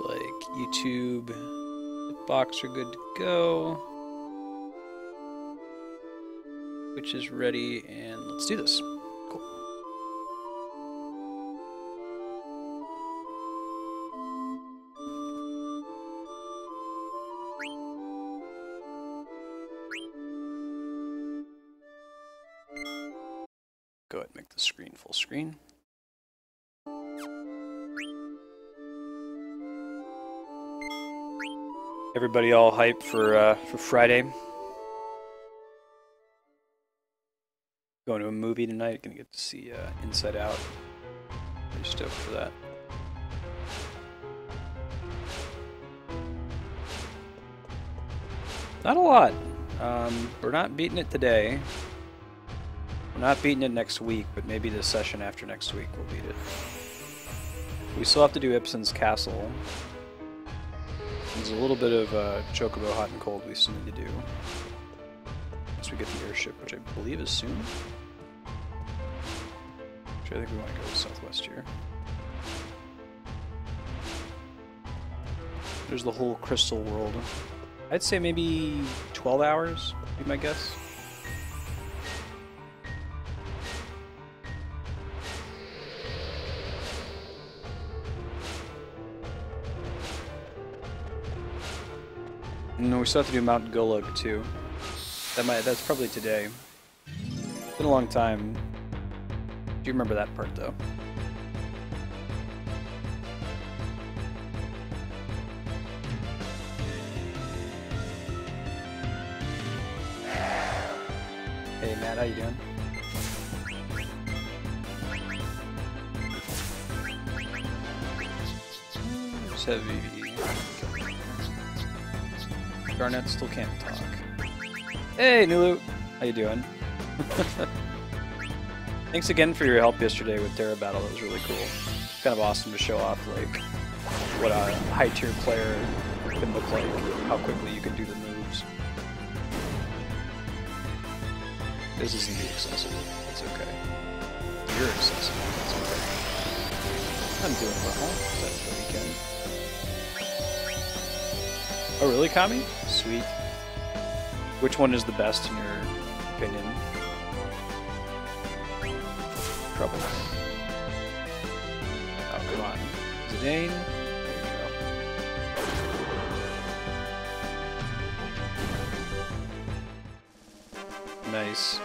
like YouTube, box are good to go. Which is ready, and let's do this. Cool. Go ahead and make the screen full screen. Everybody all hype for Friday. Going to a movie tonight. Gonna get to see Inside Out. Pretty stoked for that. Not a lot. We're not beating it today. We're not beating it next week, but maybe the session after next week we'll beat it. We still have to do Ibsen's Castle. There's a little bit of Chocobo Hot and Cold we still need to do. Once we get the airship, which I believe is soon. Actually, I think we want to go southwest here. There's the whole crystal world. I'd say maybe 12 hours, would be my guess. No, we still have to do Mount Gulag too. That's probably today. It's been a long time. Do you remember that part though? Hey Matt, how you doing? Just heavy. Garnet still can't talk. Hey, Nulu! How you doing? Thanks again for your help yesterday with Terra Battle. That was really cool. Kind of awesome to show off like what a high-tier player can look like, how quickly you can do the moves. This isn't the accessible. It's okay. You're accessible. It's okay. I'm doing well. That's the weekend. Oh, really, Kami? Sweet. Which one is the best in your opinion? Trouble. Oh, come on. Zidane? There you go. Nice.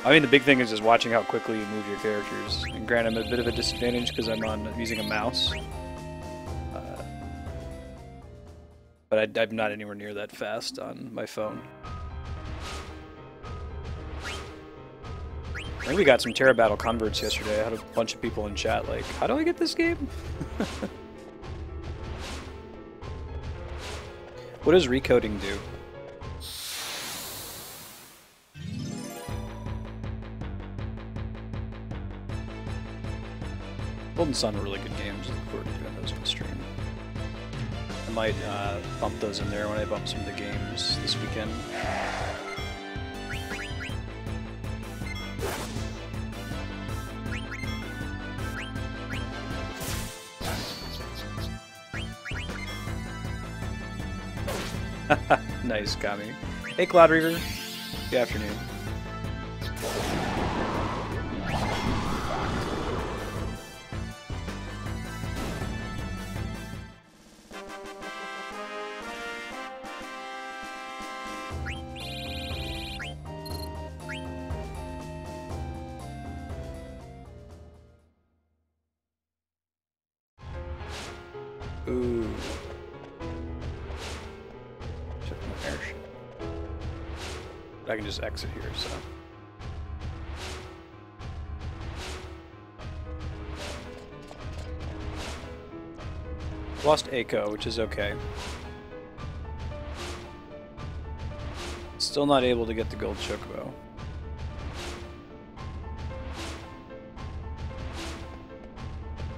I mean, the big thing is just watching how quickly you move your characters. And granted, I'm at a bit of a disadvantage because I'm using a mouse. But I'm not anywhere near that fast on my phone. I think we got some Terra Battle converts yesterday. I had a bunch of people in chat like, how do I get this game? What does recoding do? Golden Sun are really good games. Look forward to doing those on stream. I might bump those in there when I bump some of the games this weekend. Nice, Kami. Hey, Cloud Reaver. Good afternoon. Ooh. Check my airship. I can just exit here, so. Lost Echo, which is okay. Still not able to get the gold chocobo.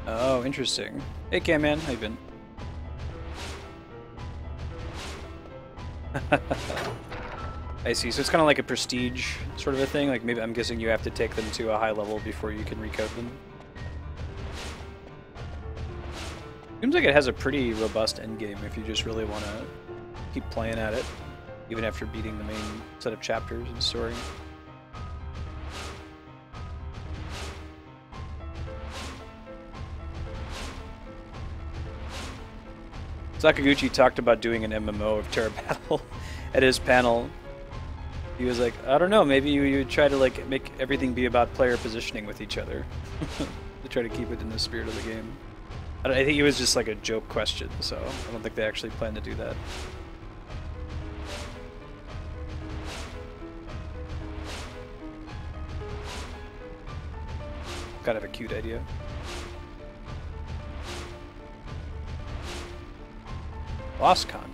Oh, interesting. Hey, Cam Man, how you been? I see. So it's kind of like a prestige sort of a thing. Like maybe I'm guessing you have to take them to a high level before you can recode them. Seems like it has a pretty robust endgame if you just really want to keep playing at it, even after beating the main set of chapters and story. Sakaguchi talked about doing an MMO of Terra Battle at his panel. He was like, I don't know, maybe you would try to like make everything be about player positioning with each other. To try to keep it in the spirit of the game. I think it was just like a joke question, so I don't think they actually plan to do that. Kind of a cute idea. BossCon.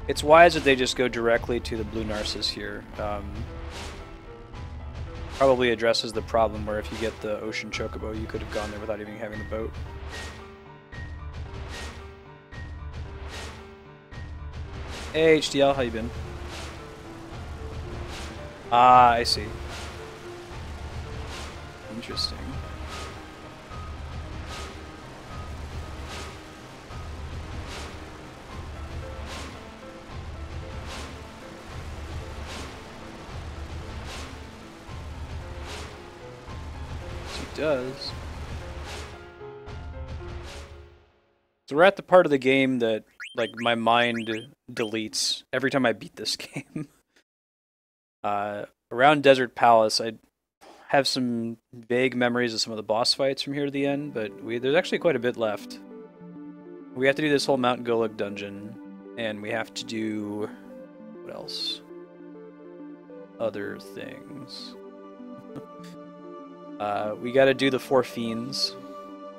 It's wise that they just go directly to the Blue Narcissus here. Probably addresses the problem where if you get the Ocean Chocobo, you could have gone there without even having the boat. Hey HDL, how you been? Ah, I see. Interesting. Does. So we're at the part of the game that like my mind deletes every time I beat this game. Around Desert Palace, I have some vague memories of some of the boss fights from here to the end, but there's actually quite a bit left. We have to do this whole Mount Goluk dungeon, and we have to do what else? Other things. We gotta do the 4 fiends,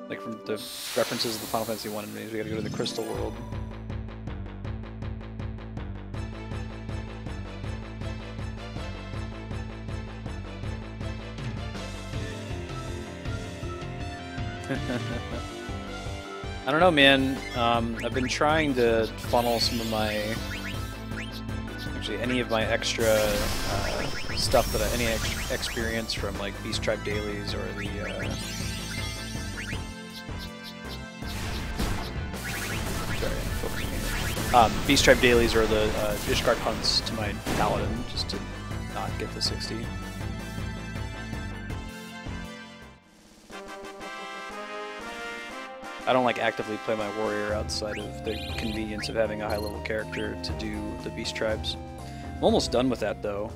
like from the references of the Final Fantasy 1 enemies. We gotta go to the Crystal World. I don't know, man. I've been trying to funnel some of my, actually any of my extra stuff that any experience from like Beast Tribe dailies or the Beast Tribe dailies or the Ishgard hunts to my paladin just to not get the 60. I don't like actively play my warrior outside of the convenience of having a high level character to do the Beast Tribes. I'm almost done with that though.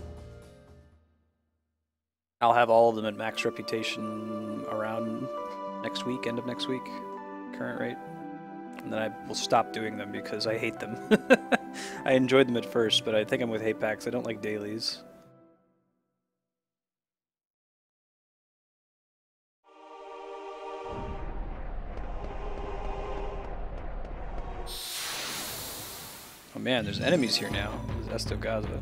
I'll have all of them at max reputation around next week, end of next week, current rate. And then I will stop doing them because I hate them. I enjoyed them at first, but I think I'm with hate packs. I don't like dailies. Oh man, there's enemies here now. There's Estogaza.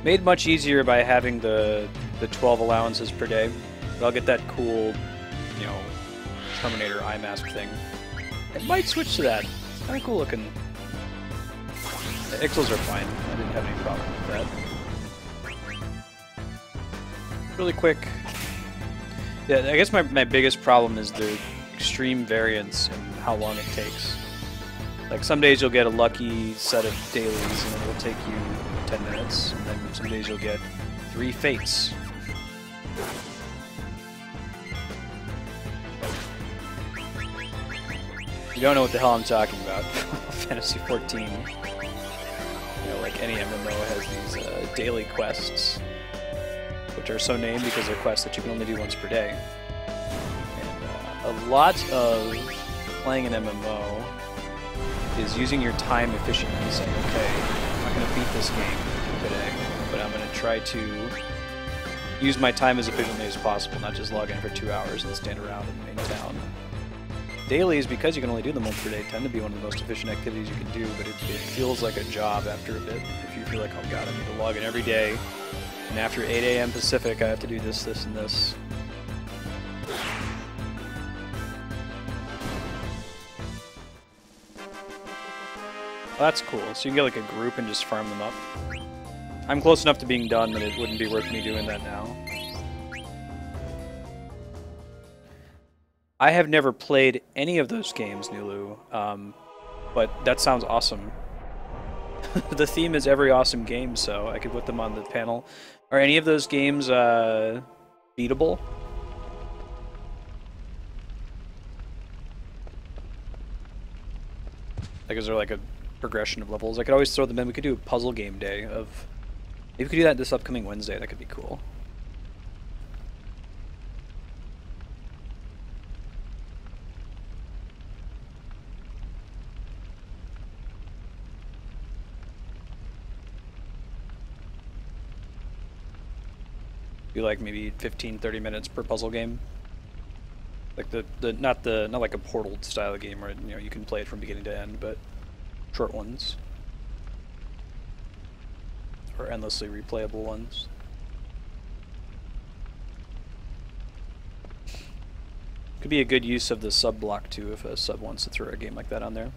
Made much easier by having the 12 allowances per day. But I'll get that cool, you know, Terminator eye mask thing. It might switch to that. It's kind of cool looking. The Ixals are fine. I didn't have any problem with that. Really quick. Yeah, I guess my biggest problem is the extreme variance in how long it takes. Like some days you'll get a lucky set of dailies and it'll take you 10 minutes, and then some days you'll get 3 fates. You don't know what the hell I'm talking about. Fantasy 14. You know, like any MMO has these daily quests, which are so named because they're quests that you can only do once per day. And a lot of playing an MMO is using your time efficiently and saying, okay, I'm not going to beat this game today, but I'm going to try to use my time as efficiently as possible, not just log in for 2 hours and stand around in the main town. Dailies, because you can only do them once per day, tend to be one of the most efficient activities you can do, but it feels like a job after a bit. If you feel like, oh god, I need to log in every day, and after 8 AM Pacific I have to do this, this, and this. Well, that's cool. So you can get like a group and just farm them up. I'm close enough to being done that it wouldn't be worth me doing that now. I have never played any of those games, Nulu, but that sounds awesome. The theme is every awesome game, so I could put them on the panel. Are any of those games beatable? Like, is there like a progression of levels? I could always throw them in. We could do a puzzle game day of... Maybe we could do that this upcoming Wednesday. That could be cool. Be like maybe 15-30 minutes per puzzle game. Like not like a Portal style game where you can play it from beginning to end, but short ones. Or endlessly replayable ones. Could be a good use of the sub block too if a sub wants to throw a game like that on there.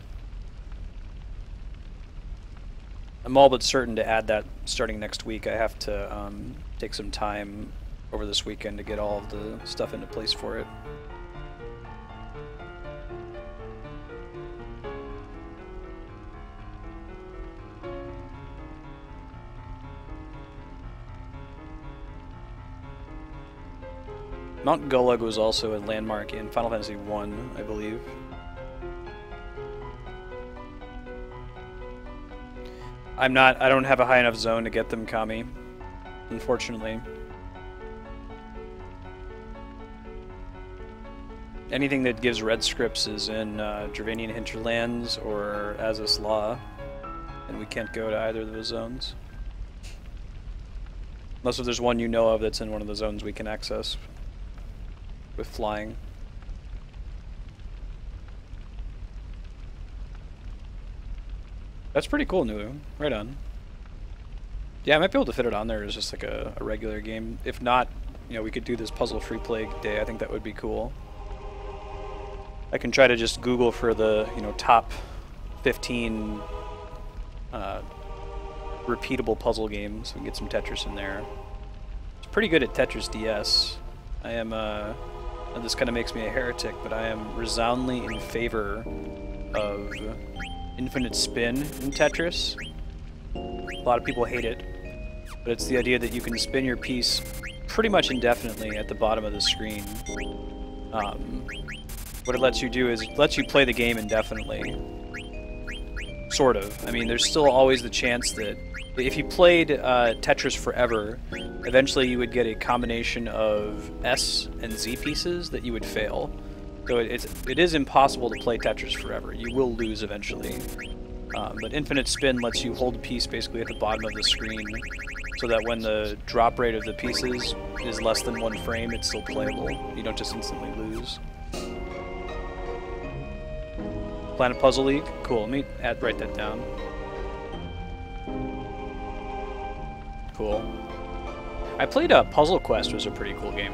I'm all but certain to add that starting next week. I have to take some time over this weekend to get all of the stuff into place for it. Mount Gullug was also a landmark in Final Fantasy I, I believe. I don't have a high enough zone to get them, Kami, unfortunately. Anything that gives red scripts is in Dravanian Hinterlands or Azys Law, and we can't go to either of those zones. Unless if there's one you know of that's in one of the zones we can access with flying. That's pretty cool, Nulu. Right on. Yeah, I might be able to fit it on there as just like a regular game. If not, we could do this puzzle free play day. I think that would be cool. I can try to just Google for the, top 15 repeatable puzzle games. We can get some Tetris in there. It's pretty good at Tetris DS. I am, and this kind of makes me a heretic, but I am resoundingly in favor of infinite spin in Tetris. A lot of people hate it, but it's the idea that you can spin your piece pretty much indefinitely at the bottom of the screen. What it lets you do is it lets you play the game indefinitely. Sort of. I mean, there's still always the chance that if you played Tetris forever, eventually you would get a combination of S and Z pieces that you would fail. So it is impossible to play Tetris forever. You will lose eventually. But infinite spin lets you hold a piece basically at the bottom of the screen, so that when the drop rate of the pieces is less than 1 frame, it's still playable. You don't just instantly lose. Planet Puzzle League? Cool, let me write that down. Cool. I played Puzzle Quest, was a pretty cool game.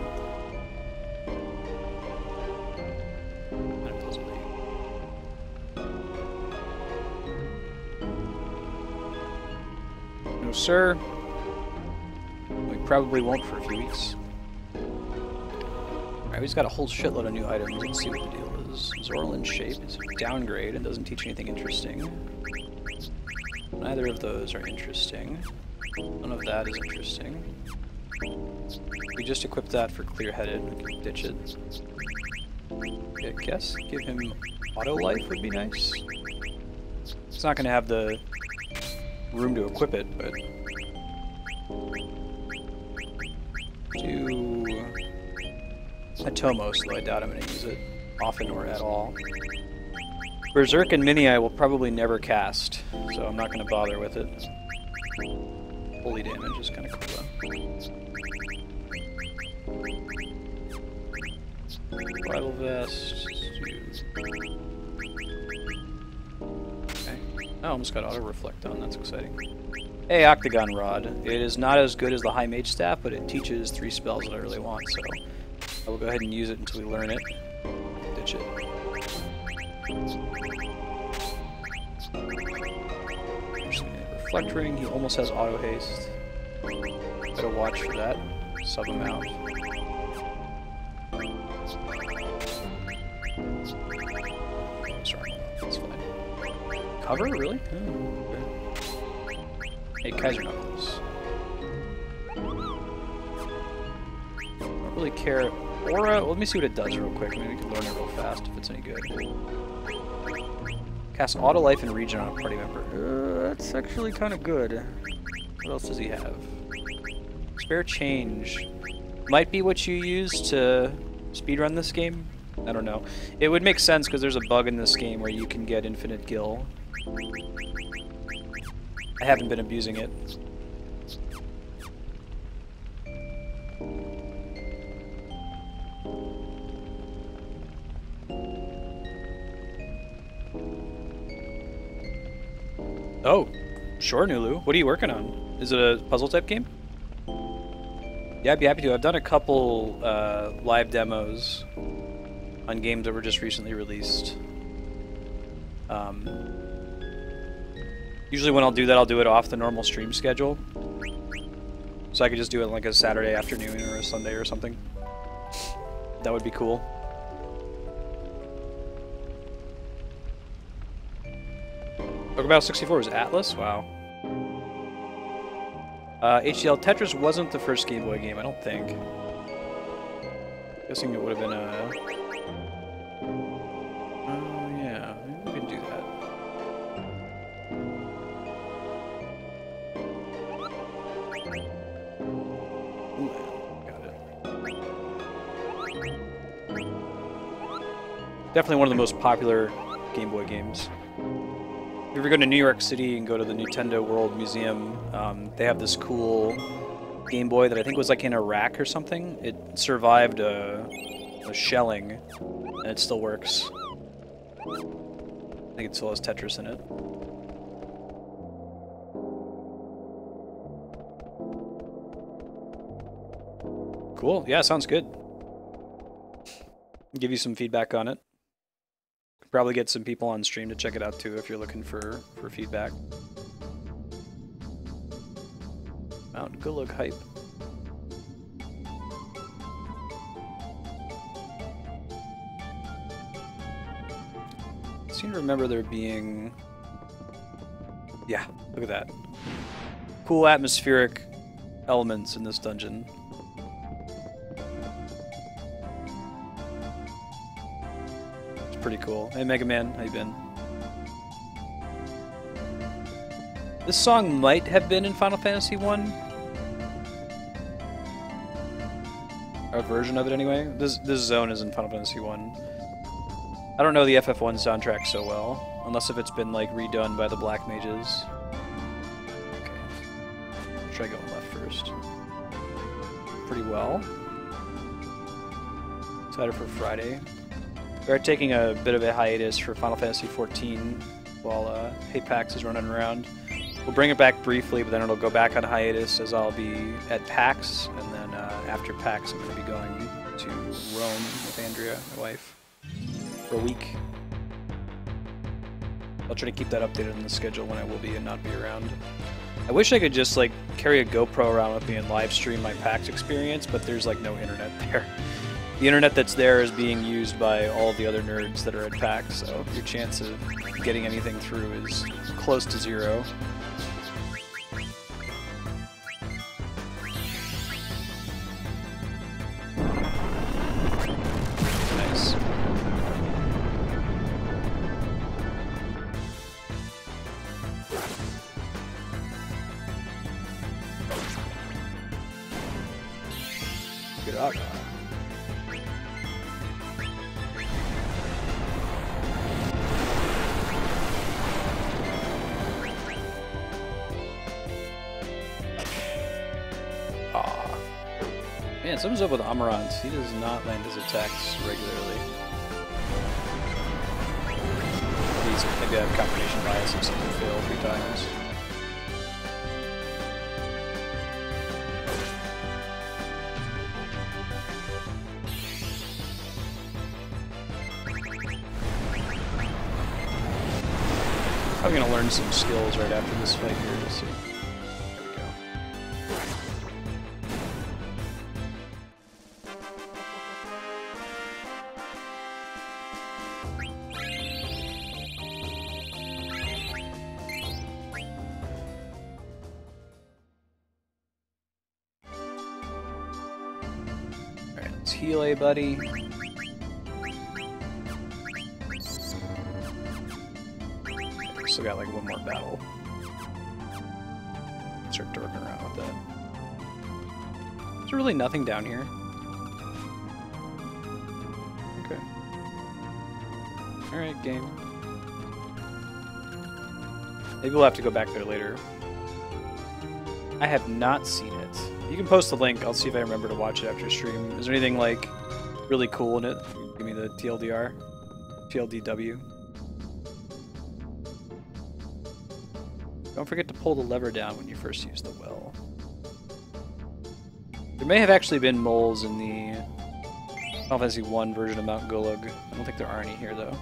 Planet Puzzle League. No, sir. We probably won't for a few weeks. Alright, we just got a whole shitload of new items. Let's see what the deal is. Zorlin shape is a downgrade and doesn't teach anything interesting. Neither of those are interesting. None of that is interesting. We just equipped that for clear-headed. We can ditch it. I guess give him auto life would be nice. It's not going to have the room to equip it, but do a Tomos, though I doubt I'm going to use it often or at all. Berserk and Mini I will probably never cast, so I'm not going to bother with it. Holy damage is kind of cool though. Rival Vest. Okay. I almost got auto reflect on, that's exciting. Hey, Octagon Rod. It is not as good as the High Mage Staff, but it teaches 3 spells that I really want, so I will go ahead and use it until we learn it. Ditch it. Reflect Ring, he almost has auto haste. Better watch for that. Sub him out. Cover? Really? Oh, okay. Hey, Kaiser Knuckles. Don't really care. Aura, well, let me see what it does real quick. Maybe we can learn it real fast if it's any good. Cast auto life and regen on a party member. That's actually kind of good. What else does he have? Spare change. Might be what you use to speedrun this game. I don't know. It would make sense because there's a bug in this game where you can get infinite gil. I haven't been abusing it. Oh, sure, Nulu. What are you working on? Is it a puzzle type game? Yeah, I'd be happy to. I've done a couple live demos on games that were just recently released. Usually when I'll do that, I'll do it off the normal stream schedule. So I could just do it like a Saturday afternoon or a Sunday or something. That would be cool. Battle 64 was Atlas? Wow. HDL Tetris wasn't the first Game Boy game, I don't think. Guessing it would have been a... Oh, yeah. Maybe we can do that. Ooh, got it. Definitely one of the most popular Game Boy games. If you ever go to New York City and go to the Nintendo World Museum, they have this cool Game Boy that I think was like in Iraq or something. It survived a shelling, and it still works. I think it still has Tetris in it. Cool. Yeah, sounds good. Give you some feedback on it. Probably get some people on stream to check it out too if you're looking for feedback. Mount Gulag hype. I seem to remember there being... Yeah, look at that. Cool atmospheric elements in this dungeon. Pretty cool. Hey Mega Man, how you been? This song might have been in Final Fantasy 1. A version of it anyway. This zone is in Final Fantasy 1. I don't know the FF1 soundtrack so well, unless if it's been like redone by the Black Mages. Okay. I'll try going left first. Pretty well. Excited for Friday. We are taking a bit of a hiatus for Final Fantasy XIV while PAX is running around. We'll bring it back briefly, but then it'll go back on hiatus as I'll be at PAX, and then after PAX I'm going to be going to Rome with Andrea, my wife, for a week. I'll try to keep that updated on the schedule when I will be and not be around. I wish I could just like carry a GoPro around with me and live stream my PAX experience, but there's like no internet there. The internet that's there is being used by all the other nerds that are at PAX, so your chance of getting anything through is close to zero. Nice. Good job. Man, something's up with Amarant. He does not land his attacks regularly. Maybe I have confirmation bias. I've seen him fail 3 times. I'm gonna learn some skills right after this fight here to see. PLA, buddy. Still got like one more battle. Start dorking around with that. Is there really nothing down here? Okay. Alright, game. Maybe we'll have to go back there later. I have not seen it. You can post the link. I'll see if I remember to watch it after stream. Is there anything like really cool in it? Give me the TLDR. TLDW. Don't forget to pull the lever down when you first use the well. There may have actually been moles in the Final Fantasy I version of Mount Gulag. I don't think there are any here, though.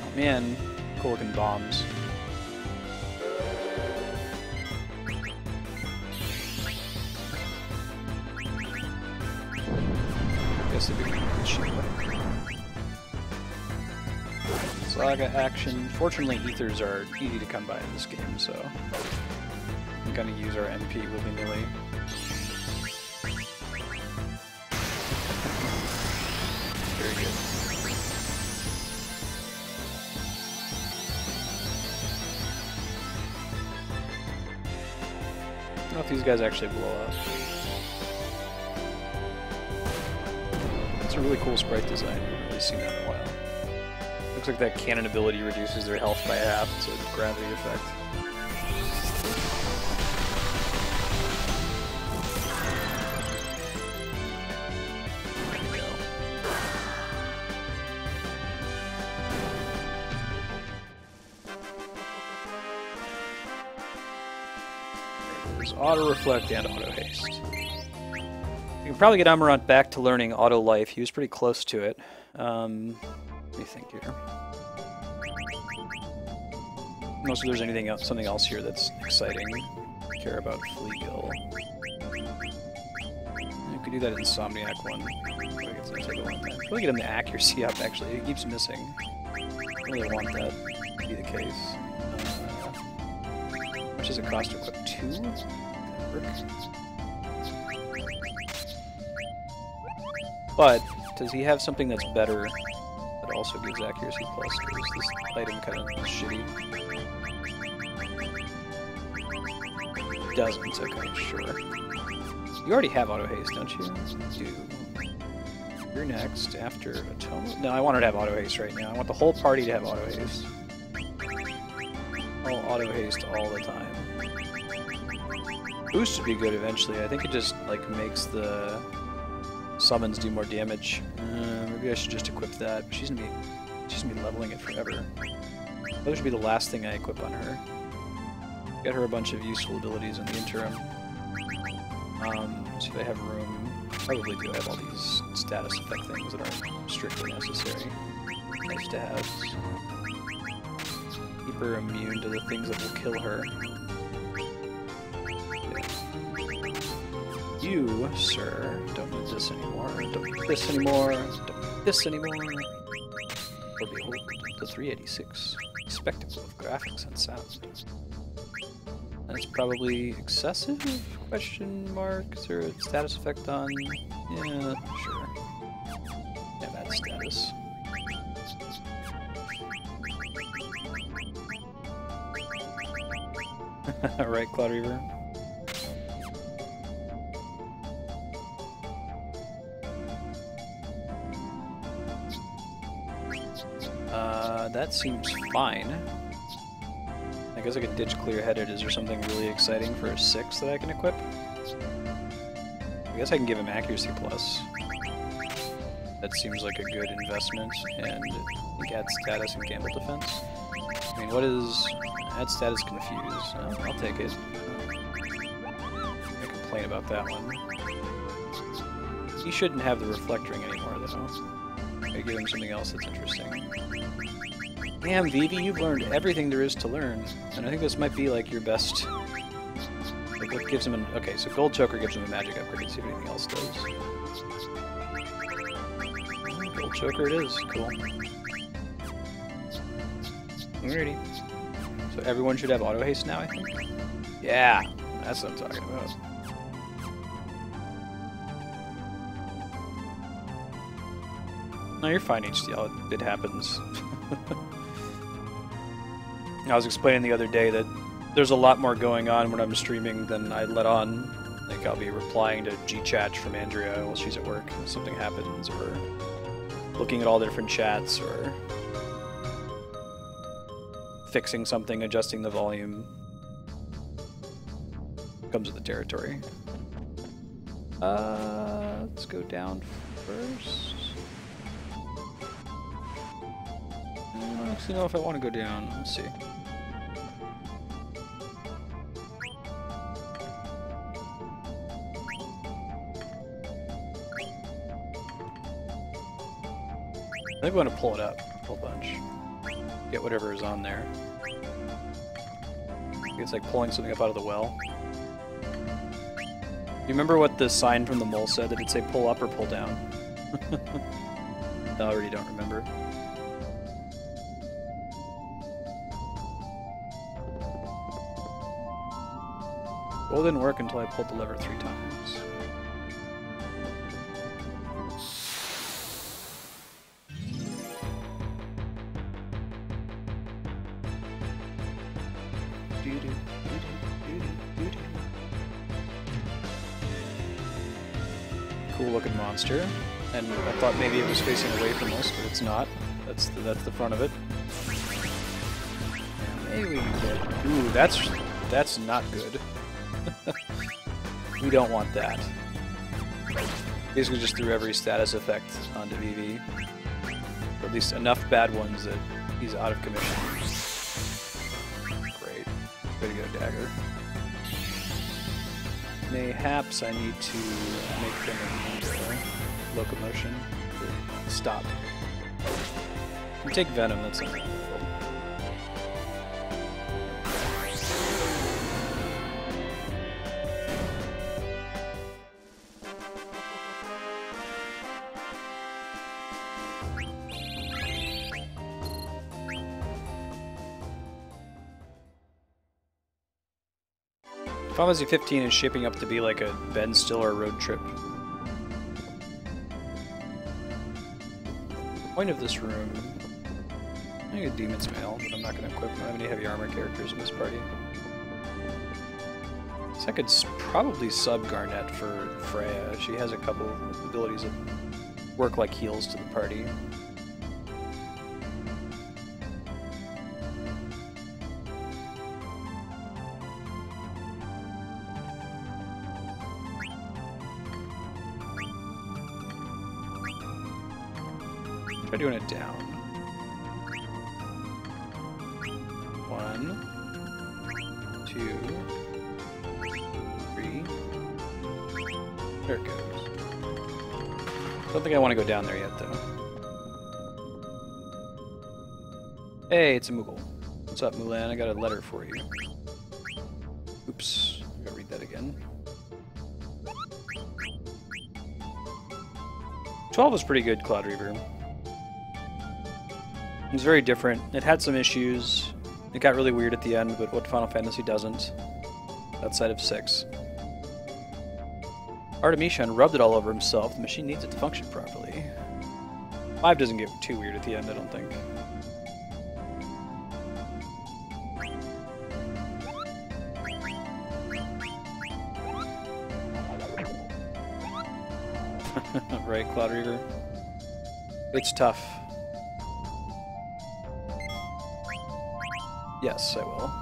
Oh man, cool looking bombs. Saga action. Fortunately, ethers are easy to come by in this game, so I'm gonna use our MP willy-nilly. Very good. I don't know if these guys actually blow up. It's a really cool sprite design. I haven't really seen that in a while. Looks like that cannon ability reduces their health by half. It's a gravity effect. There we go. There's auto reflect and auto haste. You can probably get Amarant back to learning auto life. He was pretty close to it. Let me think here. Unless there's anything else, something else here that's exciting. I care about Fleagill. You could do that Insomniac one. I think it's gonna take a long time. I really get him the accuracy up actually. He keeps missing. I really want that to be the case. How much does it cost to equip 2? But does he have something that's better? Also gives accuracy plus, because this item kind of shitty. Doesn't, okay, sure. You already have auto haste, don't you? You do. You're next after Atonement. No, I want her to have auto haste right now. I want the whole party to have auto haste. All auto haste all the time. Boost would be good eventually. I think it just like makes the summons do more damage. Maybe I should just equip that. But she's gonna be leveling it forever. That should be the last thing I equip on her. Get her a bunch of useful abilities in the interim. See if I have room. Probably do. I have all these status effect things that aren't strictly necessary. Nice to have. Keep her immune to the things that will kill her. You, sir, don't need this anymore. Don't need this anymore. Don't need this anymore. Or behold, the 386. Spectacle of graphics and sound. That's probably excessive? Question mark? Is there a status effect on? Yeah, sure. Yeah, that's status. Right, Cloud Reaver? That seems fine. I guess I could ditch clear-headed. Is there something really exciting for a 6 that I can equip? I guess I can give him accuracy plus. That seems like a good investment, and I think add status and gamble defense. I mean, what is... add status confuse? Oh, I'll take it. I complain about that one. He shouldn't have the reflect ring anymore, though. I give him something else that's interesting. Damn, Vivi, you've learned everything there is to learn. And I think this might be, like, your best... Like, what gives him an... Okay, so Gold Choker gives him a magic upgrade. Let's see if anything else does. Gold choker it is. Cool. Alrighty. So everyone should have auto haste now, I think? Yeah! That's what I'm talking about. No, you're fine, HDL. It happens. I was explaining the other day that there's a lot more going on when I'm streaming than I let on. Like, I'll be replying to G-Chat from Andrea while she's at work if something happens, or looking at all the different chats, or fixing something, adjusting the volume. Comes with the territory. Let's go down first. I don't actually know if I want to go down. Let's see. I think I want to pull it up a whole bunch. Get whatever is on there. It's like pulling something up out of the well. You remember what the sign from the mole said? Did it say pull up or pull down? I already don't remember. Well, it didn't work until I pulled the lever 3 times. Cool looking monster, and I thought maybe it was facing away from us, but it's not. That's the front of it. And maybe we can get... Ooh, that's not good. We don't want that. Basically just threw every status effect onto Vivi. Or at least enough bad ones that he's out of commission. Great. Way to go, Dagger. Mayhaps I need to make them a locomotion. Stop. You take Venom, that's something. Final Fantasy 15 is shaping up to be like a Ben Stiller road trip. Point of this room. I think a Demon's Mail, but I'm not going to equip. I don't have any heavy armor characters in this party. So I could probably sub Garnet for Freya. She has a couple of abilities that work like heals to the party. Try doing it down. 1, 2, 3. There it goes. Don't think I want to go down there yet, though. Hey, it's a Moogle. What's up, Mulan? I got a letter for you. Oops. I gotta read that again. 12 was pretty good, Cloud Reaver. It was very different. It had some issues. It got really weird at the end, but what Final Fantasy doesn't, outside of 6. Artemishan rubbed it all over himself. The machine needs it to function properly. 5 doesn't get too weird at the end, I don't think. Right, Cloud Reaver? It's tough. Yes, I will.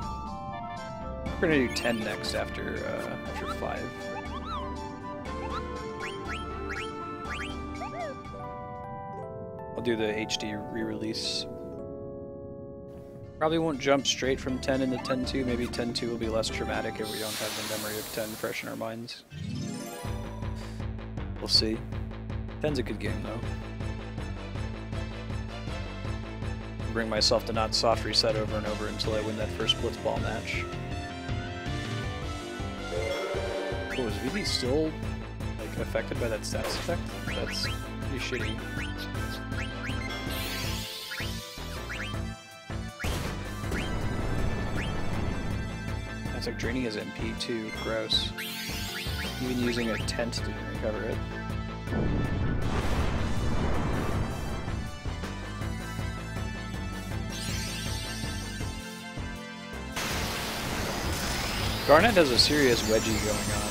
We're gonna do 10 next after 5. I'll do the HD re-release. Probably won't jump straight from 10 into 10.2. Maybe 10.2 will be less traumatic if we don't have the memory of 10 fresh in our minds. We'll see. 10's a good game, though. Bring myself to not soft reset over and over until I win that first blitzball match. Oh, is Vivi still like affected by that status effect? That's Pretty shitty. That's like draining his MP too. Gross. Even using a tent to recover it. Garnet has a serious wedgie going on.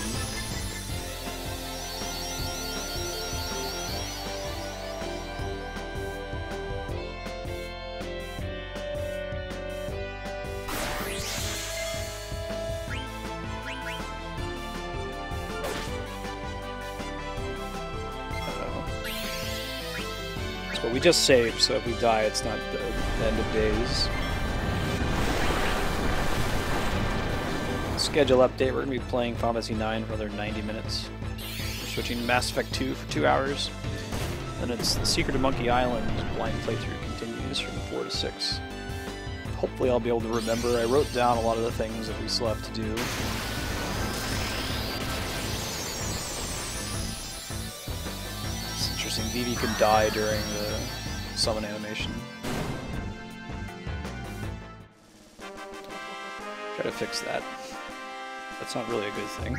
But we just saved, so if we die, it's not the end of days. Schedule update, we're going to be playing Final Fantasy IX for another 90 minutes. We're switching to Mass Effect 2 for 2 hours. Then it's The Secret of Monkey Island blind playthrough continues from 4 to 6. Hopefully I'll be able to remember. I wrote down a lot of the things that we still have to do. It's interesting, Vivi can die during the summon animation. Try to fix that. That's not really a good thing.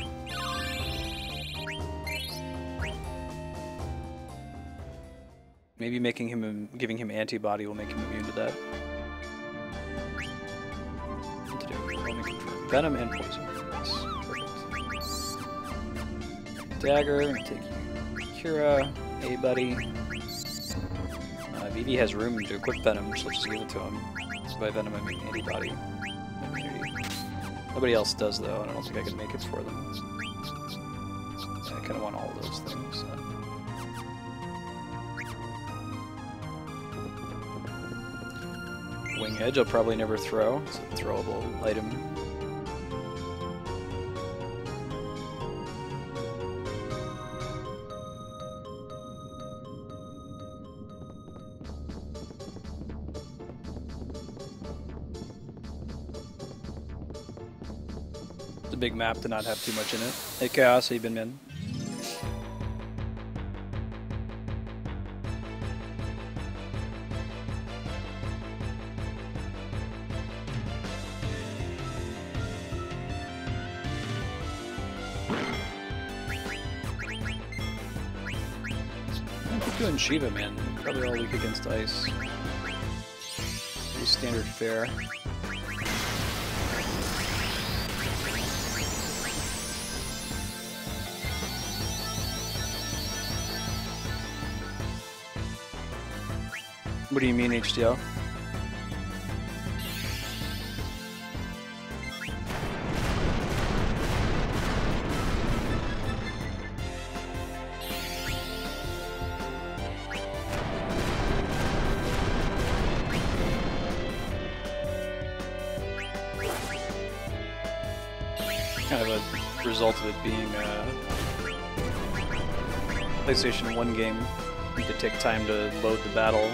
Maybe making him, giving him antibody will make him immune to that. What to do? Let me confirm. Venom and poison. Yes. Perfect. Dagger, I'm gonna take you. Kira, hey buddy. Vivi has room to equip Venom, so let's just give it to him. So by Venom I mean antibody. Nobody else does though, and I don't think I can make it for them. Yeah, I kind of want all of those things. So. Wing Edge I'll probably never throw. It's a throwable item. It's a big map to not have too much in it. Hey Chaos, how you been, man? Doing Shiva, man. Probably all weak against ice. Pretty standard fare. What do you mean, HDL? Kind of a result of it being a PlayStation 1 game. You need to take time to load the battle,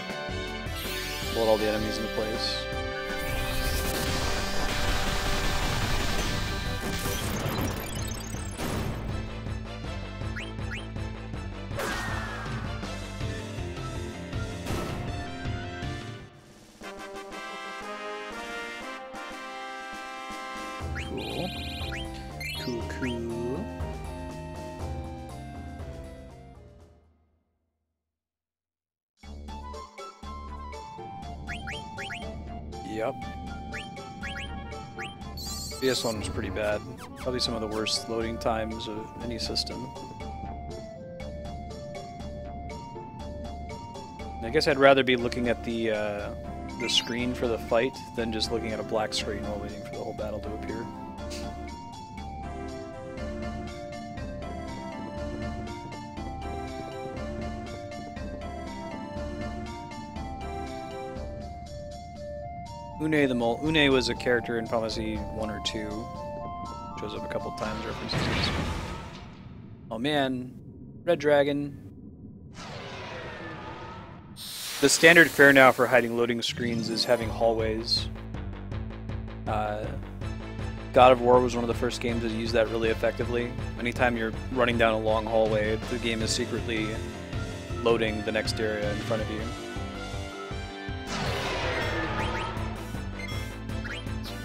load all the enemies into place. Cool. Cool, cool. Yep. PS1 was pretty bad. Probably some of the worst loading times of any system. I guess I'd rather be looking at the screen for the fight than just looking at a black screen while waiting for the whole battle to appear. Une the Mole. Une was a character in Final Fantasy 1 or 2. Shows up a couple times, references to this one. Oh man, Red Dragon. The standard fare now for hiding loading screens is having hallways. God of War was one of the first games to use that really effectively. Anytime you're running down a long hallway, the game is secretly loading the next area in front of you.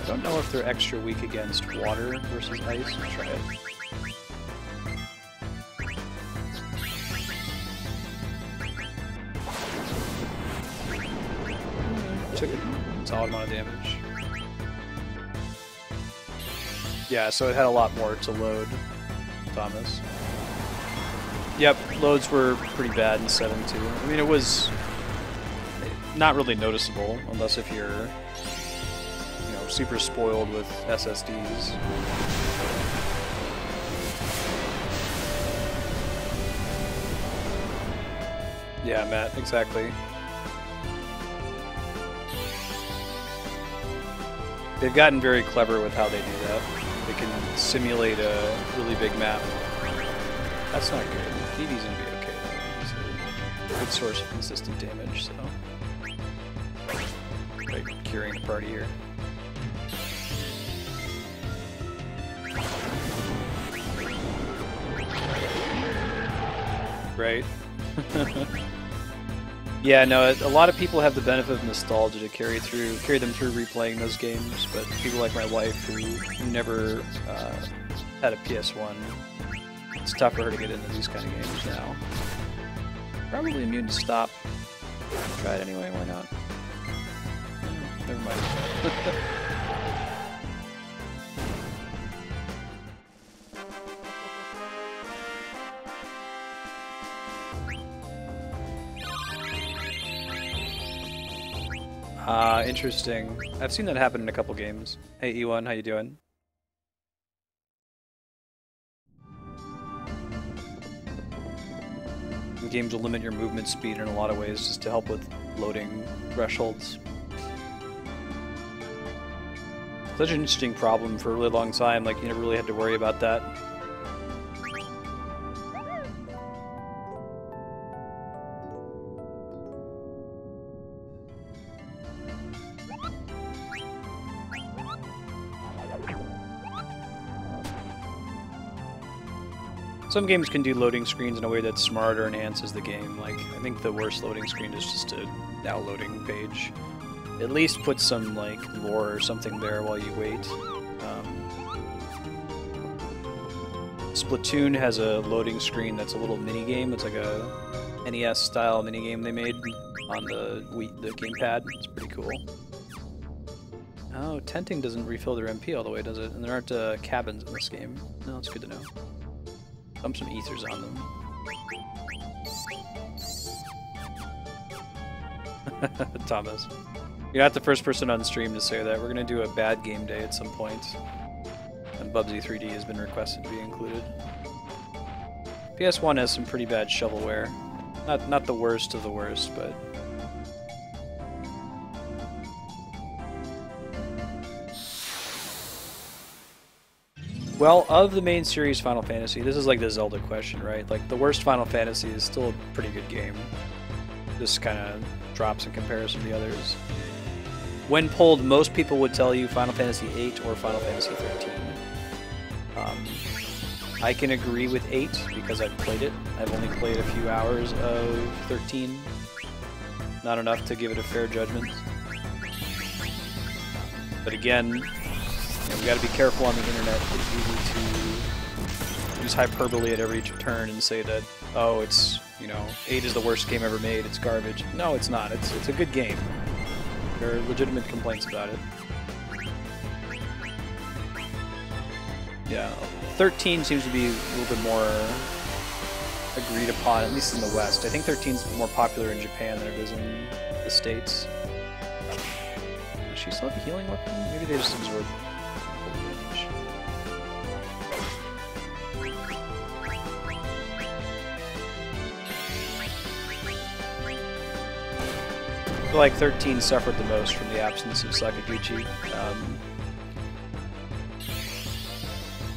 I don't know if they're extra weak against water versus ice. We'll try it. Took a solid amount of damage. Yeah, so it had a lot more to load, Thomas. Yep, loads were pretty bad in 7.2. I mean, it was not really noticeable, unless if you're, you know, super spoiled with SSDs. Yeah, Matt, exactly. They've gotten very clever with how they do that. They can simulate a really big map. That's not good. DD's gonna be okay though. It's a good source of consistent damage, so. Like curing the party here. Right. Yeah, no, a lot of people have the benefit of nostalgia to carry them through replaying those games, but people like my wife who never had a PS1, it's tough for her to get into these kind of games now. Probably immune to stop. Try it anyway, why not? Never mind. Interesting. I've seen that happen in a couple games. Hey E1, how you doing? The games will limit your movement speed in a lot of ways just to help with loading thresholds. Such an interesting problem for a really long time, like you never really had to worry about that. Some games can do loading screens in a way that smarter enhances the game. Like, I think the worst loading screen is just a now loading page. At least put some, like, lore or something there while you wait. Splatoon has a loading screen that's a little mini-game. It's like a NES-style mini-game they made on the gamepad. It's pretty cool. Oh, tenting doesn't refill their MP all the way, does it? And there aren't cabins in this game. No, that's good to know. Dump some ethers on them. Thomas. You're not the first person on stream to say that. We're going to do a bad game day at some point. And Bubsy 3D has been requested to be included. PS1 has some pretty bad shovelware. Not the worst of the worst, but... Well, of the main series Final Fantasy, this is like the Zelda question, right? Like, the worst Final Fantasy is still a pretty good game. Just kind of drops in comparison to the others. When polled, most people would tell you Final Fantasy VIII or Final Fantasy XIII. I can agree with 8 because I've played it. I've only played a few hours of 13. Not enough to give it a fair judgment. But again, we got to be careful on the internet. It's easy to use hyperbole at every turn and say that, oh, it's, you know, 8 is the worst game ever made, it's garbage. No, it's not. It's a good game. There are legitimate complaints about it. Yeah, 13 seems to be a little bit more agreed upon, at least in the West. I think 13's more popular in Japan than it is in the States. Does she still have a healing weapon? Maybe they just absorb damage. I feel like 13 suffered the most from the absence of Sakaguchi.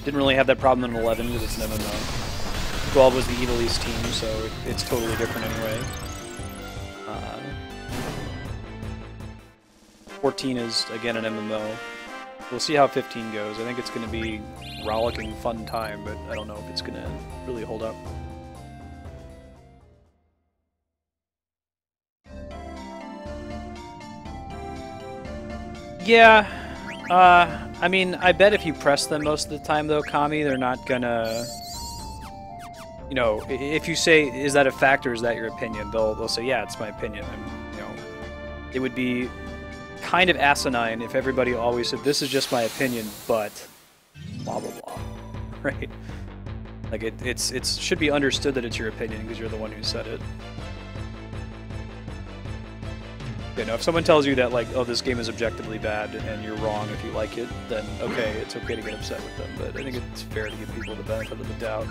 Didn't really have that problem in 11 because it's an MMO. 12 was the Evil East team, so it's totally different anyway. 14 is, again, an MMO. We'll see how 15 goes. I think it's going to be rollicking fun time, but I don't know if it's going to really hold up. Yeah. I mean, I bet if you press them most of the time, though, Kami, they're not gonna... You know, if you say, is that a fact or is that your opinion? They'll say, yeah, it's my opinion. And, you know, it would be kind of asinine if everybody always said, this is just my opinion, but blah, blah, blah. Right? Like, it should be understood that it's your opinion because you're the one who said it. You know, if someone tells you that, like, oh, this game is objectively bad and you're wrong if you like it, then okay, it's okay to get upset with them. But I think it's fair to give people the benefit of the doubt.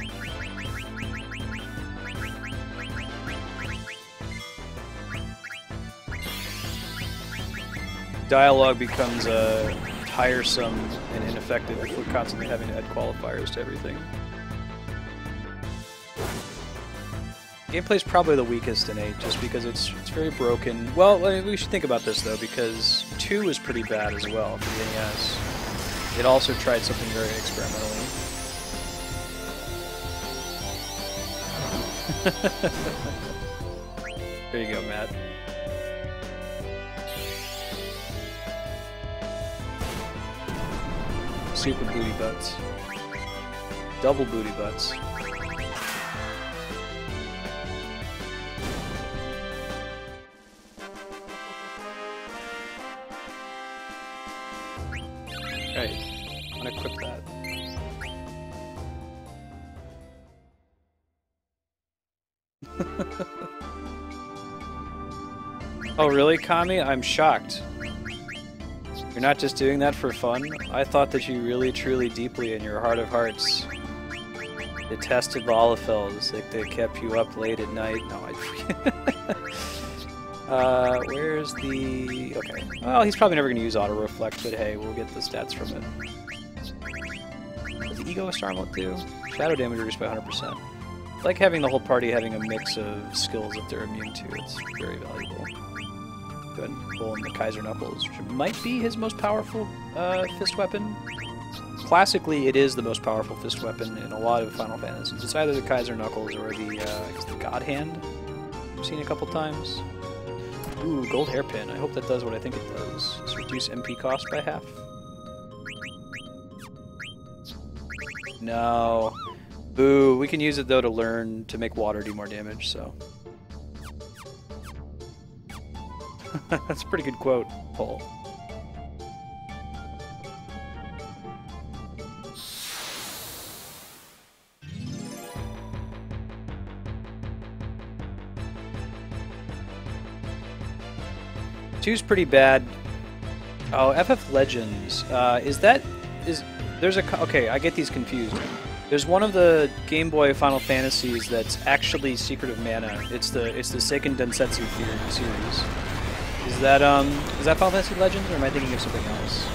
Dialogue becomes tiresome and ineffective if we're constantly having to add qualifiers to everything. Gameplay's probably the weakest in 8, just because it's very broken. Well, I mean, we should think about this, though, because 2 is pretty bad as well for the NES. It also tried something very experimentally. There you go, Matt. Super booty butts. Double booty butts. Right. Unequip that. Oh really, Kami? I'm shocked. You're not just doing that for fun? I thought that you really, truly, deeply in your heart of hearts detested Lalafels. Like they kept you up late at night. No, where's the... Okay. Well, he's probably never going to use auto-reflect, but hey, we'll get the stats from it. Does the Egoist Armlet do? Shadow damage reduced by 100%. I like having the whole party having a mix of skills that they're immune to. It's very valuable. Go ahead and pull in the Kaiser Knuckles, which might be his most powerful fist weapon. Classically, it is the most powerful fist weapon in a lot of Final Fantasies. It's either the Kaiser Knuckles or the, I guess the God Hand. I've seen a couple times. Ooh, gold hairpin. I hope that does what I think it does. Just reduce MP cost by half. No. Boo. We can use it, though, to learn to make water do more damage, so... That's a pretty good quote, Paul. Two's pretty bad. Oh, FF Legends. Okay, I get these confused. There's one of the Game Boy Final Fantasies that's actually Secret of Mana. It's the Seiken Densetsu series. Is that Final Fantasy Legends, or am I thinking of something else?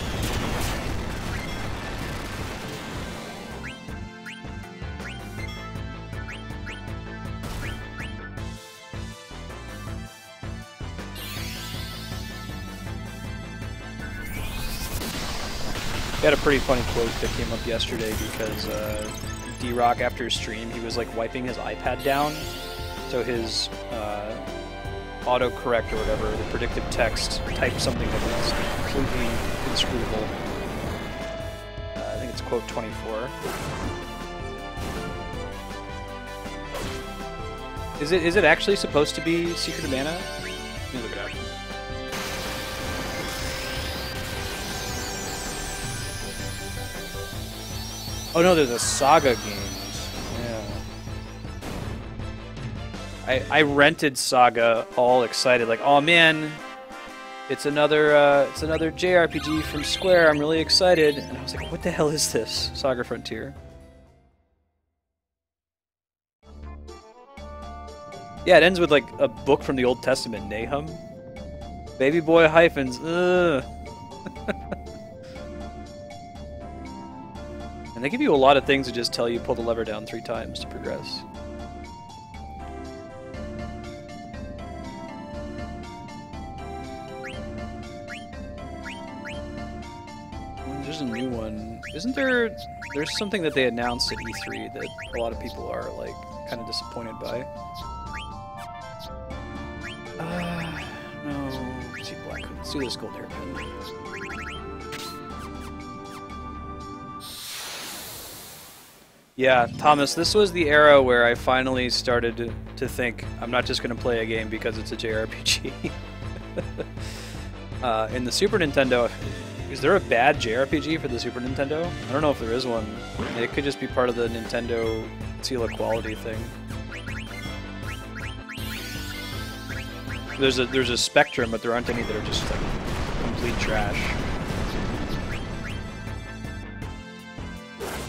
I had a pretty funny quote that came up yesterday because D-Rock, after his stream, he was like wiping his iPad down, so his autocorrect or whatever, the predictive text, typed something that was completely inscrutable. I think it's quote 24. Is it actually supposed to be Secret of Mana? Let me look it up. Oh no, there's a Saga games. Yeah. I rented Saga, all excited, like, oh man, it's another JRPG from Square. I'm really excited, and I was like, what the hell is this? Saga Frontier. Yeah, it ends with like a book from the Old Testament, Nahum. Baby boy hyphens. Ugh. And they give you a lot of things to just tell you pull the lever down 3 times to progress. There's a new one. Isn't there... There's something that they announced at E3 that a lot of people are, like, kind of disappointed by. No... Let's see Black Hood. Let's do this gold hairpin. Yeah, Thomas, this was the era where I finally started to think I'm not just going to play a game because it's a JRPG. In the Super Nintendo, is there a bad JRPG for the Super Nintendo? I don't know if there is one. It could just be part of the Nintendo seal of quality thing. There's a spectrum, but there aren't any that are just like complete trash.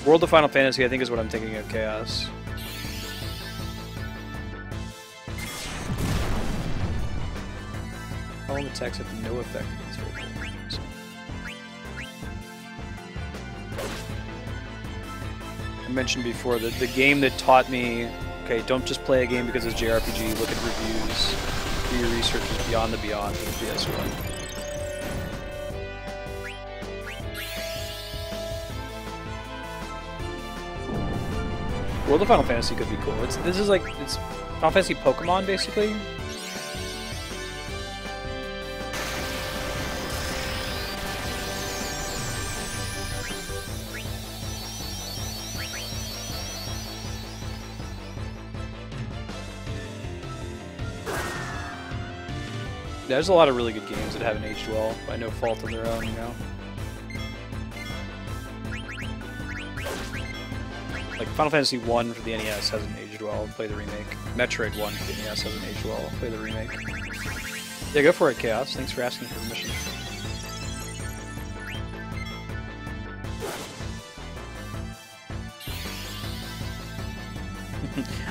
World of Final Fantasy, I think, is what I'm thinking of. Chaos. Column attacks have no effect against Faithful. So. I mentioned before that the game that taught me, okay, don't just play a game because it's JRPG, look at reviews, do your research is Beyond the Beyond for the PS1. World of Final Fantasy could be cool. It's Final Fantasy Pokemon, basically. There's a lot of really good games that haven't aged well, by no fault of their own, you know? Like, Final Fantasy 1 for the NES hasn't aged well, play the remake. Metroid 1 for the NES hasn't aged well, play the remake. Yeah, go for it, Chaos. Thanks for asking for permission.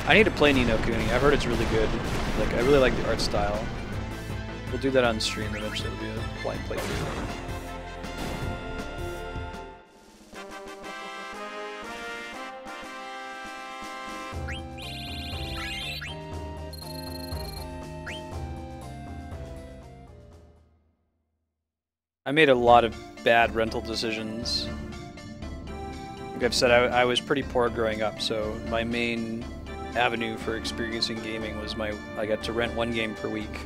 I need to play Ni no Kuni. I've heard it's really good. Like, I really like the art style. We'll do that on stream eventually. It'll be a blind playthrough. I made a lot of bad rental decisions. Like I've said, I was pretty poor growing up, so my main avenue for experiencing gaming was I got to rent one game per week.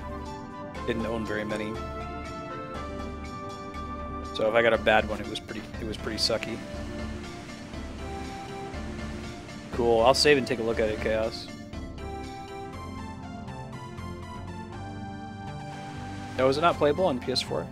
Didn't own very many. So if I got a bad one, it was pretty sucky. Cool, I'll save and take a look at it, Chaos. No, is it not playable on PS4?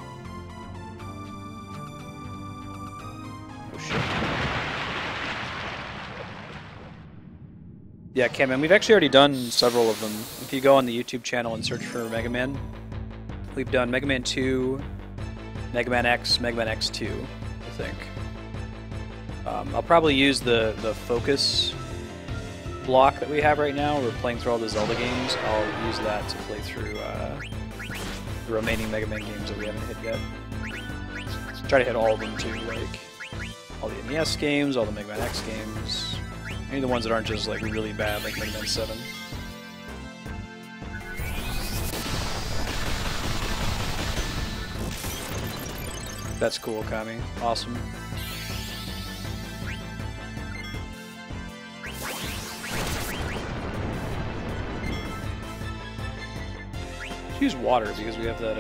Yeah, Cam, and we've actually already done several of them. If you go on the YouTube channel and search for Mega Man, we've done Mega Man 2, Mega Man X, Mega Man X2, I think. I'll probably use the focus block that we have right now. We're playing through all the Zelda games. I'll use that to play through the remaining Mega Man games that we haven't hit yet. Try to hit all of them too, like all the NES games, all the Mega Man X games. Any of the ones that aren't just like really bad, like Mega Man 7. That's cool, Kami. Awesome. Use water because we have that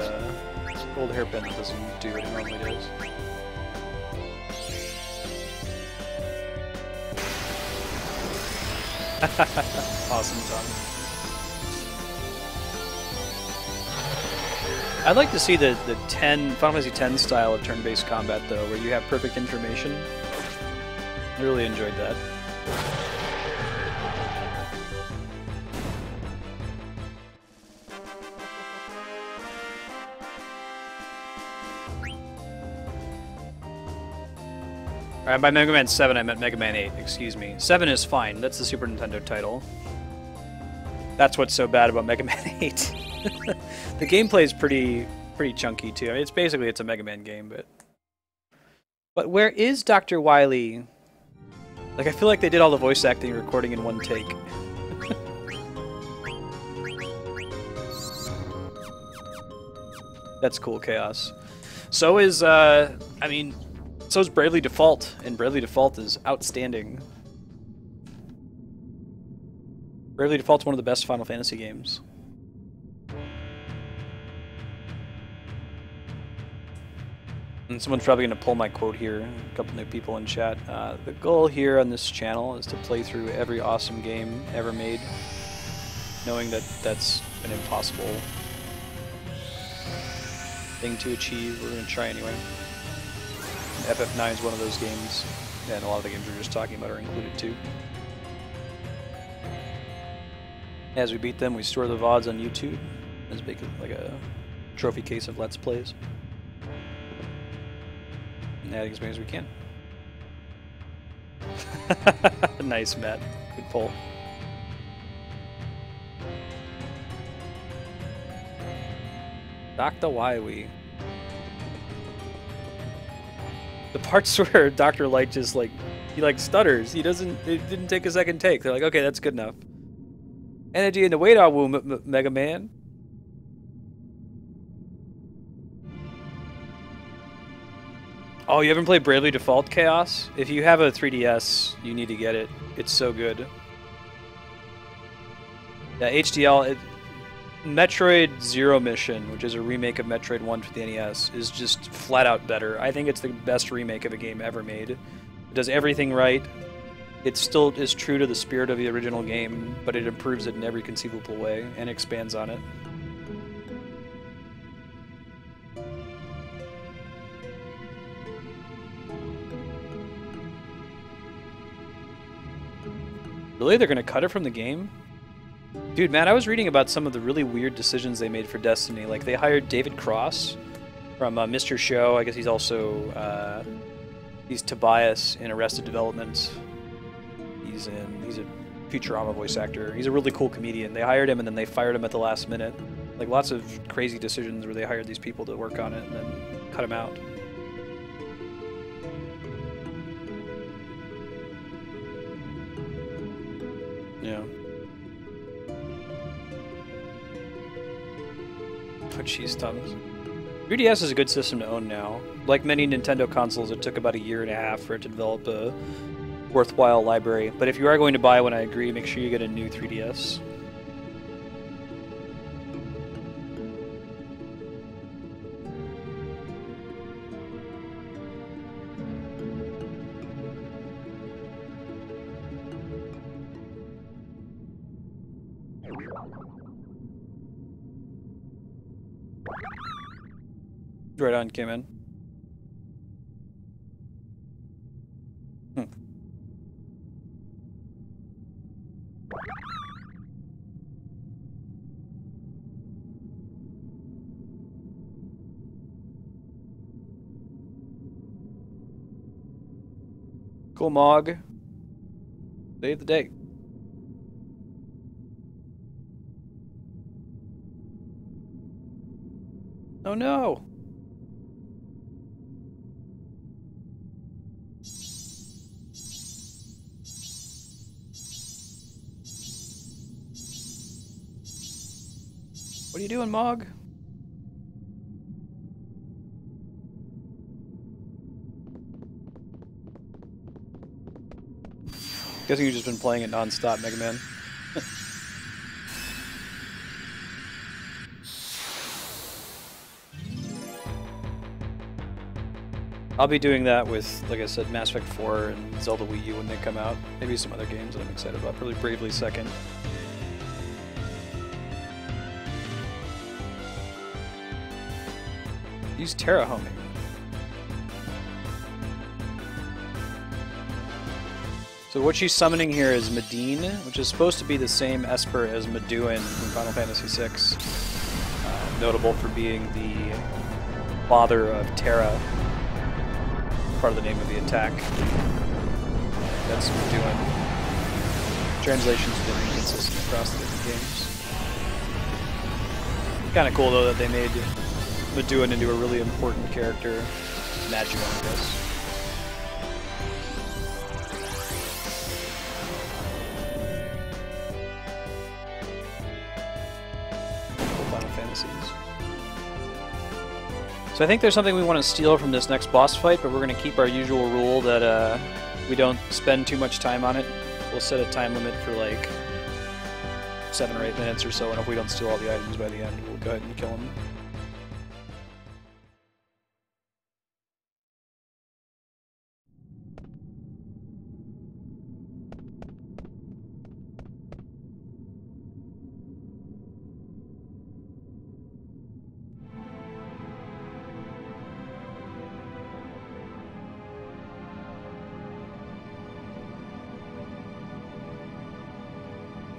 gold hairpin that doesn't do what it normally does. Awesome, Tom. I'd like to see the Final Fantasy X style of turn-based combat, though, where you have perfect information. I really enjoyed that. Alright, by Mega Man 7 I meant Mega Man 8, excuse me. 7 is fine, that's the Super Nintendo title. That's what's so bad about Mega Man 8. The gameplay is pretty chunky too. I mean, it's a Mega Man game, but where is Dr. Wily? Like, I feel like they did all the voice acting and recording in one take. That's cool, Chaos. So is so is Bravely Default, and Bravely Default is outstanding. Bravely Default's one of the best Final Fantasy games. And someone's probably going to pull my quote here. A couple new people in chat. The goal here on this channel is to play through every awesome game ever made, knowing that that's an impossible thing to achieve. We're going to try anyway. FF9 is one of those games, and a lot of the games we were just talking about are included too. As we beat them, we store the VODs on YouTube as big like a trophy case of Let's Plays. And add as many as we can. Nice, Matt. Good pull. Dr. Wily. The parts where Dr. Light just like, he like stutters. He doesn't, it didn't take a second take. They're like, okay, that's good enough. Energy in the weight out womb, Mega Man. Oh, you haven't played Bravely Default Chaos? If you have a 3DS, you need to get it. It's so good. Yeah, HDL, Metroid Zero Mission, which is a remake of Metroid 1 for the NES, is just flat out better. I think it's the best remake of a game ever made. It does everything right. It still is true to the spirit of the original game, but it improves it in every conceivable way and expands on it. Really? They're gonna cut it from the game? Dude, man, I was reading about some of the really weird decisions they made for Destiny. Like, they hired David Cross from Mr. Show. I guess he's also, he's Tobias in Arrested Development. He's a Futurama voice actor. He's a really cool comedian. They hired him and then they fired him at the last minute. Like, lots of crazy decisions where they hired these people to work on it and then cut him out. Yeah. Oh, cheese tongues. 3DS is a good system to own now. Like many Nintendo consoles, it took about a year and a half for it to develop a worthwhile library. But if you are going to buy one, I agree, make sure you get a new 3DS. Right on, came in. Cool, Mog. Save the day. Oh no! What are you doing, Mog? Guessing you've just been playing it non-stop, Mega Man. I'll be doing that with, like I said, Mass Effect 4 and Zelda Wii U when they come out. Maybe some other games that I'm excited about. Probably Bravely second. Use Terra homing. So what she's summoning here is Medine, which is supposed to be the same Esper as Meduin from Final Fantasy VI. Notable for being the father of Terra. Part of the name of the attack. That's Meduin. Translations have been inconsistent across the different games. Kind of cool though that they made Meduin into a really important character. Magic, I guess. Final Fantasies. So I think there's something we want to steal from this next boss fight, but we're going to keep our usual rule that we don't spend too much time on it. We'll set a time limit for like 7 or 8 minutes or so, and if we don't steal all the items by the end, we'll go ahead and kill him.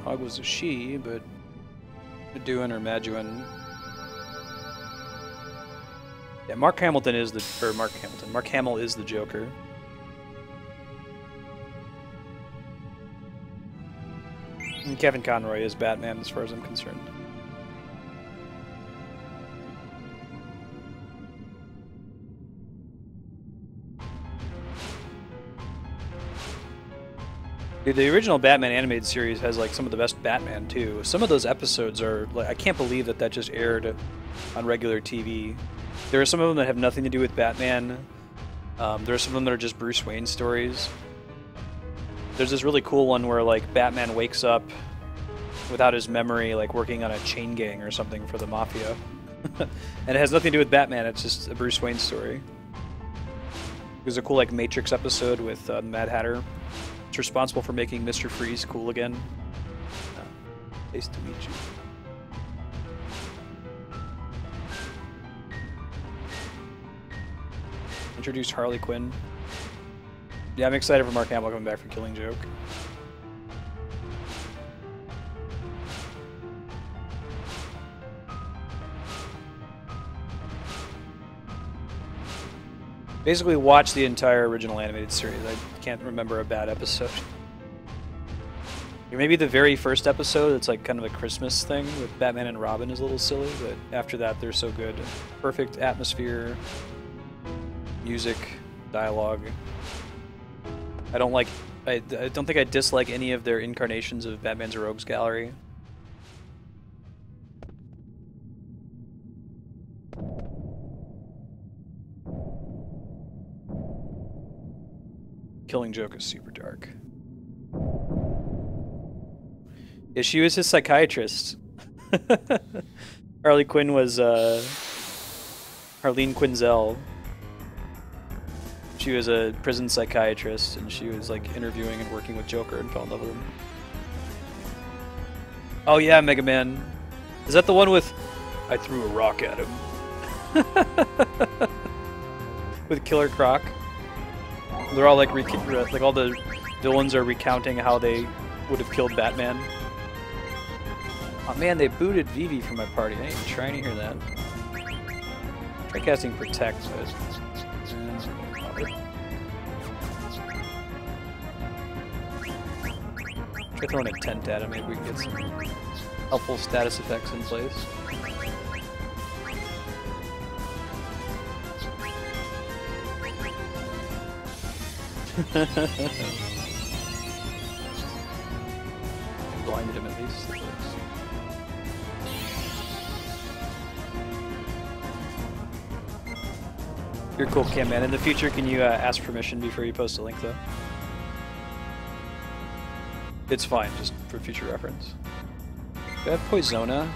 Hog was a she, but Meduin or Maduin. Yeah, Mark Hamill is the Joker. And Kevin Conroy is Batman, as far as I'm concerned. Dude, the original Batman animated series has like some of the best Batman too. Some of those episodes are like, I can't believe that just aired on regular TV. There are some of them that have nothing to do with Batman. There are some of them that are just Bruce Wayne stories. There's this really cool one where like Batman wakes up without his memory, like working on a chain gang or something for the Mafia. And it has nothing to do with Batman, it's just a Bruce Wayne story. There's a cool like Matrix episode with Mad Hatter. It's responsible for making Mr. Freeze cool again. Nice to meet you. Introduce Harley Quinn. Yeah, I'm excited for Mark Hamill coming back for Killing Joke. Basically, watch the entire original animated series. I can't remember a bad episode. Maybe the very first episode, it's like kind of a Christmas thing with Batman and Robin is a little silly, but after that, they're so good. Perfect atmosphere, music, dialogue. I don't think I dislike any of their incarnations of Batman's Rogues Gallery. Killing Joke is super dark. Yeah, she was his psychiatrist. Harley Quinn was Harleen Quinzel. She was a prison psychiatrist, and she was like interviewing and working with Joker and fell in love with him. Oh yeah, Mega Man. Is that the one with I threw a rock at him? With Killer Croc? They're all like all the villains are recounting how they would have killed Batman. Oh man, they booted Vivi from my party. I ain't even trying to hear that. Try casting Protect, but try throwing a tent at him. Maybe we can get some helpful status effects in place. Blinded him at least. You're cool, Cam Man. In the future, can you ask permission before you post a link, though? It's fine, just for future reference. Do I have Poisona?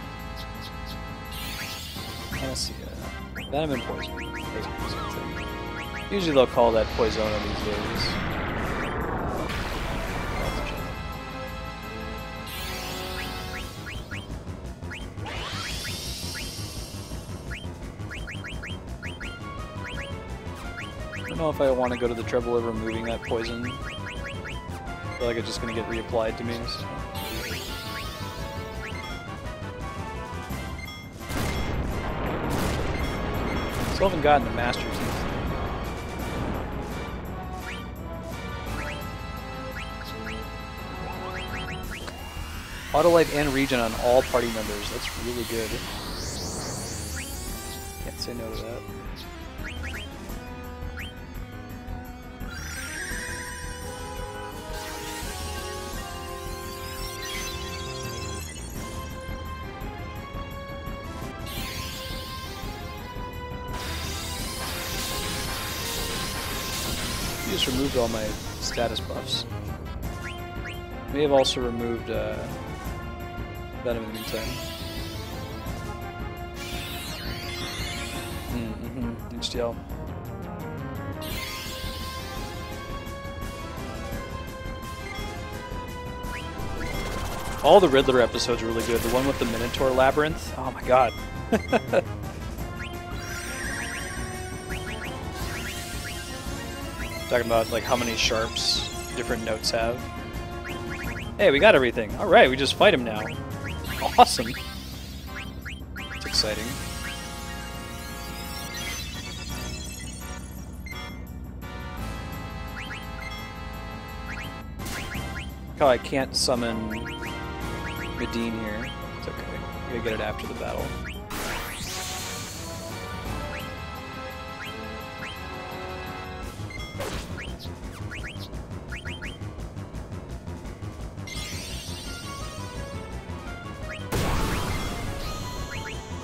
Panacea. Venom and Poison. Usually they'll call that Poisona these days. I don't know if I want to go to the trouble of removing that poison. I feel like it's just going to get reapplied to me. So. Still haven't gotten the Master Teeth. Autolife and regen on all party members. That's really good. Can't say no to that. You just removed all my status buffs. May have also removed Venom in the meantime. HDL. All the Riddler episodes are really good. The one with the Minotaur Labyrinth. Oh my god. Talking about like how many sharps different notes have. Hey, we got everything. Alright, we just fight him now. Awesome. It's exciting. Oh, I can't summon Medine here. It's okay. We gotta get it after the battle.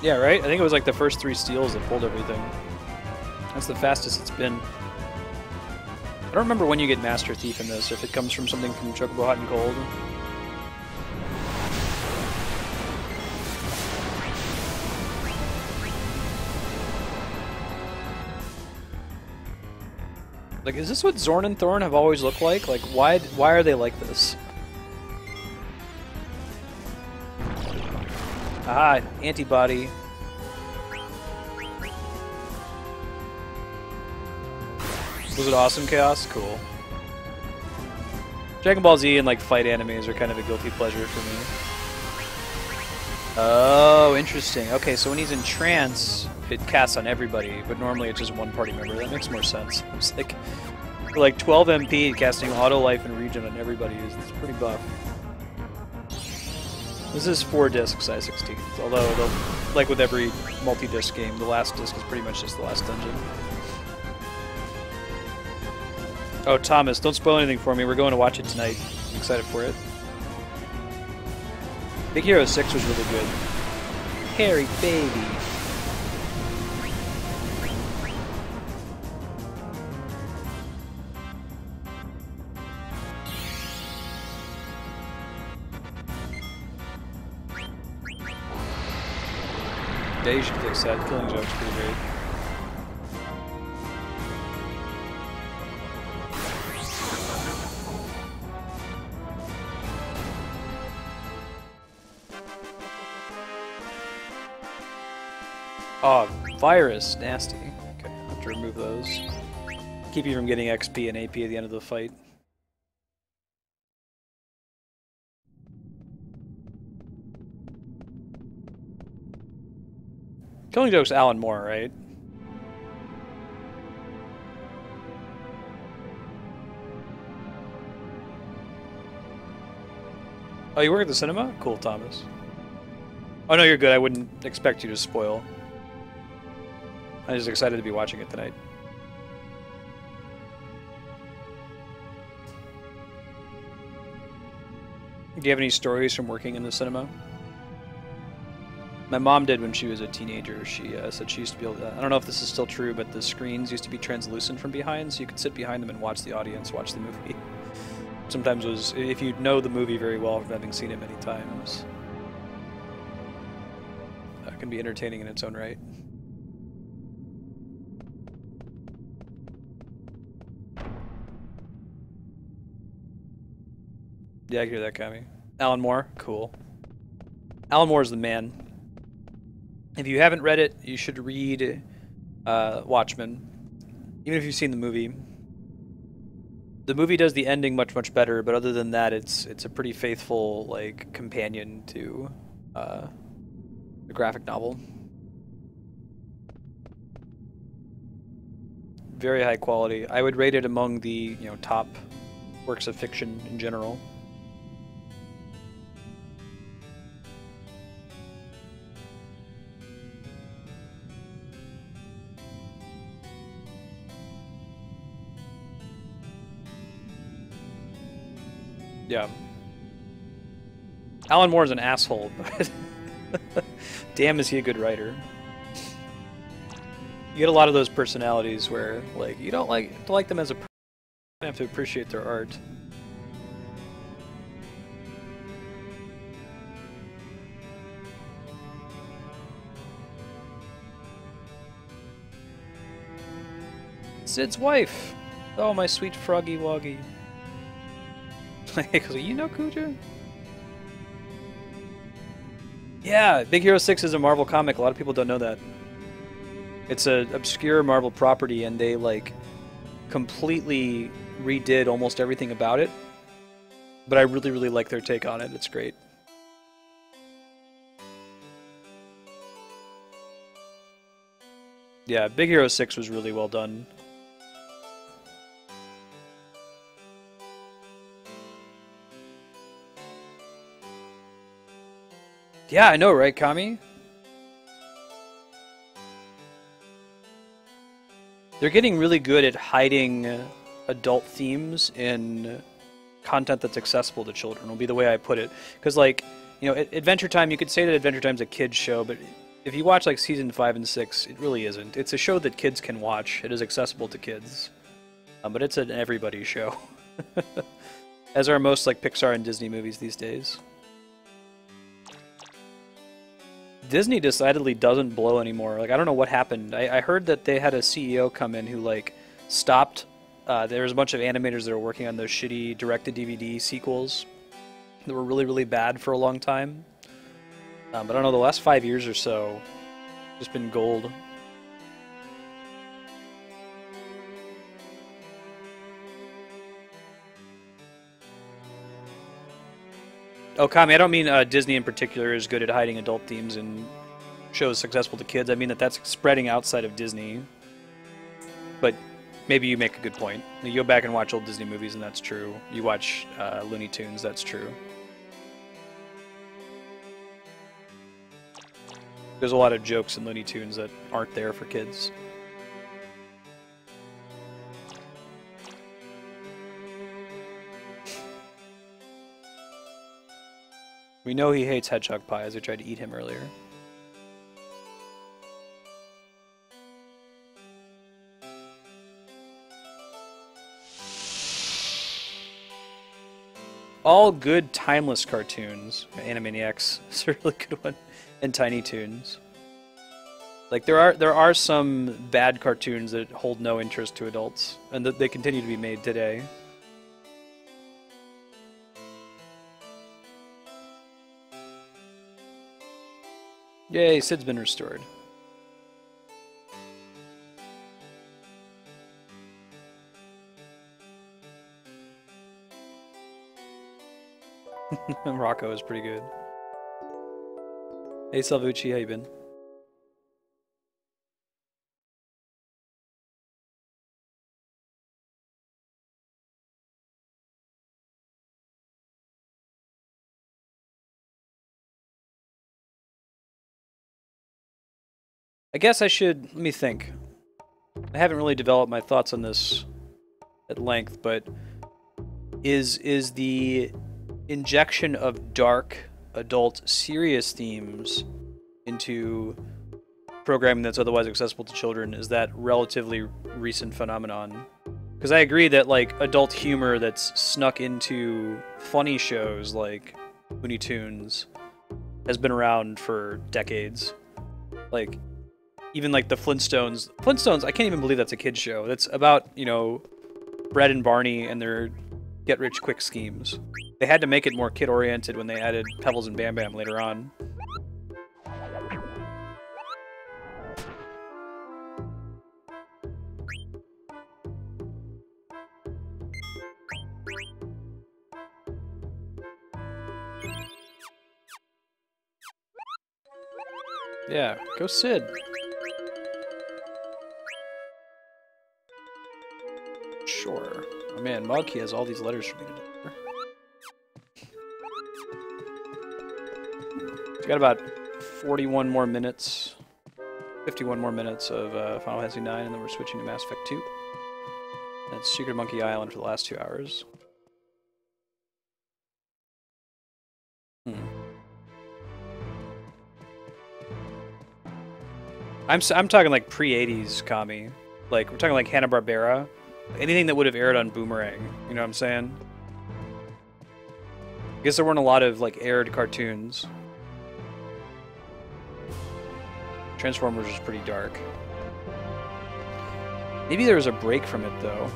Yeah, right? I think it was like the first 3 steals that pulled everything. That's the fastest it's been. I don't remember when you get Master Thief in this, if it comes from something from Chocobo Hot and Cold. Like, is this what Zorn and Thorn have always looked like? Like, why are they like this? Ah, antibody. Was it awesome, Chaos? Cool. Dragon Ball Z and like fight animes are kind of a guilty pleasure for me. Oh, interesting. Okay, so when he's in trance, it casts on everybody, but normally it's just one party member. That makes more sense. It's like for like 12 MP, casting auto life and regen on everybody is pretty buff. This is 4 discs, I-16. Although, like with every multi-disc game, the last disc is pretty much just the last dungeon. Oh, Thomas, don't spoil anything for me. We're going to watch it tonight. I'm excited for it. Big Hero 6 was really good. Harry, baby. Yeah, you should fix that. Killing Joke's pretty great. Oh, virus. Nasty. Okay, I'll have to remove those. Keep you from getting XP and AP at the end of the fight. Killing Joke's Alan Moore, right? Oh, you work at the cinema? Cool, Thomas. Oh no, you're good. I wouldn't expect you to spoil. I'm just excited to be watching it tonight. Do you have any stories from working in the cinema? My mom did when she was a teenager. She said she used to be able to... I don't know if this is still true, but the screens used to be translucent from behind, so you could sit behind them and watch the audience watch the movie. Sometimes it was... if you know the movie very well from having seen it many times, it can be entertaining in its own right. Yeah, I can hear that, Kami. Alan Moore? Cool. Alan Moore is the man. If you haven't read it, you should read Watchmen. Even if you've seen the movie. The movie does the ending much, much better, but other than that, it's a pretty faithful like companion to the graphic novel. Very high quality. I would rate it among the top works of fiction in general. Yeah. Alan Moore is an asshole, but damn is he a good writer. You get a lot of those personalities where, like, you don't like them as a person, you have to appreciate their art. Sid's wife! Oh, my sweet froggy woggy. You know Kuja? Yeah, Big Hero 6 is a Marvel comic. A lot of people don't know that. It's an obscure Marvel property, and they like completely redid almost everything about it. But I really, really like their take on it. It's great. Yeah, Big Hero 6 was really well done. Yeah, I know, right, Kami? They're getting really good at hiding adult themes in content that's accessible to children, will be the way I put it. Because, like, you know, Adventure Time, you could say that Adventure Time's a kid's show, but if you watch, like, Season 5 and 6, it really isn't. It's a show that kids can watch. It is accessible to kids. But it's an everybody show. As are most, like, Pixar and Disney movies these days. Disney decidedly doesn't blow anymore. Like, I don't know what happened. I heard that they had a CEO come in who, like, stopped. There was a bunch of animators that were working on those shitty direct-to-DVD sequels that were really, really bad for a long time. But I don't know, the last 5 years or so, just been gold. Oh, Kami, I don't mean Disney in particular is good at hiding adult themes in shows successful to kids. I mean that's spreading outside of Disney. But maybe you make a good point. You go back and watch old Disney movies, and that's true. You watch Looney Tunes, that's true. There's a lot of jokes in Looney Tunes that aren't there for kids. We know he hates hedgehog pie, as I tried to eat him earlier. All good, timeless cartoons. Animaniacs is a really good one. And Tiny Toons. Like, there are some bad cartoons that hold no interest to adults, and that they continue to be made today. Yay, Sid's been restored. Rocco is pretty good. Hey Salvucci, how you been? I guess I should, let me think. I haven't really developed my thoughts on this at length, but is the injection of dark, adult, serious themes into programming that's otherwise accessible to children, is that relatively recent phenomenon? Because I agree that, like, adult humor that's snuck into funny shows like Looney Tunes has been around for decades. Like, even like the Flintstones. Flintstones, I can't even believe that's a kid's show. That's about, you know, Fred and Barney and their get-rich-quick schemes. They had to make it more kid-oriented when they added Pebbles and Bam Bam later on. Yeah, go Sid. Sure. Oh man, Muggy has all these letters for me to deliver. We got about 41 more minutes, 51 more minutes of Final Fantasy IX, and then we're switching to Mass Effect 2. That's Secret Monkey Island for the last 2 hours. I'm talking like pre-80s Kami. Like, we're talking like Hanna-Barbera. Anything that would have aired on Boomerang. You know what I'm saying? I guess there weren't a lot of, like, aired cartoons. Transformers was pretty dark. Maybe there was a break from it, though.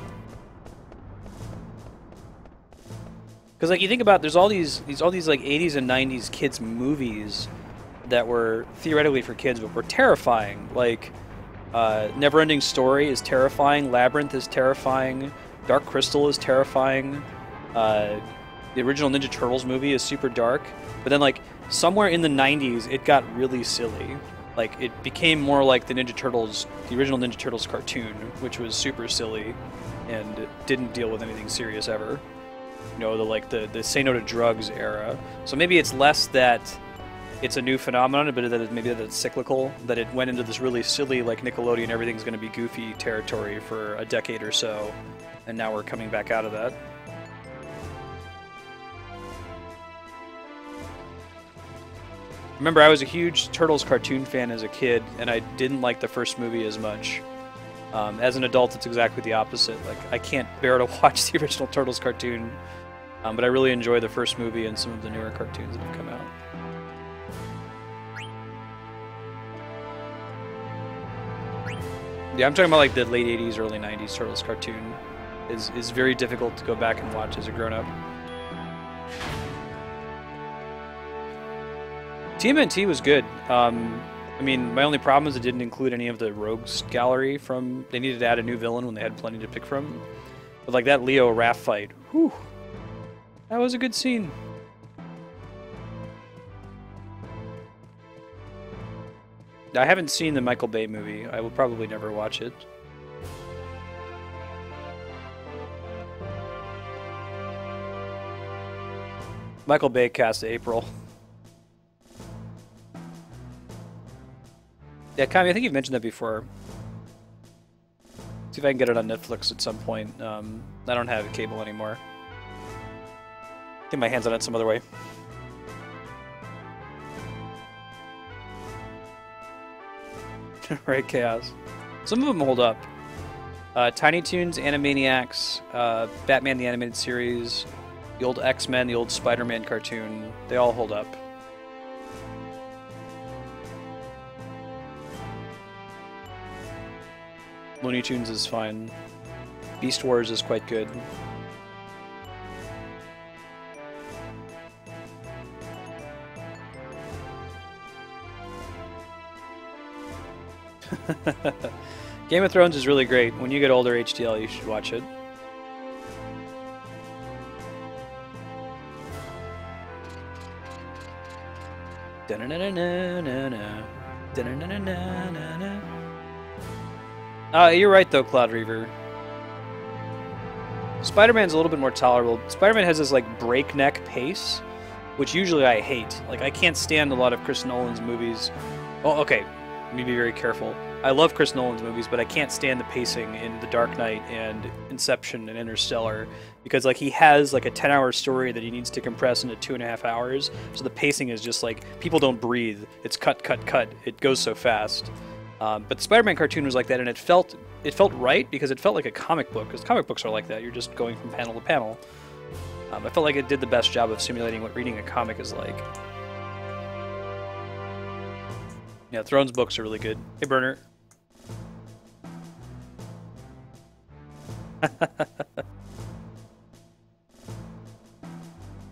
Because, like, you think about, there's all these like 80s and 90s kids movies that were theoretically for kids, but were terrifying. Like, Neverending Story is terrifying. Labyrinth is terrifying. Dark Crystal is terrifying. The original Ninja Turtles movie is super dark, but then like somewhere in the 90s it got really silly. Like it became more like the Ninja Turtles, the original Ninja Turtles cartoon, which was super silly and didn't deal with anything serious ever. You know, the say no to drugs era. So maybe it's less that it's a new phenomenon, but maybe that it's cyclical, that it went into this really silly, like Nickelodeon, everything's going to be goofy territory for a decade or so, and now we're coming back out of that. Remember, I was a huge Turtles cartoon fan as a kid, and I didn't like the first movie as much. As an adult, it's exactly the opposite. Like, I can't bear to watch the original Turtles cartoon, but I really enjoy the first movie and some of the newer cartoons that have come out. Yeah, I'm talking about like the late 80s, early 90s Turtles cartoon. Is very difficult to go back and watch as a grown-up. TMNT was good. I mean, my only problem is it didn't include any of the rogues gallery from... They needed to add a new villain when they had plenty to pick from. But like that Leo Raph fight, whew, that was a good scene. I haven't seen the Michael Bay movie. I will probably never watch it. Michael Bay cast April. Yeah, Kami, I think you've mentioned that before. See if I can get it on Netflix at some point. I don't have cable anymore. Get my hands on it some other way. Right, Chaos. Some of them hold up. Tiny Toons, Animaniacs, Batman the Animated Series, the old X-Men, the old Spider-Man cartoon, they all hold up. Looney Tunes is fine. Beast Wars is quite good. Game of Thrones is really great. When you get older, HDL, you should watch it. You're right though, Cloud Reaver. Spider-Man's a little bit more tolerable. Spider-Man has this like breakneck pace, which usually I hate. Like I can't stand a lot of Chris Nolan's movies. Oh, okay. Let me be very careful. I love Chris Nolan's movies, but I can't stand the pacing in The Dark Knight and Inception and Interstellar because like he has like a 10-hour story that he needs to compress into 2.5 hours. So the pacing is just like people don't breathe. It's cut, cut, cut. It goes so fast. But the Spider-Man cartoon was like that, and it felt right because it felt like a comic book. Because comic books are like that. You're just going from panel to panel. I felt like it did the best job of simulating what reading a comic is like. Yeah, Thrones books are really good. Hey, Burner.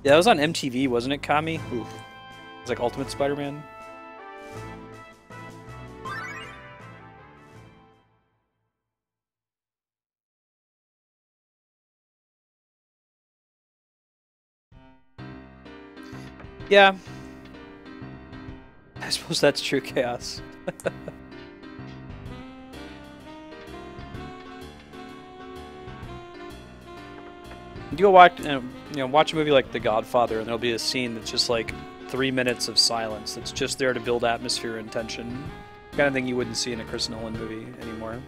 Yeah, that was on MTV, wasn't it, Kami? Oof. It was like Ultimate Spider-Man. Yeah. I suppose that's true, Chaos. You go watch, watch a movie like The Godfather, and there'll be a scene that's just like 3 minutes of silence. That's just there to build atmosphere and tension. Kind of thing you wouldn't see in a Chris Nolan movie anymore.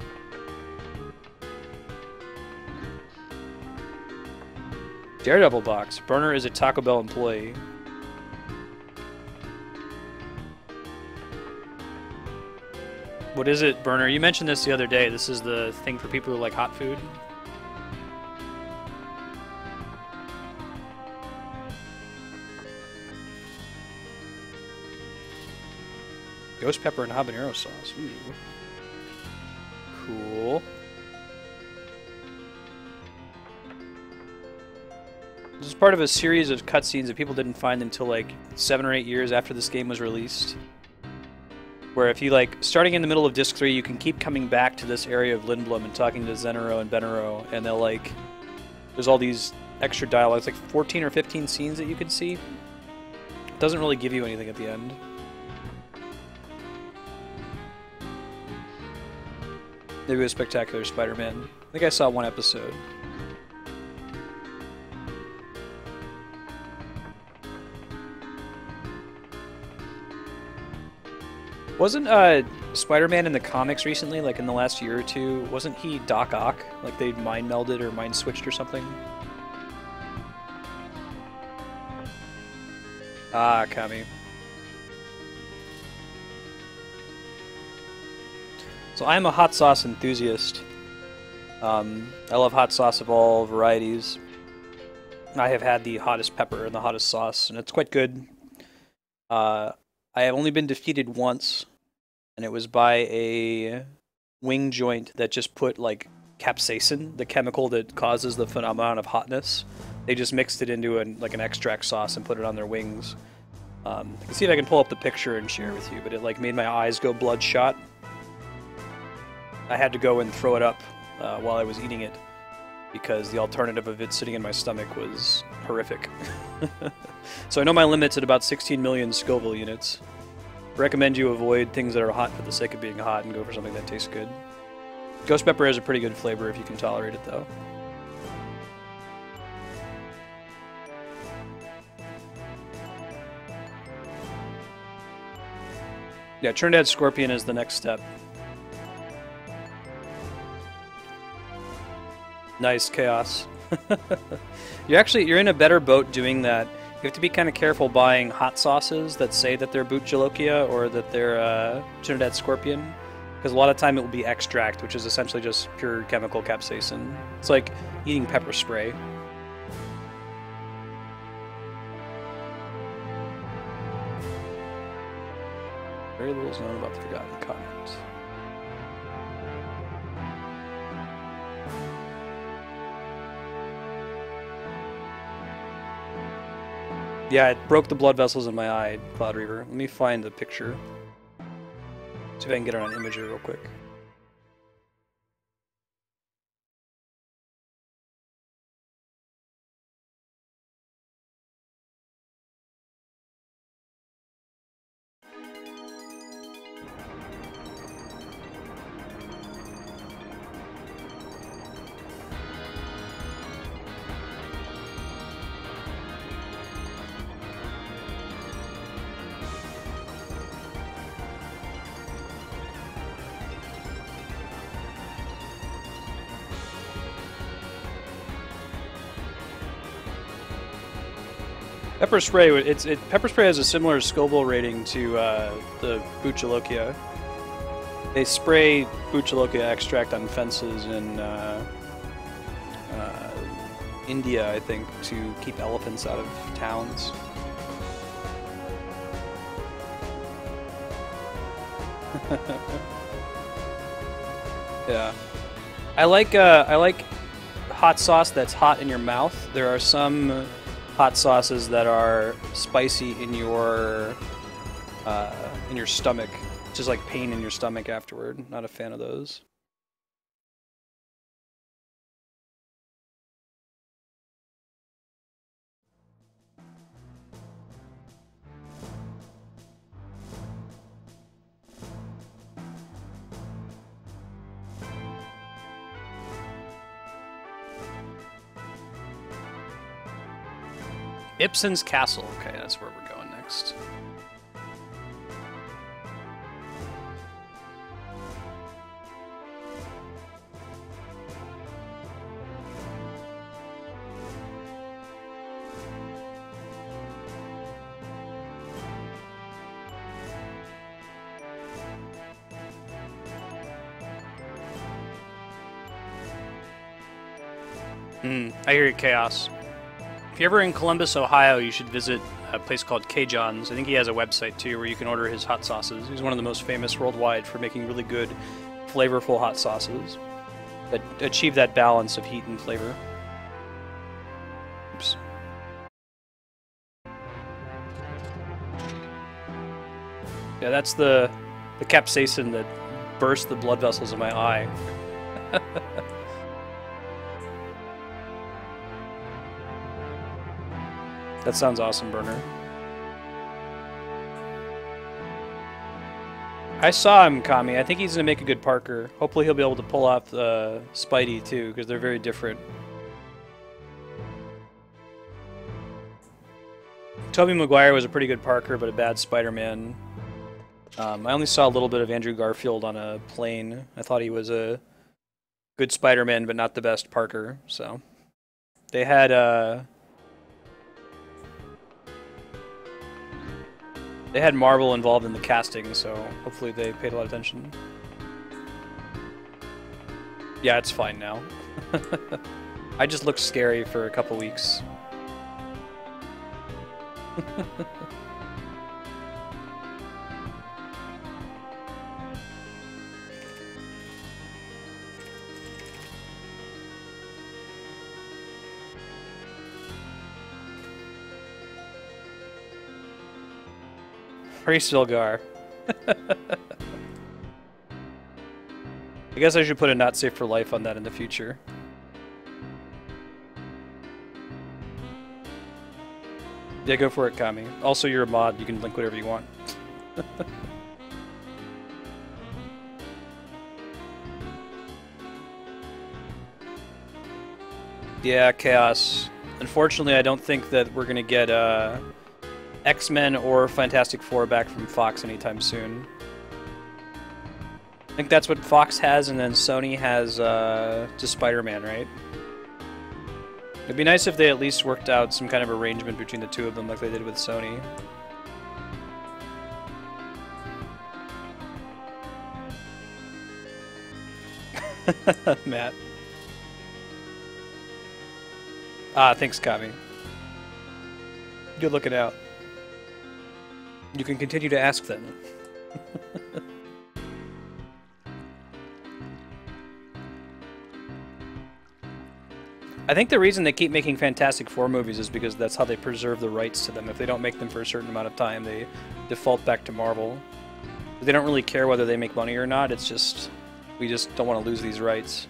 Daredevil box. Burner is a Taco Bell employee. What is it, Burner? You mentioned this the other day. This is the thing for people who like hot food. Ghost pepper and habanero sauce. Ooh. Cool. This is part of a series of cutscenes that people didn't find until like 7 or 8 years after this game was released. Where if you like, starting in the middle of Disc 3, you can keep coming back to this area of Lindblum and talking to Zenero and Benero, and they'll like, there's all these extra dialogue. It's like 14 or 15 scenes that you can see. It doesn't really give you anything at the end. Maybe it was Spectacular Spider-Man. I think I saw one episode. Wasn't Spider-Man in the comics recently, like in the last year or two, wasn't he Doc Ock? Like they mind melded or mind switched or something? Ah, Kami. So I'm a hot sauce enthusiast. I love hot sauce of all varieties. I have had the hottest pepper and the hottest sauce, and it's quite good. I have only been defeated once, and it was by a wing joint that just put, like, capsaicin, the chemical that causes the phenomenon of hotness. They just mixed it into an extract sauce and put it on their wings. I can see if I can pull up the picture and share with you, but it, like, made my eyes go bloodshot. I had to go and throw it up while I was eating it, because the alternative of it sitting in my stomach was horrific. So I know my limit's at about 16 million Scoville units. Recommend you avoid things that are hot for the sake of being hot and go for something that tastes good. Ghost pepper has a pretty good flavor if you can tolerate it, though. Yeah, Trinidad Scorpion is the next step. Nice, Chaos. You're in a better boat doing that. You have to be kind of careful buying hot sauces that say that they're Boot Jalokia or that they're Trinidad Scorpion, because a lot of time it will be extract, which is essentially just pure chemical capsaicin. It's like eating pepper spray. Very little is known about the Forgotten Continent. Yeah, it broke the blood vessels in my eye, Cloud Reaver. Let me find the picture. See if I can get it on Imager real quick. Pepper spray. Pepper spray has a similar Scoville rating to the Boot Jalokia. They spray Boot Jalokia extract on fences in India, I think, to keep elephants out of towns. Yeah, I like hot sauce that's hot in your mouth. There are some hot sauces that are spicy in your stomach, just like pain in your stomach afterward. Not a fan of those. Ibsen's Castle. Okay, that's where we're going next. I hear you, Chaos. If you're ever in Columbus, Ohio, you should visit a place called K. John's. I think he has a website, too, where you can order his hot sauces. He's one of the most famous worldwide for making really good, flavorful hot sauces that achieve that balance of heat and flavor. Oops. Yeah, that's the capsaicin that burst the blood vessels in my eye. That sounds awesome, Burner. I saw him, Kami. I think he's going to make a good Parker. Hopefully he'll be able to pull off Spidey, too, because they're very different. Tobey Maguire was a pretty good Parker, but a bad Spider-Man. I only saw a little bit of Andrew Garfield on a plane. I thought he was a good Spider-Man, but not the best Parker, so... They had, They had Marvel involved in the casting, so hopefully they paid a lot of attention. Yeah, it's fine now. I just looked scary for a couple weeks. Reese Vilgar. I guess I should put a not safe for life on that in the future. Yeah, go for it, Kami. Also, you're a mod. You can link whatever you want. Yeah, Chaos. Unfortunately, I don't think that we're going to get X-Men or Fantastic Four back from Fox anytime soon. I think that's what Fox has, and then Sony has just Spider-Man, right? It'd be nice if they at least worked out some kind of arrangement between the two of them like they did with Sony. Matt. Ah, thanks, Kami. Good looking out. You can continue to ask them. I think the reason they keep making Fantastic Four movies is because that's how they preserve the rights to them. If they don't make them for a certain amount of time, they default back to Marvel. They don't really care whether they make money or not, it's just... we just don't want to lose these rights.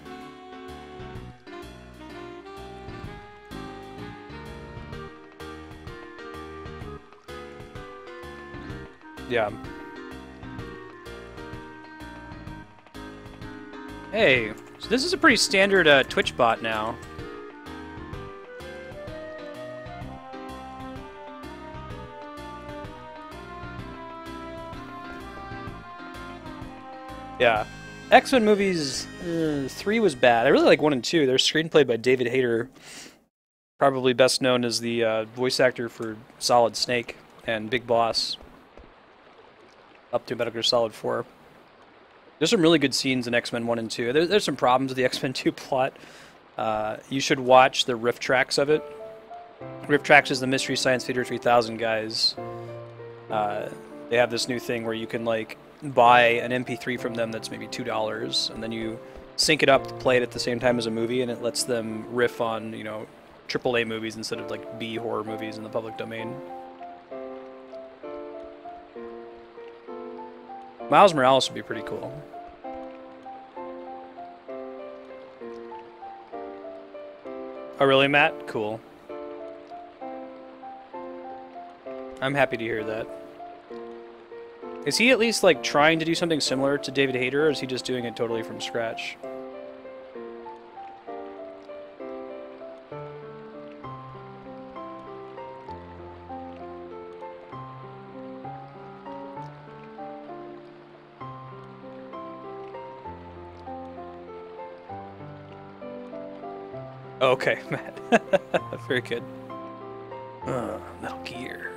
Yeah. Hey, so this is a pretty standard Twitch bot now. Yeah. X-Men movies, 3 was bad. I really like 1 and 2. They're screenplayed by David Hayter, probably best known as the voice actor for Solid Snake and Big Boss, up to Metal Gear Solid 4. There's some really good scenes in X-Men 1 and 2. There's some problems with the X-Men 2 plot. You should watch the riff tracks of it. Riff Tracks is the Mystery Science Theater 3000 guys. They have this new thing where you can, like, buy an MP3 from them that's maybe $2, and then you sync it up to play it at the same time as a movie, and it lets them riff on, you know, AAA movies instead of, like, B horror movies in the public domain. Miles Morales would be pretty cool. Oh, really, Matt? Cool. I'm happy to hear that. Is he at least, like, trying to do something similar to David Hayter, or is he just doing it totally from scratch? Okay, Matt. Very good. Metal Gear.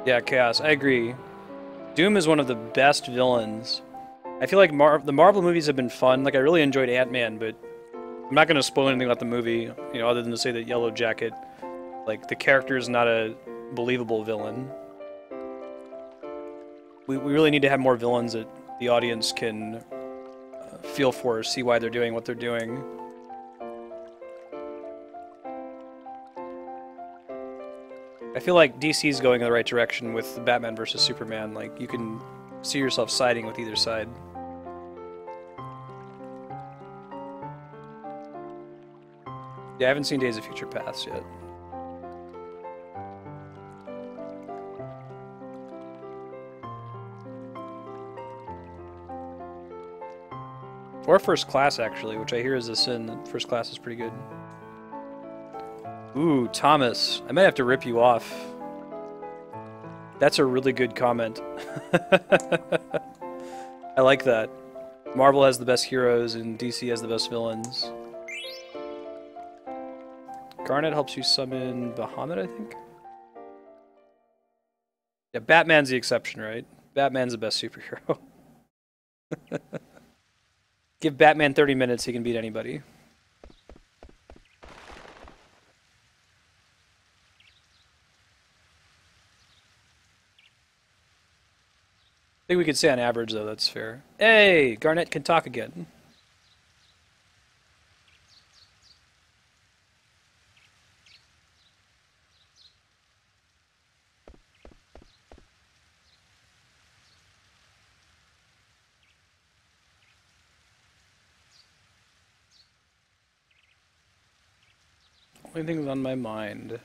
Yeah, Chaos. I agree. Doom is one of the best villains. I feel like the Marvel movies have been fun. Like, I really enjoyed Ant-Man, but I'm not going to spoil anything about the movie, you know, other than to say that Yellow Jacket, like, the character is not a believable villain. We really need to have more villains that the audience can feel for, see why they're doing what they're doing. I feel like DC's going in the right direction with Batman vs. Superman. Like, you can see yourself siding with either side. Yeah, I haven't seen Days of Future Past yet. Or First Class, actually, which I hear is a sin. First Class is pretty good. Ooh, Thomas. I might have to rip you off. That's a really good comment. I like that. Marvel has the best heroes and DC has the best villains. Garnet helps you summon Bahamut, I think? Yeah, Batman's the exception, right? Batman's the best superhero. Give Batman 30 minutes, he can beat anybody. I think we could say on average, though, that's fair. Hey, Garnet can talk again. Only thing on my mind.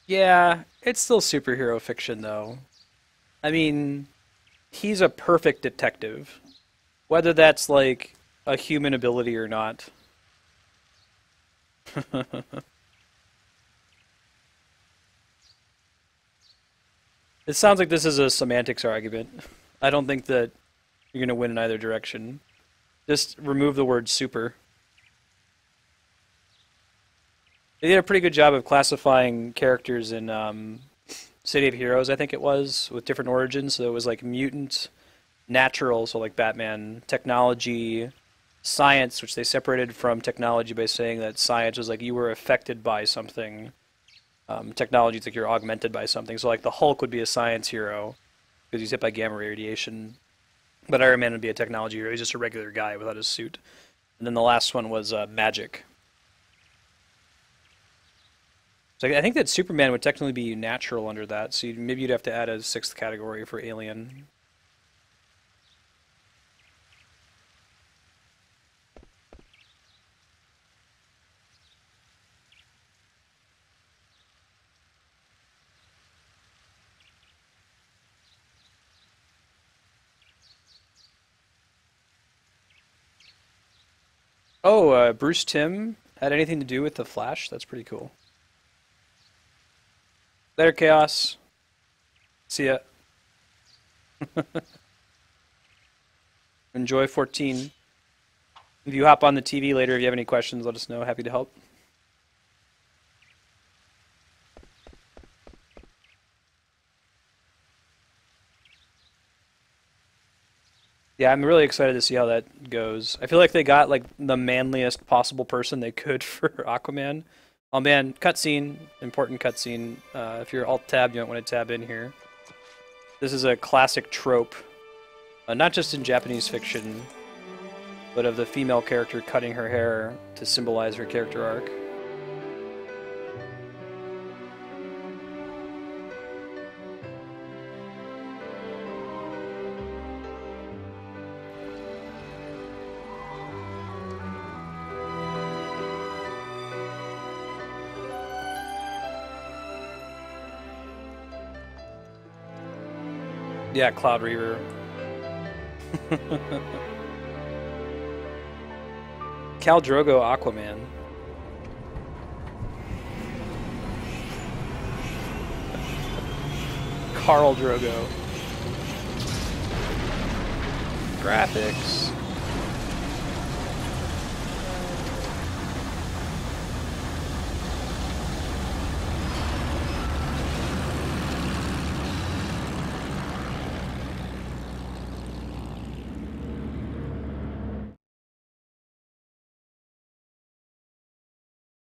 Yeah, it's still superhero fiction, though. I mean, he's a perfect detective. Whether that's, like, a human ability or not. It sounds like this is a semantics argument. I don't think that you're going to win in either direction. Just remove the word super. They did a pretty good job of classifying characters in City of Heroes, I think it was, with different origins. So it was like mutant, natural, so like Batman, technology, science, which they separated from technology by saying that science was like you were affected by something. Technology is like you're augmented by something. So like the Hulk would be a science hero because he's hit by gamma radiation. But Iron Man would be a technology hero. He's just a regular guy without his suit. And then the last one was magic. So I think that Superman would technically be natural under that. So maybe you'd have to add a sixth category for alien. Oh, Bruce Timm had anything to do with the Flash? That's pretty cool. Later, Chaos. See ya. Enjoy 14. If you hop on the TV later, if you have any questions, let us know. Happy to help. Yeah, I'm really excited to see how that goes. I feel like they got like the manliest possible person they could for Aquaman. Oh man, cutscene, important cutscene. If you're alt-tab, you might want to tab in here. This is a classic trope, not just in Japanese fiction, but of the female character cutting her hair to symbolize her character arc. Yeah, Cloud Reaver. Khal Drogo Aquaman. Khal Drogo. Graphics.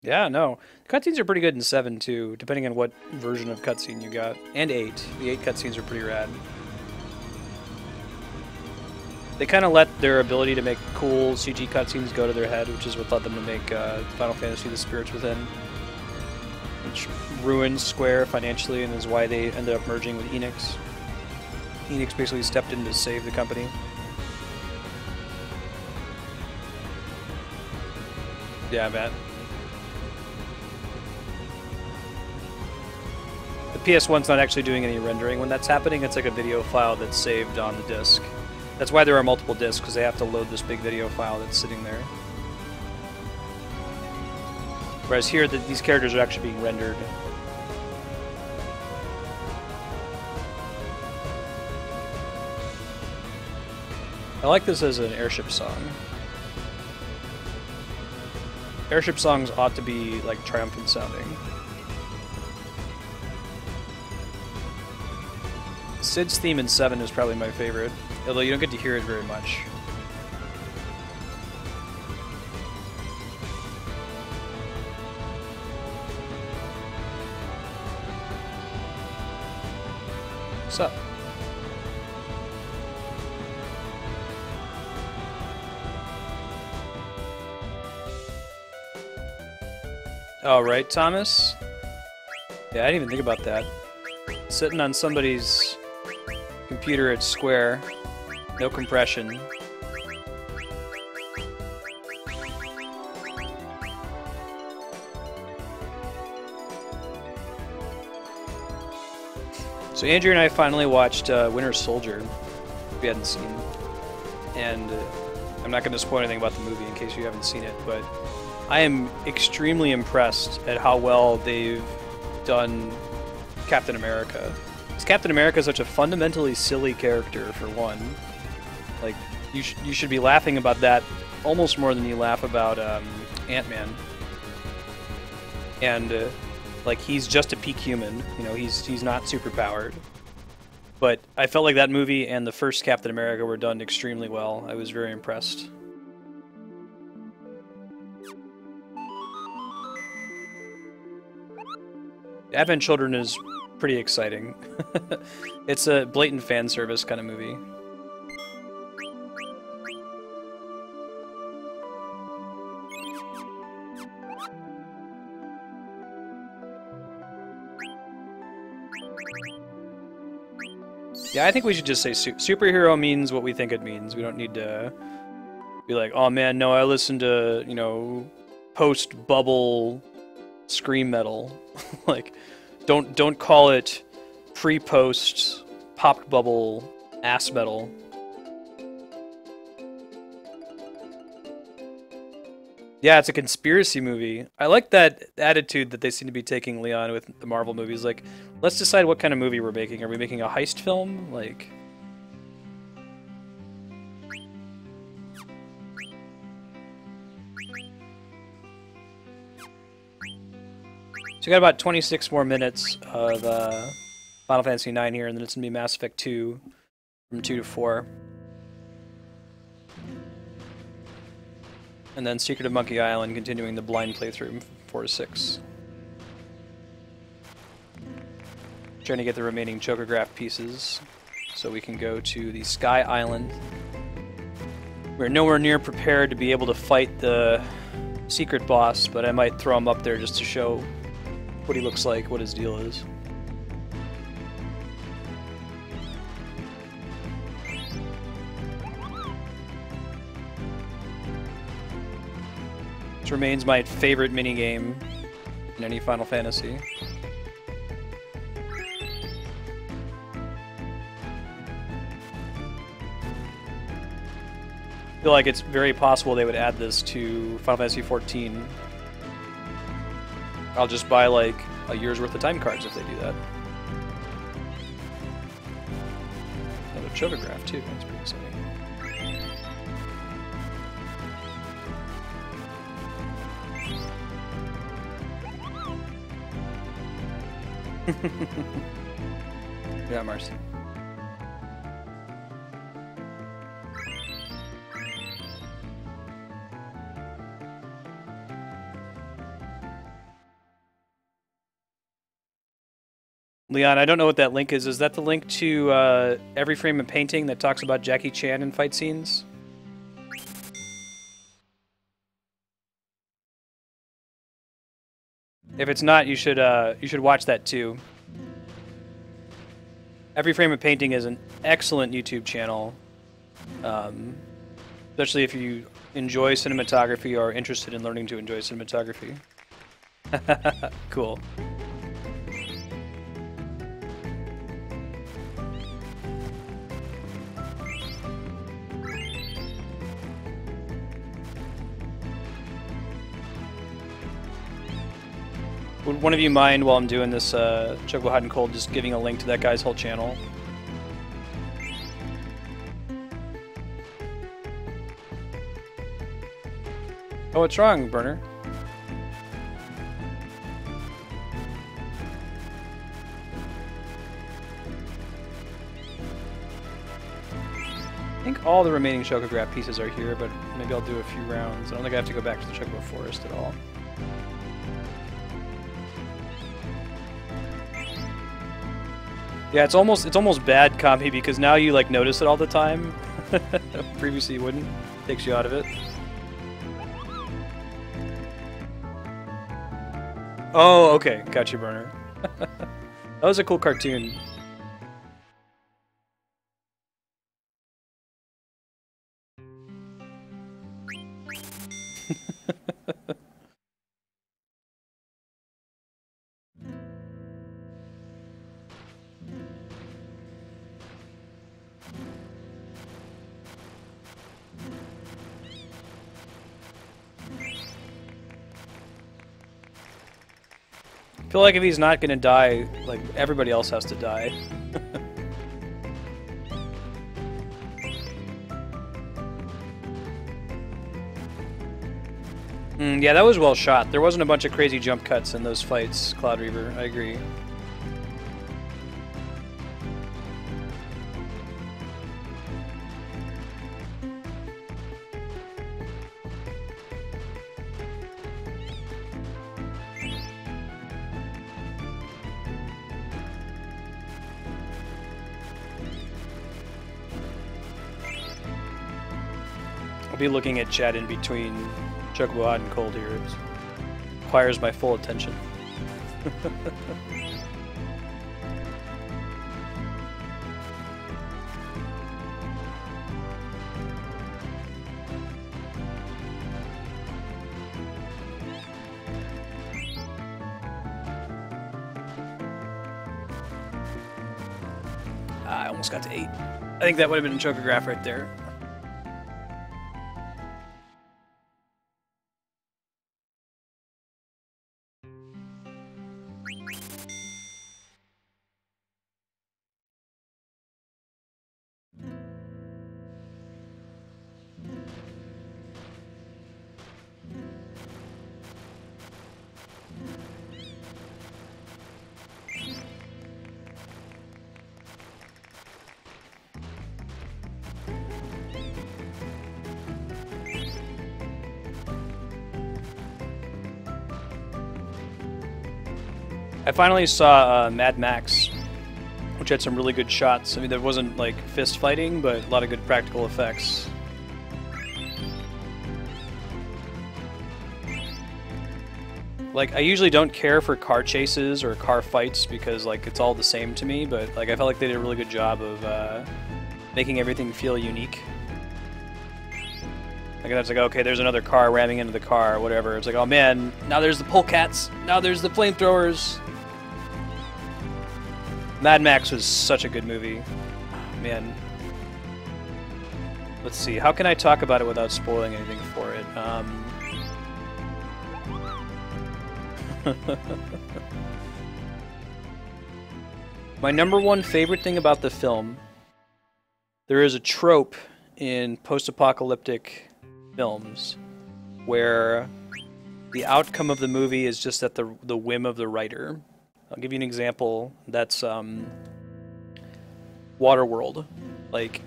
Yeah, no. Cutscenes are pretty good in 7 too, depending on what version of cutscene you got. And 8. The 8 cutscenes are pretty rad. They kind of let their ability to make cool CG cutscenes go to their head, which is what led them to make Final Fantasy: The Spirits Within, which ruined Square financially and is why they ended up merging with Enix. Enix basically stepped in to save the company. Yeah, Matt. The PS1's not actually doing any rendering when that's happening. It's like a video file that's saved on the disc. That's why there are multiple discs, because they have to load this big video file that's sitting there. Whereas here, these characters are actually being rendered. I like this as an airship song. Airship songs ought to be, like, triumphant sounding. Cid's theme in 7 is probably my favorite, although you don't get to hear it very much. What's up? Oh, right, Thomas? Yeah, I didn't even think about that. Sitting on somebody's computer at Square, no compression. So Andrew and I finally watched Winter Soldier, we hadn't seen. And I'm not going to spoil anything about the movie in case you haven't seen it, but I am extremely impressed at how well they've done Captain America. Because Captain America is such a fundamentally silly character, for one. Like, you should be laughing about that almost more than you laugh about Ant-Man. And, like, he's just a peak human. You know, he's not superpowered. But I felt like that movie and the first Captain America were done extremely well. I was very impressed. Advent Children is pretty exciting. It's a blatant fan service kind of movie. Yeah, I think we should just say superhero means what we think it means. We don't need to be like, oh man, no, I listened to, you know, post-bubble scream metal. Like, don't call it pre-post pop bubble ass metal. Yeah, it's a conspiracy movie. I like that attitude that they seem to be taking, Leon, with the Marvel movies. Like, let's decide what kind of movie we're making. Are we making a heist film? Like... So we got about 26 more minutes of Final Fantasy IX here, and then it's going to be Mass Effect 2 from 2 to 4. And then Secret of Monkey Island, continuing the blind playthrough from 4 to 6. Trying to get the remaining Chocograph pieces so we can go to the Sky Island. We're nowhere near prepared to be able to fight the secret boss, but I might throw him up there just to show what he looks like, what his deal is. This remains my favorite minigame in any Final Fantasy. I feel like it's very possible they would add this to Final Fantasy XIV. I'll just buy like a year's worth of time cards if they do that. Another Chocograph too, that's pretty exciting. Yeah, Marcy. Leon, I don't know what that link is. Is that the link to Every Frame of Painting that talks about Jackie Chan in fight scenes? If it's not, you should watch that too. Every Frame of Painting is an excellent YouTube channel, especially if you enjoy cinematography or are interested in learning to enjoy cinematography. Cool. Would one of you mind, while I'm doing this Chocobo Hot and Cold, just giving a link to that guy's whole channel? Oh, what's wrong, Burner? I think all the remaining Chocograph pieces are here, but maybe I'll do a few rounds. I don't think I have to go back to the Chocobo Forest at all. Yeah, it's almost bad copy because now you like notice it all the time. Previously you wouldn't. Takes you out of it. Oh, okay. Got you, Burner. That was a cool cartoon. I feel like if he's not gonna die, like, everybody else has to die. Yeah, that was well shot. There wasn't a bunch of crazy jump cuts in those fights, Cloud Reaver. I agree. I'll be looking at chat in between Chocobo Hot and Cold here. It requires my full attention. I almost got to 8. I think that would have been a Chocograph right there. I finally saw Mad Max, which had some really good shots. I mean, there wasn't like fist fighting, but a lot of good practical effects. Like, I usually don't care for car chases or car fights because like it's all the same to me, but like I felt like they did a really good job of making everything feel unique. Like, it's like, okay, there's another car ramming into the car, or whatever. It's like, oh man, now there's the polecats, now there's the flamethrowers. Mad Max was such a good movie. Man. Let's see, how can I talk about it without spoiling anything for it? My number one favorite thing about the film, there is a trope in post-apocalyptic films where the outcome of the movie is just at the whim of the writer. I'll give you an example. That's Waterworld. Like,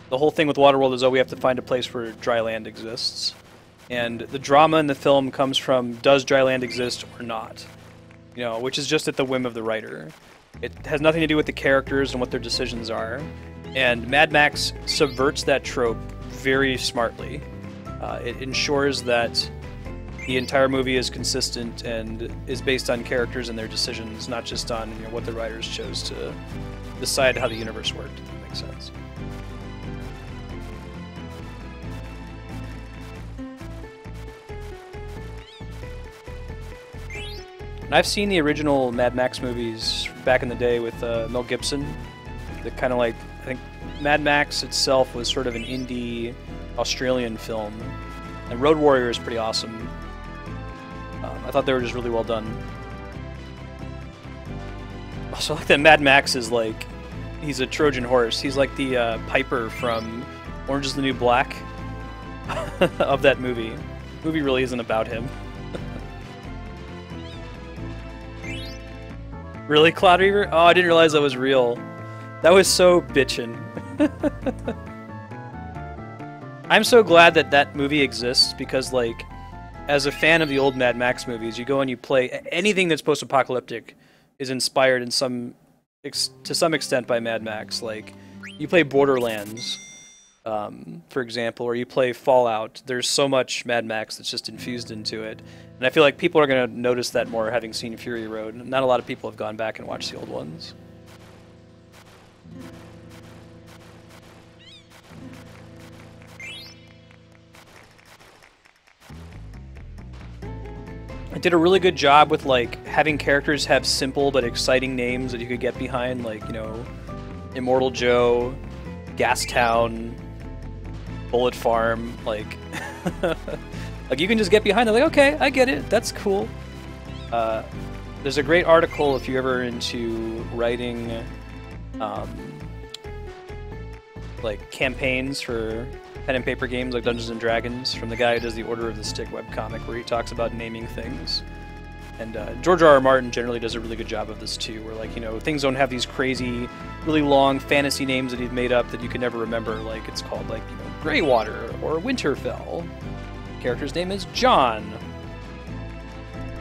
the whole thing with Waterworld is, oh, we have to find a place where dry land exists. And the drama in the film comes from, does dry land exist or not? You know, which is just at the whim of the writer. It has nothing to do with the characters and what their decisions are. And Mad Max subverts that trope very smartly. It ensures that the entire movie is consistent and is based on characters and their decisions, not just on what the writers chose to decide how the universe worked, if that makes sense. And I've seen the original Mad Max movies back in the day with Mel Gibson. The kind of like, I think Mad Max itself was sort of an indie Australian film. And Road Warrior is pretty awesome. I thought they were just really well done. Also, like that Mad Max is like, he's a Trojan horse. He's like the Piper from Orange is the New Black of that movie. The movie really isn't about him. Really, Cloud Reaver? Oh, I didn't realize that was real. That was so bitchin'. I'm so glad that that movie exists because, like, as a fan of the old Mad Max movies, you go and you play anything that's post-apocalyptic is inspired in to some extent by Mad Max. Like, you play Borderlands, for example, or you play Fallout. There's so much Mad Max that's just infused into it. And I feel like people are going to notice that more having seen Fury Road. Not a lot of people have gone back and watched the old ones. It did a really good job with like having characters have simple but exciting names that you could get behind, like, Immortal Joe, Gastown, Bullet Farm, like like you can just get behind it, like, okay, I get it, that's cool. There's a great article if you're ever into writing like campaigns for pen and paper games like Dungeons and Dragons, from the guy who does the Order of the Stick webcomic, where he talks about naming things. And George R.R. Martin generally does a really good job of this too, where, like, things don't have these crazy, really long fantasy names that he's made up that you can never remember. Like, it's called, like, Greywater or Winterfell. The character's name is John.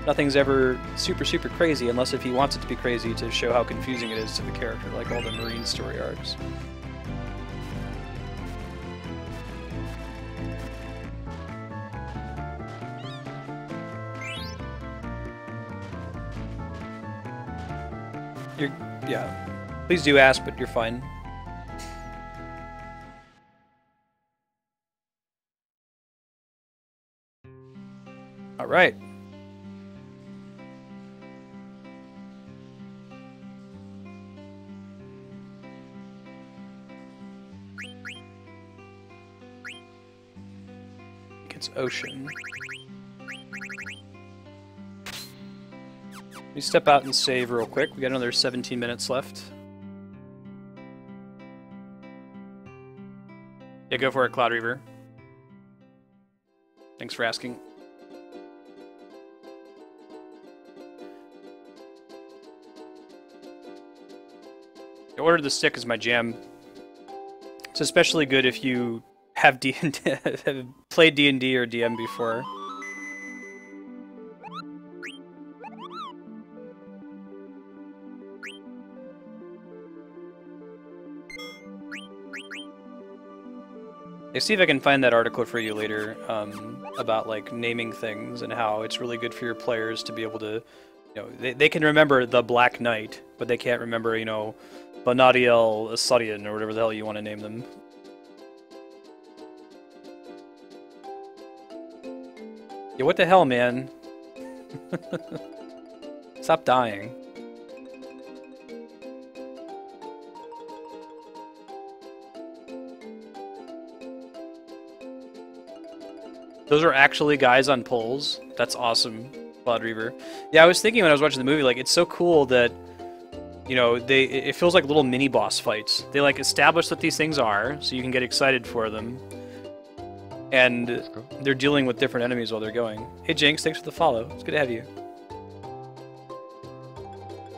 Nothing's ever super, super crazy, unless if he wants it to be crazy to show how confusing it is to the character, like all the Marine story arcs. Yeah. Please do ask, but you're fine. All right. It's ocean. Let me step out and save real quick. We got another 17 minutes left. Yeah, go for it, Cloud Reaver. Thanks for asking. The Order of the Stick is my jam. It's especially good if you have have played D&D or DM before. See if I can find that article for you later about like naming things and how it's really good for your players to be able to, they can remember the Black Knight, but they can't remember, Banadiel Asadian or whatever the hell you want to name them. Yeah, what the hell, man? Stop dying. Those are actually guys on poles. That's awesome, Cloud Reaver. Yeah, I was thinking when I was watching the movie, like, it's so cool that, it feels like little mini boss fights. They like establish what these things are, so you can get excited for them. And they're dealing with different enemies while they're going. Hey Jinx, thanks for the follow. It's good to have you.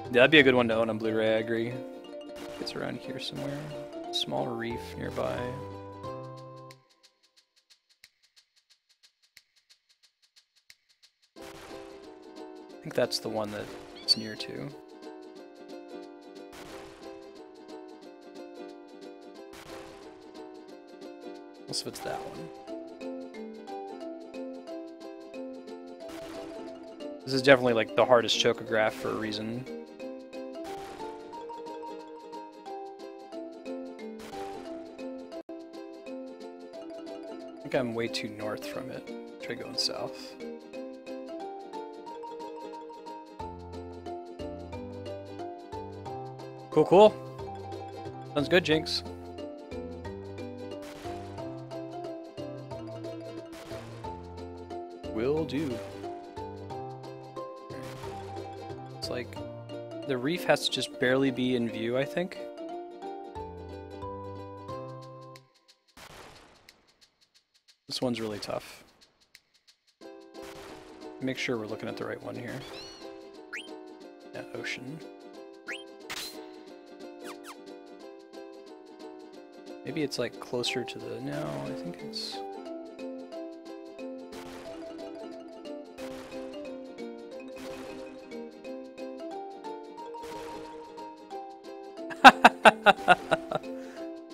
Yeah, that'd be a good one to own on Blu-ray, I agree. It's around here somewhere. Small reef nearby. I think that's the one that it's near to. Unless if it's that one. This is definitely like the hardest chocograph for a reason. I think I'm way too north from it. Try going south. Cool, cool. Sounds good, Jinx. Will do. It's like the reef has to just barely be in view, I think. This one's really tough. Make sure we're looking at the right one here. Yeah, ocean. Maybe it's like closer to the... No, I think it's...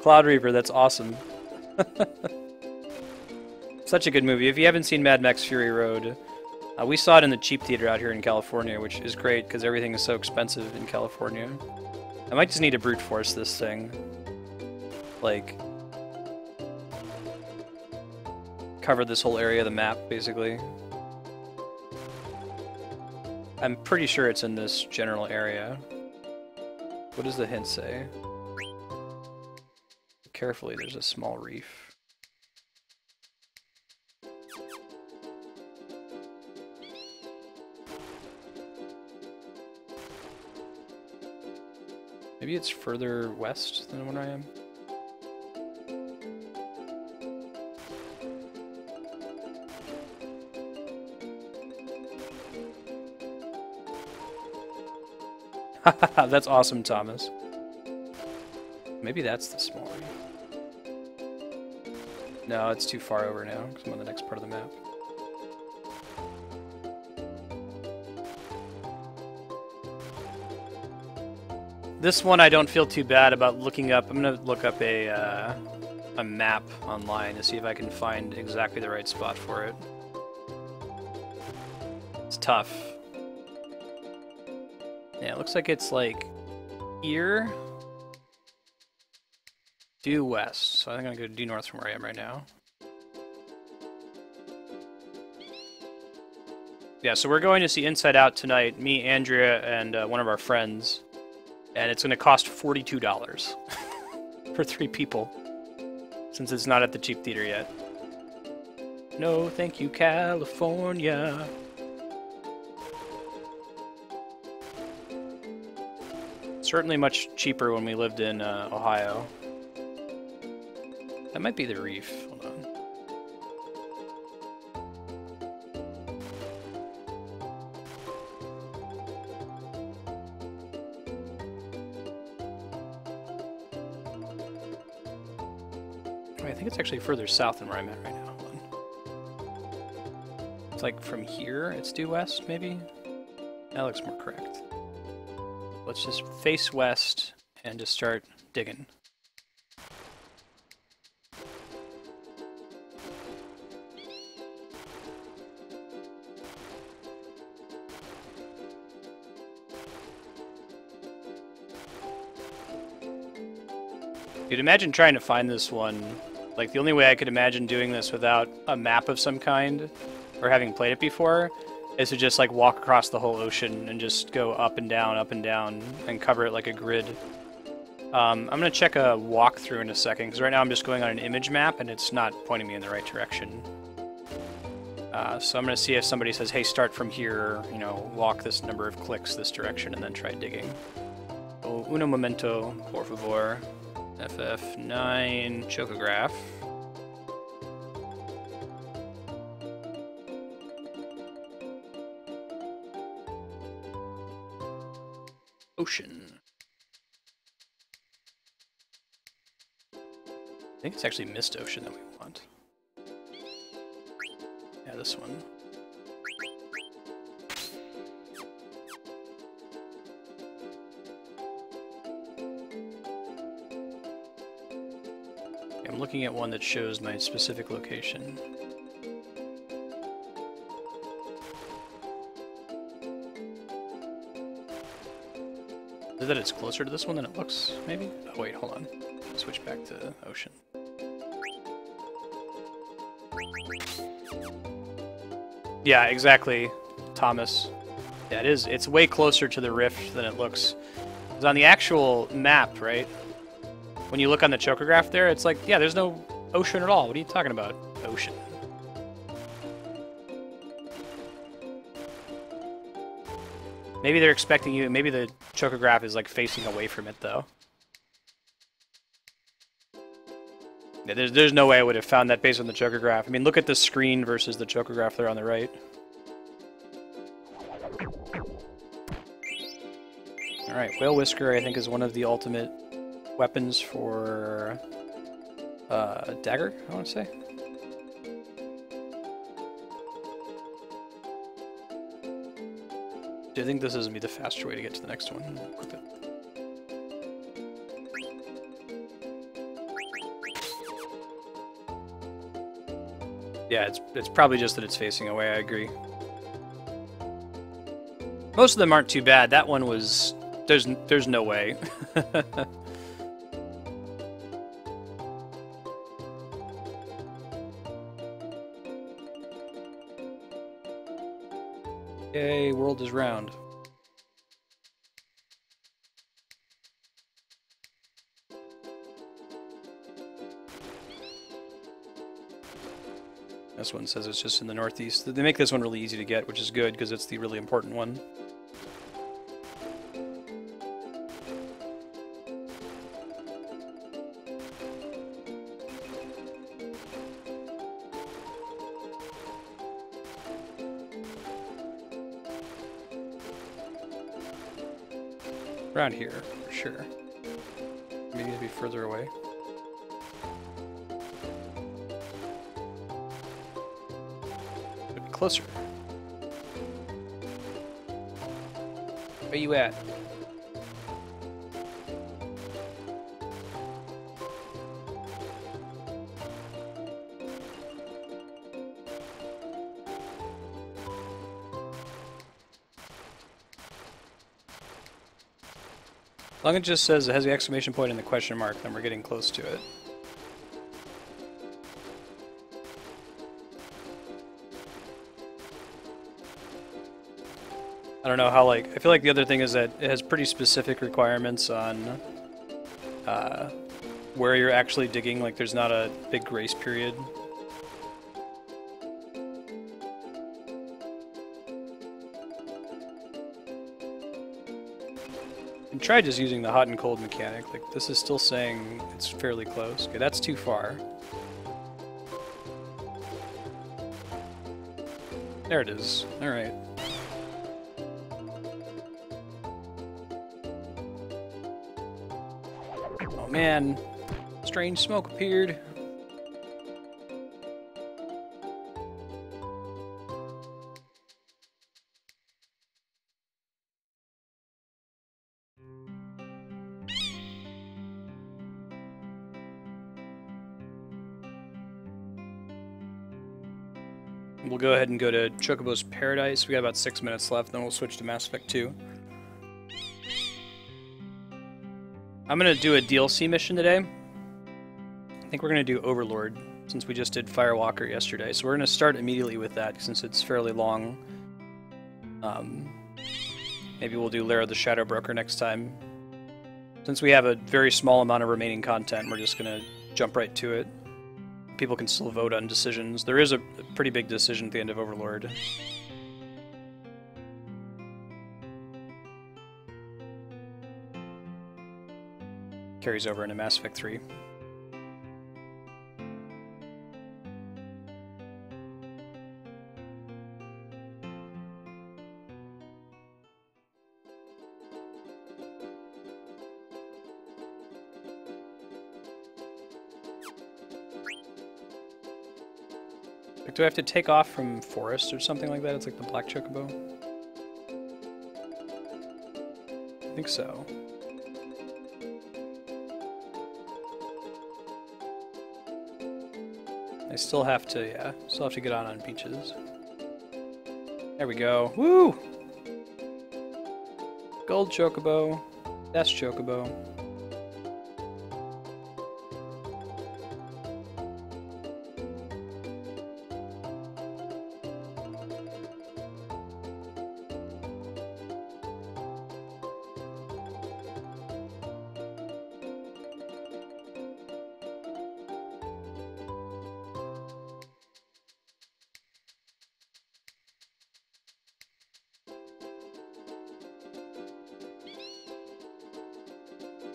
Cloud Reaper, that's awesome. Such a good movie. If you haven't seen Mad Max Fury Road, we saw it in the cheap theater out here in California, which is great because everything is so expensive in California. I might just need to brute force this thing. Like, cover this whole area of the map, basically. I'm pretty sure it's in this general area. What does the hint say? Carefully, there's a small reef. Maybe it's further west than where I am. That's awesome, Thomas. Maybe that's the small reef. No, it's too far over now, because I'm on the next part of the map. This one I don't feel too bad about looking up. I'm going to look up a map online to see if I can find exactly the right spot for it. It's tough. Yeah, it looks like it's like here, due west. So I think I'm going to go due north from where I am right now. Yeah, so we're going to see Inside Out tonight, me, Andrea, and one of our friends. And it's going to cost $42 for 3 people, since it's not at the cheap theater yet. No, thank you, California. Certainly much cheaper when we lived in Ohio. That might be the reef. Hold on. I think it's actually further south than where I'm at right now. Hold on. It's like from here, it's due west, maybe? That looks more correct. Let's just face west and just start digging. Dude, imagine trying to find this one. Like, the only way I could imagine doing this without a map of some kind, or having played it before, is to just, like, walk across the whole ocean and just go up and down, and cover it like a grid. I'm going to check a walkthrough in a second, because right now I'm just going on an image map, and it's not pointing me in the right direction. So I'm going to see if somebody says, hey, start from here, you know, walk this number of clicks this direction, and then try digging. Oh, uno momento, por favor. FF9 chocograph. Ocean. I think it's actually Mist Ocean that we want. Yeah, this one. looking at one that shows my specific location. Is that it's closer to this one than it looks, maybe? Oh wait, hold on. Switch back to ocean. Yeah, exactly, Thomas. Yeah, it is. It's way closer to the rift than it looks. Because on the actual map, right? When you look on the chocograph there, it's like, yeah, there's no ocean at all. What are you talking about? Ocean. Maybe they're expecting you, maybe the chocograph is like facing away from it though. Yeah, there's no way I would have found that based on the chocograph. I mean, look at the screen versus the chocograph there on the right. Alright, Whale Whisker I think is one of the ultimate weapons for dagger, I want to say. I think this is going to be the faster way to get to the next one. Equip it. Yeah, it's probably just that it's facing away, I agree. Most of them aren't too bad. That one was... There's no way. Yay, world is round. This one says it's just in the northeast. They make this one really easy to get, which is good because it's the really important one. Around here, for sure. Maybe it'd be further away. It'd be closer. Where you at? As long as it just says it has the exclamation point and the question mark, then we're getting close to it. I don't know how, like, I feel like the other thing is that it has pretty specific requirements on where you're actually digging, like there's not a big grace period. And try just using the hot and cold mechanic. Like, this is still saying it's fairly close. Okay, that's too far. There it is. Alright. Oh man, strange smoke appeared. We'll go ahead and go to Chocobo's Paradise. We got about 6 minutes left, then we'll switch to Mass Effect 2. I'm gonna do a DLC mission today. I think we're gonna do Overlord, since we just did Firewalker yesterday. So we're gonna start immediately with that, since it's fairly long. Maybe we'll do Lair of the Shadow Broker next time. Since we have a very small amount of remaining content, we're just gonna jump right to it. People can still vote on decisions. There is a pretty big decision at the end of Overlord. Carries over into Mass Effect 3. Do I have to take off from Forest or something like that? It's like the Black Chocobo? I think so. I still have to, yeah, still have to get on beaches. There we go. Woo! Gold chocobo. That's chocobo.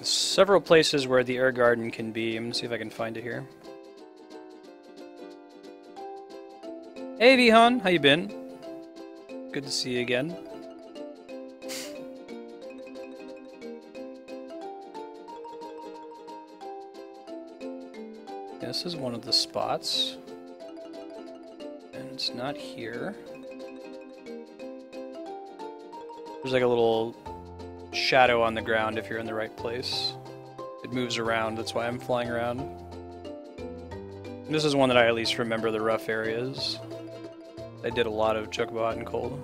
Several places where the air garden can be. I'm gonna see if I can find it here. Hey Vihan, how you been? Good to see you again. This is one of the spots. And it's not here. There's like a little shadow on the ground if you're in the right place. It moves around, that's why I'm flying around. And this is one that I at least remember the rough areas. I did a lot of Chocobo Hot and Cold.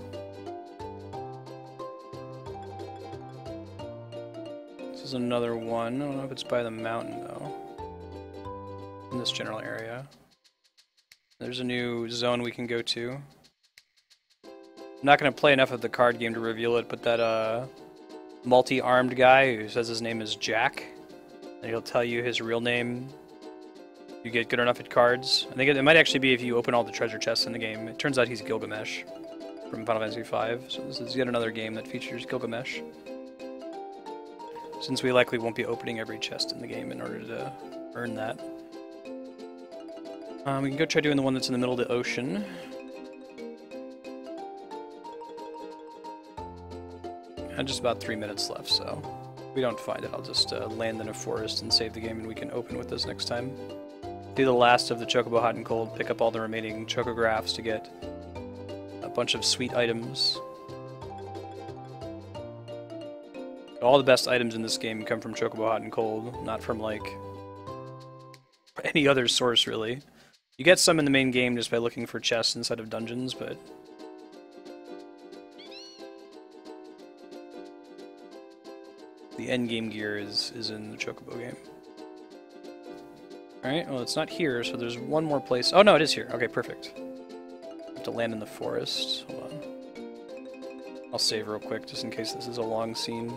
This is another one. I don't know if it's by the mountain though. In this general area. There's a new zone we can go to. I'm not going to play enough of the card game to reveal it, but that multi-armed guy who says his name is Jack, and he'll tell you his real name if you get good enough at cards. I think it might actually be if you open all the treasure chests in the game. It turns out he's Gilgamesh from Final Fantasy V, so this is yet another game that features Gilgamesh. Since we likely won't be opening every chest in the game in order to earn that. We can go try doing the one that's in the middle of the ocean. And just about 3 minutes left, so if we don't find it, I'll just land in a forest and save the game, and we can open with this next time. Do the last of the Chocobo Hot and Cold, pick up all the remaining Chocographs to get a bunch of sweet items. All the best items in this game come from Chocobo Hot and Cold, not from, like, any other source, really. You get some in the main game just by looking for chests instead of dungeons, but the endgame gear is in the Chocobo game. Alright, well it's not here, so there's one more place. Oh no, it is here. Okay, perfect. I have to land in the forest. Hold on. I'll save real quick, just in case this is a long scene.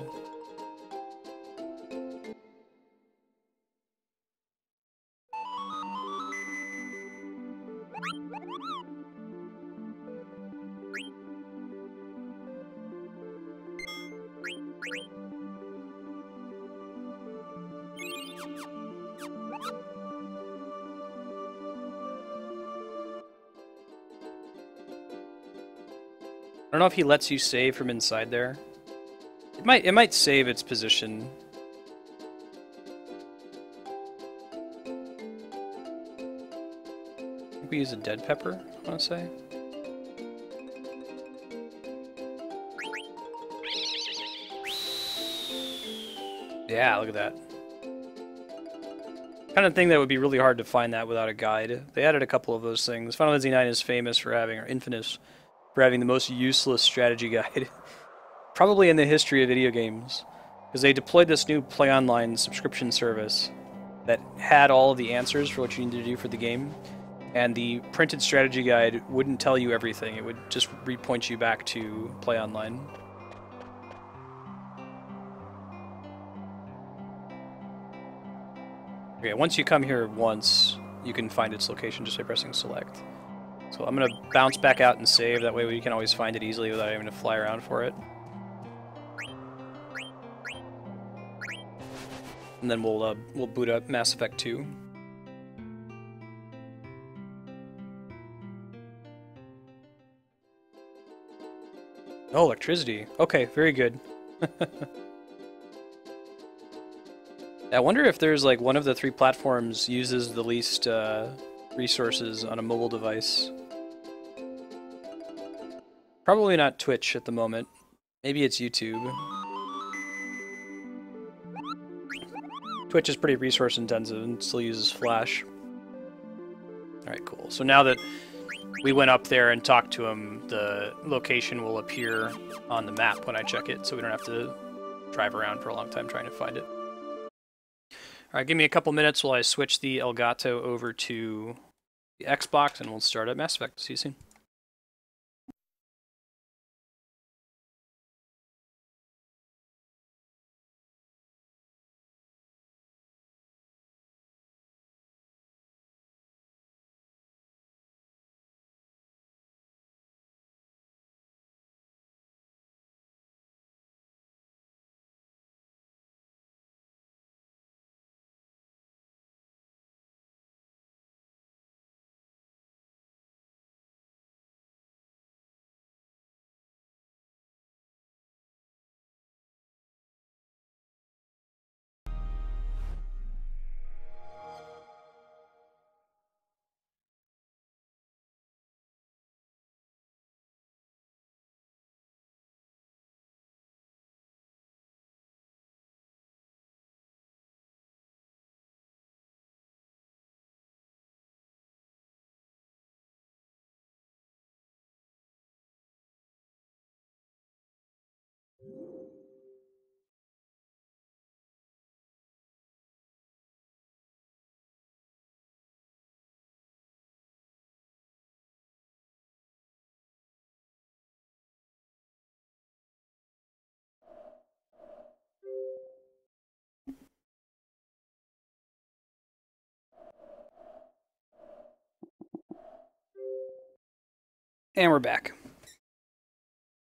I don't know if he lets you save from inside there. It might save its position. We use a dead pepper, I want to say. Yeah, look at that. Kind of thing that would be really hard to find that without a guide. They added a couple of those things. Final Fantasy IX is famous for having, or infamous for having the most useless strategy guide probably in the history of video games, because they deployed this new Play Online subscription service that had all of the answers for what you need to do for the game, and the printed strategy guide wouldn't tell you everything. It would just repoint you back to Play Online. Okay, once you come here once, you can find its location just by pressing select. So I'm going to bounce back out and save, that way we can always find it easily without having to fly around for it. And then we'll boot up Mass Effect 2. Oh, electricity. Okay, very good. I wonder if there's like one of the 3 platforms uses the least resources on a mobile device. Probably not Twitch at the moment. Maybe it's YouTube. Twitch is pretty resource intensive and still uses Flash. Alright, cool. So now that we went up there and talked to him, the location will appear on the map when I check it, so we don't have to drive around for a long time trying to find it. Alright, give me a couple minutes while I switch the Elgato over to the Xbox, and we'll start at Mass Effect. See you soon. And we're back.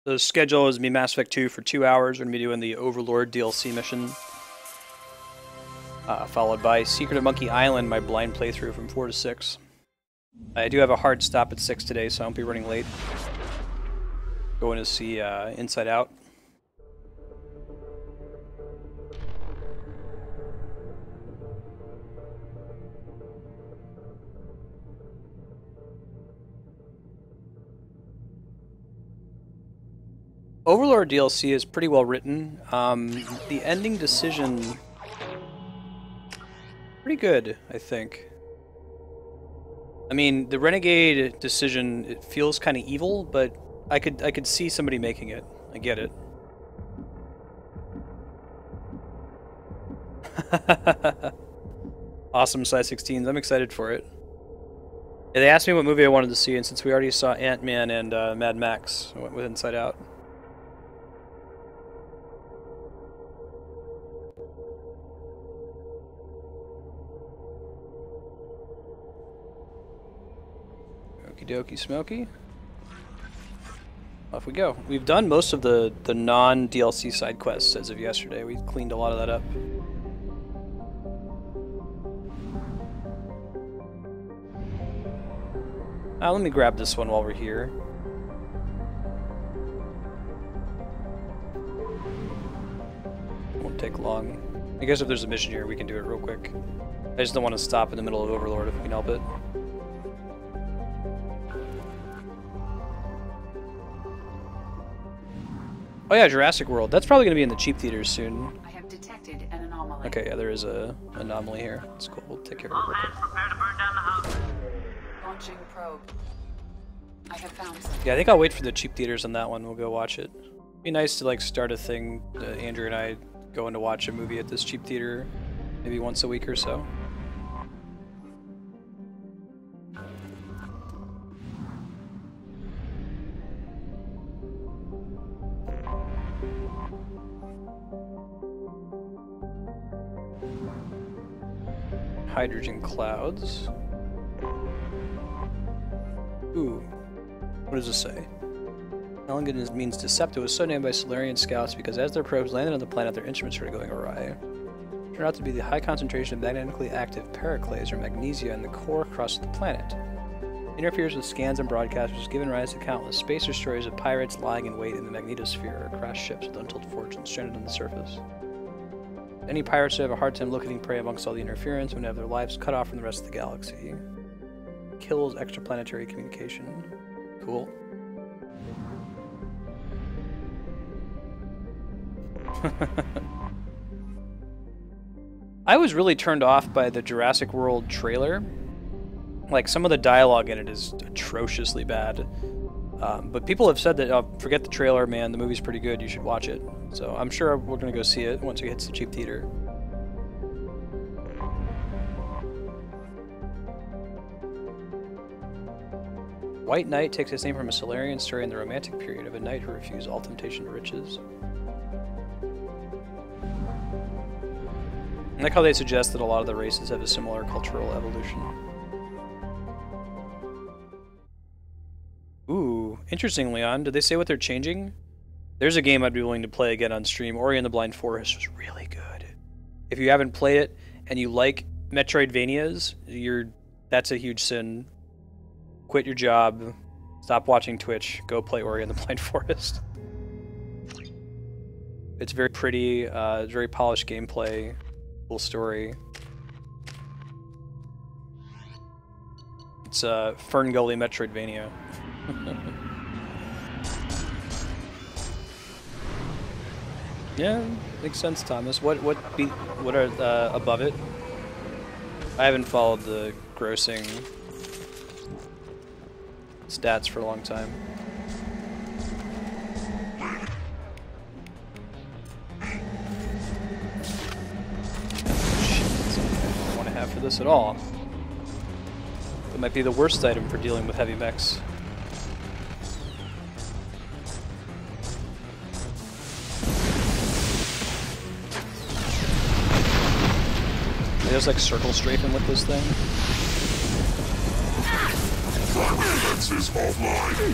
The schedule is to be Mass Effect 2 for 2 hours. We're going to be doing the Overlord DLC mission. Followed by Secret of Monkey Island, my blind playthrough from 4 to 6. I do have a hard stop at 6 today, so I won't be running late. Going to see Inside Out. Overlord DLC is pretty well written. The ending decision, pretty good, I think. I mean, the Renegade decision, it feels kind of evil, but I could see somebody making it. I get it. Awesome size 16s. I'm excited for it. Yeah, they asked me what movie I wanted to see, and since we already saw Ant-Man and Mad Max, I went with Inside Out. Okie dokie smoky. Off we go. We've done most of the non-DLC side quests as of yesterday. We cleaned a lot of that up. Let me grab this one while we're here. Won't take long. I guess if there's a mission here, we can do it real quick. I just don't want to stop in the middle of Overlord if we can help it. Oh yeah, Jurassic World. That's probably going to be in the cheap theaters soon. I have detected an anomaly. Okay, yeah, there is a anomaly here. That's cool. We'll take care of it real quick. Prepare to burn down the house. Launching probe. I have found something. Yeah, I think I'll wait for the cheap theaters on that one. We'll go watch it. Be nice to like start a thing. Andrew and I going to watch a movie at this cheap theater, maybe once a week or so. Hydrogen clouds. Ooh. What does this say? Ellingham means Decepto was so named by Solarian scouts because as their probes landed on the planet, their instruments started going awry. It turned out to be the high concentration of magnetically active periclase or magnesia in the core crust of the planet. It interferes with scans and broadcasts, which has given rise to countless space destroyers of pirates lying in wait in the magnetosphere or crashed ships with untold fortunes stranded on the surface. Any pirates would have a hard time locating prey amongst all the interference and would have their lives cut off from the rest of the galaxy. Kills extraplanetary communication. Cool. I was really turned off by the Jurassic World trailer Like, some of the dialogue in it is atrociously bad. But people have said that, forget the trailer, man, the movie's pretty good, you should watch it. So I'm sure we're going to go see it once it hits the cheap theater. White Knight takes its name from a Solarian story in the Romantic period of a knight who refused all temptation to riches. I like how they suggest that a lot of the races have a similar cultural evolution. Ooh, interesting, Leon. Did they say what they're changing? There's a game I'd be willing to play again on stream. Ori and the Blind Forest was really good. If you haven't played it and you like Metroidvanias, that's a huge sin. Quit your job, stop watching Twitch, go play Ori and the Blind Forest. It's very pretty, it's very polished gameplay, cool story. It's a Fern Gully Metroidvania. Yeah, makes sense, Thomas. What are above it? I haven't followed the grossing stats for a long time. Shit, that's something I don't want to have for this at all. It might be the worst item for dealing with heavy mechs. They just like circle strafing with this thing. Defenses offline.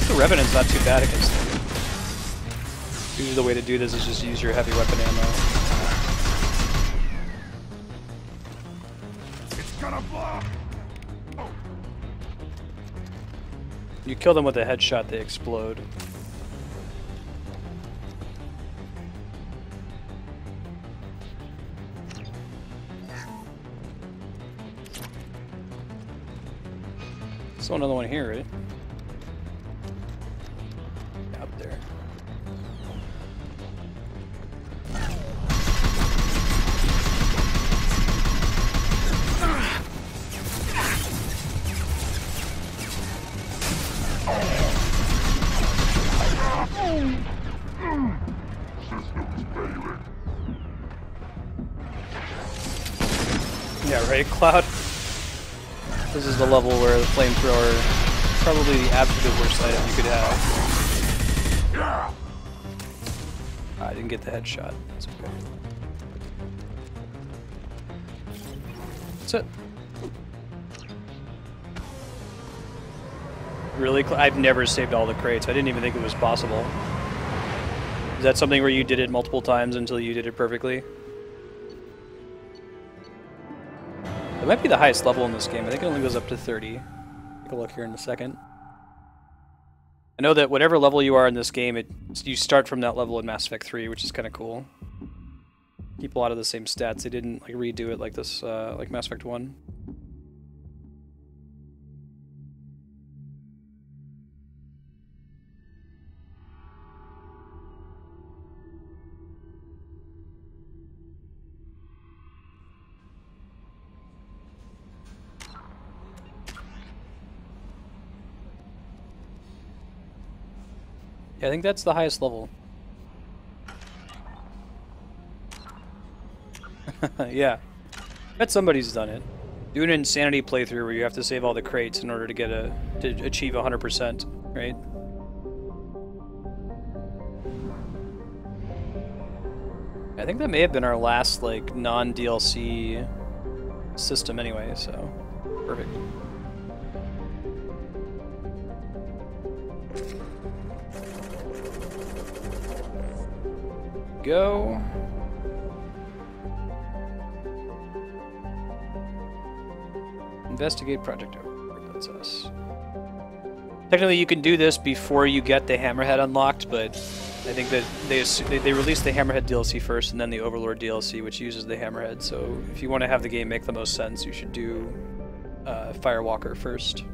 The Revenant's not too bad against them. Usually the way to do this is just use your heavy weapon ammo. It's gonna block. You kill them with a headshot, they explode. Still another one here, right? Up there. Yeah, right, Cloud? This is the level where the flamethrower is probably the absolute worst item you could have. I didn't get the headshot. That's okay. That's it. Really? I've never saved all the crates. I didn't even think it was possible. Is that something where you did it multiple times until you did it perfectly? It might be the highest level in this game. I think it only goes up to 30. Take a look here in a second. I know that whatever level you are in this game, you start from that level in Mass Effect 3, which is kind of cool. Keep a lot of the same stats. They didn't like redo it like this, like Mass Effect 1. Yeah, I think that's the highest level. Yeah. Bet somebody's done it. Do an insanity playthrough where you have to save all the crates in order to get to achieve 100%, right? I think that may have been our last like non-DLC system anyway, so perfect. Go. Investigate Project Oak. That's us. Technically, you can do this before you get the Hammerhead unlocked, but I think that they released the Hammerhead DLC first and then the Overlord DLC, which uses the Hammerhead. So if you want to have the game make the most sense, you should do Firewalker first.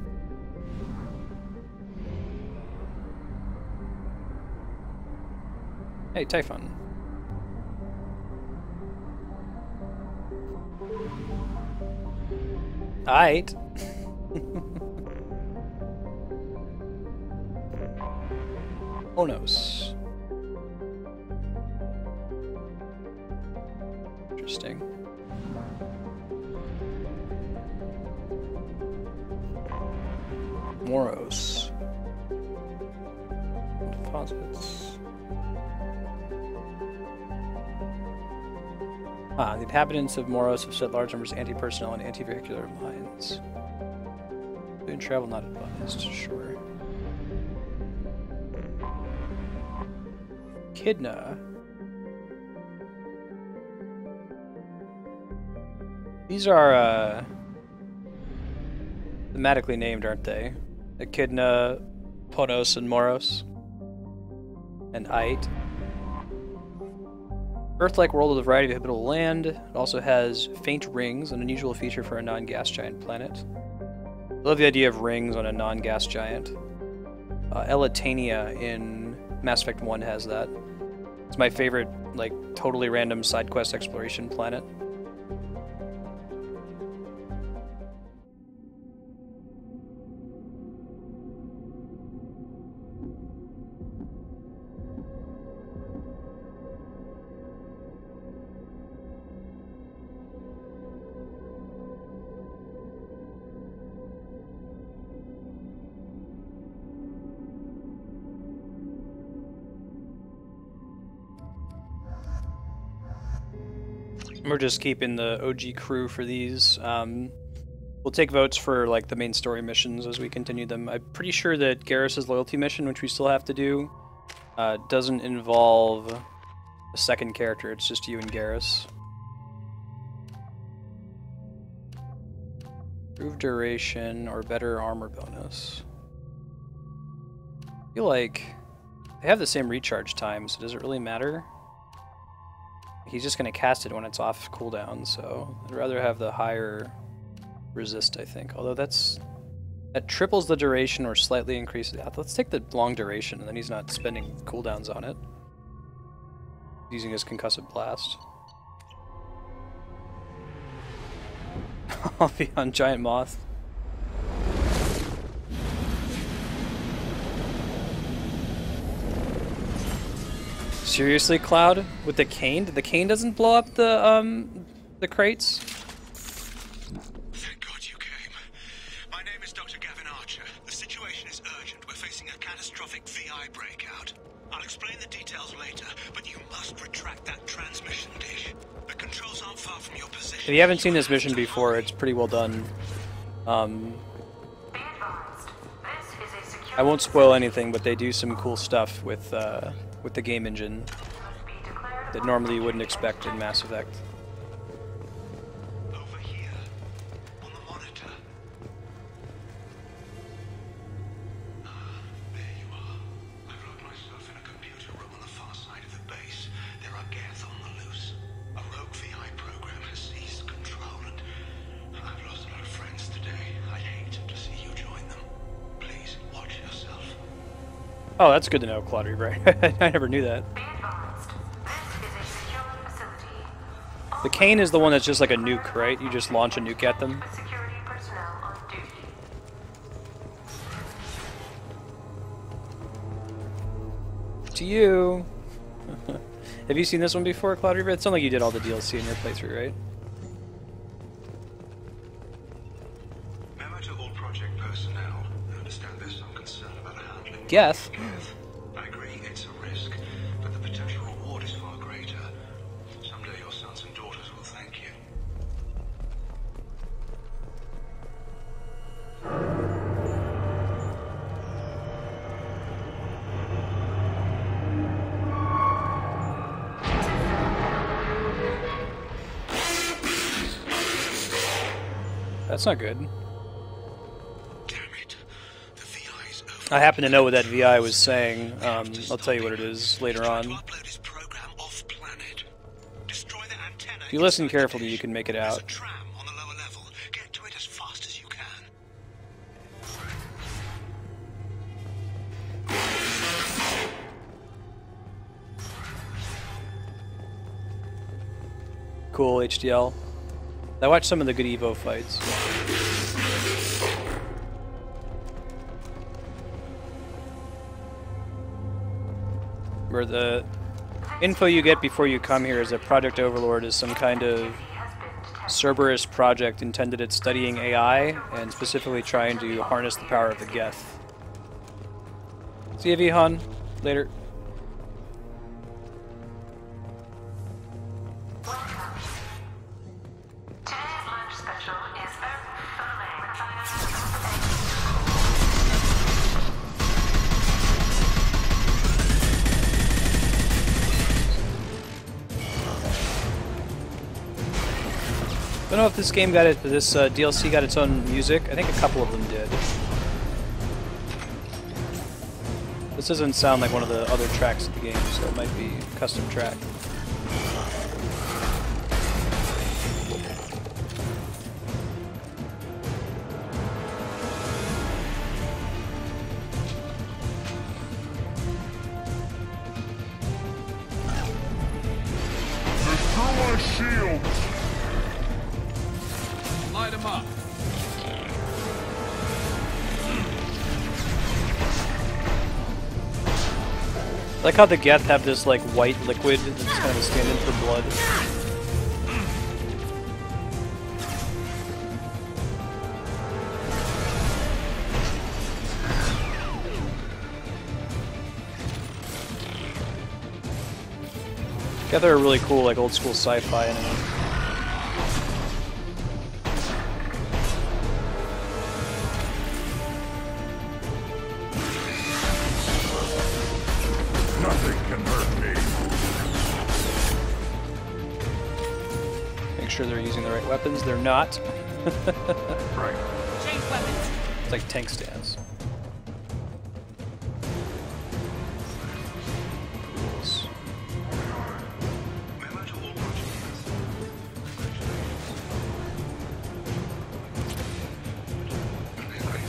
Hey, Typhon. Aight. Onos. Interesting. Moros. Deposits. The inhabitants of Moros have set large numbers of anti-personnel and anti-vehicular mines. Doing travel not advised, sure. Echidna. These are thematically named, aren't they? Echidna, Ponos, and Moros. And Aight. Earth-like world with a variety of habitable land. It also has faint rings, an unusual feature for a non-gas giant planet. I love the idea of rings on a non-gas giant. Elitania in Mass Effect 1 has that. It's my favorite, like, totally random side quest exploration planet. We're just keeping the OG crew for these. We'll take votes for like the main story missions as we continue them. I'm pretty sure that Garrus's loyalty mission, which we still have to do, doesn't involve a second character. It's just you and Garrus. Improve duration or better armor bonus. I feel like they have the same recharge time, so does it really matter? He's just going to cast it when it's off cooldown, so I'd rather have the higher resist, I think. Although that triples the duration or slightly increases it. Let's take the long duration, and then he's not spending cooldowns on it. Using his concussive blast. I'll be on Giant Moth. Seriously, Cloud? With the cane? The cane doesn't blow up the crates? Thank God you came. My name is Dr. Gavin Archer. The situation is urgent. We're facing a catastrophic VI breakout. I'll explain the details later, but you must retract that transmission dish. The controls aren't far from your position. If you haven't seen this mission before, it's pretty well done. I won't spoil anything, but they do some cool stuff with the game engine that normally you wouldn't expect in Mass Effect. Over here, on the monitor. There you are. I've locked myself in a computer room on the far side of the base. There are Geth on the loose. A rogue VI program has seized control, and I've lost a lot of friends today. I'd hate to see you join them. Please, watch yourself. Oh, that's good to know, Claude Reaver. I never knew that. The cane is the one that's just like a nuke, right? You just launch a nuke at them. To you. Have you seen this one before, Claude Reaver? It sounds like you did all the DLC in your playthrough, right? Memo to all project personnel. I understand there's some concern about handling. Geth. I agree, it's a risk, but the potential reward is far greater. Someday your sons and daughters will thank you. That's not good. Damn it. The VI's over. I happen to know what that VI was saying. I'll tell you what it is later To on. upload his program off-planet. Destroy the antenna. If you listen inside the carefully, dish. you can make it There's out. a tram on the lower level. Get to it as fast as you can. Cool HDL. I watched some of the good Evo fights. Where the info you get before you come here is that Project Overlord is some kind of Cerberus project intended at studying AI and specifically trying to harness the power of the Geth. See you, Vihan. Later. Today's lunch special is I don't know if this game got it. This DLC got its own music. I think a couple of them did. This doesn't sound like one of the other tracks of the game, so it might be a custom track. Destroy my shields! Light him up. I like how the Geth have this like white liquid that's kind of stand in for blood. Geth are really cool, like old school sci-fi anime. Nothing can hurt me. Make sure they're using the right weapons. They're not. Right. Change weapons. It's like tank stance. Memo to all project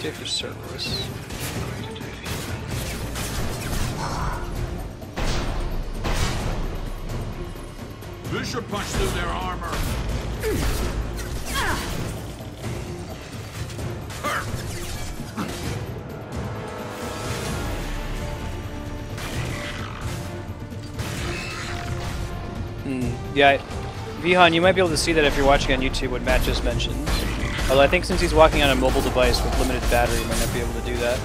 Take your Cerberus. This should punch through their armor. Yeah, Vihan, you might be able to see that if you're watching on YouTube what Matt just mentioned. Although I think since he's walking on a mobile device with limited battery, he might not be able to do that.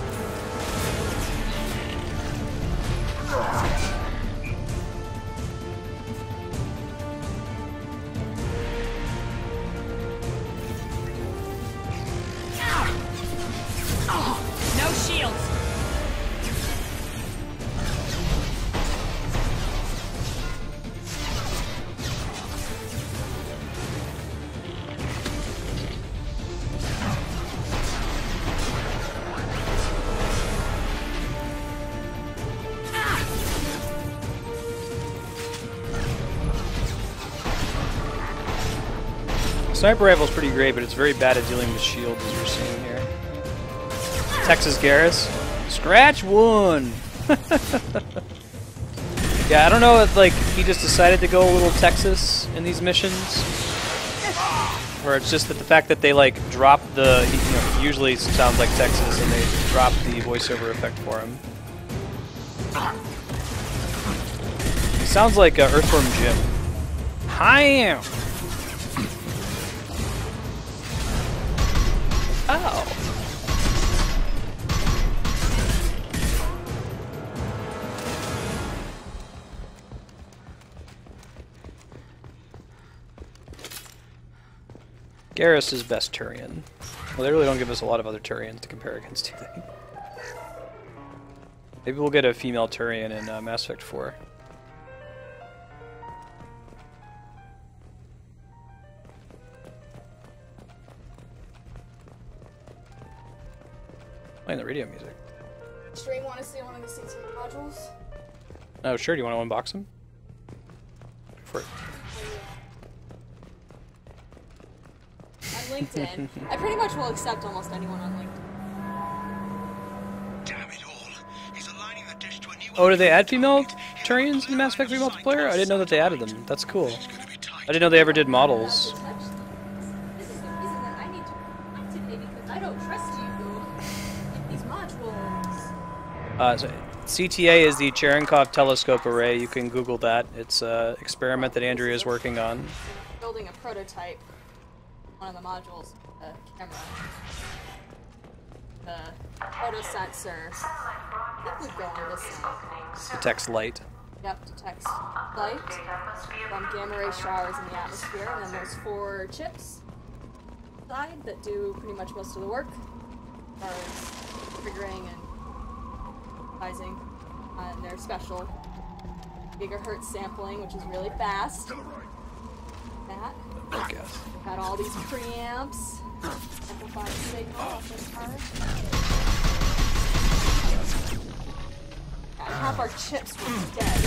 No shields. Sniper rifle's pretty great, but it's very bad at dealing with shields, as we're seeing here. Texas Garrus. Scratch one! Yeah, I don't know if like he just decided to go a little Texas in these missions. Or it's just that the fact that they like drop the, you know, usually it sounds like Texas and they drop the voiceover effect for him. He sounds like Earthworm Jim. Hi. Oh. Garrus is best Turian. Well, they really don't give us a lot of other Turians to compare against, do they? Maybe we'll get a female Turian in Mass Effect 4. Playing the radio music. Stream want to see one of the CT modules? Oh, sure. Do you want to unbox them? Go for it. On LinkedIn. I pretty much will accept almost anyone on LinkedIn. Damn it all. He's aligning the dish to a new Oh, did they add female Turians in Mass Effect 3 multiplayer? I didn't know that they added them. That's cool. I didn't know they ever did models. This is the reason that I need to find today because I don't trust you. These modules. So CTA is the Cherenkov Telescope Array. You can Google that. It's an experiment that Andrea is working on. Building a prototype. One of the modules, the camera, the photosensor. I think we've gone over this now. Detects light. Yep, detects light from gamma ray showers in the atmosphere, and then there's 4 chips inside that do pretty much most of the work, as far as triggering and sizing. And they're special gigahertz sampling, which is really fast. That. I guess. Got all these preamps. Amplified signal off this card. And half our chips were dead,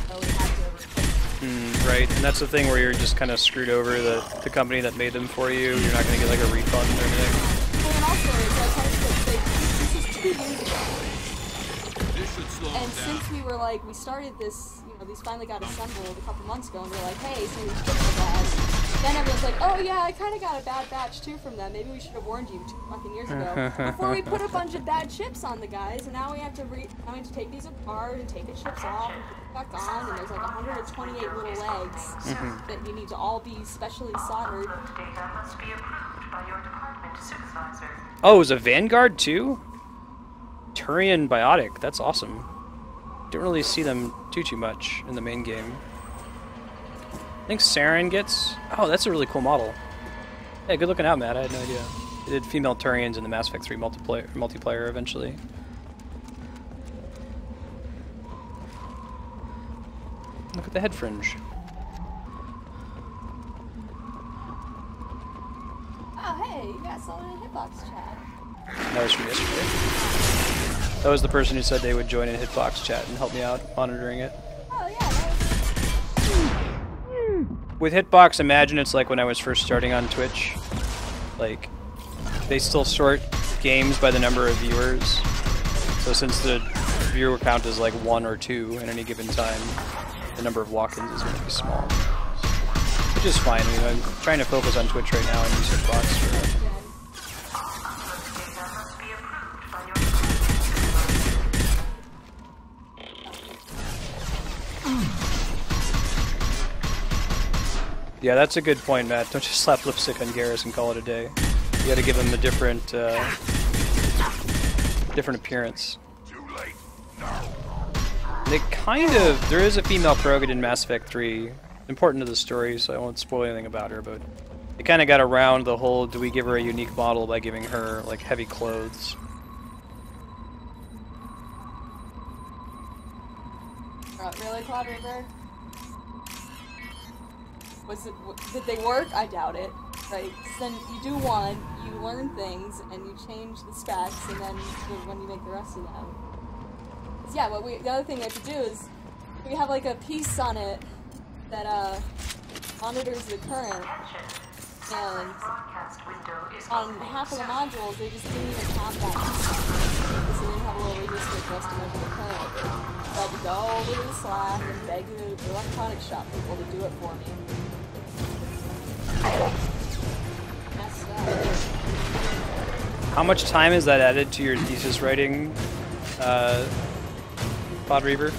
so we had to replace them. Right, and that's the thing where you're just kind of screwed over the company that made them for you. You're not going to get like a refund or anything. Well, and also, this is 2 years ago. This should slow And him down. since we were like, we started this, you know, these finally got assembled a couple months ago, and we were like, hey, so these chips are bad. Then everyone's like, oh yeah, I kind of got a bad batch too from them. Maybe we should have warned you 2 fucking years ago. Before we put a bunch of bad chips on the guys, and now we have to take these apart and take the chips off and put them back on, and there's like 128 little legs that you need to all be specially soldered. Data must be approved by your department supervisor. Oh, it was a Vanguard too? Turian Biotic. That's awesome. Didn't really see them too much in the main game. I think Saren gets... Oh, that's a really cool model. Hey, good looking out, Matt. I had no idea. They did female Turians in the Mass Effect 3 multiplayer eventually. Look at the head fringe. Oh hey, you got someone in Hitbox chat. That was from yesterday. That was the person who said they would join in Hitbox chat and help me out monitoring it. Oh yeah, that was... With Hitbox, imagine it's like when I was first starting on Twitch. Like, they still sort games by the number of viewers. So since the viewer count is like 1 or 2 at any given time, the number of walk-ins is going to be small. Which is fine. I mean, I'm trying to focus on Twitch right now and use Hitbox for it. Data must be approved by your Yeah, that's a good point, Matt. Don't just slap lipstick on Garrus and call it a day. You gotta give him a different, different appearance. Too late. No. They kind of... There is a female Krogan in Mass Effect 3. Important to the story, so I won't spoil anything about her, but... They kind of got around the whole, do we give her a unique model by giving her, like, heavy clothes. Really, Cloud Reaper? Did they work? I doubt it. Right? So then you do one, you learn things, and you change the specs, and then when you make the rest of them. 'Cause yeah, the other thing we have to do is we have like a piece on it that monitors the current, and broadcast window is on half of the modules they just didn't even have that piece on it. So they didn't have a little resistor for us to measure the current. So I had to go over to the Slack and beg the electronics shop people to do it for me. Messed up. How much time is that added to your thesis writing, Pod Reaver?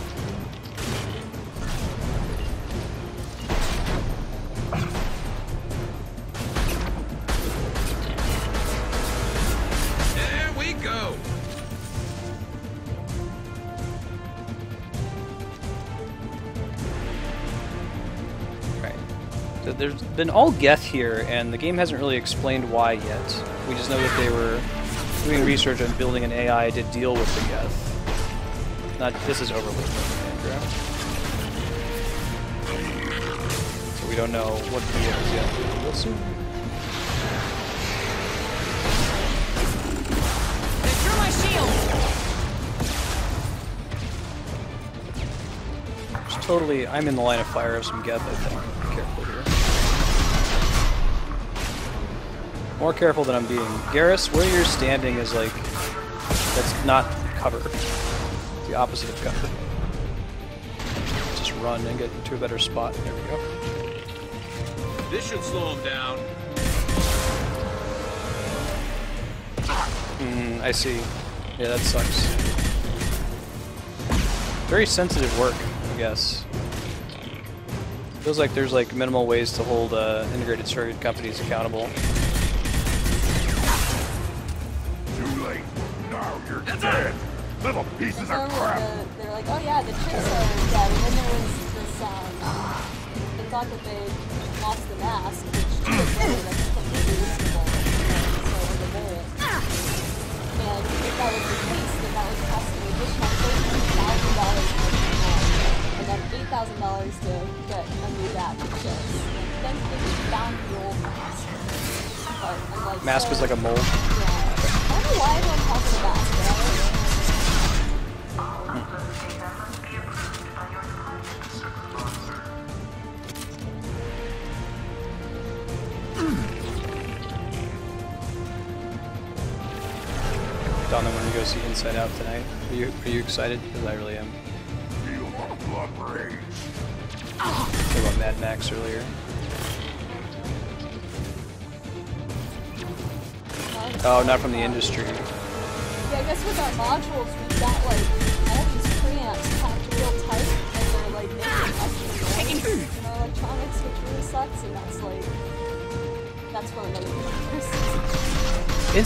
There we go. Right. So there's been all Geth here, and the game hasn't really explained why yet. We just know that they were doing research on building an AI to deal with the Geth. Not this is overlooked, Andrew. So we don't know what the deal is yet. We'll soon. They threw my shield! totally. I'm in the line of fire of some Geth, I think. Be careful here. More careful than I'm being. Garrus, where you're standing is like. That's not cover. It's the opposite of cover. Just run and get into a better spot. There we go. This should slow him down. I see. Yeah, that sucks. Very sensitive work, I guess. Feels like there's like minimal ways to hold integrated circuit companies accountable. Too late. Now you're dead. Little pieces of crap. They're like, oh yeah, the chicks are dead. And then there was this, they thought that they lost the mask, which that's completely reasonable. So they made it. And if that was the case, then that would cost an additional $13,000 per month. And then $8,000 to get a new batch of chips. Then they found the old mask. But I'm like, Mask was like a mold. Yeah. I don't know why everyone calls it a mask, but I don't know. All upload data must be approved by your department supervisor. Donna, when we go see Inside Out tonight, are you excited? Because I really am. Feel the blood rage. Talked about Mad Max earlier. Oh, not from the industry. Yeah, I guess with our modules, we've got like all these preamps packed real tight, and they're like making extra noise in our electronics, which really sucks, and that's for another person.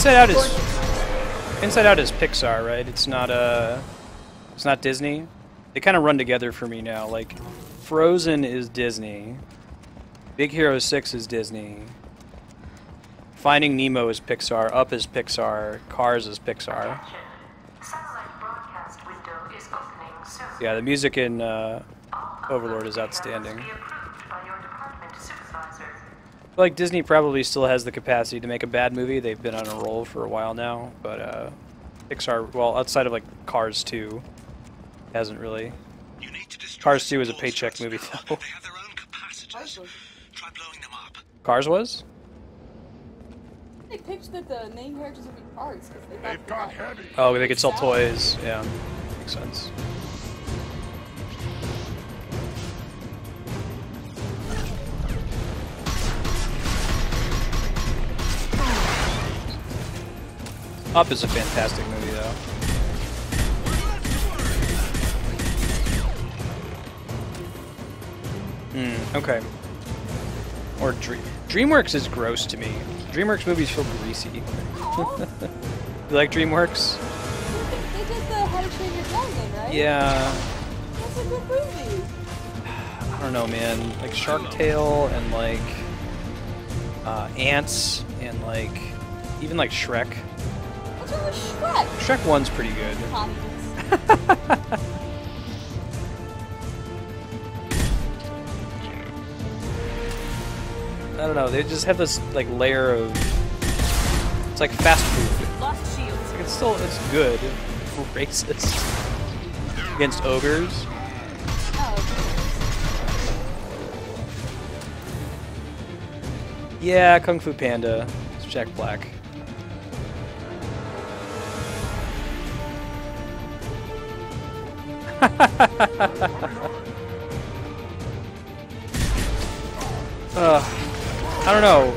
Inside Out is Pixar, right? It's not Disney. They kind of run together for me now. Like, Frozen is Disney. Big Hero 6 is Disney. Finding Nemo is Pixar. Up is Pixar. Cars is Pixar. Satellite broadcast window is opening soon. Yeah, the music in Overlord is Data outstanding. must be approved by your department supervisor. I feel like Disney probably still has the capacity to make a bad movie. They've been on a roll for a while now, but Pixar, well, outside of like Cars 2, hasn't really. You need to destroy Cars 2 is a the paycheck walls movie, first, though. They have their own capacitors. Try blowing them up. Cars was? They picked that the main characters would be parts because they They've got thought heavy. Oh, they could sell toys. Yeah, makes sense. Up is a fantastic movie, though. Okay. Or DreamWorks is gross to me. DreamWorks movies feel greasy. You like DreamWorks? They did the How to Train Your Dragon, right? Yeah. That's a good movie. I don't know, man. Like Shark Tale and like Ants and like even like Shrek. What's wrong with Shrek? Shrek 1's pretty good. Comedies. I don't know. They just have this like layer of. It's like fast food. Lost shields. Like it's good. Racist against ogres. Oh, Yeah, Kung Fu Panda. It's Jack Black. I don't know.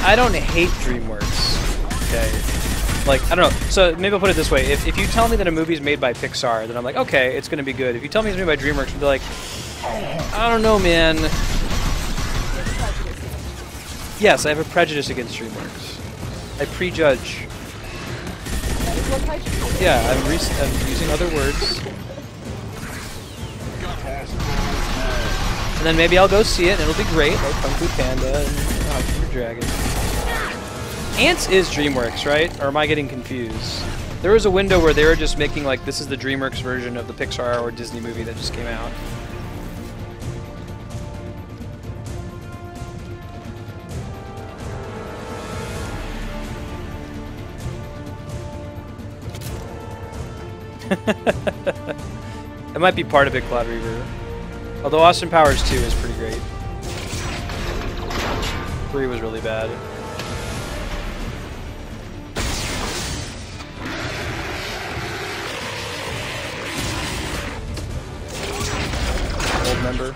I don't hate DreamWorks. Okay. Like, I don't know. So maybe I'll put it this way. If you tell me that a movie's made by Pixar, then I'm like, okay, it's gonna be good. If you tell me it's made by DreamWorks, I'll be like, I don't know, man. Yes, I have a prejudice against DreamWorks. I prejudge. that is what prejudice is. Yeah, I'm using other words. And then maybe I'll go see it and it'll be great, like Kung Fu Panda and How to Train Your Dragon. Ants is DreamWorks, right? Or am I getting confused? There was a window where they were just making like, this is the DreamWorks version of the Pixar or Disney movie that just came out. That might be part of it, Cloud Reaver. Although Austin Powers 2 is pretty great. 3 was really bad. Old member.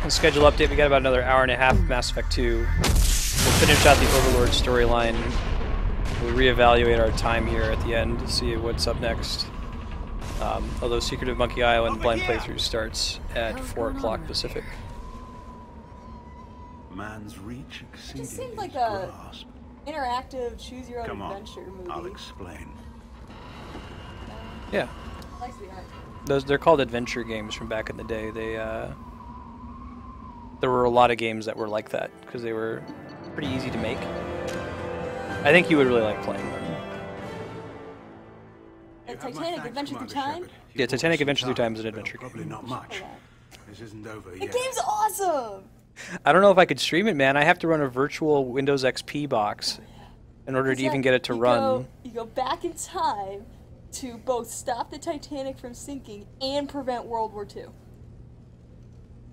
Schedule update, we got about another hour and a half of Mass Effect 2. We'll finish out the Overlord storyline. We'll reevaluate our time here at the end to see what's up next. Although Secret of Monkey Island blind playthrough starts at 4 o'clock Pacific. Man's reach It exceeding just seemed like his a grasp. interactive choose your own Come on, adventure movie. I'll explain. Yeah, I like the art. they're called adventure games from back in the day. There were a lot of games that were like that because they were pretty easy to make. I think you would really like playing them. Like Titanic Adventure Through Time? Yeah, Titanic Adventure Through Time is an adventure Probably game. not much. This isn't over The yet. game's awesome! I don't know if I could stream it, man. I have to run a virtual Windows XP box in order to even get it to run. You go back in time to both stop the Titanic from sinking and prevent World War II.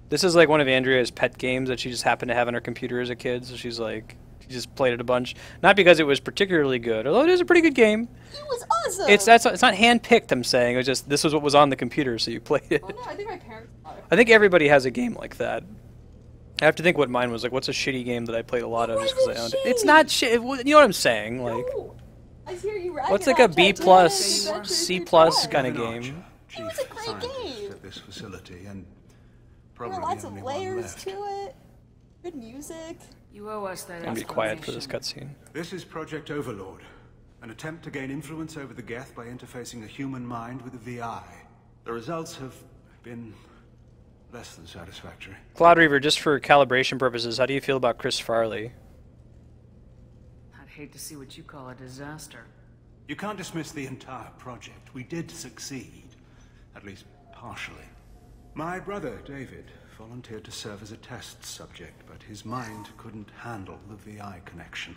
This is like one of Andrea's pet games that she just happened to have on her computer as a kid, so she's like, she just played it a bunch. Not because it was particularly good, although it is a pretty good game. It was awesome! It's not hand-picked, I'm saying. It was just, this was what was on the computer, so you played it. Oh no, I think my parents bought it. I think everybody has a game like that. I have to think what mine was like. What's a shitty game that I played a lot of just because I owned it? It's not shit. You know what I'm saying? Like, No! I hear you ragging what's like a on B Titanic plus, Adventure C Through plus Time. kind of Kevin game? Archer, It was a chief great scientist game. at this facility, and There probably were lots the of only one layers left. to it. Good music. You owe us that I'm gonna be quiet for this explanation. cutscene. This is Project Overlord, an attempt to gain influence over the Geth by interfacing a human mind with a VI. The results have been less than satisfactory. Cloud Reaver, just for calibration purposes, how do you feel about Chris Farley? I'd hate to see what you call a disaster. You can't dismiss the entire project. We did succeed, at least partially. My brother, David, volunteered to serve as a test subject, but his mind couldn't handle the VI connection.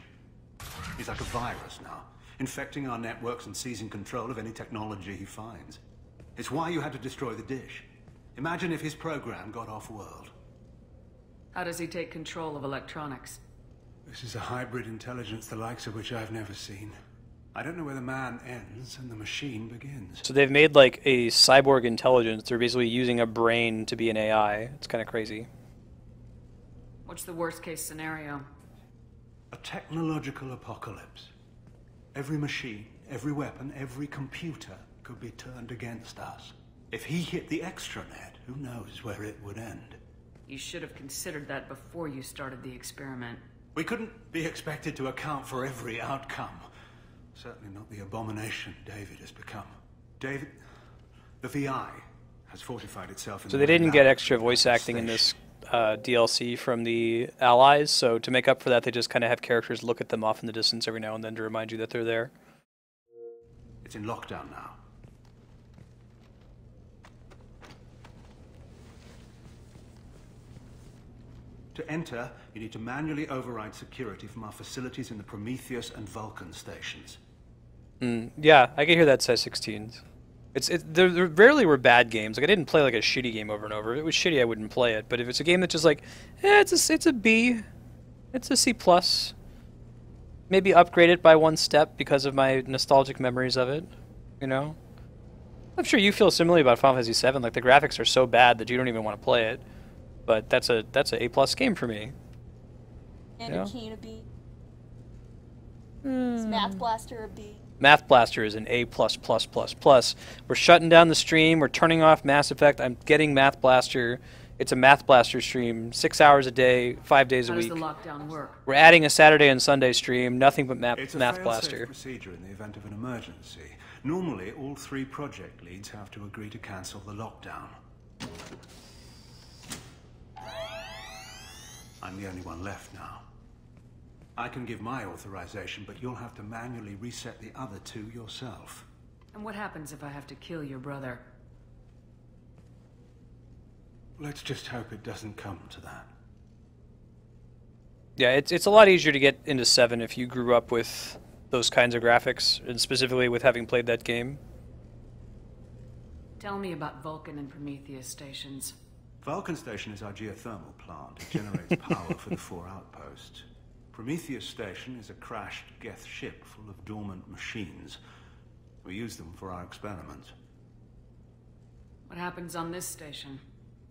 He's like a virus now, infecting our networks and seizing control of any technology he finds. It's why you had to destroy the dish. Imagine if his program got off-world. How does he take control of electronics? This is a hybrid intelligence the likes of which I've never seen. I don't know where the man ends and the machine begins. So they've made like a cyborg intelligence. They're basically using a brain to be an AI. It's kind of crazy. What's the worst case scenario? A technological apocalypse. Every machine, every weapon, every computer could be turned against us. If he hit the extranet, who knows where it would end? You should have considered that before you started the experiment. We couldn't be expected to account for every outcome. Certainly not the abomination David has become. David, the VI has fortified itself in So the they didn't lab get extra of the voice acting in station. this DLC from the allies. So to make up for that, they just kind of have characters look at them off in the distance every now and then to remind you that they're there. It's in lockdown now. To enter, you need to manually override security from our facilities in the Prometheus and Vulcan stations. Yeah, I can hear that size 16s. There rarely were bad games. Like I didn't play like a shitty game over and over. If it was shitty, I wouldn't play it. But if it's a game that's just like, it's a B, it's a C plus. Maybe upgrade it by one step because of my nostalgic memories of it. You know, I'm sure you feel similarly about Final Fantasy VII. Like the graphics are so bad that you don't even want to play it. But that's a A+ game for me. And Yeah. a Keen a B. Is Math Blaster a B? Math Blaster is an A+++++. We're shutting down the stream. We're turning off Mass Effect. I'm getting Math Blaster. It's a Math Blaster stream, 6 hours a day, 5 days a How does week. the lockdown work? We're adding a Saturday and Sunday stream, nothing but It's a Math fail-safe Blaster. procedure in the event of an emergency. Normally, all 3 project leads have to agree to cancel the lockdown. I'm the only one left now. I can give my authorization, but you'll have to manually reset the other two yourself. And what happens if I have to kill your brother? Let's just hope it doesn't come to that. Yeah, it's a lot easier to get into 7 if you grew up with those kinds of graphics, and specifically with having played that game. Tell me about Vulcan and Prometheus stations. Vulcan Station is our geothermal plant. It generates power for the 4 outposts. Prometheus Station is a crashed Geth ship full of dormant machines. We use them for our experiments. What happens on this station?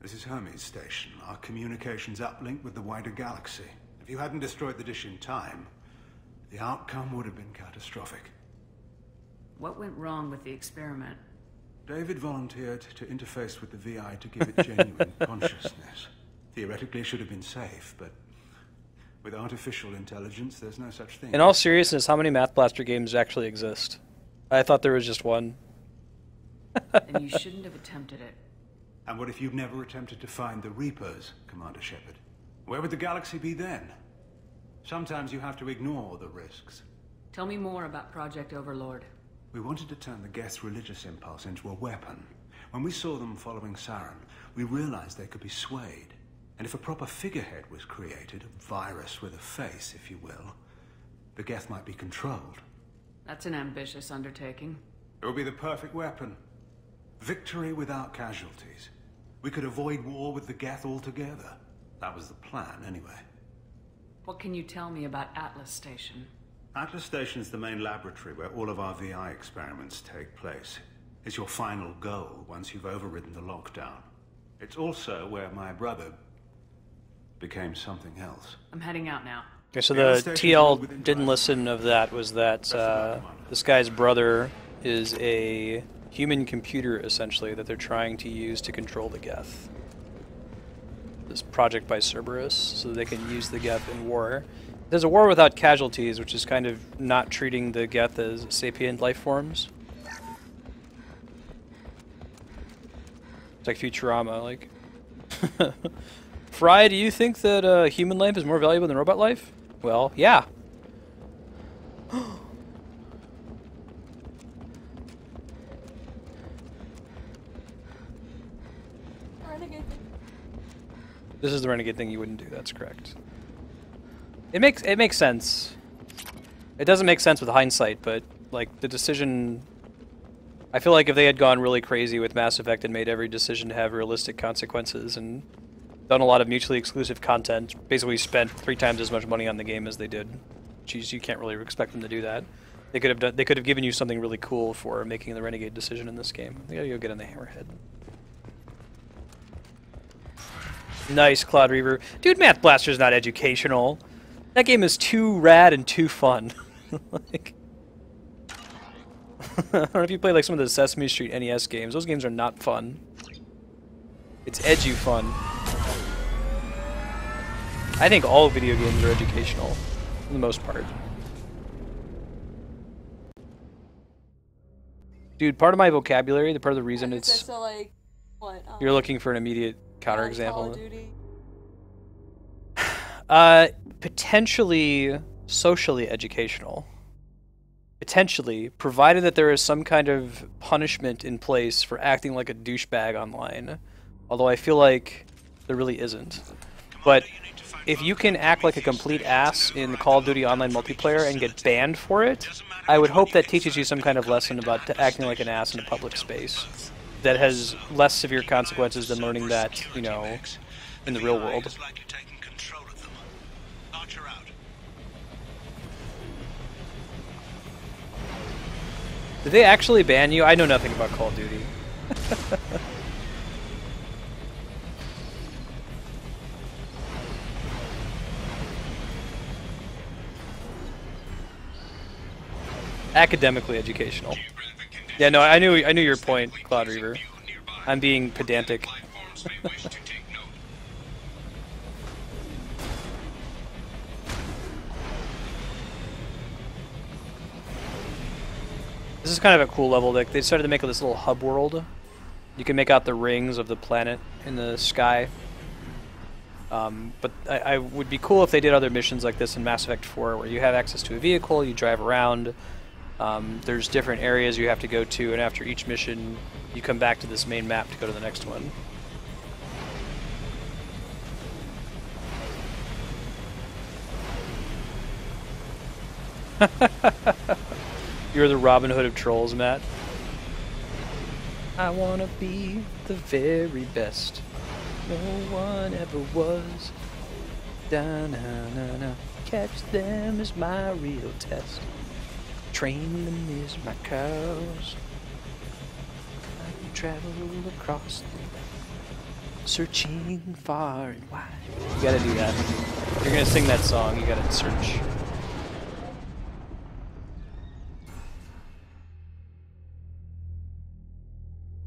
This is Hermes Station, our communications uplink with the wider galaxy. If you hadn't destroyed the dish in time, the outcome would have been catastrophic. What went wrong with the experiment? David volunteered to interface with the VI to give it genuine consciousness. Theoretically, it should have been safe, but with artificial intelligence, there's no such thing. In all seriousness, how many Math Blaster games actually exist? I thought there was just one. Then you shouldn't have attempted it. And what if you'd never attempted to find the Reapers, Commander Shepard? Where would the galaxy be then? Sometimes you have to ignore the risks. Tell me more about Project Overlord. We wanted to turn the Geth's religious impulse into a weapon. When we saw them following Saren, we realized they could be swayed. And if a proper figurehead was created, a virus with a face, if you will, the Geth might be controlled. That's an ambitious undertaking. It would be the perfect weapon. Victory without casualties. We could avoid war with the Geth altogether. That was the plan, anyway. What can you tell me about Atlas Station? Atlas Station is the main laboratory where all of our VI experiments take place. It's your final goal once you've overridden the lockdown. It's also where my brother became something else. I'm heading out now. Okay, so the TL didn't listen of that was that this guy's brother is a human computer, essentially, that they're trying to use to control the Geth. This project by Cerberus, so they can use the Geth in war. There's a war without casualties, which is kind of not treating the Geth as sapient life forms. It's like Futurama, like... Fry, do you think that human life is more valuable than robot life? Well, yeah. Renegade thing. This is the renegade thing you wouldn't do, that's correct. It makes sense. It doesn't make sense with hindsight, but like the decision, I feel like if they had gone really crazy with Mass Effect and made every decision to have realistic consequences and done a lot of mutually exclusive content, basically spent 3 times as much money on the game as they did. Jeez, you can't really expect them to do that. They could have given you something really cool for making the renegade decision in this game. They gotta go get on the Hammerhead. Nice, Cloud Reaver. Dude, Math Blaster's not educational. That game is too rad and too fun. Like, I don't know if you play like some of the Sesame Street NES games. Those games are not fun. It's edu fun. I think all video games are educational, for the most part. Dude, part of my vocabulary, the part of the reason it's... So like, what? You're looking for an immediate counterexample. Call of Duty. Potentially socially educational. Potentially, provided that there is some kind of punishment in place for acting like a douchebag online. Although I feel like there really isn't. But if you can act like a complete ass in the Call of Duty Online multiplayer and get banned for it, I would hope that teaches you some kind of lesson about acting like an ass in a public space that has less severe consequences than learning that, you know, in the real world. Did they actually ban you? I know nothing about Call of Duty. Academically educational. Yeah, no, I knew your point, Cloud Reaver. I'm being pedantic. This is kind of a cool level. They decided to make this little hub world. You can make out the rings of the planet in the sky. But I would be cool if they did other missions like this in Mass Effect 4, where you have access to a vehicle, you drive around. There's different areas you have to go to, and after each mission, you come back to this main map to go to the next one. You're the Robin Hood of trolls, Matt. I wanna be the very best. No one ever was. Da-na-na-na. Catch them is my real test. Train them is my cows. I travel across the land, searching far and wide. You gotta do that. If you're gonna sing that song, you gotta search.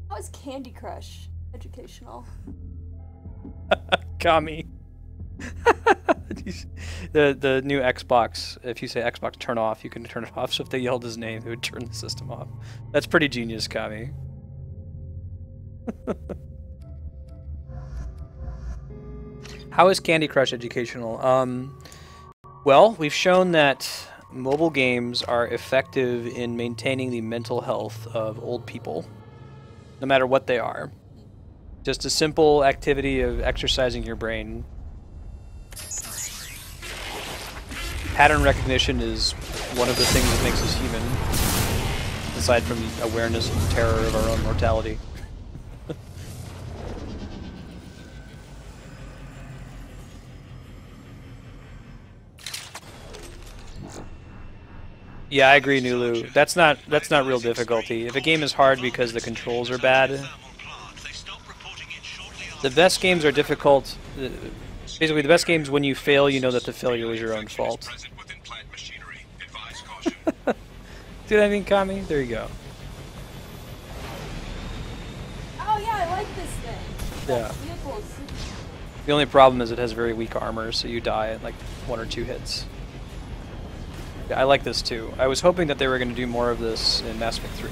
How is Candy Crush educational? Kami. The new Xbox, if you say Xbox turn off, you can turn it off, so if they yelled his name, it would turn the system off. That's pretty genius, Kami. How is Candy Crush educational? Well, we've shown that mobile games are effective in maintaining the mental health of old people, no matter what they are. Just a simple activity of exercising your brain. Pattern recognition is one of the things that makes us human, aside from the awareness and terror of our own mortality. Yeah, I agree, Nulu. That's not real difficulty. If a game is hard because the controls are bad, the best games are difficult. Basically, the best games, when you fail, you know that the failure was your own fault. See what I mean, Kami? There you go. Oh yeah, I like this thing. Yeah. Vehicle is super. The only problem is it has very weak armor, so you die at like 1 or 2 hits. Yeah, I like this too. I was hoping that they were going to do more of this in Mass Effect 3.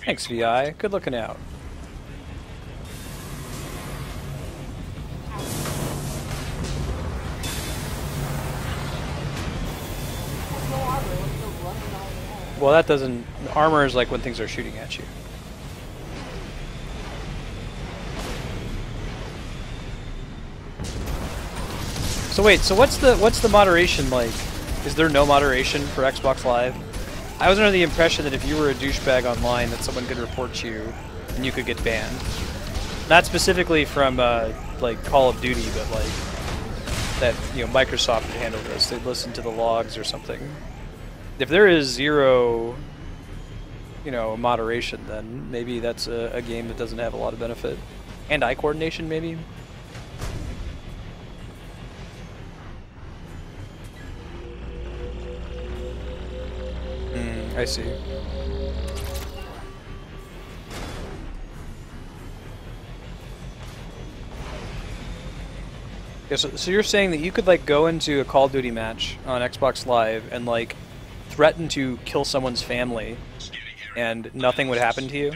Thanks, VI. Good looking out. Well, that doesn't... Armor is like when things are shooting at you. So wait, so what's the moderation like? Is there no moderation for Xbox Live? I was under the impression that if you were a douchebag online, that someone could report you and you could get banned. Not specifically from like Call of Duty, but like that, you know, Microsoft would handle this. They'd listen to the logs or something. If there is zero, you know, moderation, then maybe that's a game that doesn't have a lot of benefit. Hand-eye coordination, maybe? I see. Yeah, so you're saying that you could like go into a Call of Duty match on Xbox Live and like threaten to kill someone's family and nothing would happen to you?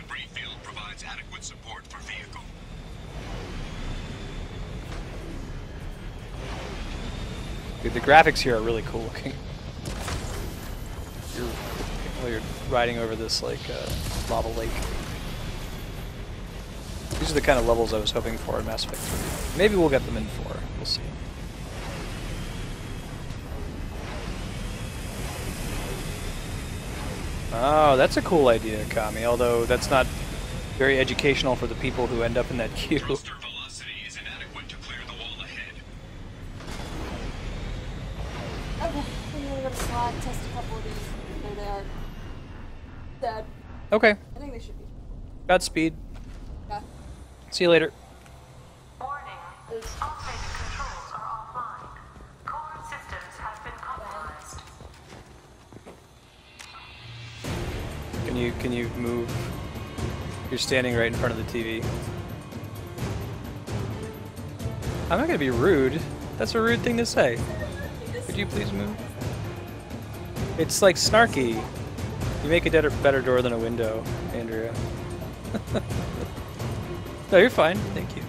Dude, the graphics here are really cool looking. You're riding over this like lava lake. These are the kind of levels I was hoping for in Mass Effect 3. Maybe we'll get them in 4. We'll see. Oh, that's a cool idea, Kami, although that's not very educational for the people who end up in that queue. Okay, I'm gonna go to slot, test a couple of these. There they are. Dead. Okay. I think they should be. Godspeed. Yeah. See you later. Warning. Automated controls are offline. Core systems have been compromised. Can you move? You're standing right in front of the TV. I'm not gonna be rude. That's a rude thing to say. Could you please move? It's like snarky. You make a better door than a window, Andrea. No, you're fine. Thank you.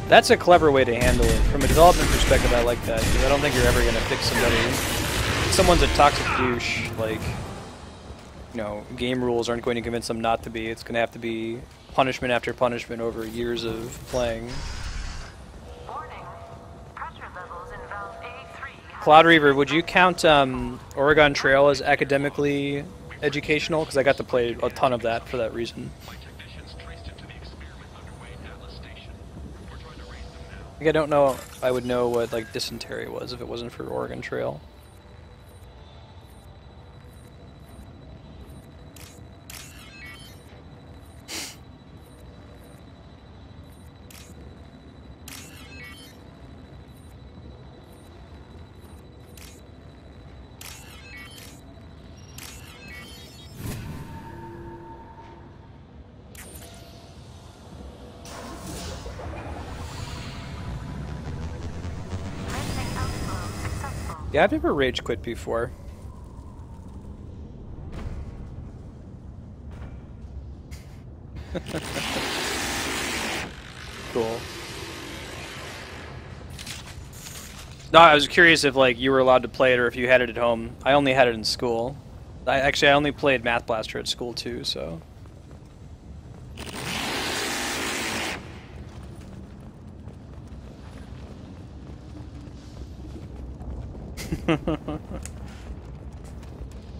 That's a clever way to handle it. From a development perspective, I like that, because I don't think you're ever going to fix somebody. If someone's a toxic douche, like, you know, game rules aren't going to convince them not to be. It's going to have to be punishment after punishment over years of playing. Warning. Pressure levels in valve A3. Cloud Reaver, would you count Oregon Trail as academically educational? Because I got to play a ton of that for that reason. Like, I don't know if I would know what like dysentery was if it wasn't for Oregon Trail. Yeah, I've never rage quit before. Cool. No, I was curious if like you were allowed to play it or if you had it at home. I only had it in school. I only played Math Blaster at school too, so.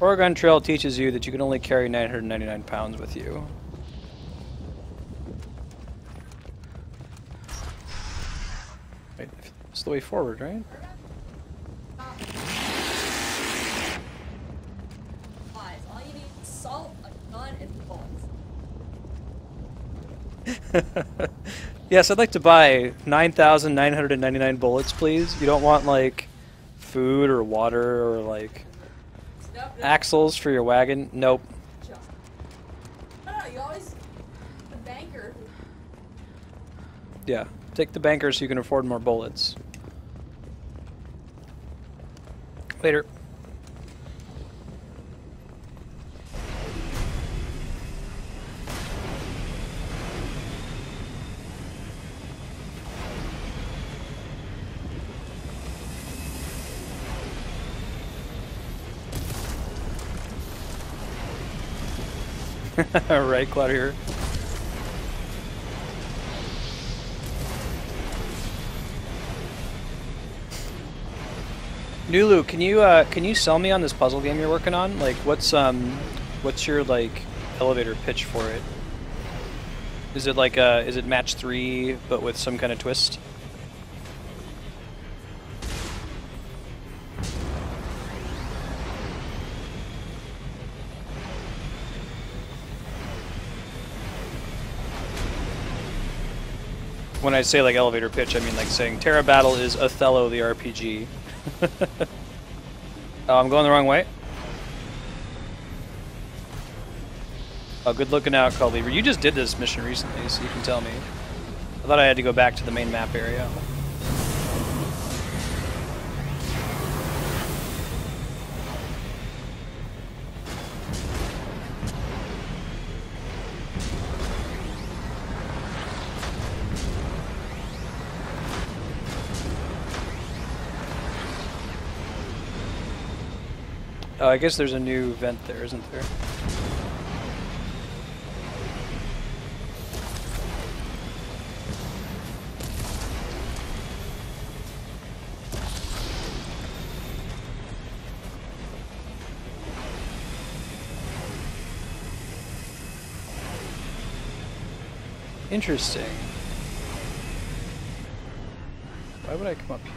Oregon Trail teaches you that you can only carry 999 pounds with you. Wait, it's the way forward, right? All you need is salt, a gun, and bullets. Yes, I'd like to buy 9,999 bullets, please. You don't want like food or water or like axles for your wagon? Nope. No, you always the banker. Yeah, take the banker so you can afford more bullets. Later. Right, Cloud here. Nulu, can you sell me on this puzzle game you're working on? Like, what's your like elevator pitch for it? Is it like is it match 3 but with some kind of twist? When I say like elevator pitch, I mean like saying Terra Battle is Othello the RPG. Oh, I'm going the wrong way. Oh, good looking out, Call Lever. You just did this mission recently, so you can tell me. I thought I had to go back to the main map area. Oh, I guess there's a new vent there, isn't there? Interesting. Why would I come up here?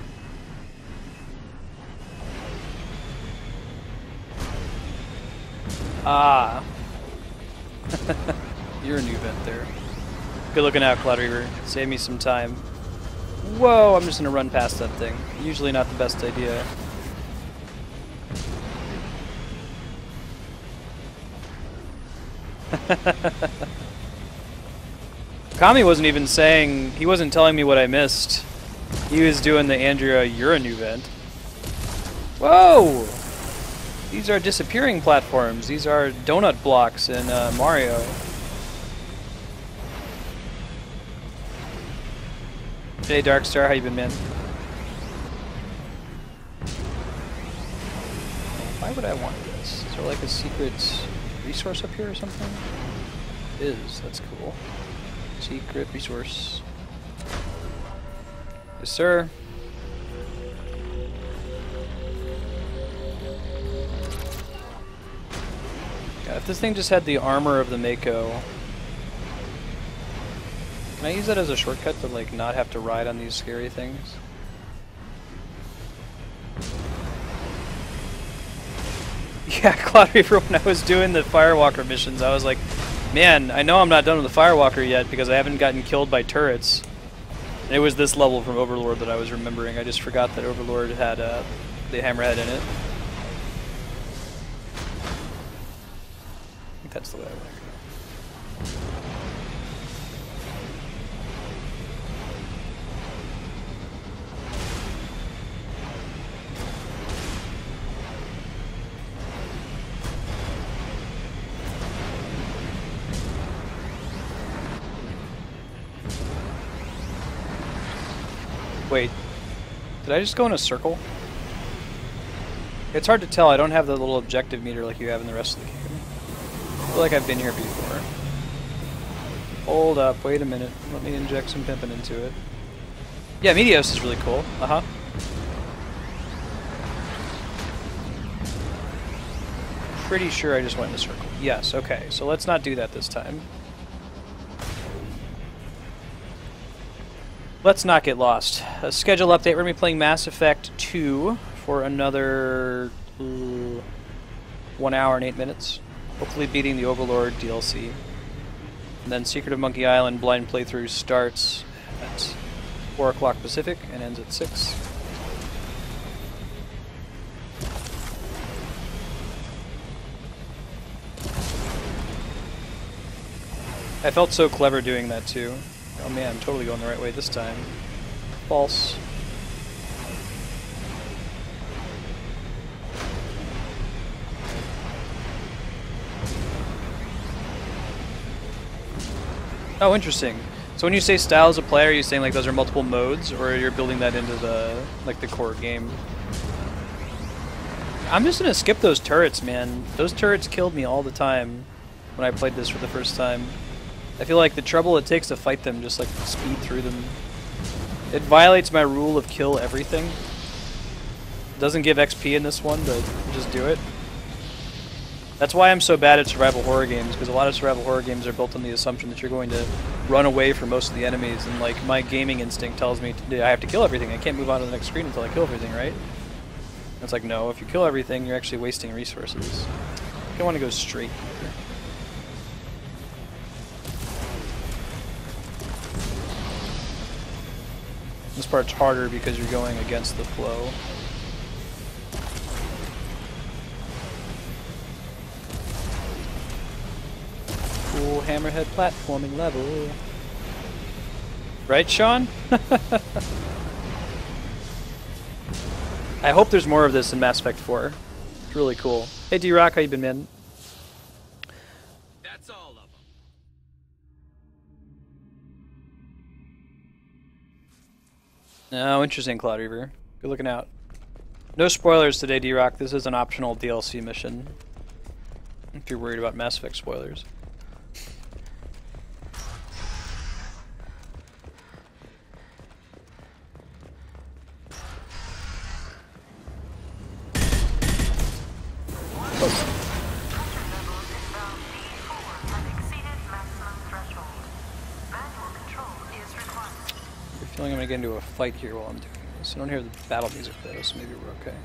Ah. You're a new vent there. Good looking out, Cloud Reaver. Save me some time. Whoa, I'm just gonna run past that thing. Usually not the best idea. Kami wasn't even saying, he wasn't telling me what I missed. He was doing the Andrea Uranu vent. Whoa! These are disappearing platforms. These are donut blocks in Mario. Hey Darkstar, how you been, man? Why would I want this? Is there like a secret resource up here or something? It is. That's cool. Secret resource. Yes, sir. God, if this thing just had the armor of the Mako. Can I use that as a shortcut to like not have to ride on these scary things? Yeah, Cloud Reaper, when I was doing the Firewalker missions, I was like, man, I know I'm not done with the Firewalker yet because I haven't gotten killed by turrets. And it was this level from Overlord that I was remembering. I just forgot that Overlord had the Hammerhead in it. I think that's the way I want to go. Wait, did I just go in a circle? It's hard to tell. I don't have the little objective meter like you have in the rest of the game. I feel like I've been here before. Hold up, wait a minute. Let me inject some pimpin' into it. Yeah, Meteos is really cool. Uh-huh. Pretty sure I just went in a circle. Yes, okay. So let's not do that this time. Let's not get lost. A schedule update. We're going to be playing Mass Effect 2 for another 1 hour and 8 minutes. Hopefully beating the Overlord DLC. And then Secret of Monkey Island blind playthrough starts at 4 o'clock Pacific and ends at 6. I felt so clever doing that too. Oh man, I'm totally going the right way this time. False. Oh, interesting. So when you say styles of play, are you saying like those are multiple modes, or you're building that into the like the core game? I'm just gonna skip those turrets, man. Those turrets killed me all the time when I played this for the first time. I feel like the trouble it takes to fight them, just like speed through them. It violates my rule of kill everything. It doesn't give XP in this one, but just do it. That's why I'm so bad at survival horror games, because a lot of survival horror games are built on the assumption that you're going to run away from most of the enemies, and like my gaming instinct tells me I have to kill everything. I can't move on to the next screen until I kill everything, right? And it's like, no, if you kill everything, you're actually wasting resources. You don't want to go straight here. This part's harder because you're going against the flow. Cool Hammerhead platforming level. Right, Sean? I hope there's more of this in Mass Effect 4. It's really cool. Hey D-Rock, how you been, man? That's all of them. Oh, interesting, Cloud Reaver. Good looking out. No spoilers today, D-Rock. This is an optional DLC mission. If you're worried about Mass Effect spoilers. I feel like I'm gonna get into a fight here while I'm doing this. I don't hear the battle music though, so maybe we're okay.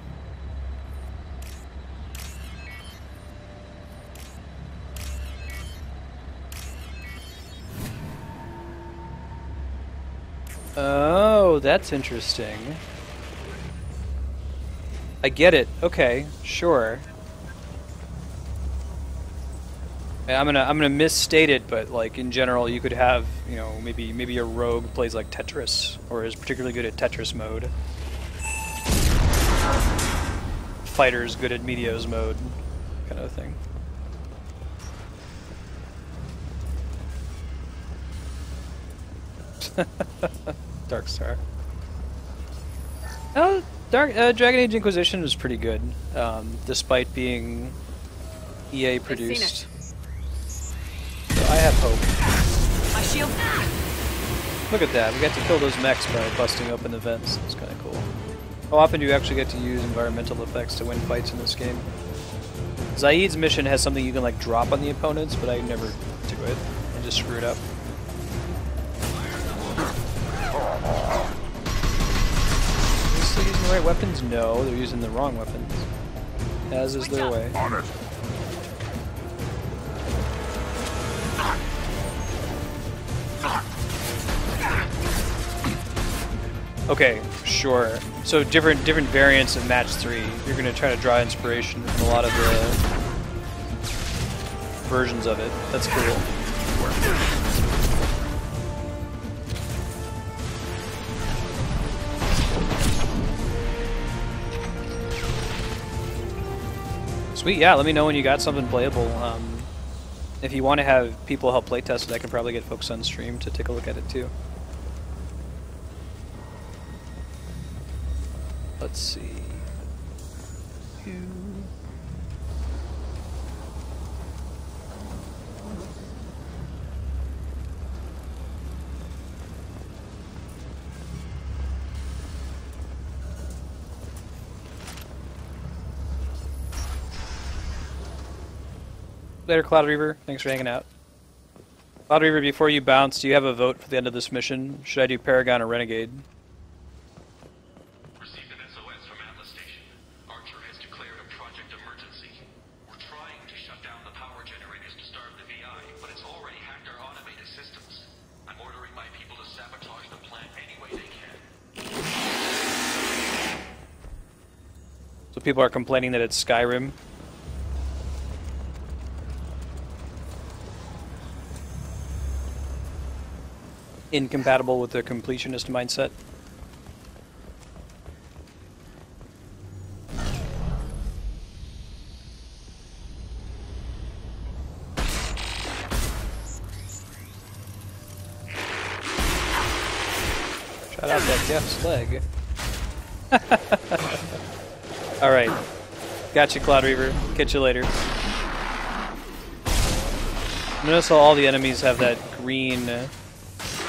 Oh, that's interesting. I get it. Okay, sure. I'm gonna misstate it, but like in general, you could have, you know, maybe a rogue plays like Tetris or is particularly good at Tetris mode. Fighter's good at Meteos mode, kind of thing. Dark Star. Oh, Dragon Age Inquisition was pretty good, despite being EA produced. So I have hope. My shield. Look at that, we got to kill those mechs by busting open the vents. It's kind of cool. How often do you actually get to use environmental effects to win fights in this game? Zaid's mission has something you can like drop on the opponents, but I never do it. I just screw it up. Are they still using the right weapons? No, they're using the wrong weapons. As is their way. On it. Okay, sure. So different variants of Match 3. You're gonna try to draw inspiration from a lot of the versions of it. That's cool. Sweet, yeah, let me know when you got something playable. If you want to have people help playtest it, I can probably get folks on stream to take a look at it too. Let's see. Later, Cloud Reaver. Thanks for hanging out. Cloud Reaver, before you bounce, do you have a vote for the end of this mission? Should I do Paragon or Renegade? Received an SOS from Atlas Station. Archer has declared a project emergency. We're trying to shut down the power generators to starve the VI, but it's already hacked our automated systems. I'm ordering my people to sabotage the plant any way they can. So people are complaining that it's Skyrim. Incompatible with the completionist mindset. Shout out that Jeff's leg. Alright. Gotcha, Cloud Reaver. Catch you later. Notice how all the enemies have that green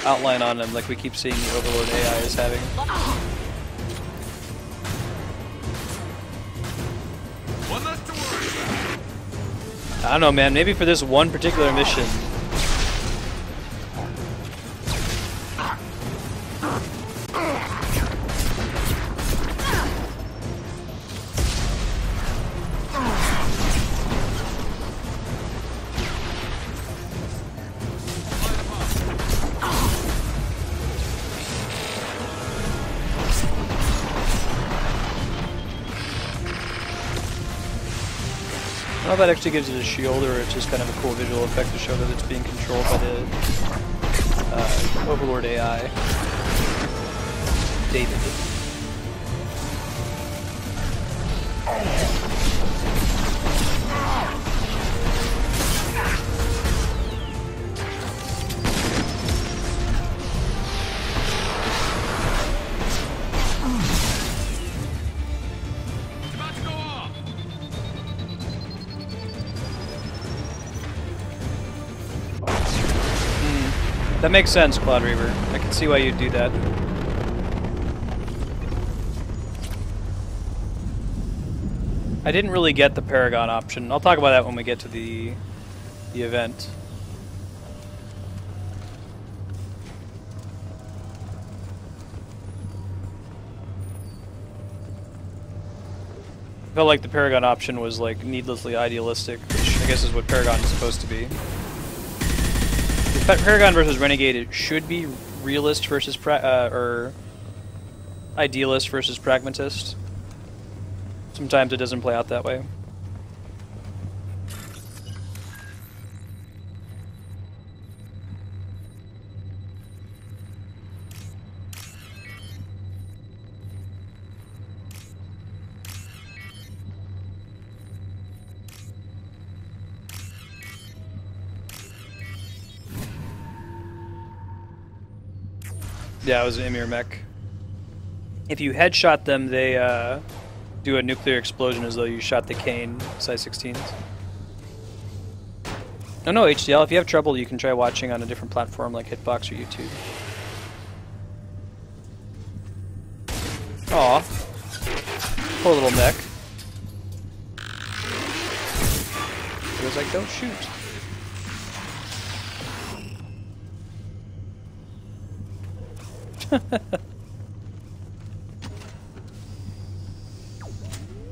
outline on them, like we keep seeing the Overlord AI is having. One less to worry about. I don't know, man. Maybe for this one particular mission. I don't know if that actually gives it a shield, or it's just kind of a cool visual effect to show that it's being controlled by the Overlord AI. David. It's about to go off. That makes sense, Cloud Reaver. I can see why you'd do that. I didn't really get the Paragon option. I'll talk about that when we get to the event. I felt like the Paragon option was like needlessly idealistic, which I guess is what Paragon is supposed to be. Paragon versus Renegade, it should be realist versus or idealist versus pragmatist. Sometimes it doesn't play out that way. Yeah, it was an Ymir mech. If you headshot them, they do a nuclear explosion as though you shot the Kane size 16s. No, HDL, if you have trouble, you can try watching on a different platform like Hitbox or YouTube. Aw. Poor little mech. He was like, don't shoot.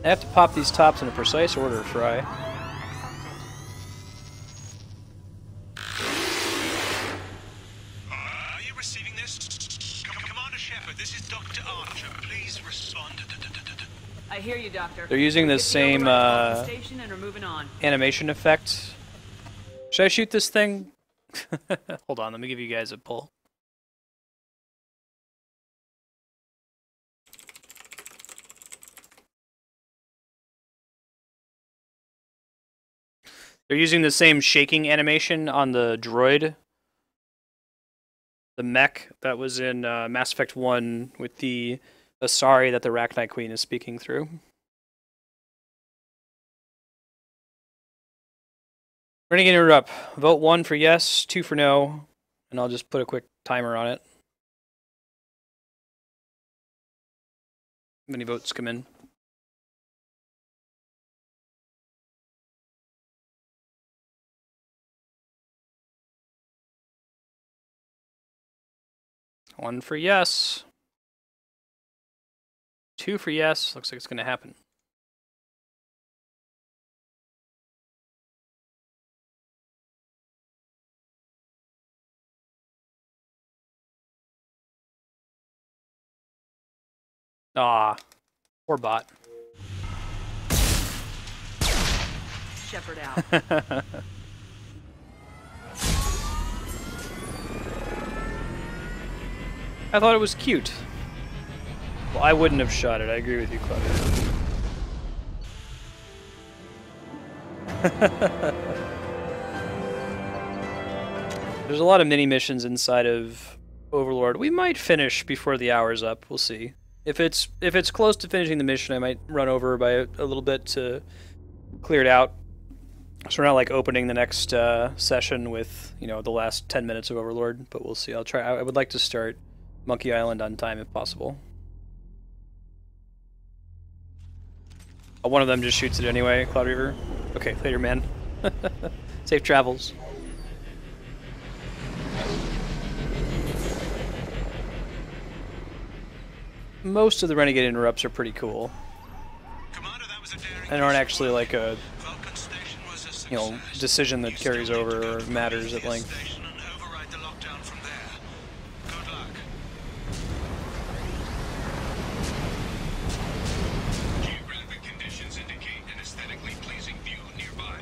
I have to pop these tops in a precise order, Fry. Are you receiving this? Commander Shepard, this is Dr. Archer. Please respond. I hear you, Doctor. They're using the Get same override off the station and we're moving on. animation effect. Should I shoot this thing? Hold on, let me give you guys a pull. They're using the same shaking animation on the droid. The mech that was in Mass Effect 1 with the Asari that the Rachni Queen is speaking through. Renegade Interrupt. Vote 1 for yes, 2 for no, and I'll just put a quick timer on it. How many votes come in? One for yes. 2 for yes. Looks like it's going to happen. Ah, poor bot. Shepard out. I thought it was cute. Well, I wouldn't have shot it. I agree with you, Claudia. There's a lot of mini missions inside of Overlord. We might finish before the hour's up. We'll see. If it's close to finishing the mission, I might run over by a little bit to clear it out. So we're not like opening the next session with, you know, the last 10 minutes of Overlord, but we'll see. I'll try. I would like to start Monkey Island on time if possible. Oh, one of them just shoots it anyway, Cloud Reaver. Okay, later, man. Safe travels. Most of the Renegade Interrupts are pretty cool. Commander, that was a daring And aren't actually like a, Vulcan Station was a you know, success. decision that You carries still need to over go or to matters at the length. station and override the lockdown from there. Good luck. Geographic conditions indicate an aesthetically pleasing view nearby.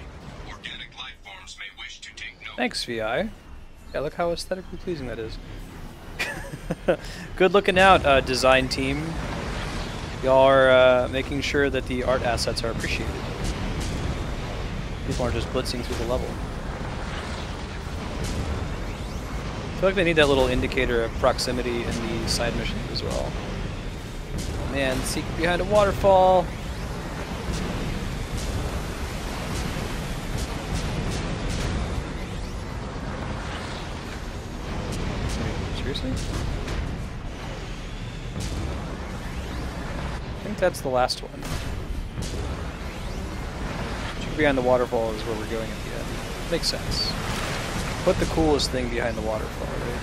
Organic life forms may wish to take note. Thanks, VI. Yeah, look how aesthetically pleasing that is. Good looking out, design team. Y'all are making sure that the art assets are appreciated. People aren't just blitzing through the level. I feel like they need that little indicator of proximity in the side missions as well. Man, secret behind a waterfall. Seriously? I think that's the last one. Secret behind the waterfall is where we're going at the end. Makes sense. Put the coolest thing behind the waterfall, right?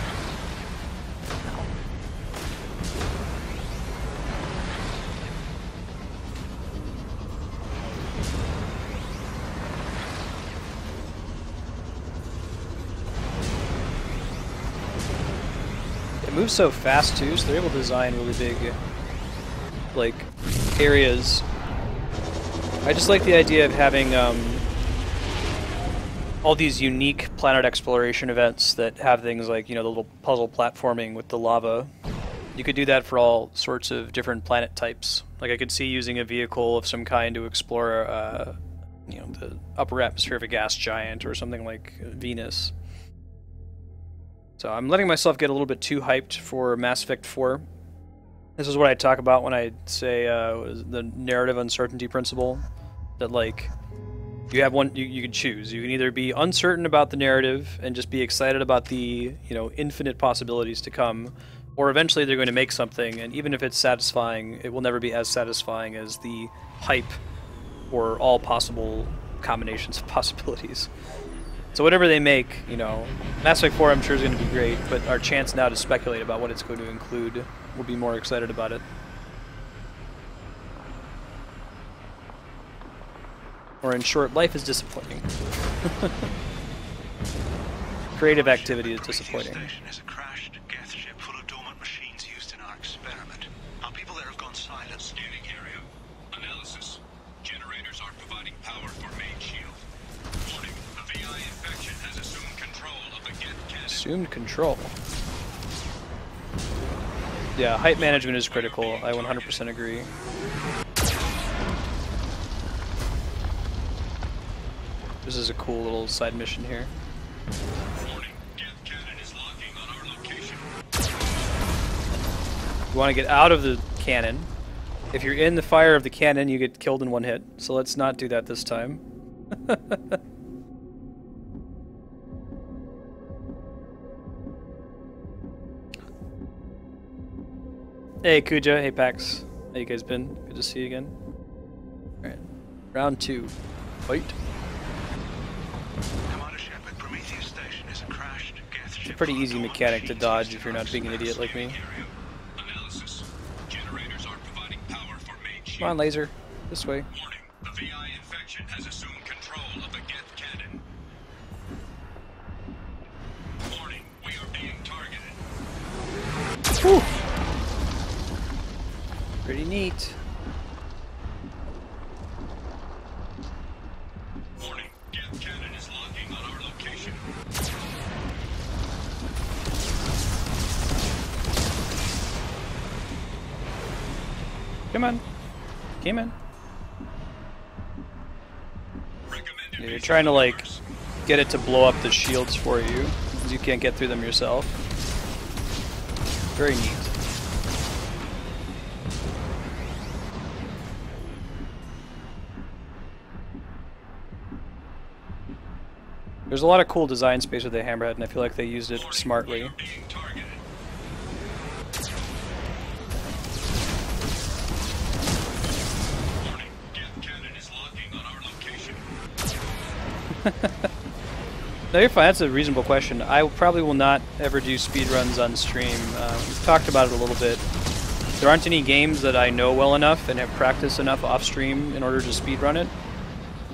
It moves so fast too, so they're able to design really big, like, areas. I just like the idea of having all these unique planet exploration events that have things like, you know, the little puzzle platforming with the lava. You could do that for all sorts of different planet types. Like I could see using a vehicle of some kind to explore, you know, the upper atmosphere of a gas giant or something like Venus. So I'm letting myself get a little bit too hyped for Mass Effect 4. This is what I talk about when I say the narrative uncertainty principle. That like, you have one, you can choose. You can either be uncertain about the narrative and just be excited about the, you know, infinite possibilities to come, or eventually they're going to make something, and even if it's satisfying, it will never be as satisfying as the hype or all possible combinations of possibilities. So whatever they make, you know, Mass Effect 4 I'm sure is going to be great, but our chance now to speculate about what it's going to include, we'll be more excited about it. Or in short, life is disappointing. Creative activity is disappointing. Station is a crashed Geth ship full of dormant machines used in our experiment. Our people there have gone silent. Scanning area. Analysis. Generators are providing power for main shield. Warning. A VI infection has assumed control of the Geth cannon. Assumed control. Yeah, hype management is critical. I 100% agree. This is a cool little side mission here. Warning. Geth cannon is locking on our location. You want to get out of the cannon. If you're in the fire of the cannon, you get killed in one hit. So let's not do that this time. Hey Kuja, hey Pax. How you guys been? Good to see you again. Alright. Round 2. Fight. Commander Shepard, Prometheus Station is a crashed Geth ship. Pretty easy mechanic to dodge if you're not being an idiot like me. Analysis. Generators are providing power for main shield. Come on, laser. This way. Warning. A VI infection has assumed control of the Geth cannon. Warning. We are being targeted. Whew. Pretty neat. Warning. Geth cannon is locking on our location. Come on. Came in. Recommended You're trying to like get it to blow up the shields for you, because you can't get through them yourself. Very neat. There's a lot of cool design space with the Hammerhead, and I feel like they used it smartly. being targeted. Warning. Geth cannon is locking on our location. No, you're fine. That's a reasonable question. I probably will not ever do speedruns on stream. We've talked about it a little bit. There aren't any games that I know well enough and have practiced enough off stream in order to speedrun it.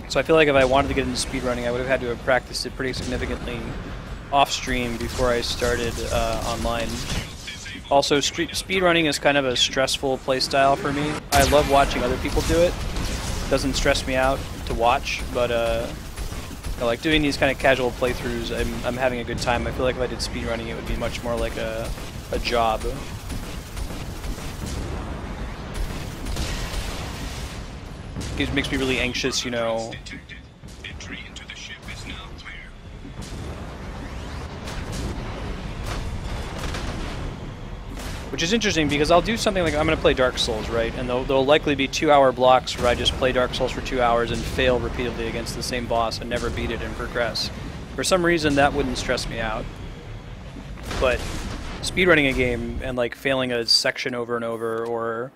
So I feel like if I wanted to get into speedrunning, I would have had to have practiced it pretty significantly off stream before I started online. Also, speedrunning is kind of a stressful playstyle for me. I love watching other people do it. It doesn't stress me out to watch, but like doing these kind of casual playthroughs, I'm having a good time. I feel like if I did speedrunning, it would be much more like a job. It makes me really anxious, you know. Detected. Entry into the ship is now clear. Which is interesting because I'll do something like I'm going to play Dark Souls, right? And there'll likely be 2-hour blocks where I just play Dark Souls for 2 hours and fail repeatedly against the same boss and never beat it and progress. For some reason, that wouldn't stress me out. But speedrunning a game and like failing a section over and over or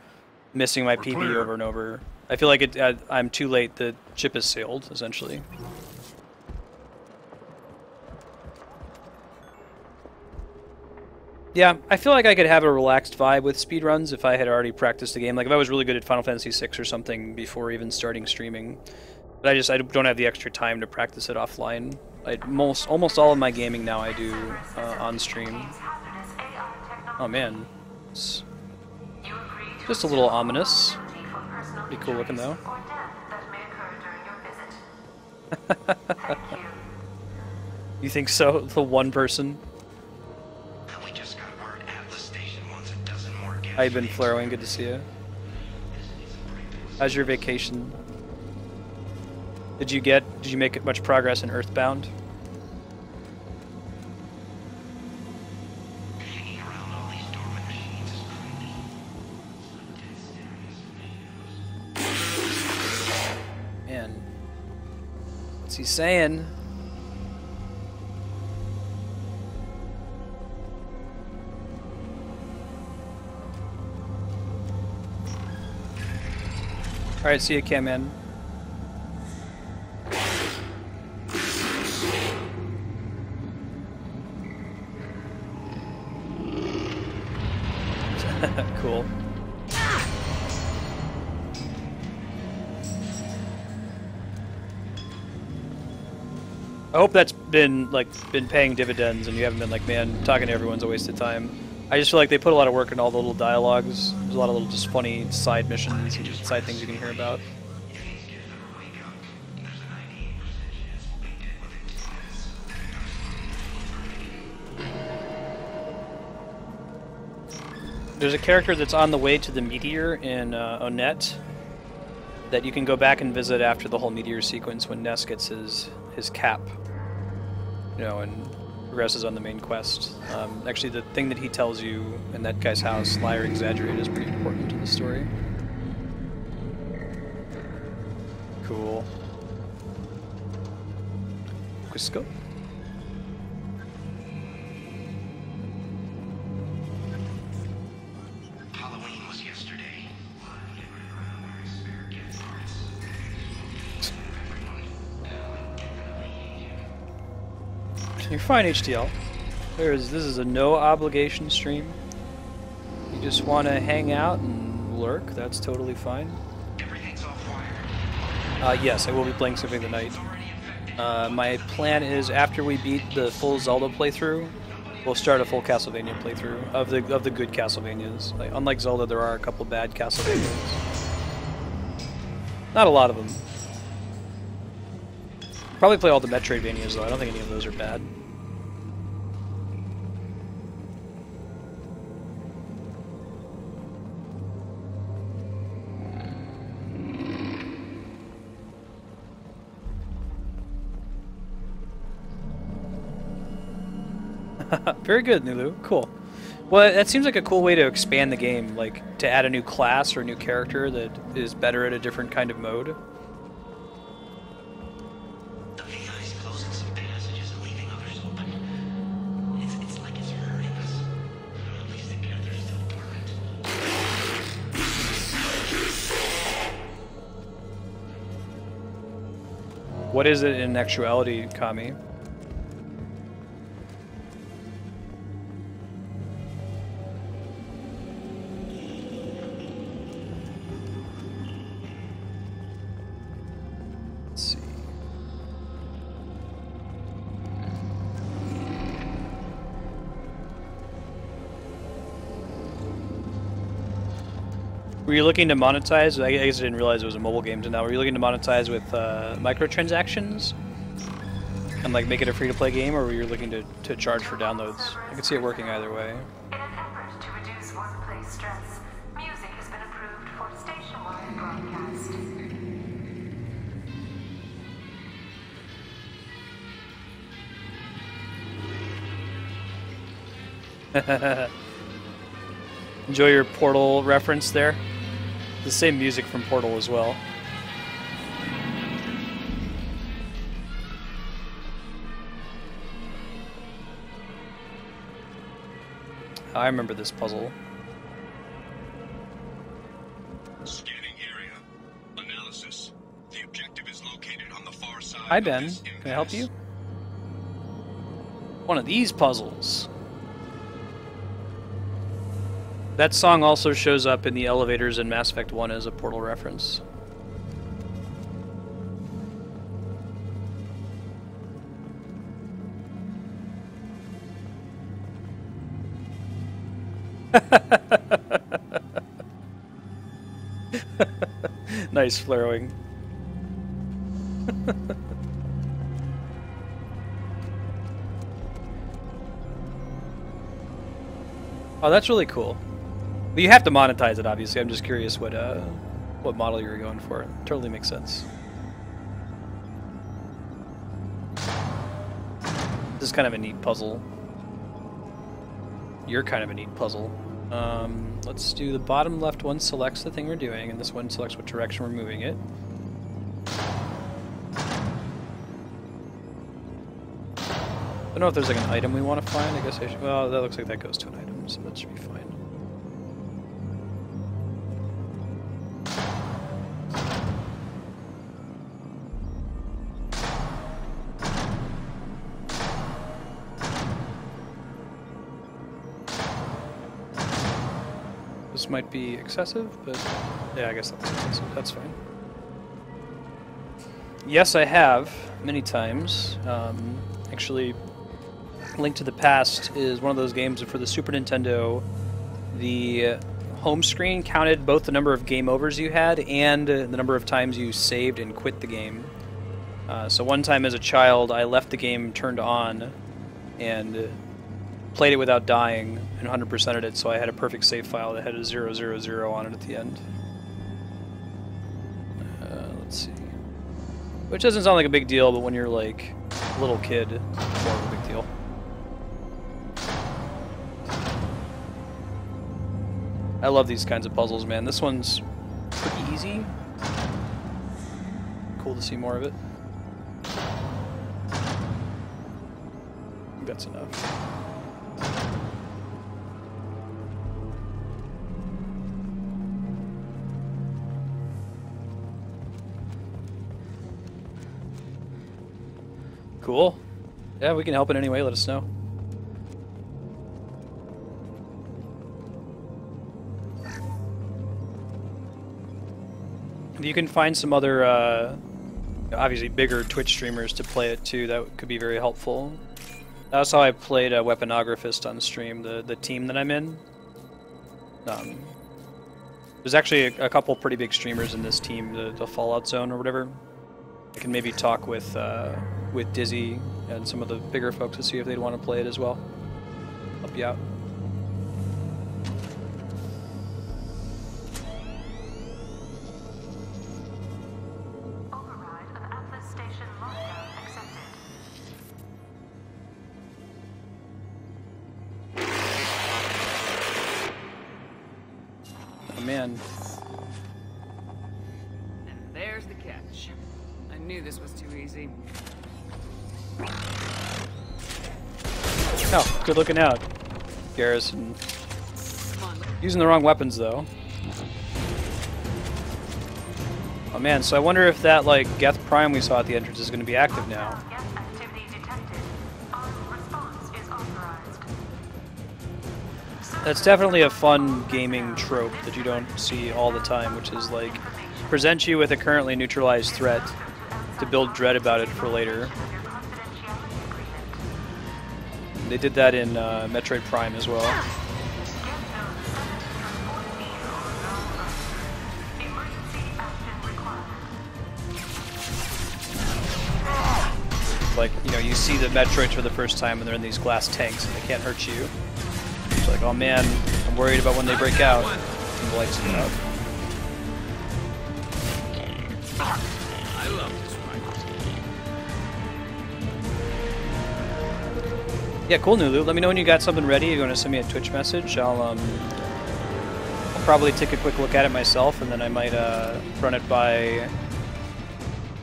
missing my PB clear. over and over, I feel like I'm too late. The ship has sailed, essentially. Yeah, I feel like I could have a relaxed vibe with speedruns if I had already practiced the game. Like if I was really good at Final Fantasy VI or something before even starting streaming. But I don't have the extra time to practice it offline. Almost all of my gaming now I do on stream. Oh man, it's just a little ominous. Pretty cool looking though. You think so? The one person? We just got word Atlas Station wants a dozen more gas. How you been, Flarrowing? Good to see you. How's your vacation? Did you make much progress in Earthbound? he saying? Alright, see you, Cam Man. Cool. I hope that's been paying dividends and you haven't been like, man, talking to everyone's a waste of time. I just feel like they put a lot of work in all the little dialogues. There's a lot of little just funny side missions and side things you can hear about. There's a character that's on the way to the meteor in Onett that you can go back and visit after the whole meteor sequence when Ness gets his cap, you know, and progresses on the main quest. Actually, the thing that he tells you in that guy's house, lie or exaggerate, is pretty important to the story. Cool. Quisco. Halloween was yesterday. You're fine, HTL. This is a no obligation stream. You just want to hang out and lurk, that's totally fine. Everything's off-wire. Yes, I will be playing Symphony of the Night. My plan is after we beat the full Zelda playthrough, we'll start a full Castlevania playthrough of the good Castlevanias. Like, unlike Zelda, there are a couple bad Castlevanias. Not a lot of them. Probably play all the Metroidvanias though. I don't think any of those are bad. Very good, Nulu. Cool. Well, that seems like a cool way to expand the game, like to add a new class or a new character that is better at a different kind of mode. The VI's closing some passages and leaving others open. It's like it's hurting us. At least the Panther's still dormant. What is it in actuality, Kami? Were you looking to monetize? I guess I didn't realize it was a mobile game until now. Were you looking to monetize with microtransactions? And like make it a free-to-play game, or were you looking to charge for downloads? I could see it working either way. In an effort to reduce workplace stress, music has been approved for station-wide broadcast. Enjoy your Portal reference there. The same music from Portal as well. I remember this puzzle. Scanning area. Analysis. The objective is located on the far side. Hi, Ben. Of this Can I help you? impasse. One of these puzzles. That song also shows up in the elevators in Mass Effect 1 as a Portal reference. Nice flaring. Oh, that's really cool. But you have to monetize it, obviously. I'm just curious what model you were going for. Totally makes sense. This is kind of a neat puzzle. You're kind of a neat puzzle. Let's do the bottom left one selects the thing we're doing, and this one selects what direction we're moving it. don't know if there's like an item we want to find. I guess I should. Well, that looks like that goes to an item, so that should be fine. This might be excessive, but yeah, I guess that's excessive. That's fine. Yes, I have many times. Actually, Link to the Past is one of those games for the Super Nintendo. The home screen counted both the number of game overs you had and the number of times you saved and quit the game. So one time as a child, I left the game turned on and played it without dying and 100%ed it, so I had a perfect save file that had a 000 on it at the end. Let's see. Which doesn't sound like a big deal, but when you're like a little kid, it's more of a big deal. I love these kinds of puzzles, man. This one's pretty easy. Cool to see more of it. I think that's enough. Cool. Yeah, we can help in any way. Let us know. If you can find some other, obviously bigger Twitch streamers to play it too, that could be very helpful. That's how I played Weaponographist on stream, the team that I'm in. There's actually a couple pretty big streamers in this team, the Fallout Zone or whatever. I can maybe talk with Dizzy and some of the bigger folks to see if they'd want to play it as well. Help you out. Override of Atlas Station lockdown accepted. Oh man. And there's the catch. I knew this was too easy. Oh, good looking out, Garrison. Using the wrong weapons though. Oh man, so I wonder if that like Geth Prime we saw at the entrance is going to be active now. Geth activity detected. Armed response is authorized. That's definitely a fun gaming trope that you don't see all the time, which is like present you with a currently neutralized threat to build dread about it for later. They did that in Metroid Prime as well. Like, you know, you see the Metroids for the first time and they're in these glass tanks and they can't hurt you. It's like, oh man, I'm worried about when they break out. And the lights go out. I love this one. Yeah, cool, Nulu. Let me know when you got something ready. You're going to send me a Twitch message. I'll probably take a quick look at it myself, and then I might run it by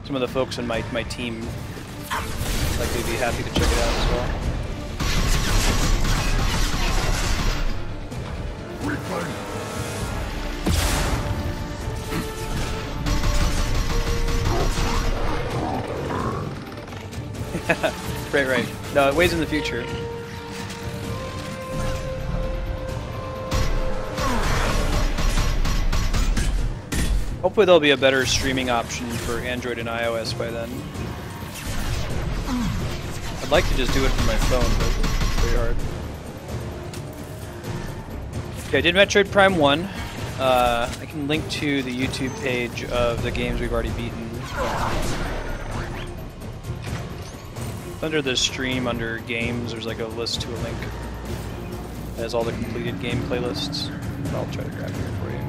some of the folks in my team. Like they'd be happy to check it out as well. Right. No, it ways in the future. Hopefully there'll be a better streaming option for Android and iOS by then. I'd like to just do it from my phone, but it's very hard. Okay, I did Metroid Prime 1. I can link to the YouTube page of the games we've already beaten. Under the stream, under games, there's like a list to a link. It has all the completed game playlists. I'll try to grab it here for you.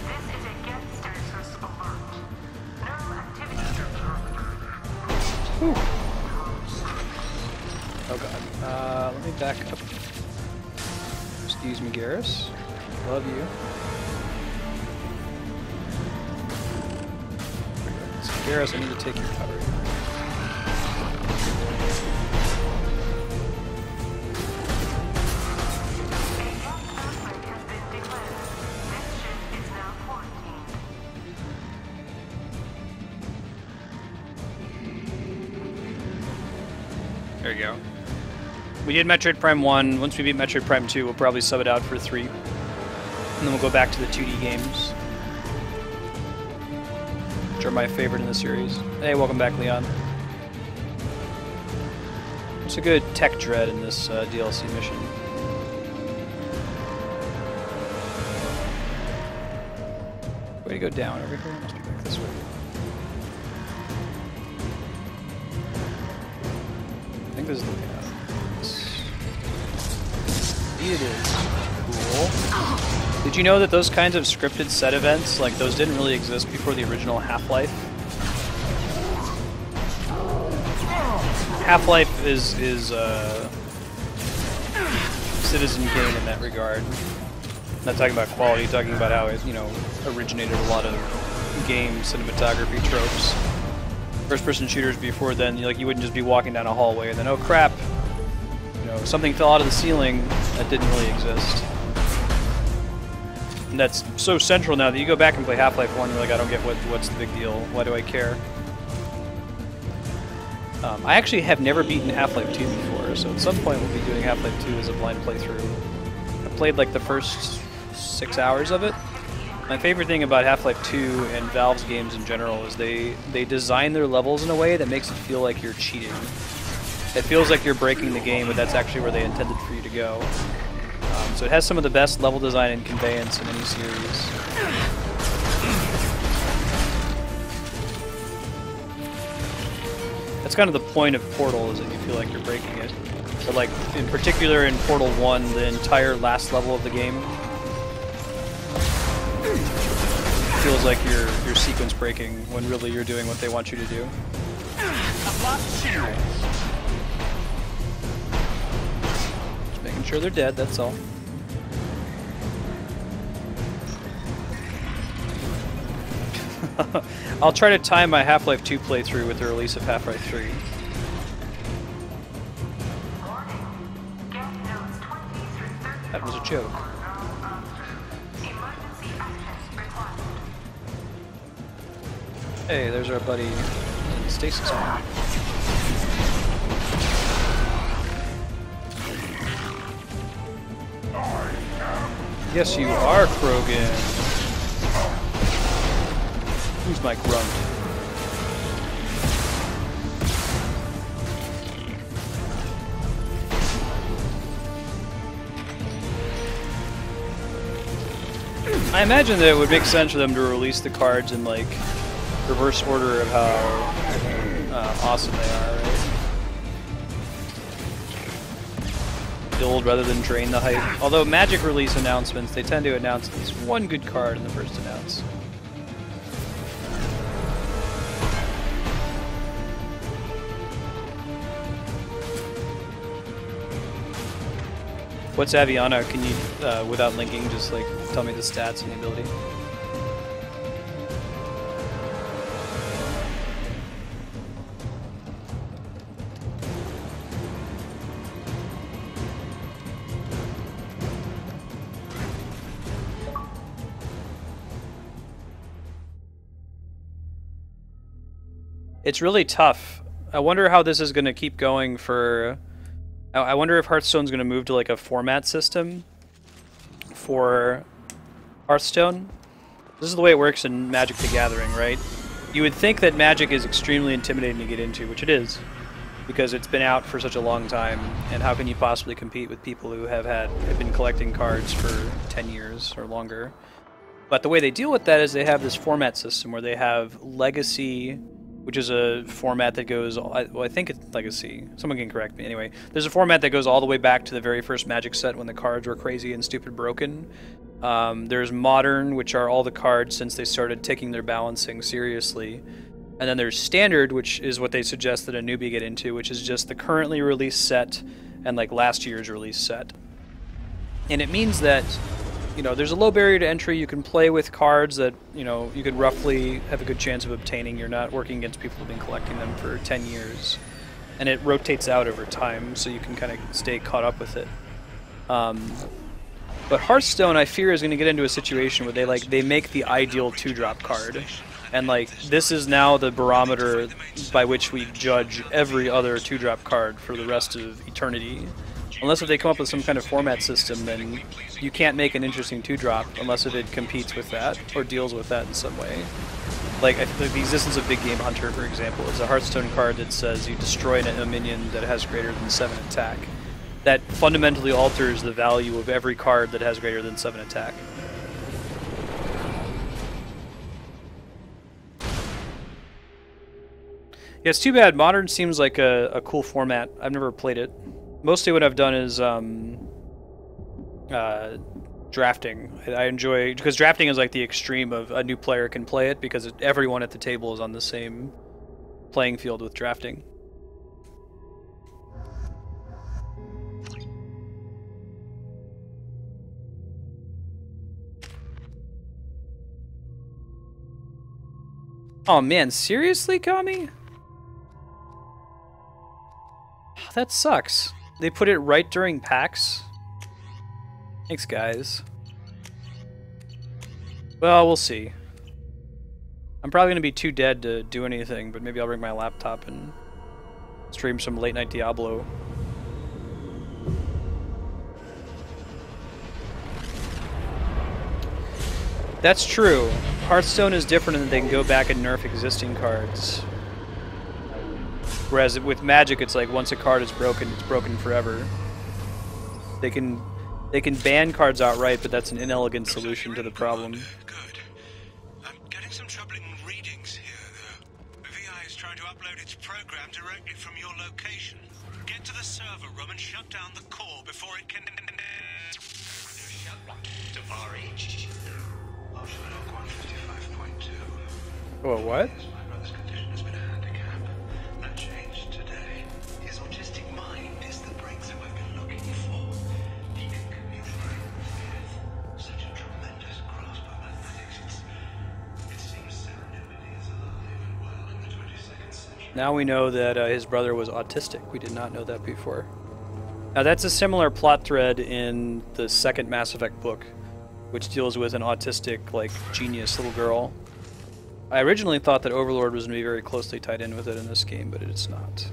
This is a Geth status alert. No activity. Whew. Oh god. Let me back up. Excuse me, Garrus. Love you. Garrus, I need to take your cover. There you go. We did Metroid Prime 1. Once we beat Metroid Prime 2, we'll probably sub it out for 3. And then we'll go back to the 2D games, which are my favorite in the series. Hey, welcome back, Leon. It's a good tech dread in this DLC mission. Way to go down over here. Must be back this way. I think this is the way out. It is cool. Did you know that those kinds of scripted set events, like those, didn't really exist before the original Half-Life? Half-Life is Citizen Kane in that regard. Not talking about quality, talking about how it, you know, originated a lot of game cinematography tropes. First-person shooters before then, like, you wouldn't just be walking down a hallway and then, oh crap, you know, something fell out of the ceiling. That didn't really exist. And that's so central now that you go back and play Half-Life 1, you're like, I don't get what's the big deal. Why do I care? I actually have never beaten Half-Life 2 before, so at some point we'll be doing Half-Life 2 as a blind playthrough. I played like the first 6 hours of it. My favorite thing about Half-Life 2 and Valve's games in general is they design their levels in a way that makes it feel like you're cheating. It feels like you're breaking the game, but that's actually where they intended for you to go. So it has some of the best level design and conveyance in any series. That's kind of the point of Portal, is that you feel like you're breaking it. So like, in particular in Portal 1, the entire last level of the game feels like you're sequence breaking when really you're doing what they want you to do. Just making sure they're dead, that's all. I'll try to time my Half-Life 2 playthrough with the release of Half-Life 3. That was a joke. Hey, there's our buddy in Stasis armor. Yes, you are, Krogan. Who's my grunt? I imagine that it would make sense for them to release the cards in like reverse order of how awesome they are, right? Build rather than drain the hype. Although Magic release announcements, they tend to announce at least one good card in the first announce. What's Aviana? Can you, without linking, just like tell me the stats and the ability? It's really tough. I wonder how this is going to keep going for... I wonder if Hearthstone's going to move to like a format system for Hearthstone. This is the way it works in Magic the Gathering, right? You would think that Magic is extremely intimidating to get into, which it is, because it's been out for such a long time, and how can you possibly compete with people who have been collecting cards for 10 years or longer? But the way they deal with that is they have this format system where they have Legacy, which is a format that goes, well, I think it's Legacy. Someone can correct me. Anyway, there's a format that goes all the way back to the very first Magic set when the cards were crazy and stupid broken. There's Modern, which are all the cards since they started taking their balancing seriously. And then there's Standard, which is what they suggest that a newbie get into, which is just the currently released set and like last year's release set. And it means that, you know, there's a low barrier to entry. You can play with cards that, you know, you could roughly have a good chance of obtaining. You're not working against people who've been collecting them for 10 years. And it rotates out over time, so you can kind of stay caught up with it. But Hearthstone, I fear, is going to get into a situation where they make the ideal 2-drop card. And like, this is now the barometer by which we judge every other 2-drop card for the rest of eternity. Unless if they come up with some kind of format system, then you can't make an interesting 2-drop unless if it competes with that or deals with that in some way. Like, I think the existence of Big Game Hunter, for example, is a Hearthstone card that says you destroy a minion that has greater than 7 attack. That fundamentally alters the value of every card that has greater than 7 attack. Yeah, it's too bad. Modern seems like a cool format. I've never played it. Mostly what I've done is drafting. I enjoy, because drafting is like the extreme of a new player can play it, because everyone at the table is on the same playing field with drafting. Oh man, seriously, Kami? That sucks. They put it right during PAX? Thanks, guys. Well, we'll see. I'm probably going to be too dead to do anything, but maybe I'll bring my laptop and stream some late-night Diablo. That's true. Hearthstone is different in that they can go back and nerf existing cards. Whereas with Magic, it's like once a card is broken, it's broken forever. They can ban cards outright, but that's an inelegant solution to the problem. Good. I'm getting some troubling readings here, though. VI is trying to upload its program directly from your location. Get to the server room and shut down the core before it can... Oh, what? Now we know that his brother was autistic. We did not know that before. Now that's a similar plot thread in the second Mass Effect book, which deals with an autistic, like, genius little girl. I originally thought that Overlord was going to be very closely tied in with it in this game, but it's not.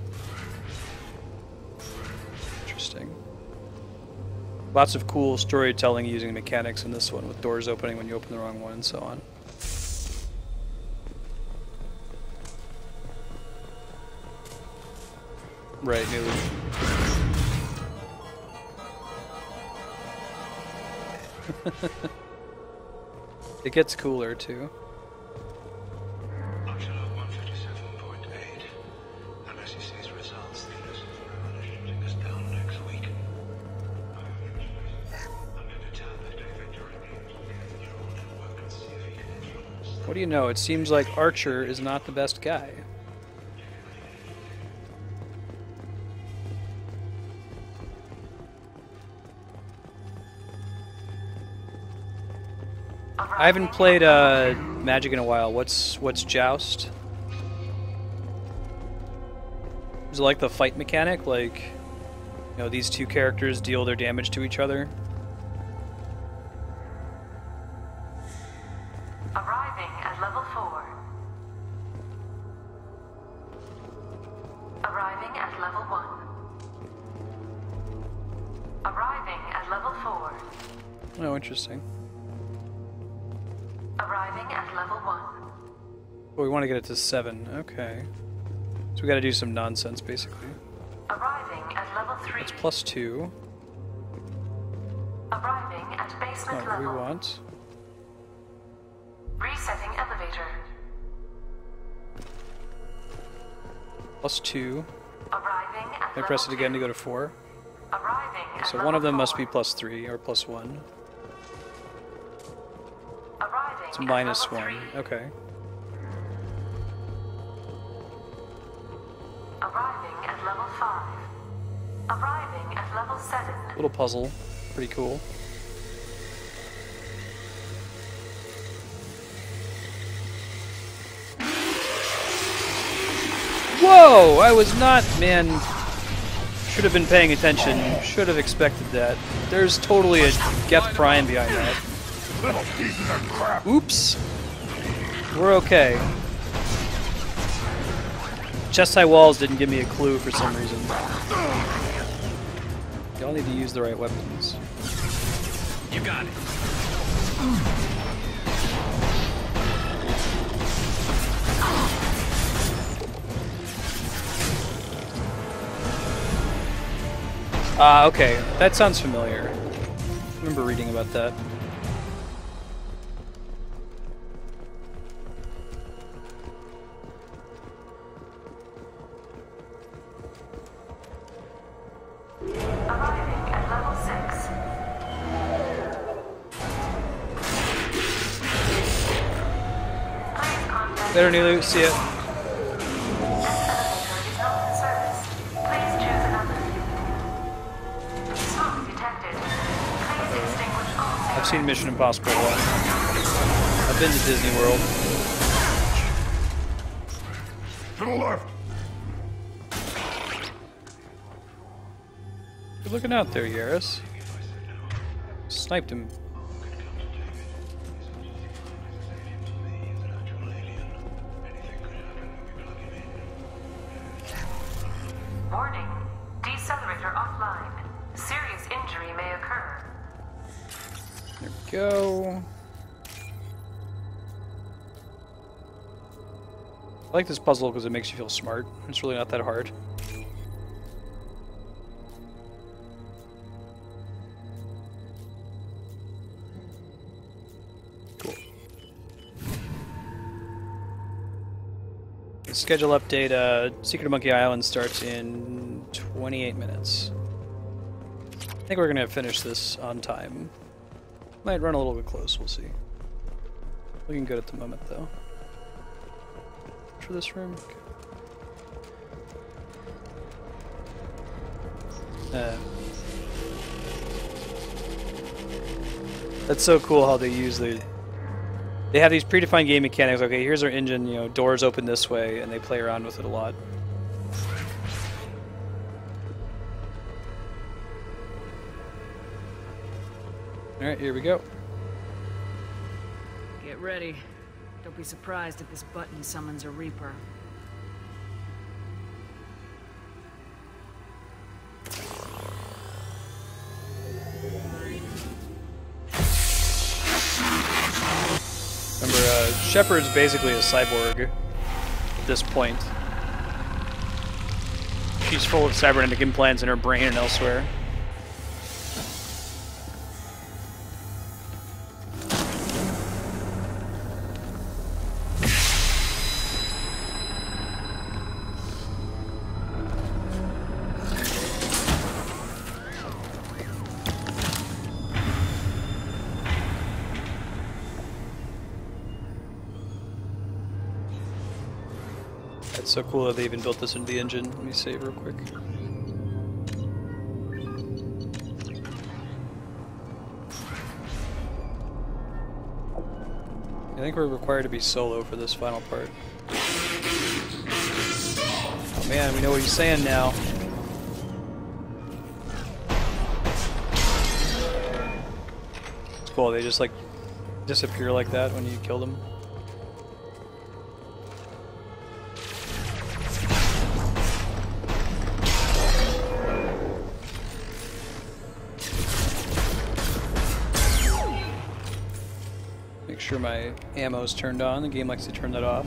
Interesting. Lots of cool storytelling using mechanics in this one, with doors opening when you open the wrong one and so on. Right, new. It gets cooler too. What do you know? It seems like Archer is not the best guy. I haven't played Magic in a while. What's Joust? Is it like the fight mechanic? Like, you know, these two characters deal their damage to each other? Arriving at level 4. Arriving at level 1. Arriving at level 4. Oh, interesting. Arriving at level 1. Oh, we want to get it to 7. Okay. So we got to do some nonsense, basically. Arriving at level 3. It's +2. Arriving at basement Not what we level. want. Resetting elevator. +2. Arriving at I press it again to go to 4. Arriving at So level one of them must 4. be +3 or +1. Arriving It's at -1. level 3. Okay. Arriving at level 5. Arriving at level 7. Little puzzle. Pretty cool. Whoa! I was not, man. Should have been paying attention. Should have expected that. There's totally a Geth Prime behind that. Little piece of crap. Oops. We're okay. Chest high walls didn't give me a clue for some reason. Y'all need to use the right weapons. You got it. Okay. That sounds familiar. I remember reading about that. Arriving at level 6. Please contact. Later, Nilu. See ya. This elevator is not in service. Please choose another. Smoke detected. Please extinguish all I've cigarettes. seen Mission Impossible 1. I've been to Disney World. To the left. Good looking out there, Yaris. Sniped him. Warning. Decelerator offline. Serious injury may occur. There we go. I like this puzzle because it makes you feel smart. It's really not that hard. Cool. The schedule update, Secret of Monkey Island starts in 28 minutes. I think we're going to finish this on time. Might run a little bit close, we'll see. Looking good at the moment, though. For this room? Okay. That's so cool how they use the... They have these predefined game mechanics. Okay, here's our engine, you know, doors open this way, and they play around with it a lot. Alright, here we go. Get ready. Don't be surprised if this button summons a Reaper. Remember, Shepard's basically a cyborg at this point. She's full of cybernetic implants in her brain and elsewhere. It's so cool that they even built this into the engine. Let me save real quick. I think we're required to be solo for this final part. Oh man, we know what he's saying now. It's cool, they just like disappear like that when you kill them. Make sure my ammo's turned on. The game likes to turn that off.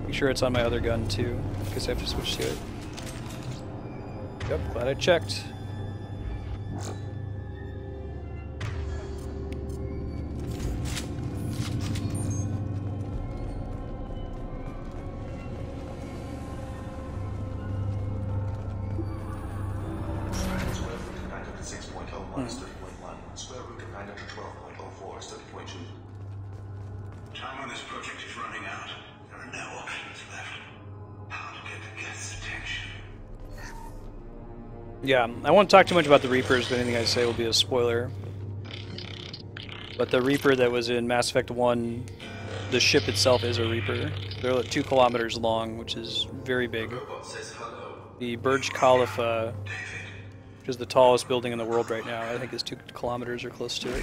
Make sure it's on my other gun too, because I have to switch to it. Yep, glad I checked. Time on this project is running out. There are no options left. How to get the Geth's attention. Yeah, I won't talk too much about the Reapers, but anything I say will be a spoiler. But the Reaper that was in Mass Effect 1, the ship itself is a Reaper. They're 2 kilometers long, which is very big. The Burj Khalifa, which is the tallest building in the world right now, I think is 2 kilometers or close to it.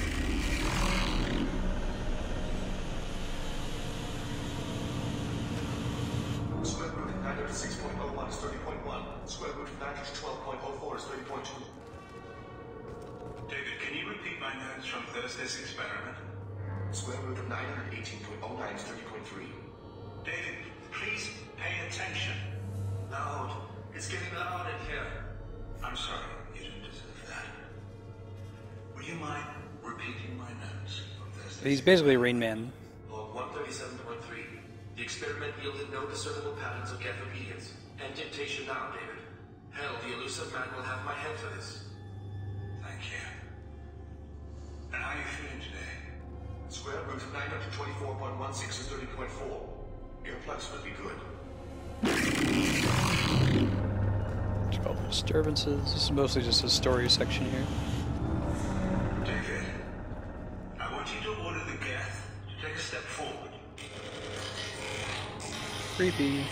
30.1. Square root of 9-12.04 is 30.2. David, can you repeat my notes from Thursday's experiment? Square root of 918.09 is 30.3. David, please pay attention. Loud. It's getting loud in here. I'm sorry, you didn't deserve that. Would you mind repeating my notes from Thursday? He's basically Rain Man. Log 137.3. The experiment yielded no discernible patterns of geth obedience. End dictation now, David. Hell, the elusive man will have my head for this. Thank you. And how are you feeling today? Square root of 924.16 is 30.4. Earplugs would be good. Trouble disturbances. This is mostly just a story section here. David, I want you to order the geth to take a step forward. Creepy.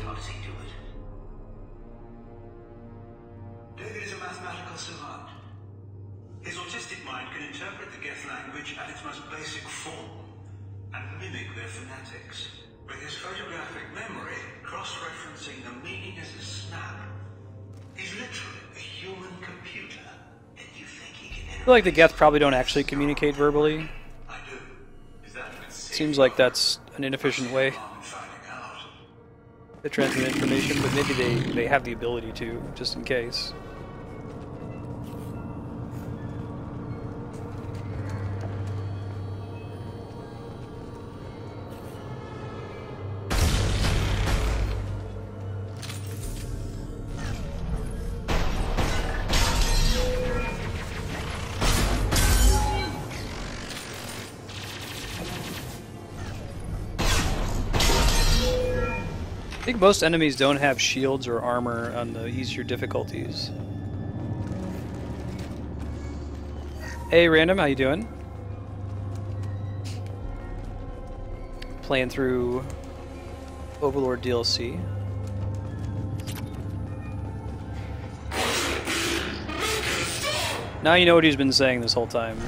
How does he do it? David is a mathematical savant. His autistic mind can interpret the geth language at its most basic form and mimic their phonetics. With his photographic memory, cross-referencing the meaning as a snap. He's literally a human computer. And you think he can... I feel like the Geth probably don't actually communicate verbally. I do. Is that Seems like that's an inefficient way to transmit information, but maybe they have the ability to, just in case. I think most enemies don't have shields or armor on the easier difficulties. Hey Random, how you doing? Playing through Overlord DLC. Now you know what he's been saying this whole time.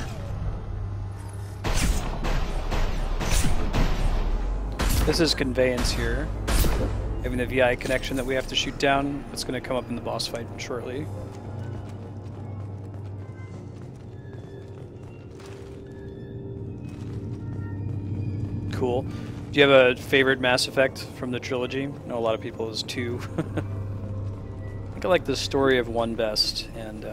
This is Conveyance here. Having the VI connection that we have to shoot down. It's going to come up in the boss fight shortly. Cool. Do you have a favorite Mass Effect from the trilogy? I know a lot of people is 2. I think I like the story of 1 best, and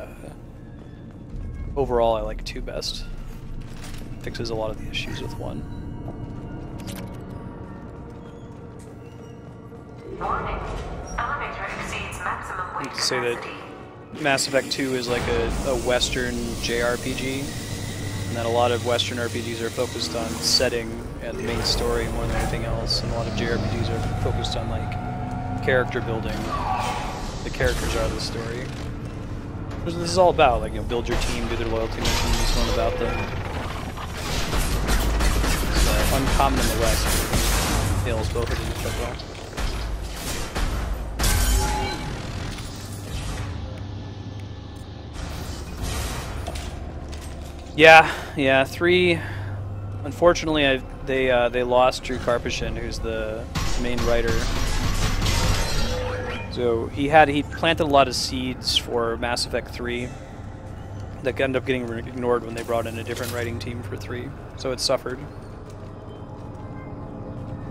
overall I like 2 best. Fixes a lot of the issues with 1. Warning. Elevator exceeds maximum weight I need to say that capacity. Mass Effect 2 is like a Western JRPG, and that a lot of Western RPGs are focused on setting and the main story more than anything else, and a lot of JRPGs are focused on like character building. The characters are the story. This is all about, like, you know, build your team, do their loyalty missions, learn about them. It's uncommon in the West. Nails both of them quite well. Yeah. 3. Unfortunately, they lost Drew Karpyshyn, who's the main writer. So he planted a lot of seeds for Mass Effect 3 that ended up getting ignored when they brought in a different writing team for 3. So it suffered.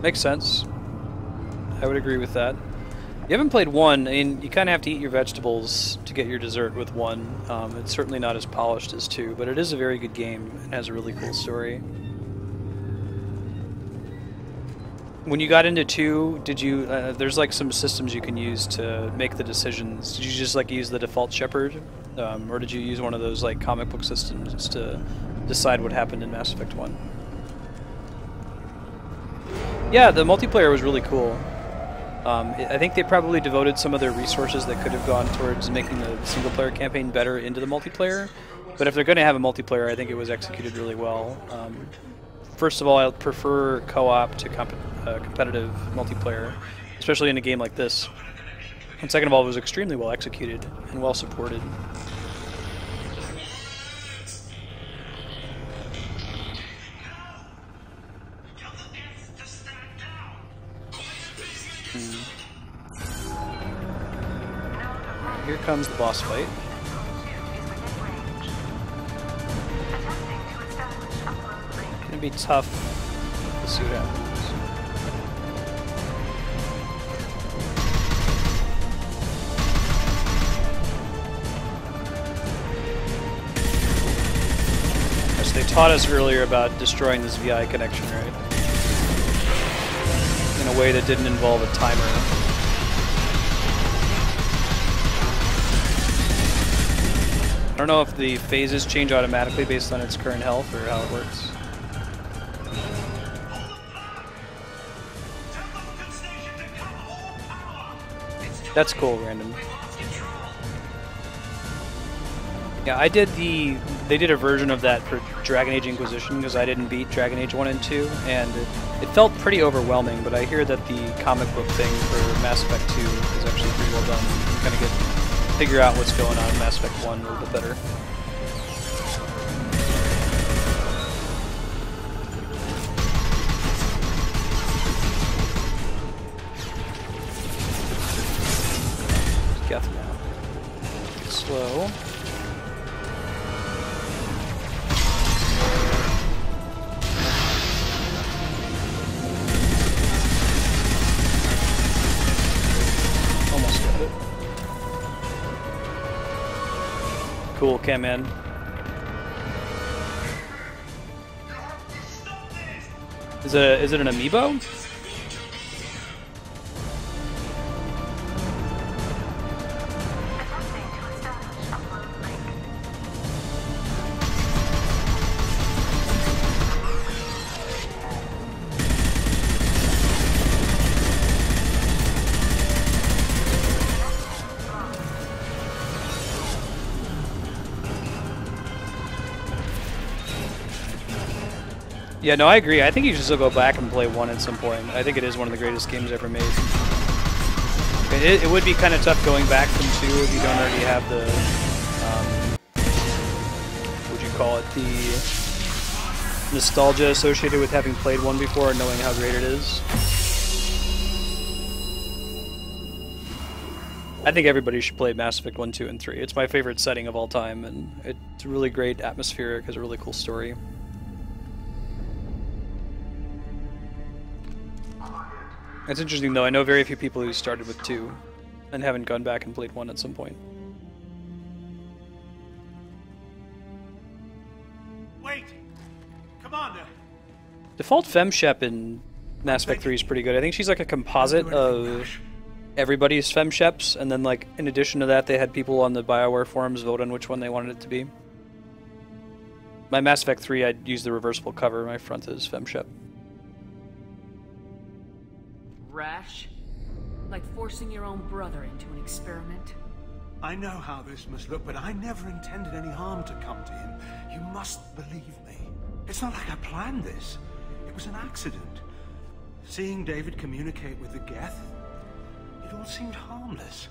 Makes sense. I would agree with that. You haven't played 1, I mean, you kind of have to eat your vegetables to get your dessert with 1. It's certainly not as polished as 2, but it is a very good game and has a really cool story. When you got into 2, did you, there's like some systems you can use to make the decisions. Did you just like use the default Shepard? Or did you use one of those like comic book systems to decide what happened in Mass Effect 1? Yeah, the multiplayer was really cool. I think they probably devoted some of their resources that could have gone towards making the single-player campaign better into the multiplayer. But if they're going to have a multiplayer, I think it was executed really well. First of all, I prefer co-op to competitive multiplayer, especially in a game like this. And second of all, it was extremely well executed and well supported. here comes the boss fight. Gonna be tough. Let's see what happens. As they taught us earlier about destroying this VI connection, right? In a way that didn't involve a timer. I don't know if the phases change automatically based on its current health or how it works. That's cool, random. Yeah, I did they did a version of that for Dragon Age Inquisition because I didn't beat Dragon Age 1 and 2, and it felt pretty overwhelming, but I hear that the comic book thing for Mass Effect 2 is actually pretty well done. You kind of figure out what's going on in Mass Effect 1 a little bit better. Geth now. Slow. Almost got it. Cool, came in. Is it an amiibo? Yeah, no, I agree. I think you should still go back and play 1 at some point. I think it is one of the greatest games ever made. It would be kind of tough going back from 2 if you don't already have the, what would you call it, the nostalgia associated with having played 1 before and knowing how great it is. I think everybody should play Mass Effect 1, 2, and 3. It's my favorite setting of all time, and it's really great atmospheric, has a really cool story. It's interesting though, I know very few people who started with 2 and haven't gone back and played 1 at some point. Wait! Commander! Default FemShep in Mass Effect 3 is pretty good. I think she's like a composite of everybody's FemSheps, and then like in addition to that they had people on the BioWare forums vote on which one they wanted it to be. My Mass Effect 3 I'd use the reversible cover, my front is FemShep. Rash? Like forcing your own brother into an experiment? I know how this must look, but I never intended any harm to come to him. You must believe me. It's not like I planned this. It was an accident. Seeing David communicate with the Geth, it all seemed harmless.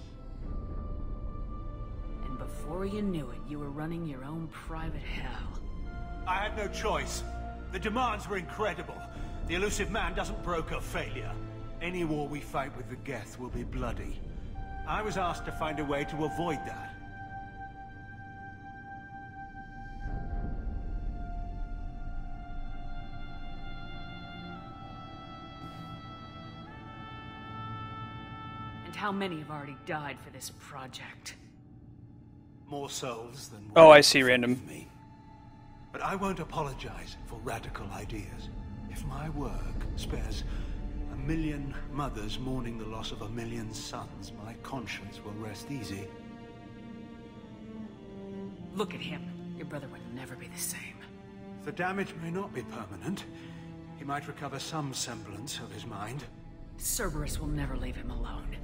And before you knew it, you were running your own private hell. I had no choice. The demands were incredible. The elusive man doesn't broker failure. Any war we fight with the Geth will be bloody. I was asked to find a way to avoid that. And how many have already died for this project? More souls than Oh, I see, random. Me. But I won't apologize for radical ideas. If my work spares 1,000,000 mothers mourning the loss of 1,000,000 sons, my conscience will rest easy. Look at him. Your brother would never be the same. The damage may not be permanent. He might recover some semblance of his mind. Cerberus will never leave him alone.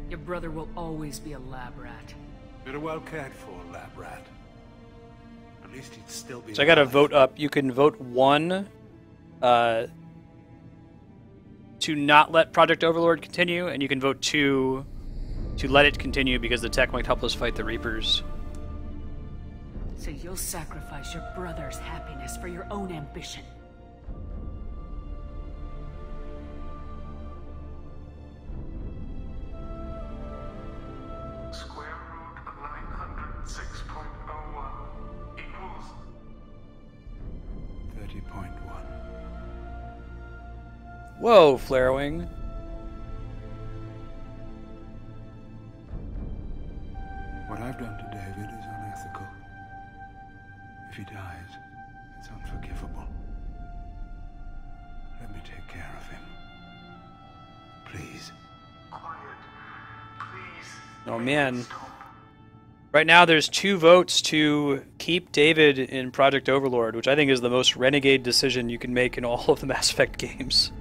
Your brother will always be a lab rat. You're a well cared for lab rat. At least he'd still be. So I gotta alive. vote up. You can vote 1 to not let Project Overlord continue, and you can vote 2 to let it continue because the tech might help us fight the Reapers. So you'll sacrifice your brother's happiness for your own ambition. Square root 30.1. Whoa, Flarewing. What I've done to David is unethical. If he dies, it's unforgivable. Let me take care of him. Please. Quiet. Please. Oh man. Right now there's 2 votes to keep David in Project Overlord, which I think is the most renegade decision you can make in all of the Mass Effect games.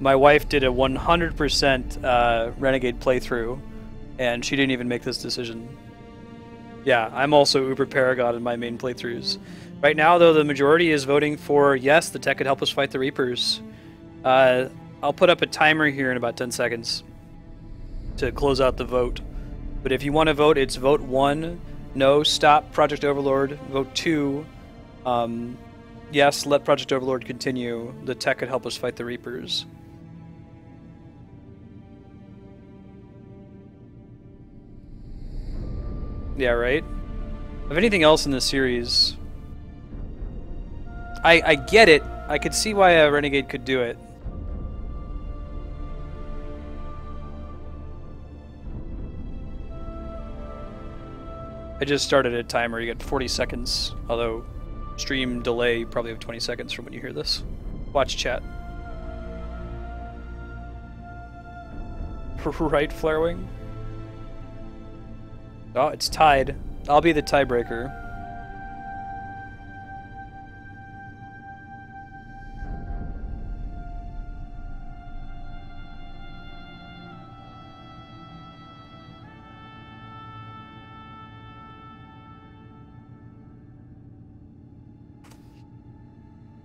My wife did a 100% renegade playthrough, and she didn't even make this decision. Yeah, I'm also Uber Paragon in my main playthroughs. Right now, though, the majority is voting for, yes, the tech could help us fight the Reapers. I'll put up a timer here in about 10 seconds to close out the vote. But if you want to vote, it's vote 1, no, stop Project Overlord. Vote 2, yes, let Project Overlord continue. The tech could help us fight the Reapers. Yeah, right? Of anything else in this series, I get it. I could see why a Renegade could do it. I just started a timer. You get 40 seconds, although stream delay, you probably have 20 seconds from when you hear this. Watch chat. Right, Flarewing? Oh, it's tied. I'll be the tiebreaker.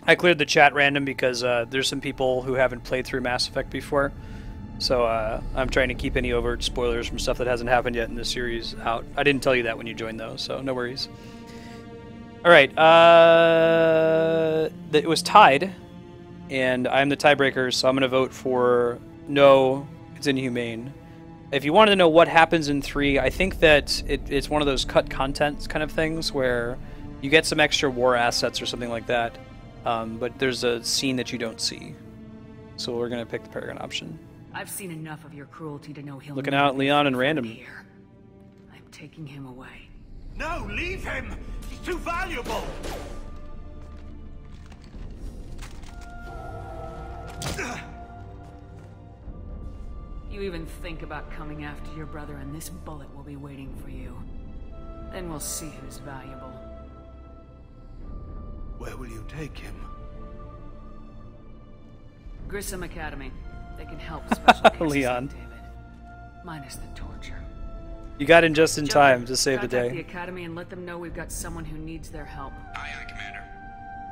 I cleared the chat random because there's some people who haven't played through Mass Effect before. So I'm trying to keep any overt spoilers from stuff that hasn't happened yet in the series out. I didn't tell you that when you joined, though, so no worries. All right. It was tied, and I'm the tiebreaker, so I'm going to vote for no, it's inhumane. If you wanted to know what happens in 3, I think that it's one of those cut content kind of things where you get some extra war assets or something like that. But there's a scene that you don't see. So we're going to pick the Paragon option. I've seen enough of your cruelty to know he'll Looking out Leon and random. Here. I'm taking him away. No, leave him! He's too valuable! You even think about coming after your brother and this bullet will be waiting for you. Then we'll see who's valuable. Where will you take him? Grissom Academy. They can help special cases Leon. like David. Minus the torture. You got in just in Joker, time to save the contact day. the Academy and let them know we've got someone who needs their help. Aye, aye, Commander.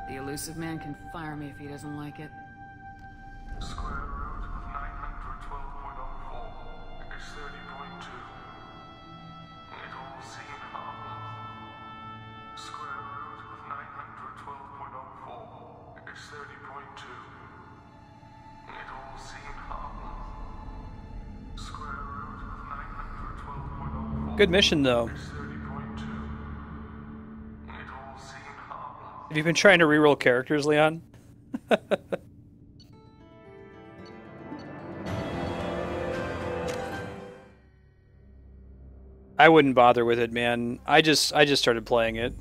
The elusive man can fire me if he doesn't like it. Square root of 912.04 is 30.2. It all seemed harmless. Square root of 912.04 is 30.2. It all seemed harmless. Square root of 912.04 Good mission, though. is 30.2. It all seemed harmless. Have you been trying to reroll characters, Leon? I wouldn't bother with it, man. I just started playing it.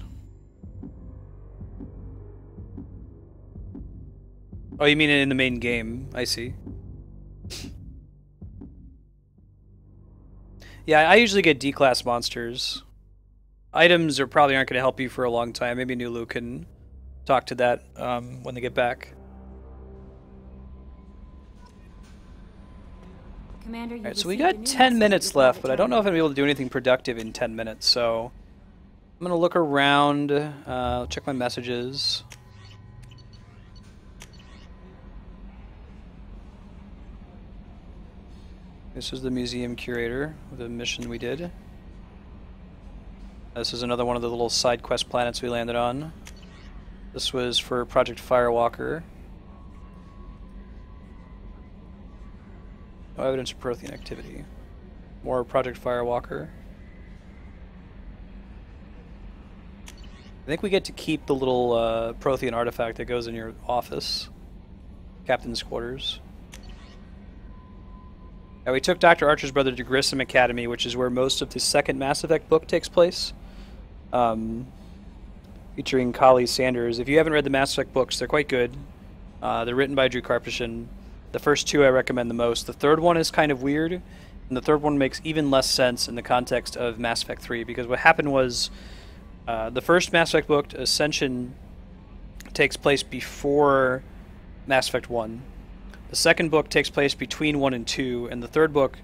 Oh, you mean in the main game? I see. Yeah, I usually get D-class monsters. Items probably aren't going to help you for a long time. Maybe Nulu can talk to that when they get back. Commander, Alright, so we got 10 minutes left, but I don't know if I'm going to be able to do anything productive in 10 minutes, so I'm going to look around, check my messages. This is the museum curator, the mission we did. This is another one of the little side quest planets we landed on. This was for Project Firewalker. No evidence of Prothean activity. More Project Firewalker. I think we get to keep the little Prothean artifact that goes in your office. Captain's quarters. We took Dr. Archer's brother to Grissom Academy, which is where most of the second Mass Effect book takes place. Featuring Kali Sanders. If you haven't read the Mass Effect books, they're quite good. They're written by Drew Karpyshyn. The first two I recommend the most. The third one is kind of weird, and the third one makes even less sense in the context of Mass Effect 3, because what happened was the first Mass Effect book, Ascension, takes place before Mass Effect 1. The second book takes place between 1 and 2, and the third book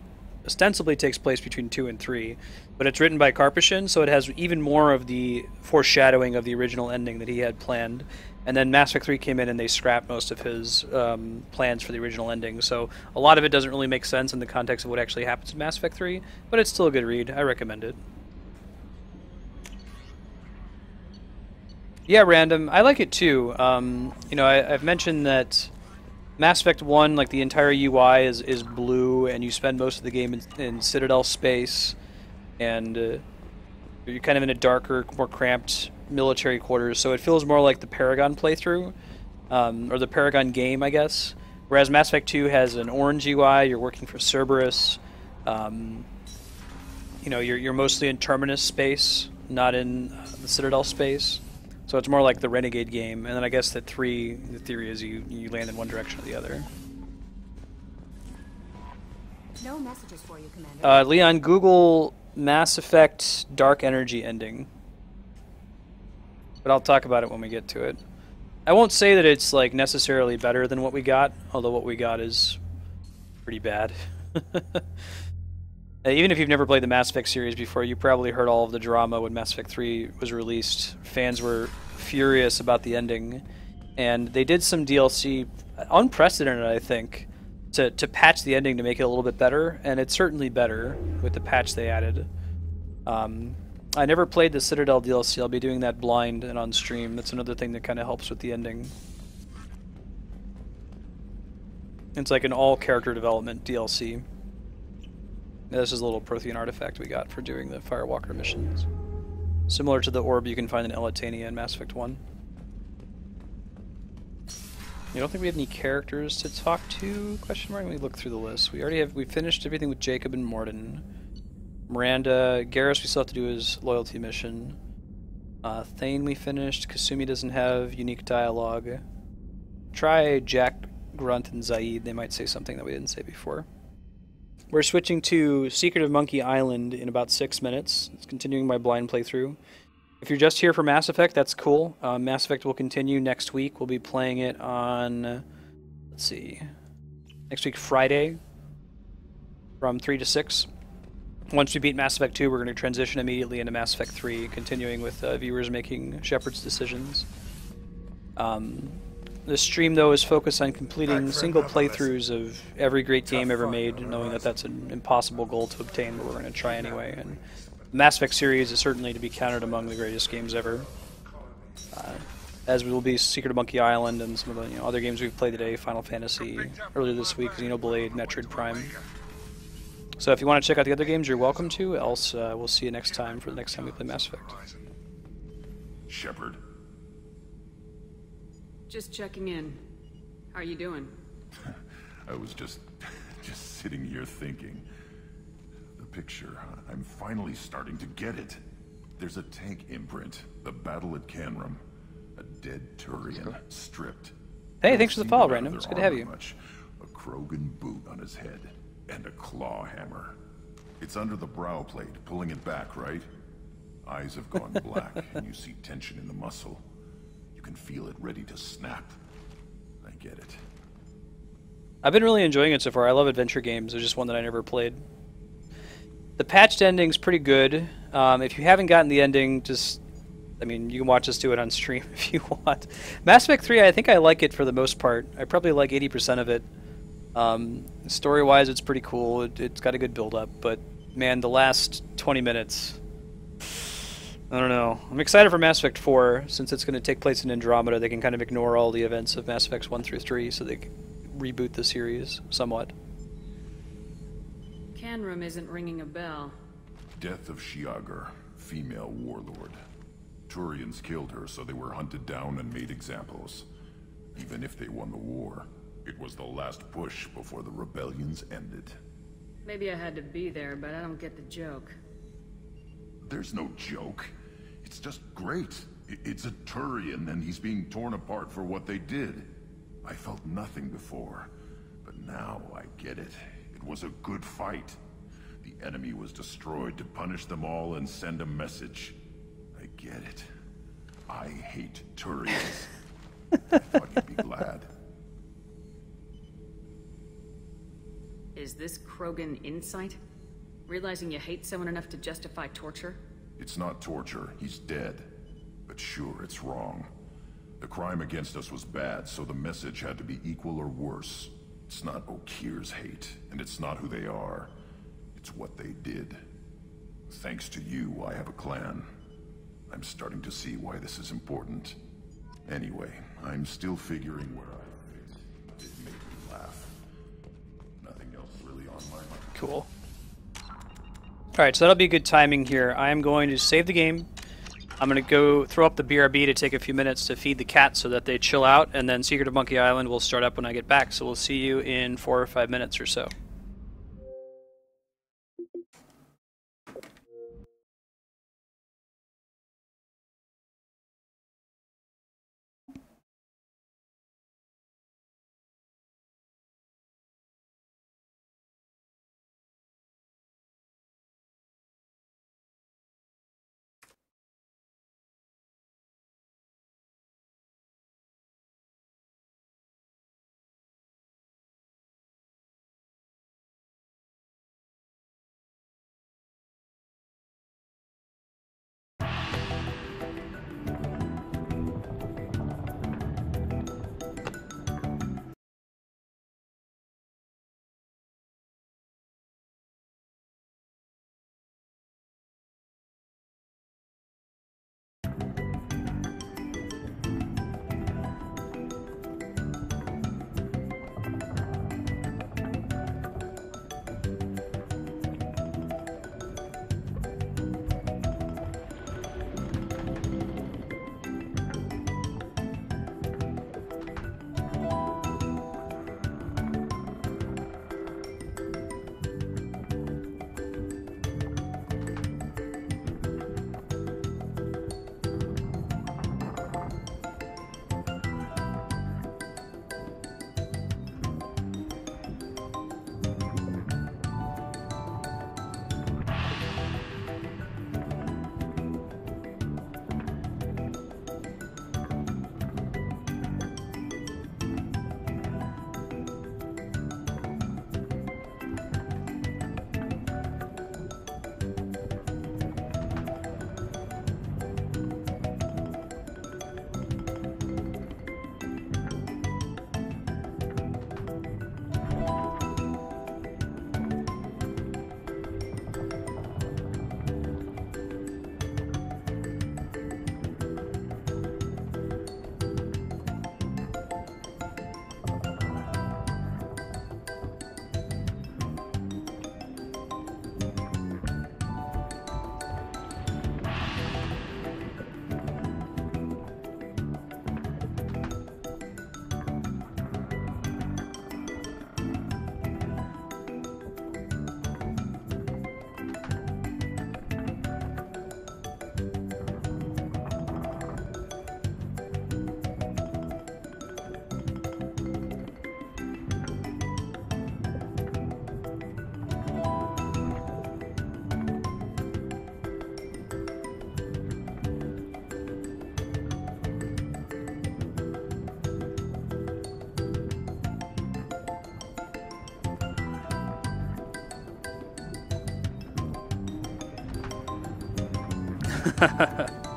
ostensibly takes place between 2 and 3. But it's written by Karpyshyn, so it has even more of the foreshadowing of the original ending that he had planned. And then Mass Effect 3 came in and they scrapped most of his plans for the original ending. So a lot of it doesn't really make sense in the context of what actually happens in Mass Effect 3, but it's still a good read. I recommend it. Yeah, Random. I like it too. You know, I've mentioned that Mass Effect 1, like the entire UI is blue, and you spend most of the game in Citadel space, and you're kind of in a darker, more cramped military quarters, so it feels more like the Paragon playthrough, or the Paragon game, I guess. Whereas Mass Effect 2 has an orange UI, you're working for Cerberus. You know, you're mostly in Terminus space, not in the Citadel space. So it's more like the Renegade game, and then I guess that 3, the theory is you land in one direction or the other. No messages for you, Commander. Leon, Google Mass Effect Dark Energy ending. But I'll talk about it when we get to it. I won't say that it's like necessarily better than what we got, although what we got is pretty bad. Even if you've never played the Mass Effect series before, you probably heard all of the drama when Mass Effect 3 was released. Fans were furious about the ending, and they did some DLC, unprecedented I think, to patch the ending to make it a little bit better, and it's certainly better with the patch they added. I never played the Citadel DLC. I'll be doing that blind and on stream. That's another thing that kind of helps with the ending. It's like an all-character development DLC. This is a little Prothean artifact we got for doing the Firewalker missions. Similar to the orb you can find in Elitania in Mass Effect 1. You don't think we have any characters to talk to? Question mark. Let me look through the list. We finished everything with Jacob and Mordin. Miranda, Garrus we still have to do his loyalty mission. Thane we finished. Kasumi doesn't have unique dialogue. Try Jack, Grunt, and Zaid. They might say something that we didn't say before. We're switching to Secret of Monkey Island in about 6 minutes. It's continuing my blind playthrough. If you're just here for Mass Effect, that's cool. Mass Effect will continue next week. We'll be playing it on, let's see, next week Friday from 3 to 6. Once we beat Mass Effect 2, we're going to transition immediately into Mass Effect 3, continuing with viewers making Shepard's decisions. This stream, though, is focused on completing single playthroughs of every great game ever made, knowing that that's an impossible goal to obtain, but we're going to try anyway. And the Mass Effect series is certainly to be counted among the greatest games ever. As will be Secret of Monkey Island and some of the other games we've played today, Final Fantasy, earlier this week, Xenoblade, Metroid Prime. So if you want to check out the other games, you're welcome to, else we'll see you next time for the next time we play Mass Effect. Shepard. Just checking in. How are you doing? I was just sitting here thinking. The picture, I'm finally starting to get it. There's a tank imprint, the battle at Canrum. A dead Turian, stripped. Hey, thanks for the follow, Random. It's good to have you. A Krogan boot on his head, and a claw hammer. It's under the brow plate, pulling it back, right? Eyes have gone black, and you see tension in the muscle. You can feel it ready to snap. I get it. I've been really enjoying it so far. I love adventure games. There's just one that I never played. The patched ending's pretty good. If you haven't gotten the ending, just... I mean, you can watch us do it on stream if you want. Mass Effect 3, I think I like it for the most part. I probably like 80% of it. Story-wise, it's pretty cool. It's got a good build-up, but man, the last 20 minutes... I don't know. I'm excited for Mass Effect 4, since it's going to take place in Andromeda. They can kind of ignore all the events of Mass Effects 1 through 3, so they can reboot the series somewhat. Canrum isn't ringing a bell. Death of Shiagar, female warlord. Turians killed her, so they were hunted down and made examples. Even if they won the war, it was the last push before the rebellions ended. Maybe I had to be there, but I don't get the joke. There's no joke. It's just great. It's a Turian, and he's being torn apart for what they did. I felt nothing before, but now I get it. It was a good fight. The enemy was destroyed to punish them all and send a message. I get it. I hate Turians. I thought you'd be glad. Is this Krogan insight? Realizing you hate someone enough to justify torture? It's not torture. He's dead. But sure, it's wrong. The crime against us was bad, so the message had to be equal or worse. It's not Okeer's hate, and it's not who they are. It's what they did. Thanks to you, I have a clan. I'm starting to see why this is important. Anyway, I'm still figuring where I fit, but it made me laugh. Nothing else really on my mind. Cool. Alright, so that'll be good timing here. I am going to save the game. I'm going to go throw up the BRB to take a few minutes to feed the cats so that they chill out, and then Secret of Monkey Island will start up when I get back, so we'll see you in 4 or 5 minutes or so.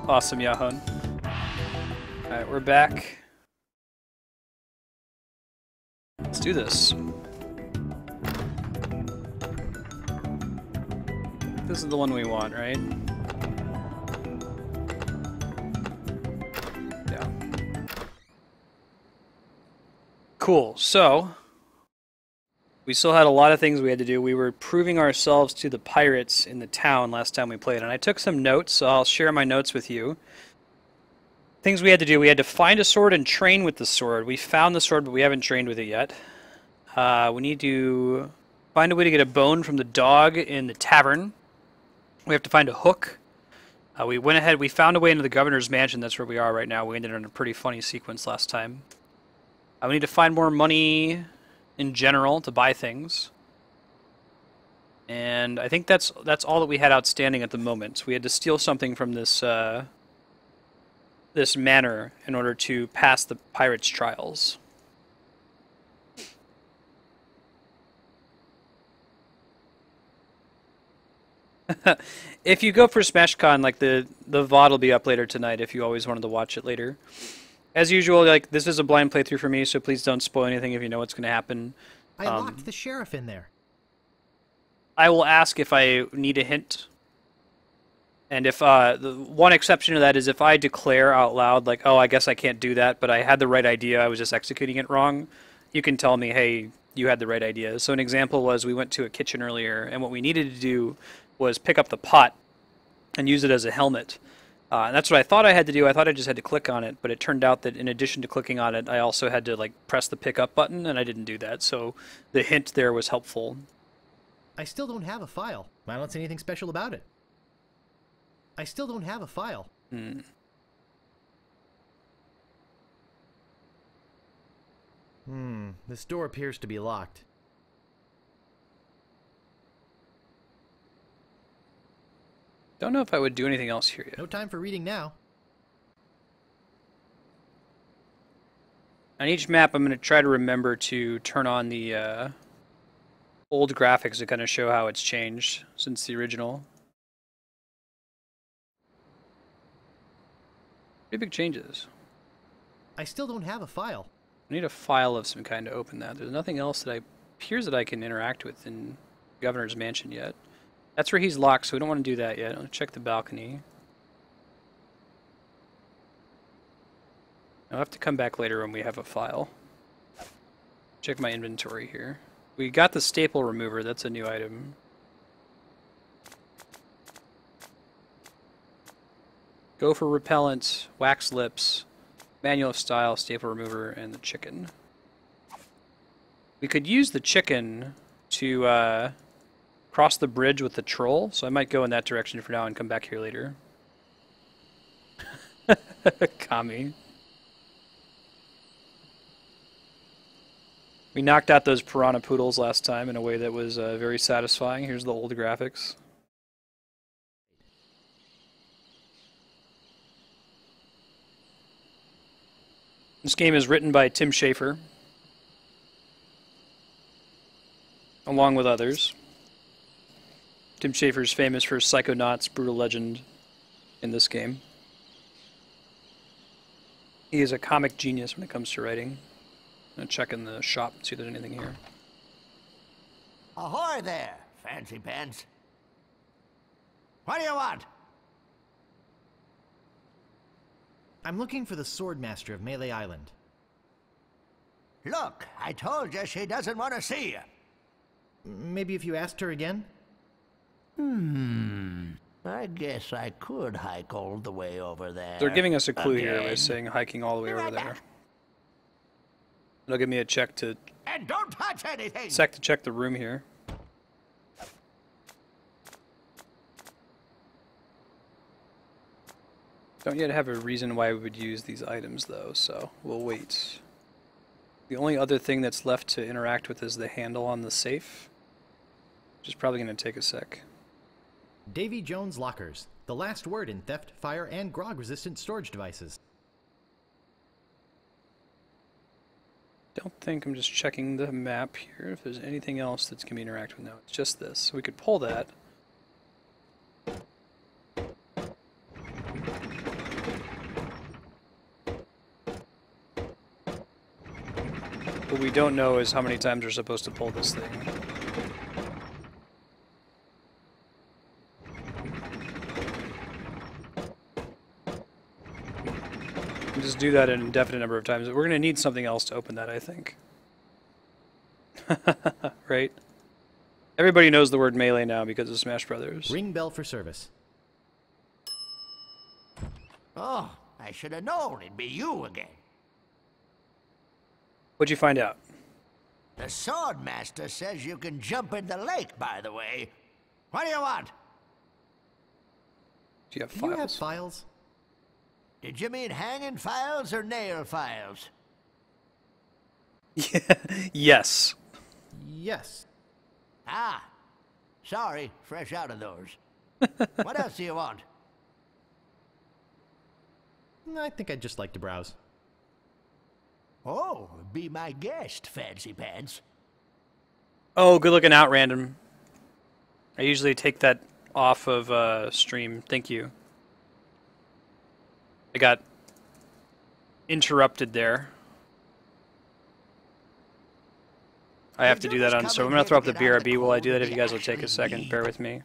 Awesome, Yahon. Alright, we're back. Let's do this. This is the one we want, right? Yeah. Cool, so we still had a lot of things we had to do. We were proving ourselves to the pirates in the town last time we played, and I took some notes, so I'll share my notes with you. Things we had to do. We had to find a sword and train with the sword. We found the sword, but we haven't trained with it yet. We need to find a way to get a bone from the dog in the tavern. We have to find a hook. We went ahead. We found a way into the governor's mansion. That's where we are right now. We ended in a pretty funny sequence last time. We need to find more money in general to buy things. And I think that's all that we had outstanding at the moment. So we had to steal something from this this manor in order to pass the pirates' trials. If you go for SmashCon, like the VOD will be up later tonight if you always wanted to watch it later. As usual, like this is a blind playthrough for me, so please don't spoil anything if you know what's going to happen. I locked the sheriff in there. I will ask if I need a hint. And if the one exception to that is if I declare out loud, like, oh, I guess I can't do that, but I had the right idea, I was just executing it wrong, you can tell me, hey, you had the right idea. So an example was we went to a kitchen earlier, and what we needed to do was pick up the pot and use it as a helmet. And that's what I thought I had to do. I thought I just had to click on it, but it turned out that in addition to clicking on it, I also had to like press the pick up button, and I didn't do that. So the hint there was helpful. I still don't have a file. I don't see anything special about it. I still don't have a file. This door appears to be locked. Don't know if I would do anything else here yet. No time for reading now. On each map, I'm going to try to remember to turn on the old graphics to kind of show how it's changed since the original. Pretty big changes. I still don't have a file. I need a file of some kind to open that. There's nothing else that appears that I can interact with in Governor's Mansion yet. That's where he's locked, so we don't want to do that yet. I'll check the balcony. I'll have to come back later when we have a file. Check my inventory here. We got the staple remover. That's a new item. Go for repellent, wax lips, manual of style, staple remover, and the chicken. We could use the chicken to cross the bridge with the troll, so I might go in that direction for now and come back here later. Kami. We knocked out those piranha poodles last time in a way that was very satisfying. Here's the old graphics. This game is written by Tim Schafer, along with others. Tim Schafer is famous for Psychonauts, Brutal Legend in this game. He is a comic genius when it comes to writing. I'm going to check in the shop and see if there's anything here. Ahoy there, fancy pants. What do you want? I'm looking for the Swordmaster of Melee Island. Look, I told you she doesn't want to see you. Maybe if you asked her again? I guess I could hike all the way over there. They're giving us a clue here by saying hiking all the way over there. It'll give me a check to... And don't touch anything! Sec to check the room here. Don't yet have a reason why we would use these items though, so we'll wait. The only other thing that's left to interact with is the handle on the safe, which is probably going to take a sec. Davy Jones Lockers, the last word in theft, fire, and grog-resistant storage devices. Don't think, I'm just checking the map here if there's anything else that's going to be interacted with. No, it's just this. So we could pull that. What we don't know is how many times we're supposed to pull this thing. Just do that an indefinite number of times. We're going to need something else to open that, I think. Right? Everybody knows the word melee now because of Smash Brothers. Ring bell for service. Oh, I should have known it'd be you again. What'd you find out? The Swordmaster says you can jump in the lake, by the way. What do you want? Do you have Do files? you have files? Did you mean hanging files or nail files? Yes. Yes. Ah, sorry, fresh out of those. What else do you want? I think I'd just like to browse. Oh, be my guest, Fancy Pants. Oh, good looking out, random. I usually take that off of stream. Thank you. I got interrupted there. I have to do that on, so I'm going to throw up the BRB while I do that if you guys will take a second. Bear with me.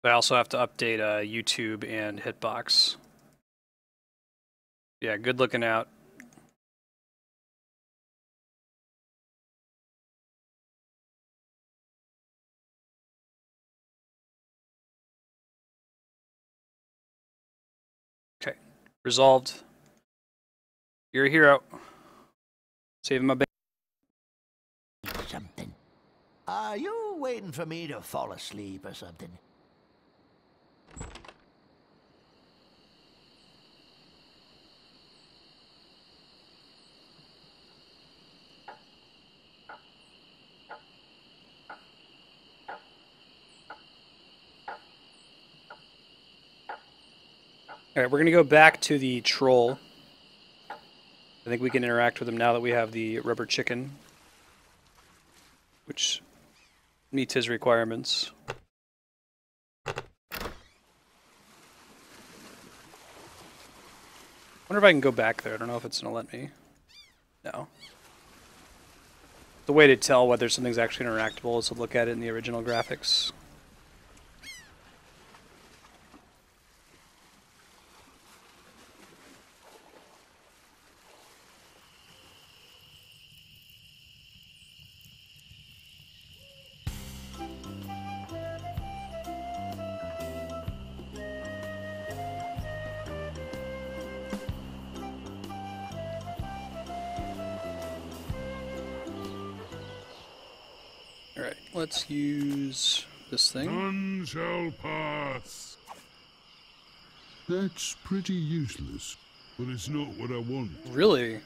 I also have to update YouTube and Hitbox. Yeah, good looking out. Okay, resolved. You're a hero. Saving my baby. Something. Are you waiting for me to fall asleep or something? Alright, we're going to go back to the troll. I think we can interact with him now that we have the rubber chicken, which meets his requirements. I wonder if I can go back there. I don't know if it's going to let me. No. The way to tell whether something's actually interactable is to look at it in the original graphics. Alright, let's use this thing. None shall pass. That's pretty useless, but it's not what I want. Really?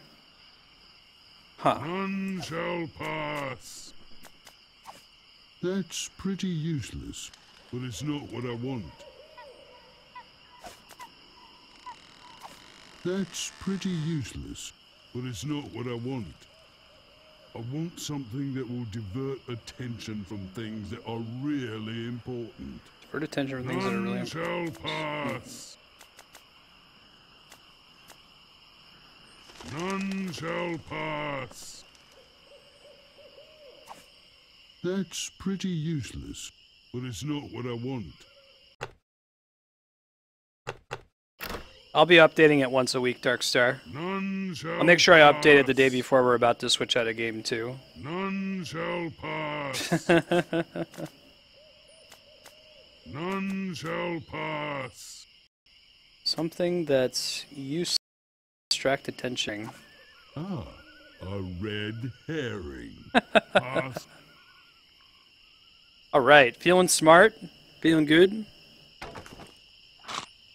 Huh. None shall pass. That's pretty useless, but it's not what I want. That's pretty useless, but it's not what I want. I want something that will divert attention from things that are really important. Divert attention from things that are really important. None shall pass. None shall pass. That's pretty useless, but it's not what I want. I'll be updating it once a week, Darkstar. None shall I'll make sure I update it the pass. day before we're about to switch out of game 2. None shall pass. None shall pass. Something that's used to distract attention. Ah, a red herring. Pass. Alright, feeling smart? Feeling good?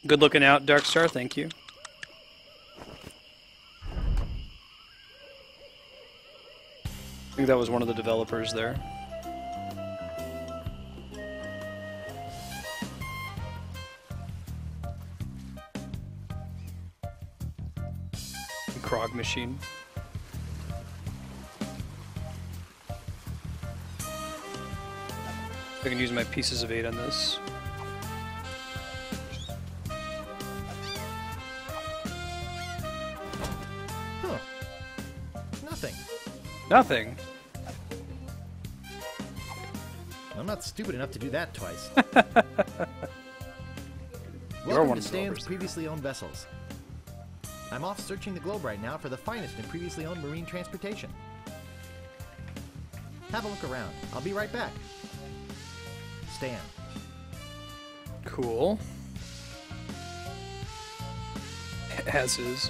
Good looking out, Darkstar, thank you. I think that was one of the developers there. Krog machine. I can use my pieces of 8 on this. Huh. Nothing. Nothing. I'm not stupid enough to do that twice. You're Welcome one to of the Stan's developers. previously owned vessels. I'm off searching the globe right now for the finest in previously owned marine transportation. Have a look around. I'll be right back. Stan. Cool. As is.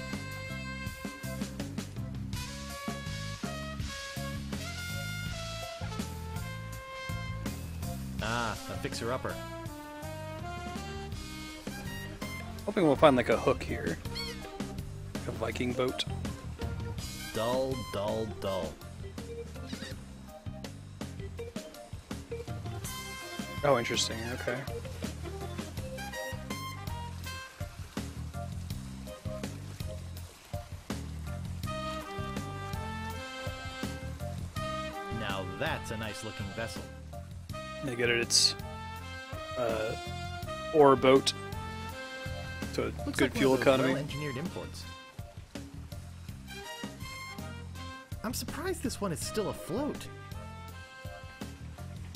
Ah, a fixer-upper. Hoping we'll find like a hook here. A Viking boat. Dull, dull, dull. Oh, interesting. Okay. Now that's a nice-looking vessel. They get it. It's ore boat. So Looks good like fuel one of those economy. well-engineered imports. I'm surprised this one is still afloat.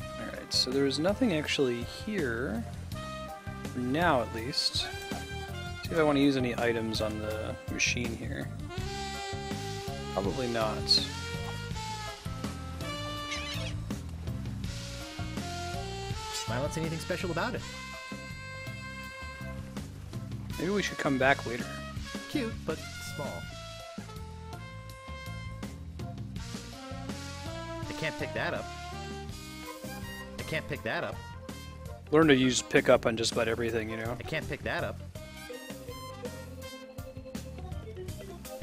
Alright, so there's nothing actually here. For now, at least. See if I want to use any items on the machine here. Probably not. I don't see anything special about it. Maybe we should come back later. Cute, but small. I can't pick that up. I can't pick that up. Learn to use pickup on just about everything, you know? I can't pick that up.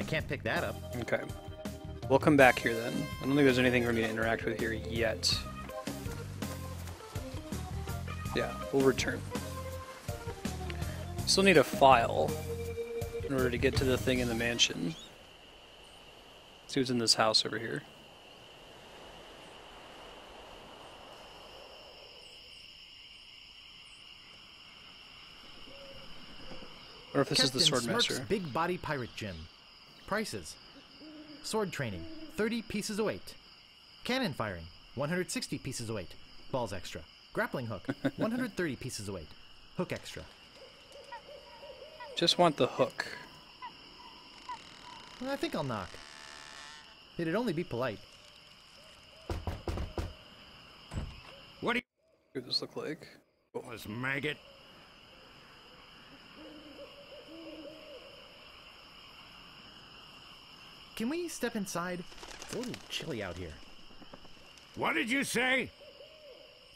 I can't pick that up. Okay. We'll come back here then. I don't think there's anything for me to interact with here yet. Yeah, we'll return. Still need a file in order to get to the thing in the mansion. See what's in this house over here. I wonder if this is the Swordmaster. Smurf's Big Body Pirate Gym. Prices. Sword training, 30 pieces of weight. Cannon firing, 160 pieces of weight. Balls extra. Grappling hook, 130 pieces of weight. Hook extra. Just want the hook. I think I'll knock. It'd only be polite. What do this look like? This maggot. Can we step inside? It's a little chilly out here. What did you say?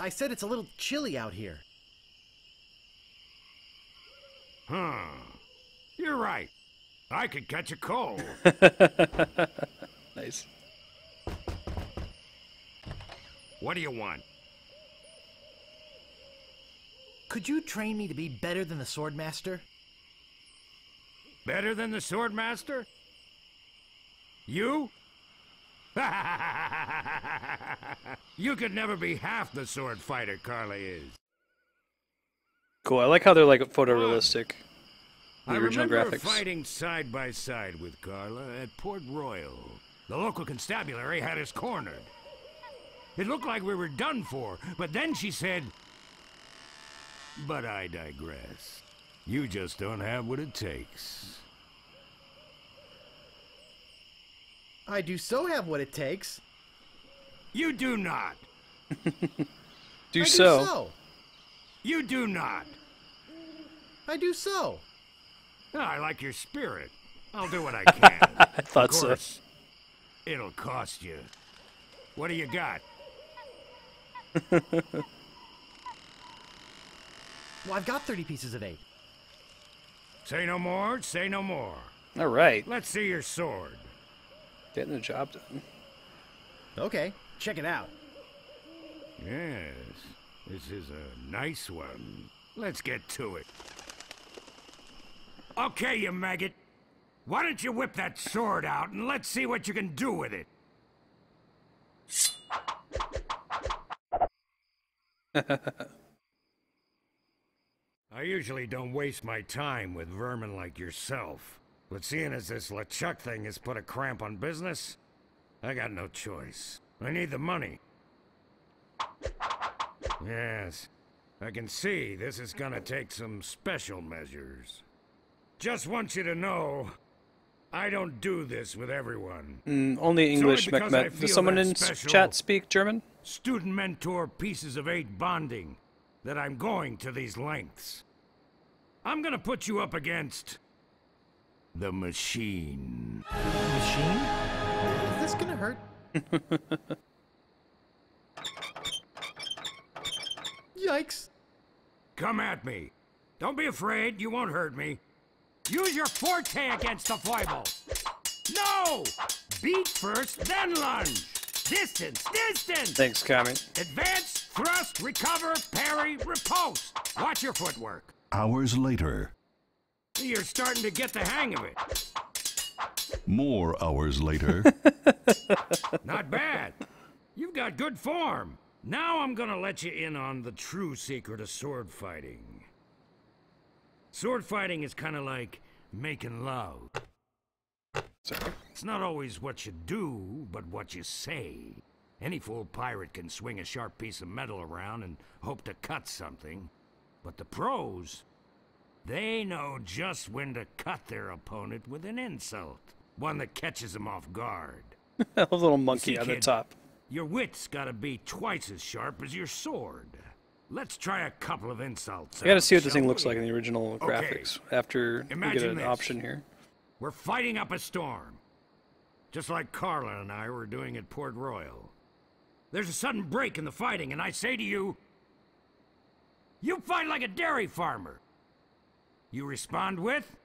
I said it's a little chilly out here. Huh. You're right. I could catch a cold. Nice. What do you want? Could you train me to be better than the Swordmaster? Better than the Swordmaster? You? You could never be half the sword fighter Carly is. Cool, I like how they're like photorealistic. The I original remember graphics. fighting side by side with Carla at Port Royal. The local constabulary had us cornered. It looked like we were done for, but then she said... But I digress. You just don't have what it takes. I do so have what it takes. You do not. Do so. Do so. You do not. I do so. Oh, I like your spirit. I'll do what I can. I thought of course, it'll cost you. What do you got? Well, I've got 30 pieces of 8. Say no more, say no more. All right. Let's see your sword. Getting the job done. Okay, check it out. Yes, this is a nice one. Let's get to it. Okay, you maggot. Why don't you whip that sword out and let's see what you can do with it. I usually don't waste my time with vermin like yourself. But seeing as this LeChuck thing has put a cramp on business, I got no choice. I need the money. Yes, I can see this is gonna take some special measures. Just want you to know, I don't do this with everyone. Only English, It's only because I Mehmet. Does feel someone that in special chat speak German? Student mentor pieces of 8 bonding that I'm going to these lengths. I'm gonna put you up against the machine. Machine? Is this gonna hurt? Yikes. Come at me. Don't be afraid, you won't hurt me. Use your forte against the foible. No! Beat first, then lunge. Distance, distance! Thanks, Kami. Advance, thrust, recover, parry, riposte. Watch your footwork. Hours later. You're starting to get the hang of it. More hours later. Not bad. You've got good form. Now I'm gonna let you in on the true secret of sword fighting. Sword fighting is kind of like making love. Sorry. It's not always what you do, but what you say. Any fool pirate can swing a sharp piece of metal around and hope to cut something. But the pros, they know just when to cut their opponent with an insult. One that catches them off guard. A little monkey See, on the kid, top. Your wit's gotta be twice as sharp as your sword. Let's try a couple of insults. I gotta see what shall this thing we? looks like in the original Okay. graphics. After we Imagine get an this. option here. We're fighting up a storm. Just like Carla and I were doing at Port Royal. There's a sudden break in the fighting, and I say to you, you fight like a dairy farmer. You respond with?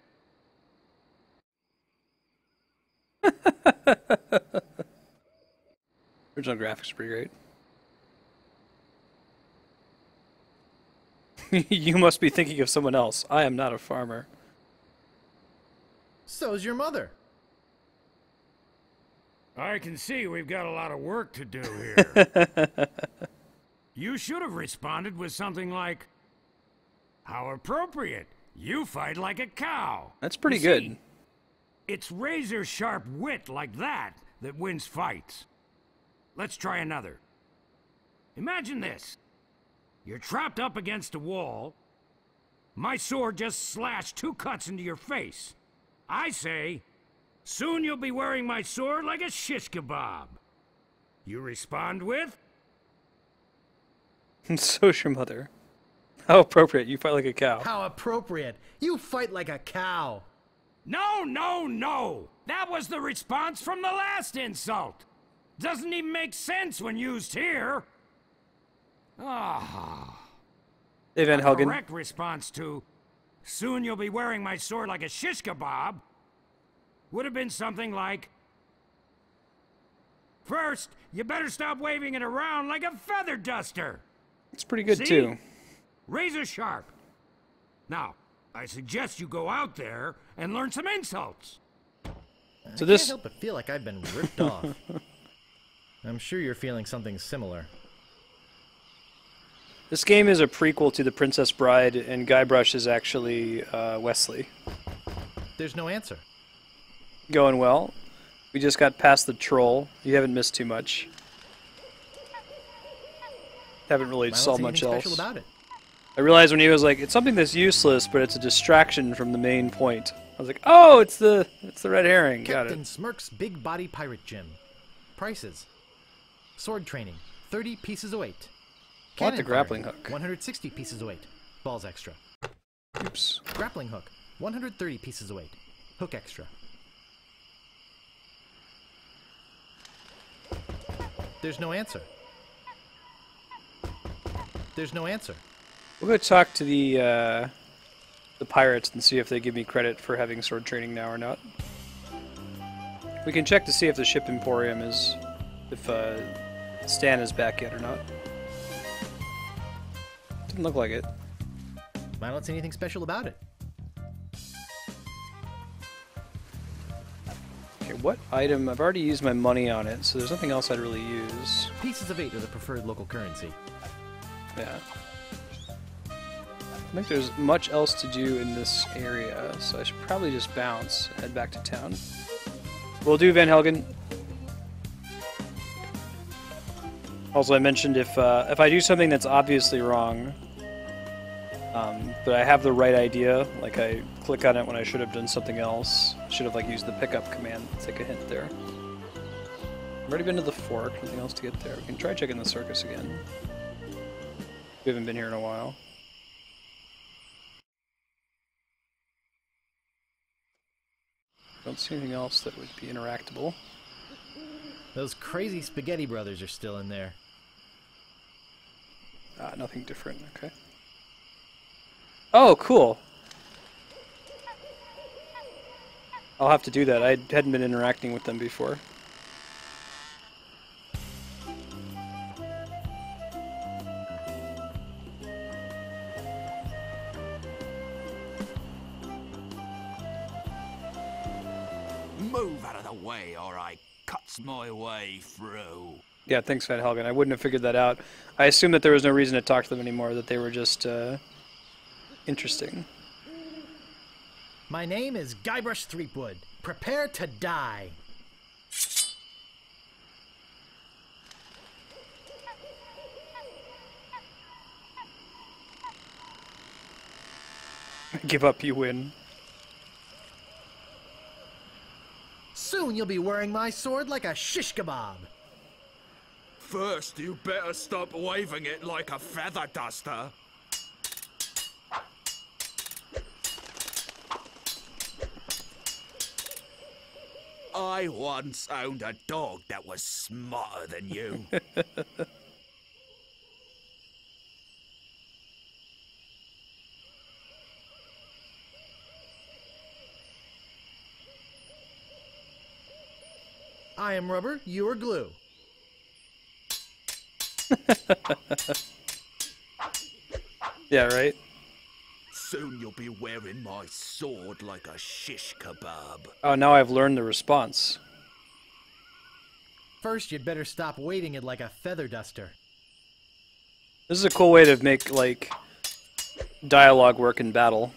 Original graphics are pretty great. You must be thinking of someone else. I am not a farmer. So's your mother. I can see we've got a lot of work to do here. You should have responded with something like, how appropriate. You fight like a cow. That's pretty You good. see, it's razor-sharp wit like that that wins fights. Let's try another. Imagine this. You're trapped up against a wall. My sword just slashed 2 cuts into your face. I say, soon you'll be wearing my sword like a shish kebab. You respond with? So's your mother. How appropriate. You fight like a cow. How appropriate. You fight like a cow. No, no, no! That was the response from the last insult! Doesn't even make sense when used here! Ah. Hey, Van The Helgen. correct response to, soon you'll be wearing my sword like a shish kebab, would have been something like, first, you better stop waving it around like a feather duster! It's pretty good, See? too. Razor sharp. Now, I suggest you go out there and learn some insults. So I this- can't help but feel like I've been ripped off. I'm sure you're feeling something similar. This game is a prequel to The Princess Bride, and Guybrush is actually Wesley. There's no answer. Going well. We just got past the troll. You haven't missed too much. Haven't really I don't saw see much anything else. special about it. I realized when he was like, it's something that's useless, but it's a distraction from the main point. I was like, oh, it's the red herring. Got Captain it. Smirk's Big Body Pirate Gym. Prices. Sword training, 30 pieces of weight. I want the Cannon grappling firing, hook. 160 pieces of weight. Balls extra. Oops. Grappling hook, 130 pieces of weight. Hook extra. There's no answer. There's no answer. We'll go talk to the pirates and see if they give me credit for having sword training now or not. We can check to see if the ship Emporium is, if Stan is back yet or not. Didn't look like it. I don't see anything special about it. Okay, what item? I've already used my money on it, so there's nothing else I'd really use. Pieces of 8 are the preferred local currency. Yeah. I don't think there's much else to do in this area, so I should probably just bounce and head back to town. Will do, Van Helgen. Also, I mentioned if I do something that's obviously wrong, But I have the right idea. Like, I click on it when I should have done something else. Should have, like, used the pickup command. Take a hint there. I've already been to the fork. Nothing else to get there. We can try checking the circus again. We haven't been here in a while. Don't see anything else that would be interactable. Those crazy spaghetti brothers are still in there. Nothing different. Okay. Oh, cool. I'll have to do that. I hadn't been interacting with them before. Move out of the way, or I cuts my way through. Yeah, thanks, Van Helgen. I wouldn't have figured that out. I assumed that there was no reason to talk to them anymore, that they were just, interesting. My name is Guybrush Threepwood. Prepare to die. Give up, you win. Soon you'll be wearing my sword like a shish kebab. First, you better stop waving it like a feather duster. I once owned a dog that was smarter than you. I am rubber, you are glue. Yeah, right? Soon you'll be wearing my sword like a shish kebab. Oh, now I've learned the response. First, you'd better stop waving it like a feather duster. This is a cool way to make, like, dialogue work in battle.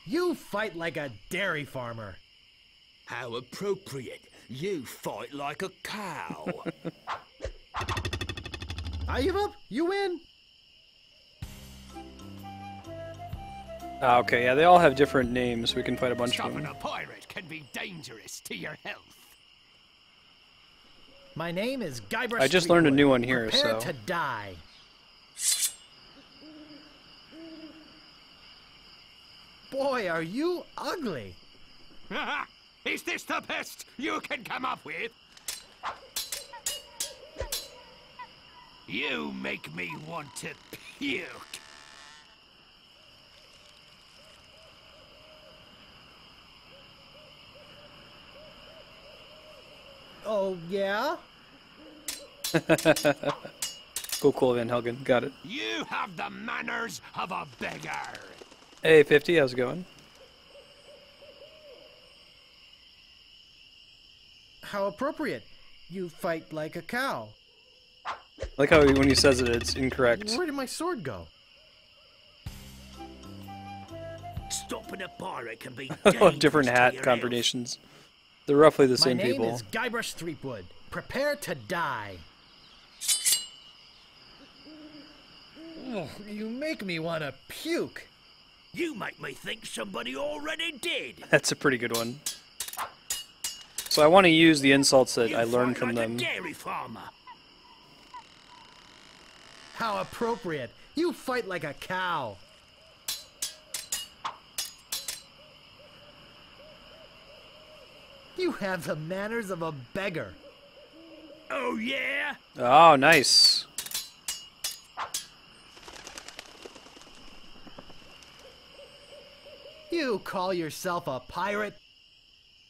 You fight like a dairy farmer. How appropriate. You fight like a cow. I give up. You win. Okay, yeah, they all have different names. We can fight a bunch of them. Stopping a pirate can be dangerous to your health. My name is Guybrush. I just learned a new one here, Prepare so. to die. Boy, are you ugly. Is this the best you can come up with? You make me want to puke. Oh, yeah? Cool, Van Helgen. Got it. You have the manners of a beggar. Hey, 50, how's it going? How appropriate. You fight like a cow. I like how when he says it, it's incorrect. Where did my sword go? Stopping a pirate can be Different hat combinations. They're roughly the same people. My name is Guybrush Threepwood. Prepare to die. Oh, you make me want to puke. You make me think somebody already did. That's a pretty good one. So I want to use the insults that I learned from them. Dairy farmer. How appropriate. You fight like a cow. You have the manners of a beggar. Oh, yeah? Oh, nice. You call yourself a pirate?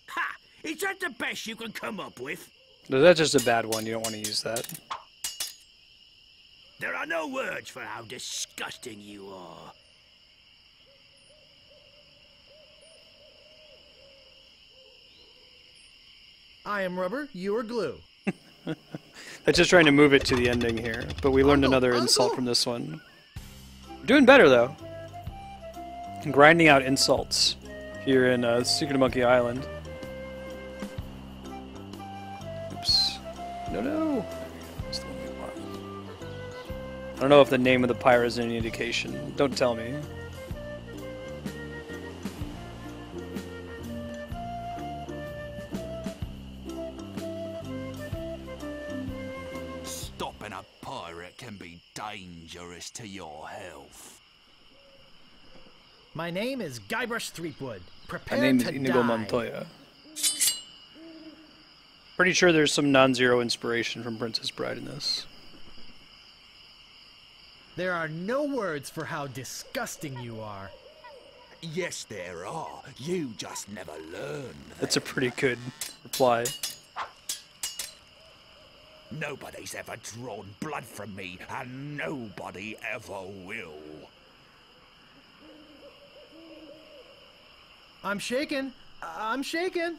Ha! Is that the best you can come up with? No, that's just a bad one. You don't want to use that. There are no words for how disgusting you are. I am rubber, you are glue. I'm just trying to move it to the ending here, but we learned another insult from this one. We're doing better, though. Grinding out insults here in Secret of Monkey Island. No, no. That's the one we want. I don't know if the name of the pyre is any indication. Don't tell me. Stopping a pirate can be dangerous to your health. My name is Guybrush Threepwood. Prepare My name to is Inigo die. Montoya. Pretty sure there's some non-zero inspiration from Princess Bride in this. There are no words for how disgusting you are. Yes, there are. You just never learn. That's a pretty good reply. Nobody's ever drawn blood from me, and nobody ever will. I'm shaken. I'm shaken.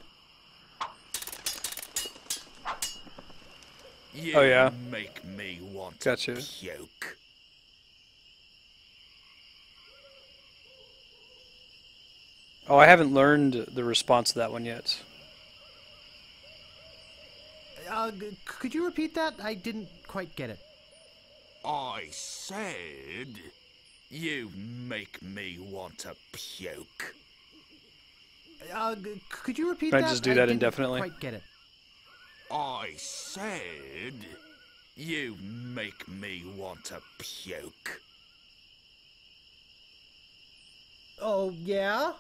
You Oh, yeah. make me want Gotcha. to puke. Oh, I haven't learned the response to that one yet. Could you repeat that? I didn't quite get it. I said, you make me want to puke. Could you repeat Can that? I just do that didn't indefinitely? Quite get it. I said, you make me want to puke. Oh, yeah?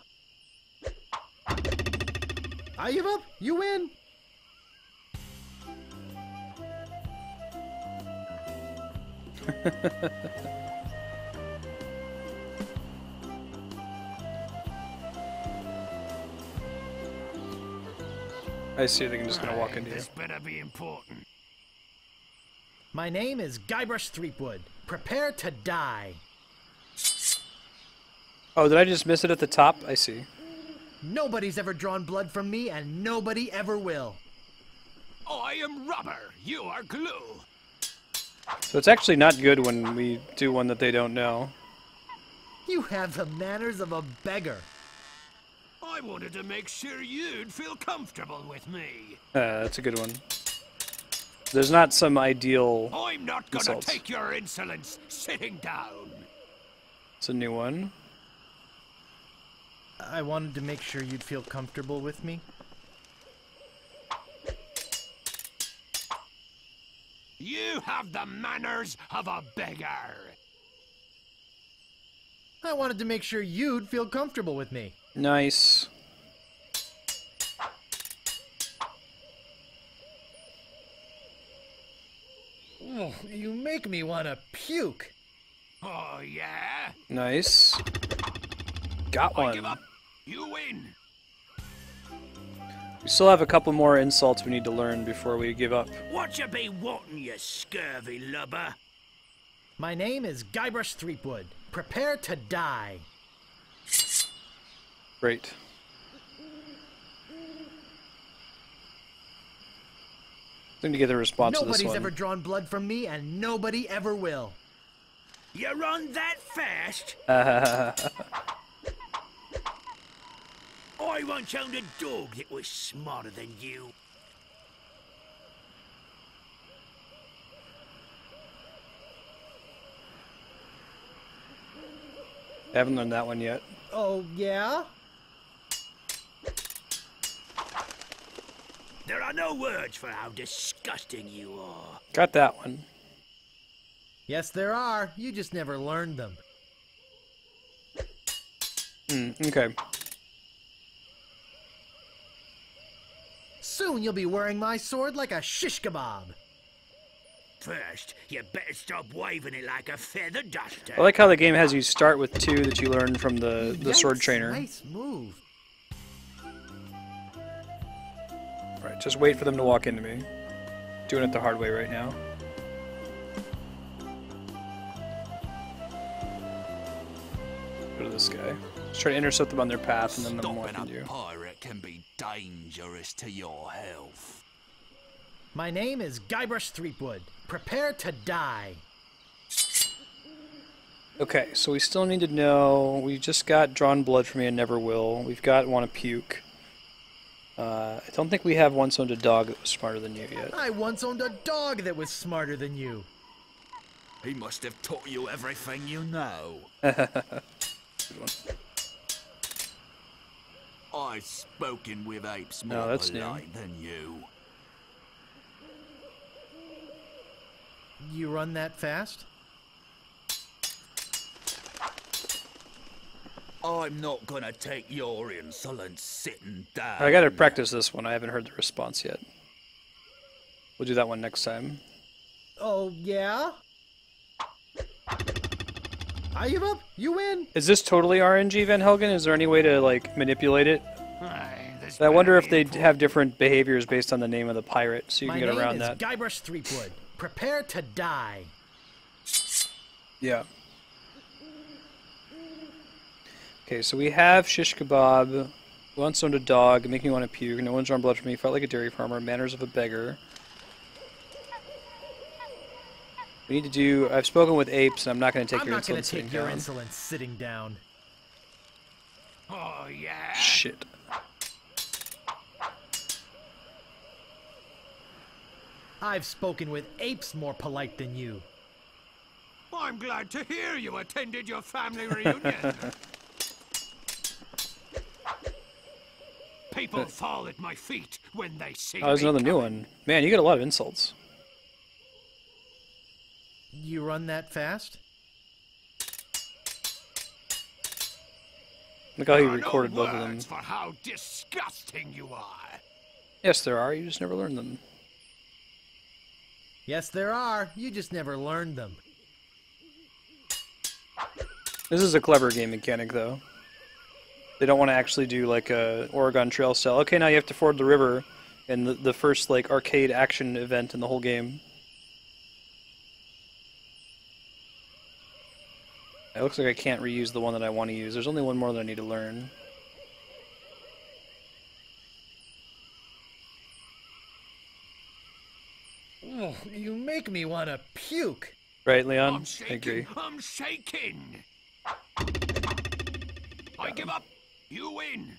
I give up. You win. I see. They're just gonna walk into you. This better be important. My name is Guybrush Threepwood. Prepare to die. Oh, did I just miss it at the top? I see. Nobody's ever drawn blood from me, and nobody ever will. I am rubber. You are glue. So it's actually not good when we do one that they don't know. You have the manners of a beggar. I wanted to make sure you'd feel comfortable with me. That's a good one. There's not some ideal I'm not gonna insults. take your insolence sitting down. It's a new one. I wanted to make sure you'd feel comfortable with me. You have the manners of a beggar. I wanted to make sure you'd feel comfortable with me. Nice. Oh, you make me want to puke. Oh, yeah? Nice. Got I give one. up. You win. We still have a couple more insults we need to learn before we give up. What you be wanting, you scurvy lubber? My name is Guybrush Threepwood. Prepare to die. Great. I need to get a response to this Nobody's one. ever drawn blood from me, and nobody ever will. You run that fast? I once owned a dog that was smarter than you. I haven't learned that one yet. Oh, yeah? There are no words for how disgusting you are. Got that one. Yes, there are. You just never learned them. Okay. Soon you'll be wearing my sword like a shish kebab. First, you better stop waving it like a feather duster. I like how the game has you start with two that you learn from the sword Yikes, trainer. Nice move. Right, just wait for them to walk into me. Doing it the hard way right now. Go to this guy. Just try to intercept them on their path and then them walk Stopping into you. a pirate can be dangerous to your health. My name is Guybrush Threepwood. Prepare to die. Okay, so we still need to know. We just got drawn blood from me and never will. We've got want to puke. I don't think we have once owned a dog that was smarter than you yet. I once owned a dog that was smarter than you. He must have taught you everything you know. Good one. I've spoken with apes No, more that's new. polite than you. You run that fast? I'm not gonna take your insolence sitting down. I gotta practice this one. I haven't heard the response yet. We'll do that one next time. Oh, yeah? I give up. You win. Is this totally RNG, Van Helgen? Is there any way to, like, manipulate it? I wonder if they have different behaviors based on the name of the pirate, so you can get around that. My name is Guybrush Threepwood. Prepare to die. Yeah. Okay, so we have shish kebab, once owned a dog, make me want to puke, no one's drawn blood from me, felt like a dairy farmer, manners of a beggar. We need to do, I've spoken with apes, and I'm not going to take your insolence sitting down. I'm not going to take your insolence sitting down. Oh, yeah? Shit. I've spoken with apes more polite than you. I'm glad to hear you attended your family reunion. People fall at my feet when they see me. Oh, there's another new one. Man, you get a lot of insults. You run that fast? Look how he recorded both of them. For how disgusting you are. Yes, there are. You just never learned them. Yes, there are. You just never learned them. This is a clever game mechanic, though. They don't want to actually do like a Oregon Trail style. Okay, now you have to ford the river, and the first like arcade action event in the whole game. It looks like I can't reuse the one that I want to use. There's only one more that I need to learn. Oh, you make me want to puke. Right, Leon? I'm shaking. I agree. I'm shaking. I give up. You win.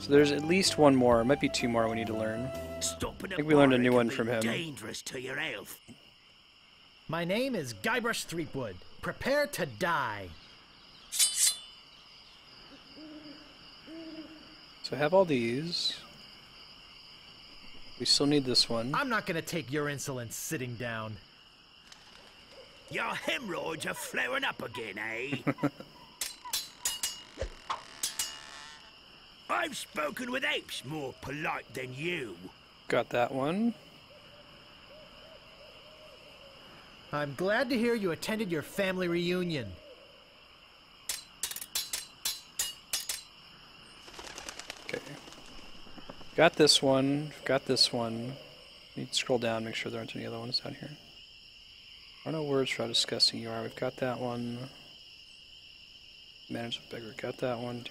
So there's at least one more. It might be two more we need to learn. I think we learned a new one from him. Dangerous to your health. My name is Guybrush Threepwood. Prepare to die. So I have all these. We still need this one. I'm not going to take your insolence sitting down. Your hemorrhoids are flaring up again, eh? I've spoken with apes more polite than you. Got that one. I'm glad to hear you attended your family reunion. Okay. Got this one. Got this one. Need to scroll down, make sure there aren't any other ones down here. There are no words for how disgusting you are. We've got that one. Manners of beggar. Got that one.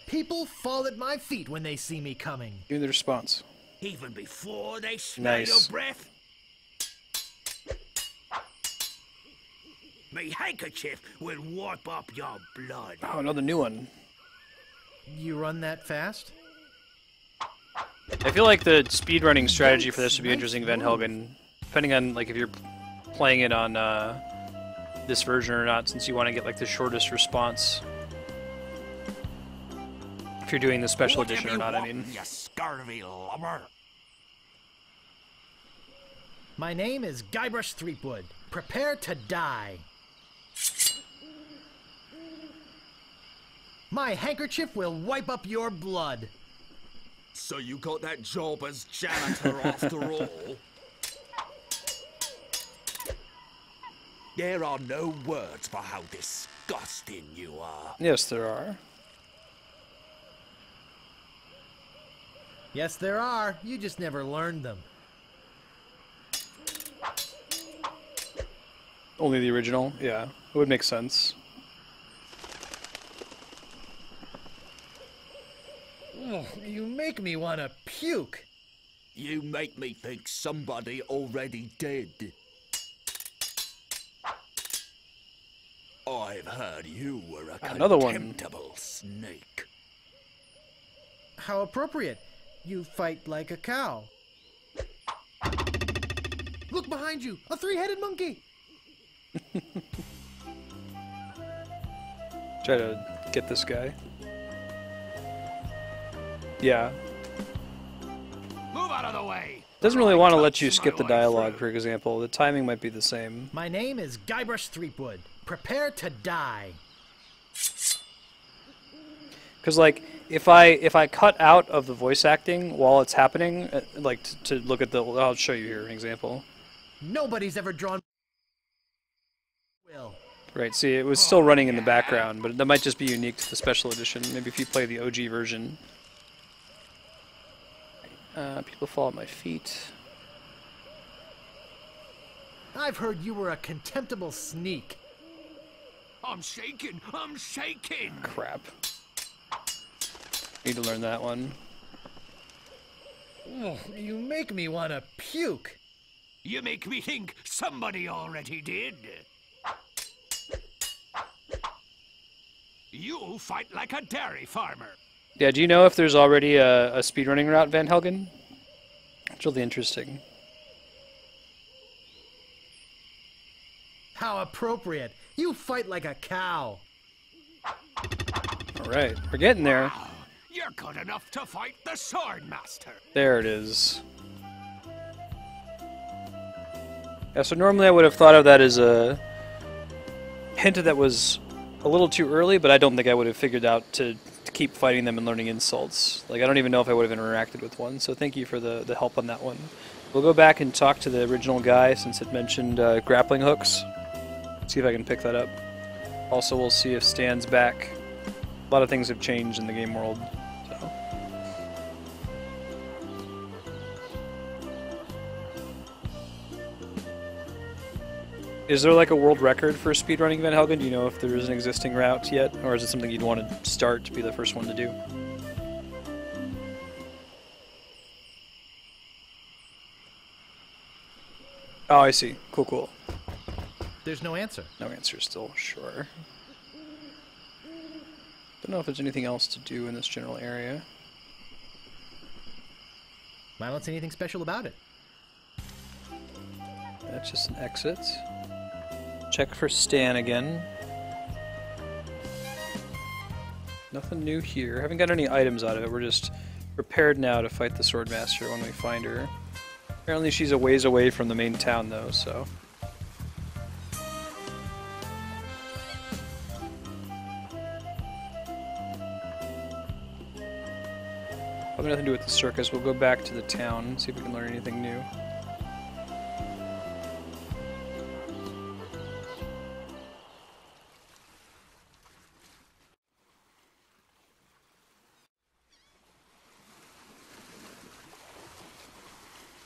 People fall at my feet when they see me coming. Give me the response. Even before they smell your breath? Me handkerchief will wipe up your blood. Oh, another new one. You run that fast? I feel like the speedrunning strategy for this would be interesting, Van Helgen. Depending on like if you're playing it on this version or not, since you want to get like the shortest response. If you're doing the special edition or not, I mean. You scurvy lubber. My name is Guybrush Threepwood. Prepare to die. My handkerchief will wipe up your blood. So you got that job as janitor after all? There are no words for how disgusting you are. Yes, there are. Yes, there are. You just never learned them. Only the original? Yeah, it would make sense. Oh, you make me want to puke. You make me think somebody already did. I've heard you were a Another one. contemptible snake. How appropriate. You fight like a cow. Look behind you! A three-headed monkey! Try to get this guy. Yeah. Move out of the way! Doesn't really want to let you skip the dialogue, for example. The timing might be the same. My name is Guybrush Threepwood. Prepare to die. Because, like, if I cut out of the voice acting while it's happening, like, to look at the... I'll show you here an example. Nobody's ever drawn... Will. Right, see, it was still running in the background, but that might just be unique to the special edition. Maybe if you play the OG version. People fall at my feet. I've heard you were a contemptible sneak. I'm shaking! I'm shaking! Crap. Need to learn that one. Oh, you make me want to puke. You make me think somebody already did. You fight like a dairy farmer. Yeah, do you know if there's already a speedrunning route, Van Helgen? It's really interesting. How appropriate. You fight like a cow. Alright, we're getting there. Wow, you're good enough to fight the Sword Master. There it is. Yeah, so normally I would have thought of that as a hint that was a little too early, but I don't think I would have figured out to keep fighting them and learning insults. Like, I don't even know if I would have interacted with one, so thank you for the help on that one. We'll go back and talk to the original guy, since it mentioned grappling hooks. See if I can pick that up. Also, we'll see if Stan's back. A lot of things have changed in the game world, so... Is there like a world record for speedrunning, Van Helgen? Do you know if there is an existing route yet? Or is it something you'd want to start to be the first one to do? Oh, I see. Cool, cool. There's no answer. No answer still, sure. Don't know if there's anything else to do in this general area. I don't see anything special about it. That's just an exit. Check for Stan again. Nothing new here. Haven't got any items out of it. We're just prepared now to fight the Swordmaster when we find her. Apparently she's a ways away from the main town though, so... Probably nothing to do with the circus. We'll go back to the town, see if we can learn anything new.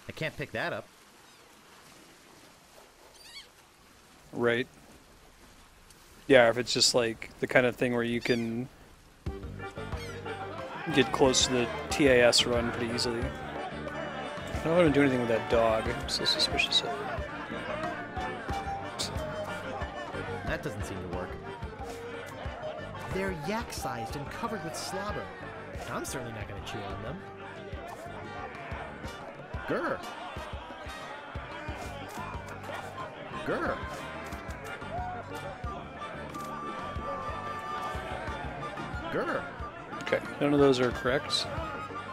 I can't pick that up. Right. Yeah, if it's just like the kind of thing where you can get close to the TAS run pretty easily. I don't want to do anything with that dog. I'm so suspicious of it. That doesn't seem to work. They're yak-sized and covered with slobber. I'm certainly not going to chew on them. Grr. Grr. Grr. Okay, none of those are correct.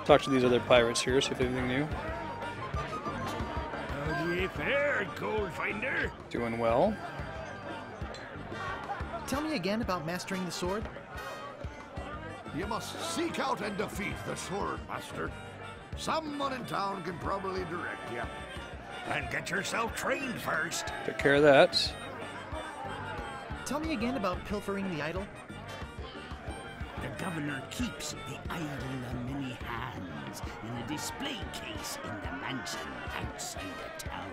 Talk to these other pirates here, see if anything new. Howdy there, Goldfinder. Doing well. Tell me again about mastering the sword. You must seek out and defeat the Sword Master. Someone in town can probably direct you. And get yourself trained first. Took care of that. Tell me again about pilfering the idol. The governor keeps the idol on many hands in a display case in the mansion outside the town.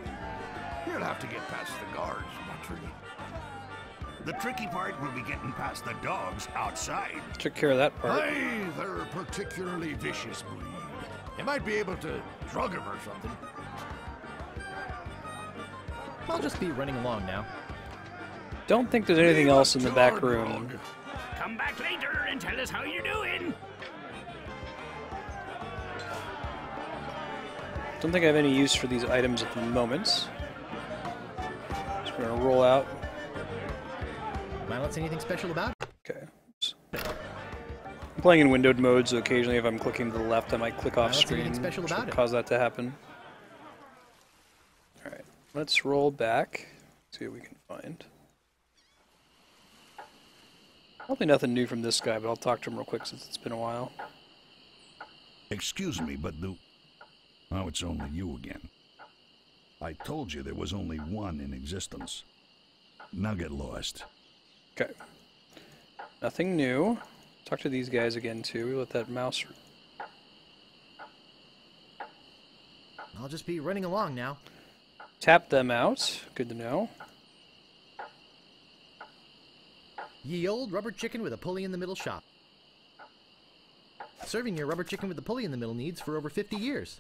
You'll have to get past the guards, naturally. The tricky part will be getting past the dogs outside. Took care of that part. Aye, they're a particularly vicious breed. You might be able to drug him or something. I'll just be running along now. Don't think there's anything else in the back room. Come back later and tell us how you're doing. Don't think I have any use for these items at the moment. So we're gonna roll out. I don't see anything special about it. Okay. I'm playing in windowed mode, so occasionally if I'm clicking to the left, I might click off screen, which will cause that to happen. Alright, let's roll back, see what we can find. Probably nothing new from this guy, but I'll talk to him real quick since it's been a while. Excuse me, but oh, it's only you again. I told you there was only one in existence. Now get lost. Okay. Nothing new. Talk to these guys again, too. We let that mouse... I'll just be running along now. Tap them out. Good to know. Ye old rubber chicken with a pulley in the middle shop. Serving your rubber chicken with the pulley in the middle needs for over 50 years.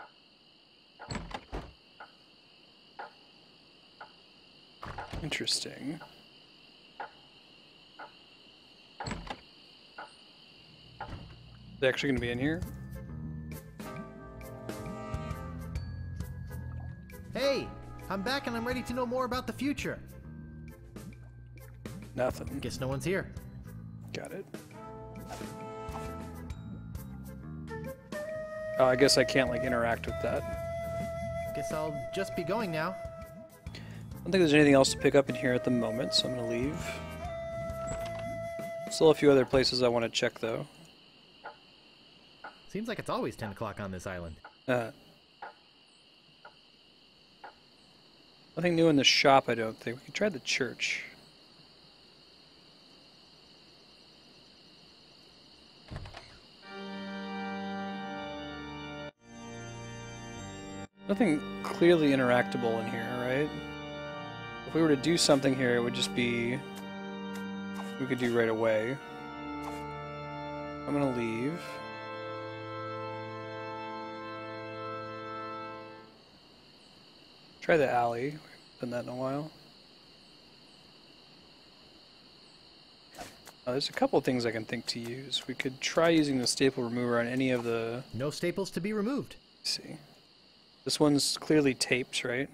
Interesting. Is it actually going to be in here? Hey! I'm back and I'm ready to know more about the future. Nothing. Guess no one's here. Got it. Oh, I guess I can't, like, interact with that. Guess I'll just be going now. I don't think there's anything else to pick up in here at the moment, so I'm going to leave. Still a few other places I want to check, though. Seems like it's always 10 o'clock on this island. Nothing new in the shop, I don't think. We can try the church. Nothing clearly interactable in here, right? If we were to do something here, it would just be... we could do right away. I'm gonna leave. Try the alley. Haven't done that in a while. There's a couple of things I can think to use. We could try using the staple remover on any of the... No staples to be removed. Let's see. This one's clearly taped, right?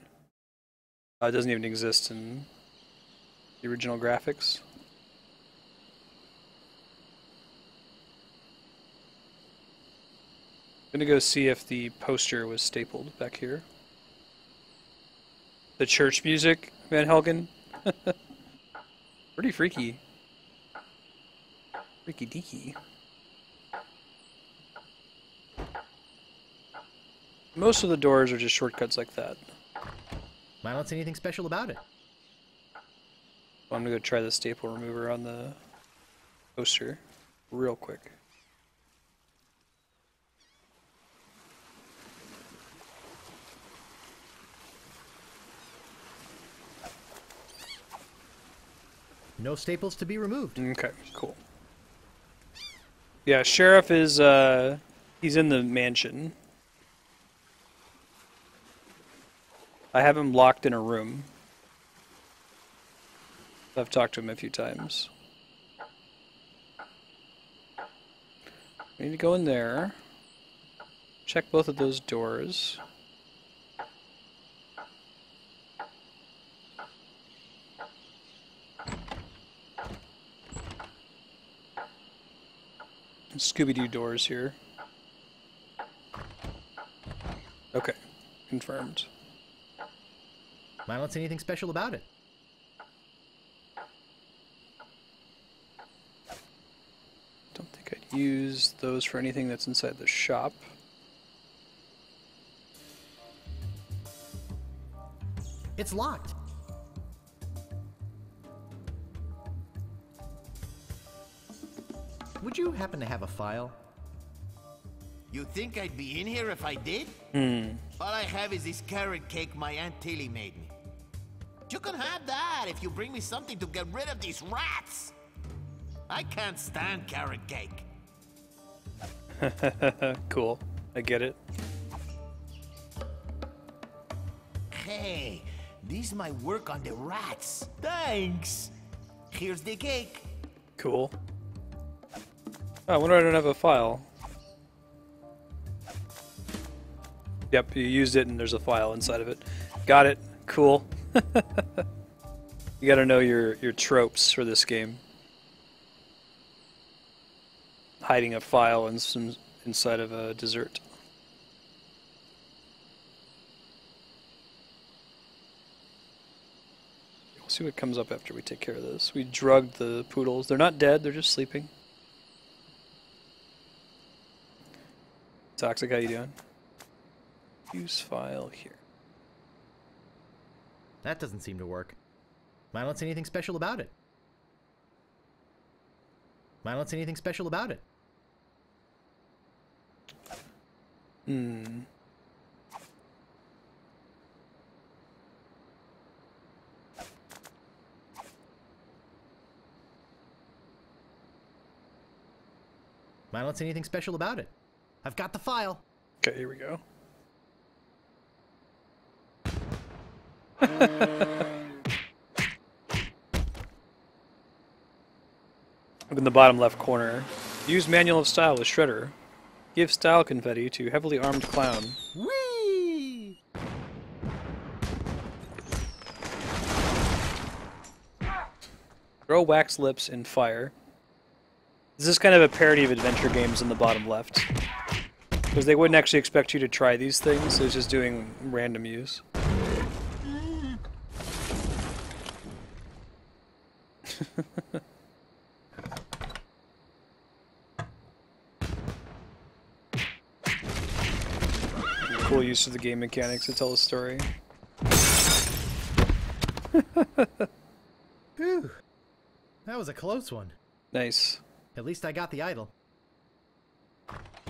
It doesn't even exist in the original graphics. I'm gonna go see if the poster was stapled back here. The church music, Van Helgen. Pretty freaky. Freaky deaky. Most of the doors are just shortcuts like that. I don't see anything special about it. I'm gonna go try the staple remover on the poster real quick. No staples to be removed. Okay, cool. Yeah, Sheriff is, he's in the mansion. I have him locked in a room. I've talked to him a few times. We need to go in there. Check both of those doors. Scooby-Doo doors here. Okay, confirmed. I don't see anything special about it. Don't think I'd use those for anything that's inside the shop. It's locked. Would you happen to have a file? You think I'd be in here if I did? All I have is this carrot cake my Aunt Tilly made me. You can have that if you bring me something to get rid of these rats. I can't stand carrot cake. Cool. I get it. Hey, this might work on the rats. Thanks. Here's the cake. Cool. Oh, I wonder I don't have a file. Yep, you used it and there's a file inside of it. Got it. Cool. You gotta know your tropes for this game. Hiding a file inside of a dessert. We'll see what comes up after we take care of this. We drugged the poodles. They're not dead, they're just sleeping. Toxic, how you doing? Use file here. That doesn't seem to work. I don't see anything special about it. I don't see anything special about it. Hmm. I don't see anything special about it. I've got the file. Okay, here we go. Up in the bottom left corner, use Manual of Style with Shredder. Give style confetti to heavily armed clown. Whee! Throw wax lips in fire. This is kind of a parody of adventure games in the bottom left. Because they wouldn't actually expect you to try these things, so it's just doing random use. Cool use of the game mechanics to tell a story. Whew. That was a close one. Nice. At least I got the idol.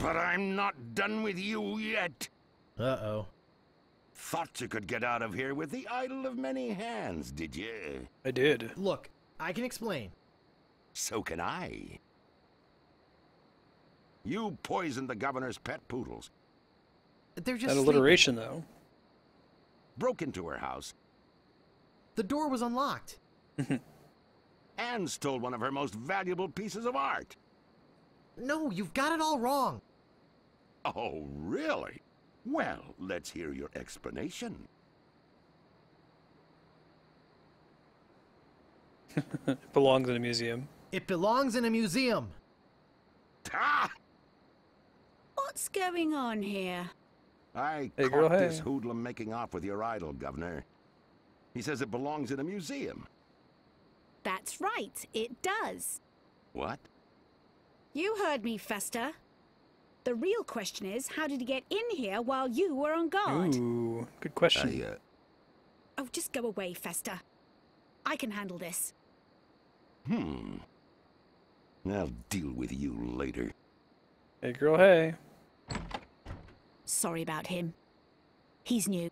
But I'm not done with you yet. Uh-oh. Thought you could get out of here with the idol of many hands, did you? I did. Look, I can explain. So can I. You poisoned the governor's pet poodles. They're just that alliteration, though. Broke into her house. The door was unlocked. And stole one of her most valuable pieces of art. No, you've got it all wrong. Oh, really? Well, let's hear your explanation. It belongs in a museum. It belongs in a museum. Ah! What's going on here? I Hey, caught girl, hey. this hoodlum making off with your idol, Governor. He says it belongs in a museum. That's right, it does. What? You heard me, Fester. The real question is, how did he get in here while you were on guard? Ooh, good question. Oh, just go away, Fester. I can handle this. I'll deal with you later. Hey, girl, hey. Sorry about him. He's new.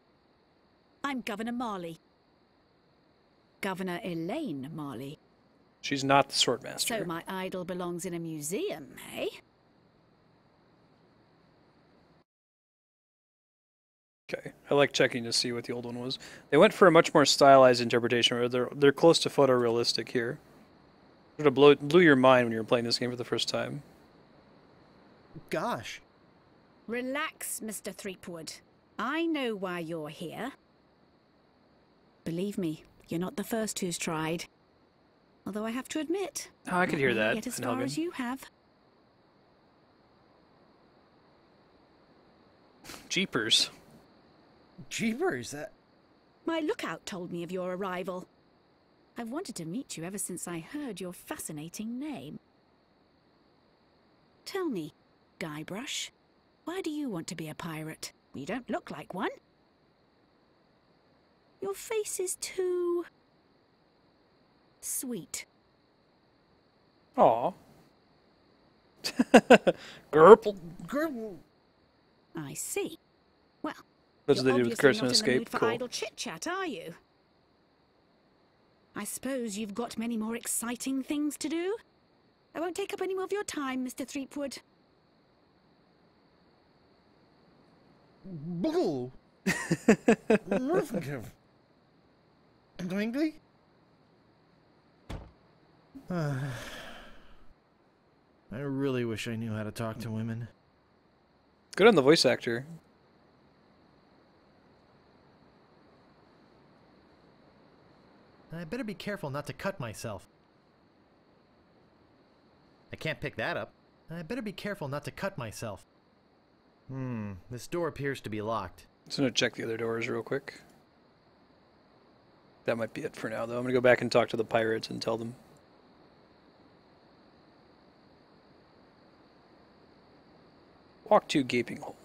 I'm Governor Marley. Governor Elaine Marley. She's not the Swordmaster. So my idol belongs in a museum, eh? Okay, I like checking to see what the old one was. They went for a much more stylized interpretation, where they're close to photorealistic here. Sort of blew your mind when you were playing this game for the first time. Gosh. Relax, Mr. Threepwood. I know why you're here. Believe me, you're not the first who's tried. Although I have to admit, Oh, I could hear not that. yet as in far Elgin. as you have. Jeepers. Jeepers, My lookout told me of your arrival. I've wanted to meet you ever since I heard your fascinating name. Tell me, Guybrush, why do you want to be a pirate? You don't look like one. Your face is too... sweet. Aw. Gerple. Gerple. I see. Well, That's what they you're did with obviously Curse and not in the Escape. mood for Cool. idle chit-chat, are you? I suppose you've got many more exciting things to do? I won't take up any more of your time, Mr. Threepwood. Boo! Angry? I really wish I knew how to talk to women. Good on the voice actor. I better be careful not to cut myself. I can't pick that up. I better be careful not to cut myself. This door appears to be locked. Just gonna check the other doors real quick. That might be it for now, though. I'm gonna go back and talk to the pirates and tell them. Walk to gaping hole.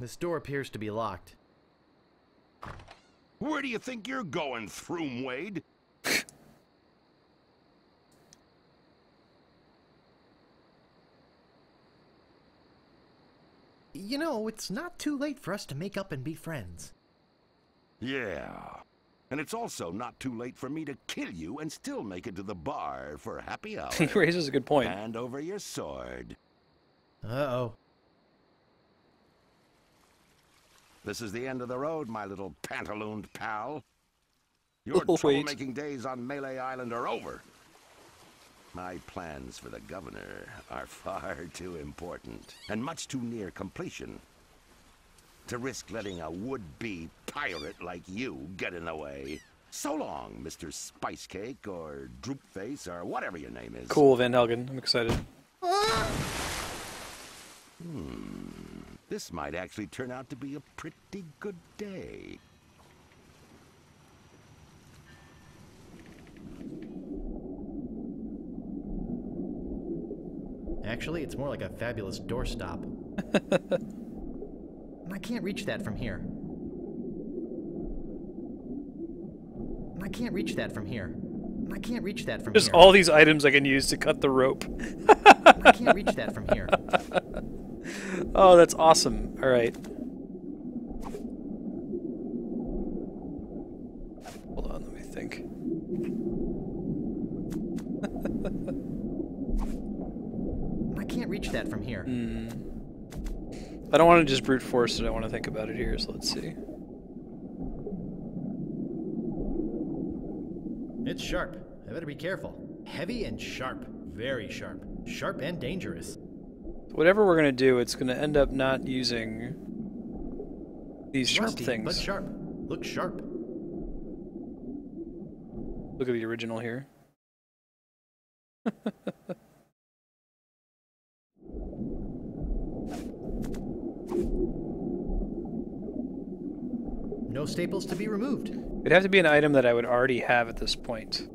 This door appears to be locked. Where do you think you're going, Throom Wade? You know, it's not too late for us to make up and be friends. Yeah. And it's also not too late for me to kill you and still make it to the bar for happy hour. He raises a good point. Hand over your sword. Uh-oh. This is the end of the road, my little pantalooned pal. Your Oh, wait. troublemaking days on Melee Island are over. My plans for the governor are far too important and much too near completion to risk letting a would-be pirate like you get in the way. So long, Mr. Spice Cake or Droopface or whatever your name is. Cool, Van Helgen. I'm excited. This might actually turn out to be a pretty good day. Actually, it's more like a fabulous doorstop. I can't reach that from here. I can't reach that from here. I can't reach that from Just here. all these items I can use to cut the rope. I can't reach that from here. Oh, that's awesome. All right. Hold on, let me think. I can't reach that from here. I don't want to just brute force it. I want to think about it here, so let's see. It's sharp. I better be careful. Heavy and sharp. Very sharp. Sharp and dangerous. Whatever we're going to do, it's going to end up not using these sharp Rusty, things. but sharp. Look sharp. Look at the original here. No staples to be removed. It'd have to be an item that I would already have at this point.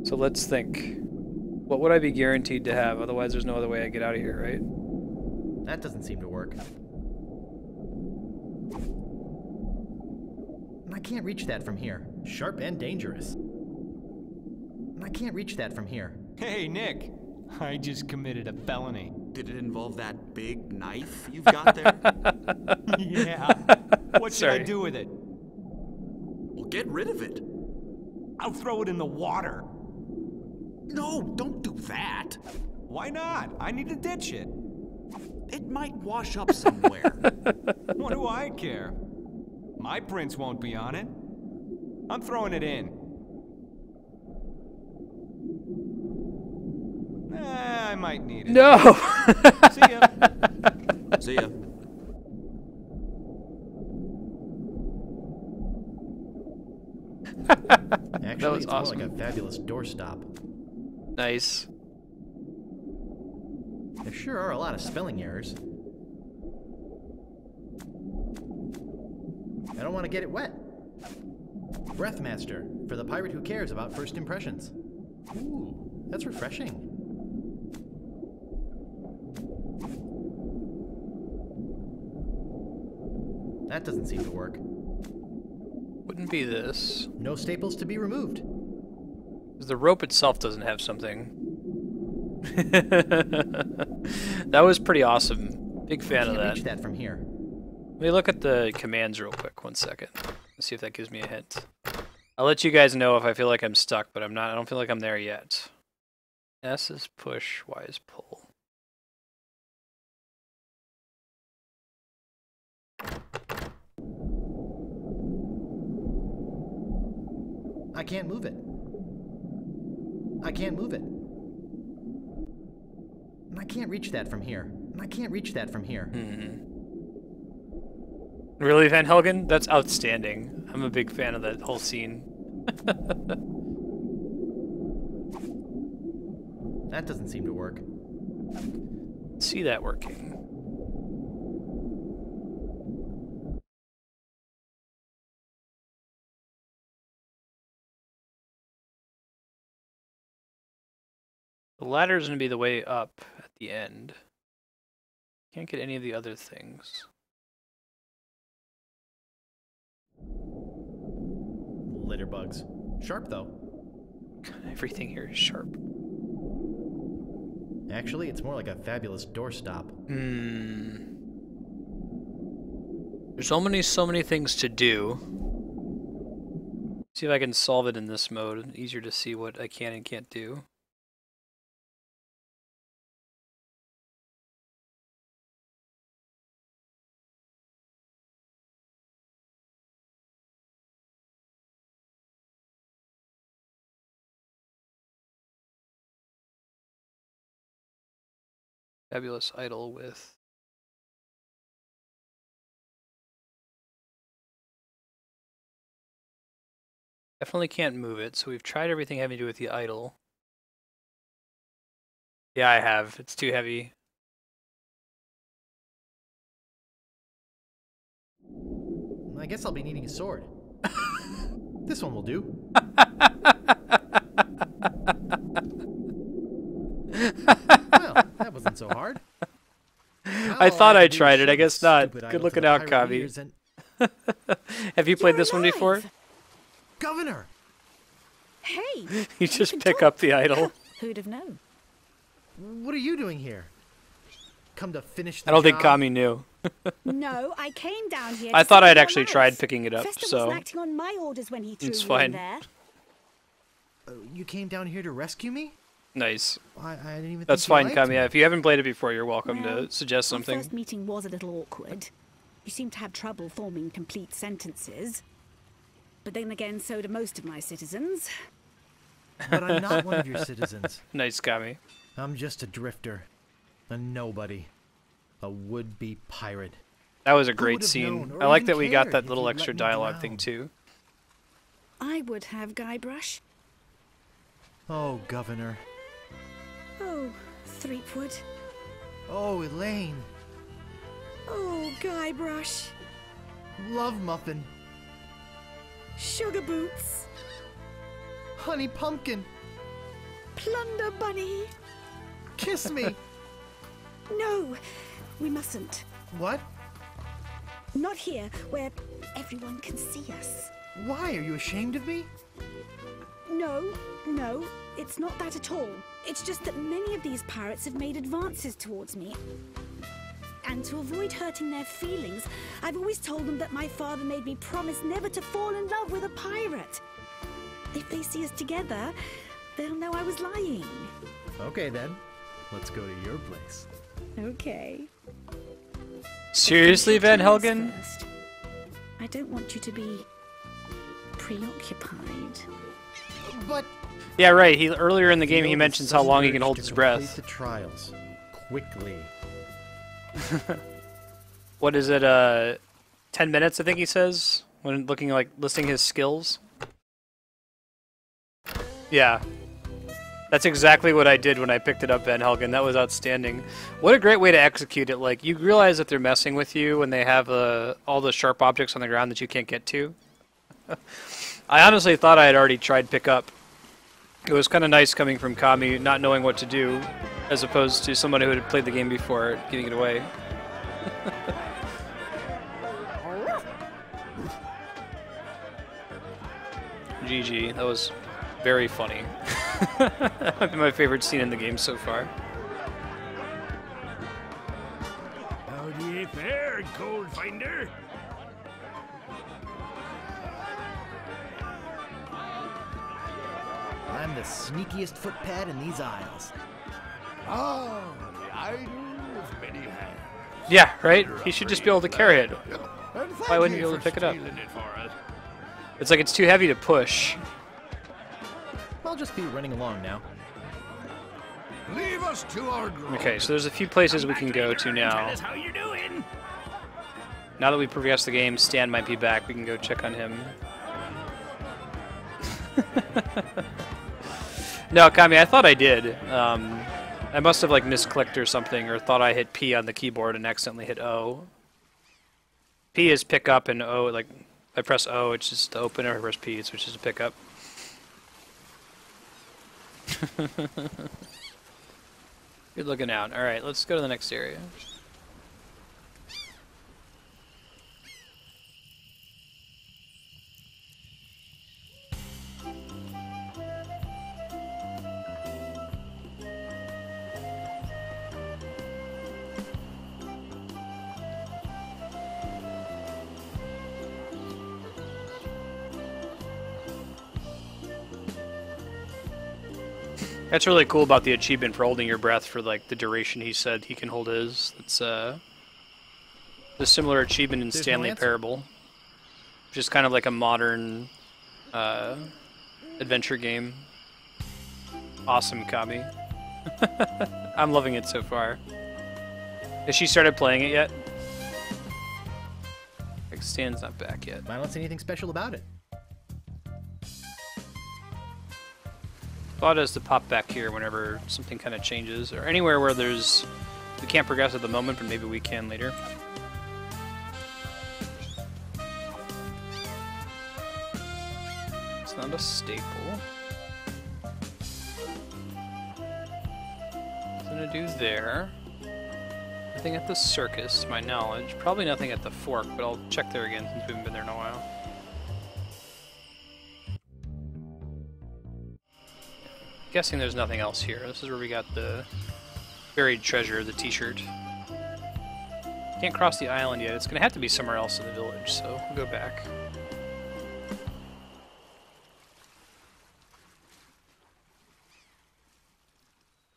So let's think. What would I be guaranteed to have? Otherwise, there's no other way I get out of here, right? That doesn't seem to work. I can't reach that from here. Sharp and dangerous. I can't reach that from here. Hey, Nick. I just committed a felony. Did it involve that big knife you've got there? Yeah. What should I Sorry. do with it? Well, get rid of it. I'll throw it in the water. No, don't do that. Why not? I need to ditch it. It might wash up somewhere. What do I care? My prints won't be on it. I'm throwing it in. I might need it. No! See ya. See ya. Actually, was it's awesome. more like a fabulous doorstop. Nice. There sure are a lot of spelling errors. I don't want to get it wet. Breathmaster, for the pirate who cares about first impressions. Ooh, that's refreshing. That doesn't seem to work. Wouldn't be this. No staples to be removed. 'Cause the rope itself doesn't have something. That was pretty awesome. Big fan of Can't that. reach that from here. Let me look at the commands real quick. 1 second. Let's see if that gives me a hint. I'll let you guys know if I feel like I'm stuck, but I'm not. I don't feel like I'm there yet. S is push, Y is pull. I can't move it. I can't move it. I can't reach that from here. I can't reach that from here. Really, Van Helgen? That's outstanding. I'm a big fan of that whole scene. That doesn't seem to work. See that working. The ladder is going to be the way up at the end. Can't get any of the other things. Litter bugs. Sharp, though. Everything here is sharp. Actually, it's more like a fabulous doorstop. There's so many things to do. See if I can solve it in this mode. Easier to see what I can and can't do. Fabulous idol with definitely can't move it, so we've tried everything having to do with the idol. Yeah, I have. It's too heavy. I guess I'll be needing a sword. This one will do. Well, that wasn't so hard. I thought I tried it. I guess not. Good looking out, Kavi. Have you played this one before? Governor! Hey! You just pick up the idol. Who'd have known? What are you doing here? Come to finish the I don't think job? Kami knew. No, I came down here. I thought I'd actually tried picking it up, Festus so was acting on my orders when he threw it's you fine. in there. You came down here to rescue me? Nice. I didn't even That's think you fine, liked Kami. me. If you haven't played it before, you're welcome Well, to suggest Our something. first meeting was a little awkward. You seemed to have trouble forming complete sentences. But then again, so do most of my citizens. But I'm not one of your citizens. Nice, Kami. I'm just a drifter. A nobody. A would-be pirate. That was a Who great would've scene. known or I like even that we got cared that if little you'd extra let me dialogue drown? thing too. I would have, Guybrush. Oh, Governor. Oh, Threepwood. Oh, Elaine. Oh, Guybrush. Love Muffin. Sugar Boots. Honey Pumpkin. Plunder Bunny. Kiss me. No, we mustn't. What? Not here, where everyone can see us. Why? Are you ashamed of me? No, it's not that at all. It's just that many of these pirates have made advances towards me. And to avoid hurting their feelings, I've always told them that my father made me promise never to fall in love with a pirate. If they see us together, they'll know I was lying. Okay, then. Let's go to your place. Okay. Seriously, Van Helgen? First. I don't want you to be preoccupied. But Yeah, right. Earlier in the game, he Feel mentions the how long he urge can hold to his complete breath. the trials quickly. What is it? 10 minutes, I think he says, when looking listing his skills. Yeah. That's exactly what I did when I picked it up, Van Helgen. That was outstanding. What a great way to execute it. Like, you realize that they're messing with you when they have all the sharp objects on the ground that you can't get to. I honestly thought I had already tried pick up. It was kind of nice coming from Kami, not knowing what to do, as opposed to someone who had played the game before, giving it away. GG, that was very funny. Might be my favorite scene in the game so far. Howdy there, Gold Finder. I'm the sneakiest footpad in these aisles. Ah, the idol of many hands. Yeah, right? He should just be able to carry it. And Why wouldn't he be able to pick it up? It's like it's too heavy to push. I'll just be running along now. Leave us to our Okay, so there's a few places we can go to now. How you doing? Now that we progressed the game, Stan might be back. We can go check on him. No, Kami, I thought I did. I must have like misclicked or something, or thought I hit P on the keyboard and accidentally hit O. P is pick up, and O, like, I press O, it's just to open, or I press P, which is to pick up. Good looking out. Alright, let's go to the next area. That's really cool about the achievement for holding your breath for like the duration he said he can hold his. It's the similar achievement in Stanley Parable, which is kind of like a modern adventure game. Awesome, Kami. I'm loving it so far. Has she started playing it yet? Like Stan's not back yet. I don't see anything special about it. Thought is to pop back here whenever something kind of changes, or anywhere where there's we can't progress at the moment, but maybe we can later. It's not a staple. Nothing to do there. Nothing at the circus, to my knowledge. Probably nothing at the fork, but I'll check there again since we haven't been there in a while. Guessing there's nothing else here. This is where we got the buried treasure, the t-shirt. Can't cross the island yet. It's gonna have to be somewhere else in the village, so we'll go back.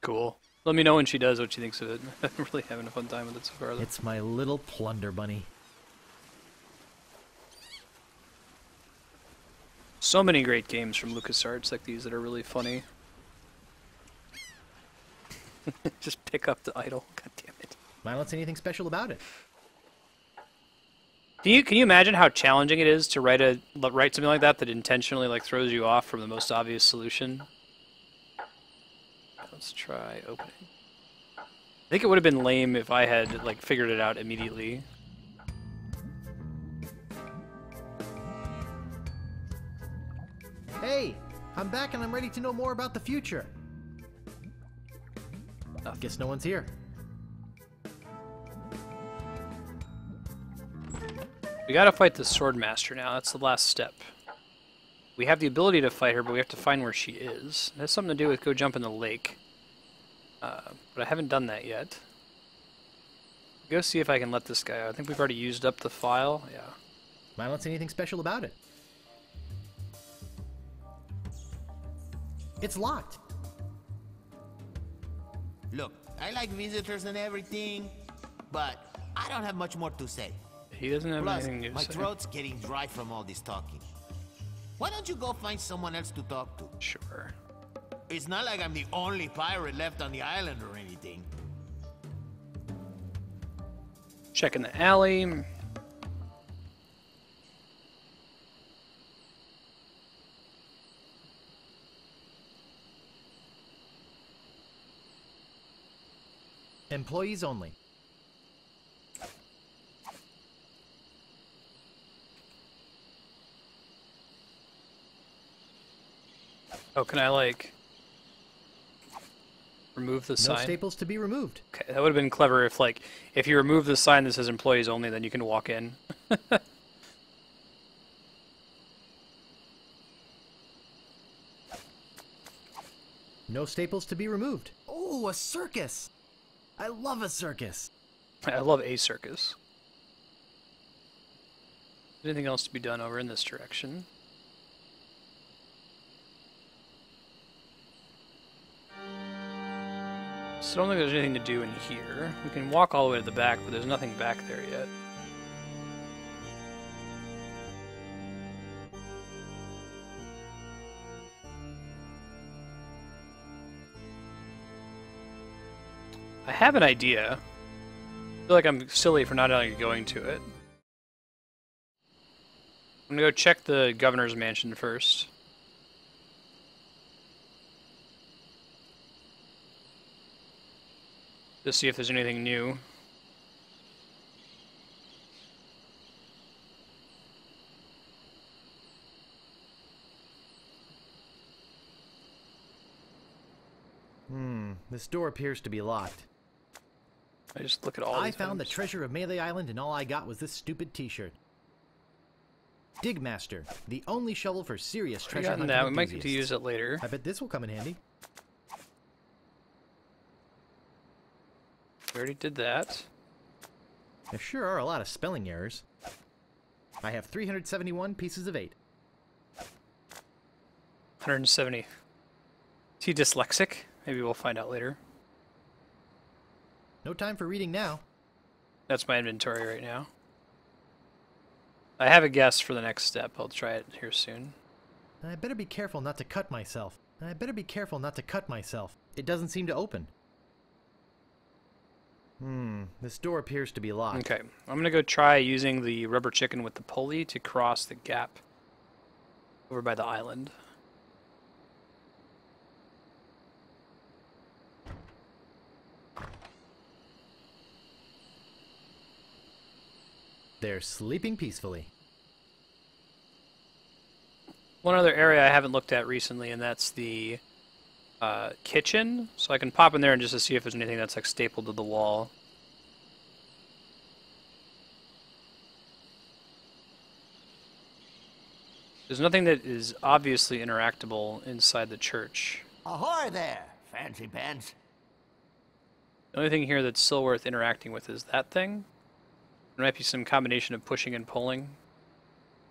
Cool. Let me know when she does what she thinks of it. I'm really having a fun time with it so far, though. It's my little plunder bunny. So many great games from LucasArts like these that are really funny. Just pick up the idol. God damn it. I don't see anything special about it. Can you imagine how challenging it is to write something like that that intentionally like throws you off from the most obvious solution? Let's try opening. I think it would have been lame if I had like figured it out immediately. Hey, I'm back and I'm ready to know more about the future. Guess no one's here. We gotta fight the Swordmaster now. That's the last step. We have the ability to fight her, but we have to find where she is. It has something to do with go jump in the lake. But I haven't done that yet. Go see if I can let this guy out. I think we've already used up the file. Yeah. I don't see anything special about it. It's locked. Look, I like visitors and everything, but I don't have much more to say. He doesn't have Plus, anything to my say. throat's getting dry from all this talking. Why don't you go find someone else to talk to? Sure. It's not like I'm the only pirate left on the island or anything. Checking the alley. Employees only. Oh, can I like remove the sign? No staples to be removed. Okay, that would have been clever if you remove the sign that says employees only, then you can walk in. No staples to be removed. Oh, a circus! I love a circus. I love a circus. Anything else to be done over in this direction? So I don't think there's anything to do in here. We can walk all the way to the back, but there's nothing back there yet. I have an idea. I feel like I'm silly for not going to it. I'm gonna go check the governor's mansion first. to see if there's anything new. This door appears to be locked. I just look at all I these found the items. treasure of Melee Island and all I got was this stupid t-shirt. Digmaster, the only shovel for serious treasure hunting that. We might get to enthusiasts. use it later. I bet this will come in handy. We already did that. There sure are a lot of spelling errors. I have 371 pieces of 8. 170. Is he dyslexic? Maybe we'll find out later. No time for reading now. That's my inventory right now. I have a guess for the next step. I'll try it here soon. I better be careful not to cut myself. It doesn't seem to open. This door appears to be locked. Okay, I'm gonna go try using the rubber chicken with the pulley to cross the gap over by the island. They're sleeping peacefully. One other area I haven't looked at recently, and that's the kitchen. So I can pop in there and just to see if there's anything that's like stapled to the wall. There's nothing that is obviously interactable inside the church. Ahoy there, fancy pants. The only thing here that's still worth interacting with is that thing. There might be some combination of pushing and pulling.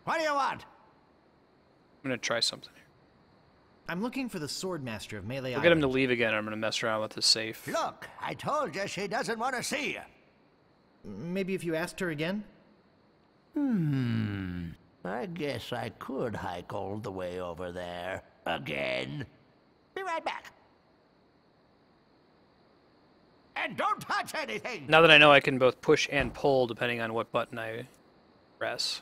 What do you want? I'm gonna try something here. I'm looking for the Swordmaster of Melee I'll get him Island. to leave again. I'm gonna mess around with the safe. Look, I told you she doesn't want to see you. Maybe if you asked her again? I guess I could hike all the way over there. Again. Be right back. And don't touch anything! Now that I know I can both push and pull depending on what button I press.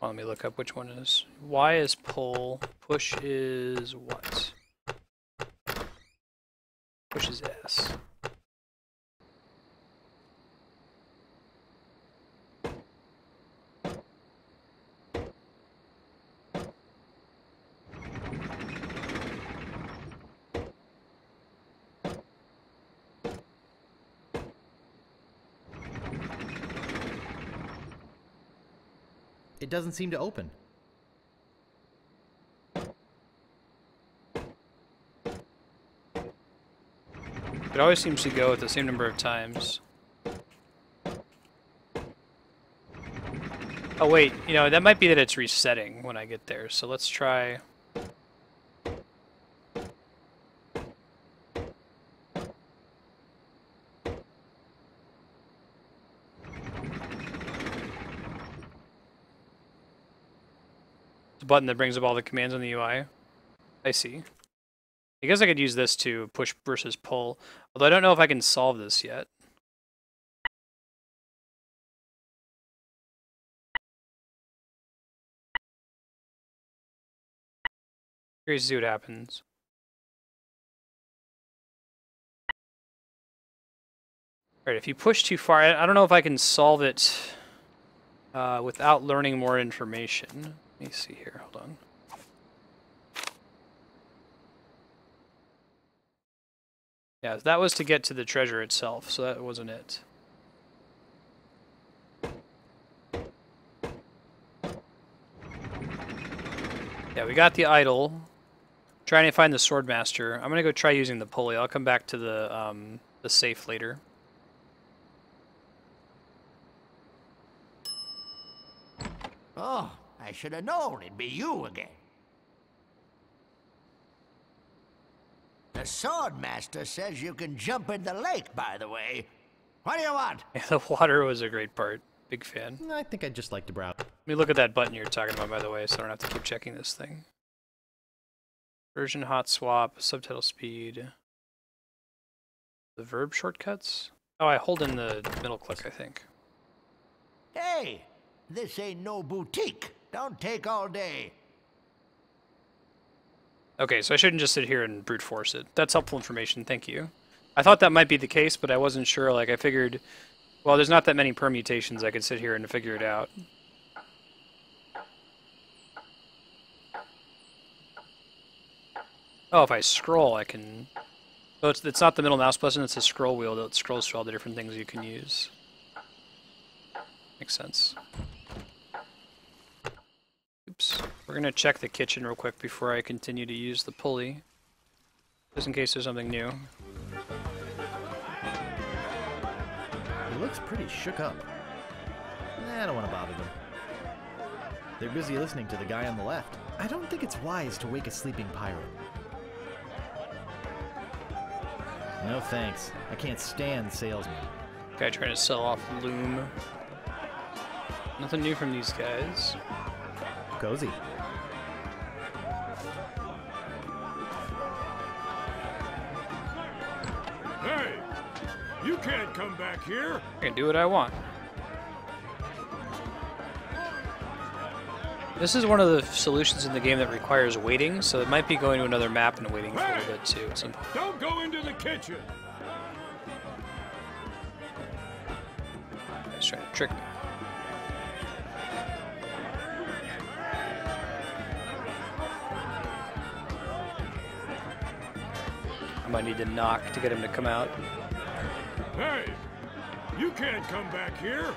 Well, let me look up which one is. Y is pull. Push is what? Push is S. It doesn't seem to open. It always seems to go at the same number of times. Oh wait, you know, that might be that it's resetting when I get there, so let's try... the button that brings up all the commands on the UI. I see. I guess I could use this to push versus pull, although I don't know if I can solve this yet. Curious to see what happens. Alright, if you push too far, I don't know if I can solve it without learning more information. Let me see here, hold on. Yeah, that was to get to the treasure itself, so that wasn't it. Yeah, we got the idol. Trying to find the Swordmaster. I'm gonna go try using the pulley. I'll come back to the safe later. Oh, I should have known it'd be you again. The Swordmaster says you can jump in the lake, by the way. What do you want? Yeah, the water was a great part. Big fan. I think I'd just like to browse. Let me look at that button you're talking about, by the way, so I don't have to keep checking this thing. Version hot swap, subtitle speed. The verb shortcuts? Oh, I hold in the middle click, I think. Hey, this ain't no boutique. Don't take all day. Okay, so I shouldn't just sit here and brute force it. That's helpful information, thank you. I thought that might be the case, but I wasn't sure. Like, I figured, well, there's not that many permutations. I could sit here and figure it out. Oh, if I scroll, I can... Oh, it's not the middle mouse button, it's a scroll wheel that scrolls through all the different things you can use. Makes sense. Oops. We're going to check the kitchen real quick before I continue to use the pulley. Just in case there's something new. He looks pretty shook up. I don't want to bother them. They're busy listening to the guy on the left. I don't think it's wise to wake a sleeping pirate. No thanks. I can't stand salesmen. Guy trying to sell off Loom. Nothing new from these guys. Cozy. Hey! You can't come back here! I can do what I want. This is one of the solutions in the game that requires waiting, so it might be going to another map and waiting for a little bit too. Don't go into the kitchen! He's trying to trick me. I might need to knock to get him to come out. Hey! You can't come back here!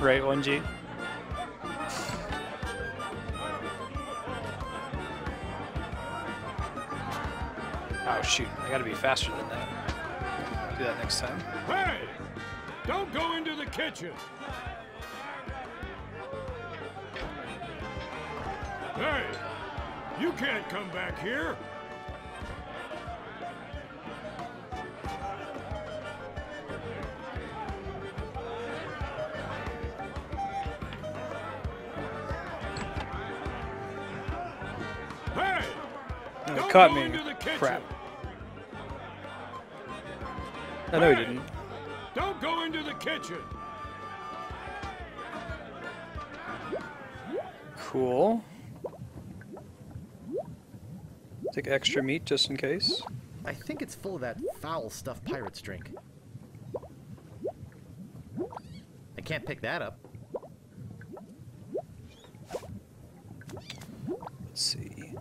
Right, 1G? Oh shoot, I gotta be faster than that. Do that next time. Hey! Don't go into the kitchen! Hey! You can't come back here! Hey! Oh, Don't he caught go me. into the kitchen. Crap. I know he didn't. Don't go into the kitchen! Cool. Take extra meat just in case. I think it's full of that foul stuff pirates drink. I can't pick that up. Let's see.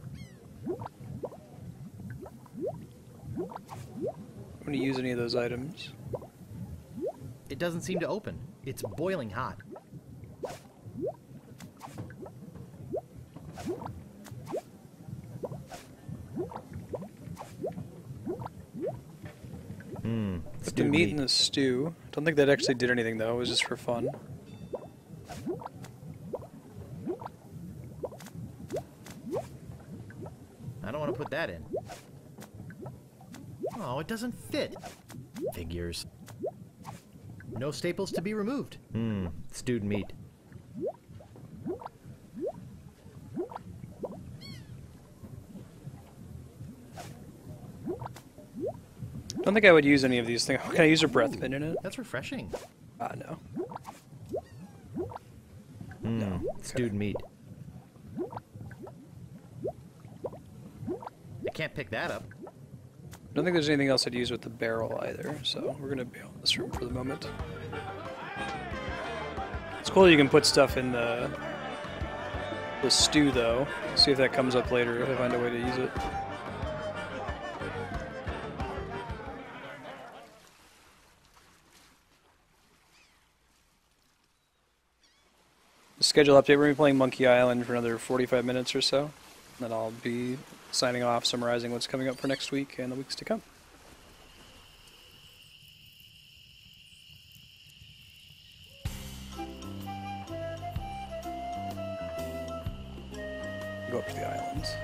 I'm gonna use any of those items. It doesn't seem to open. It's boiling hot. Put the meat in the stew. Don't think that actually did anything though, it was just for fun. I don't want to put that in. Oh, it doesn't fit. Figures. No staples to be removed. Stewed meat. I don't think I would use any of these things. Can I use a breath mint in it? That's refreshing. No. No. Stewed meat. I can't pick that up. I don't think there's anything else I'd use with the barrel either, so we're gonna bail this room for the moment. It's cool you can put stuff in the stew though. See if that comes up later if I find a way to use it. Schedule update, we're going to be playing Monkey Island for another 45 minutes or so. Then I'll be signing off, summarizing what's coming up for next week and the weeks to come. Go up to the islands.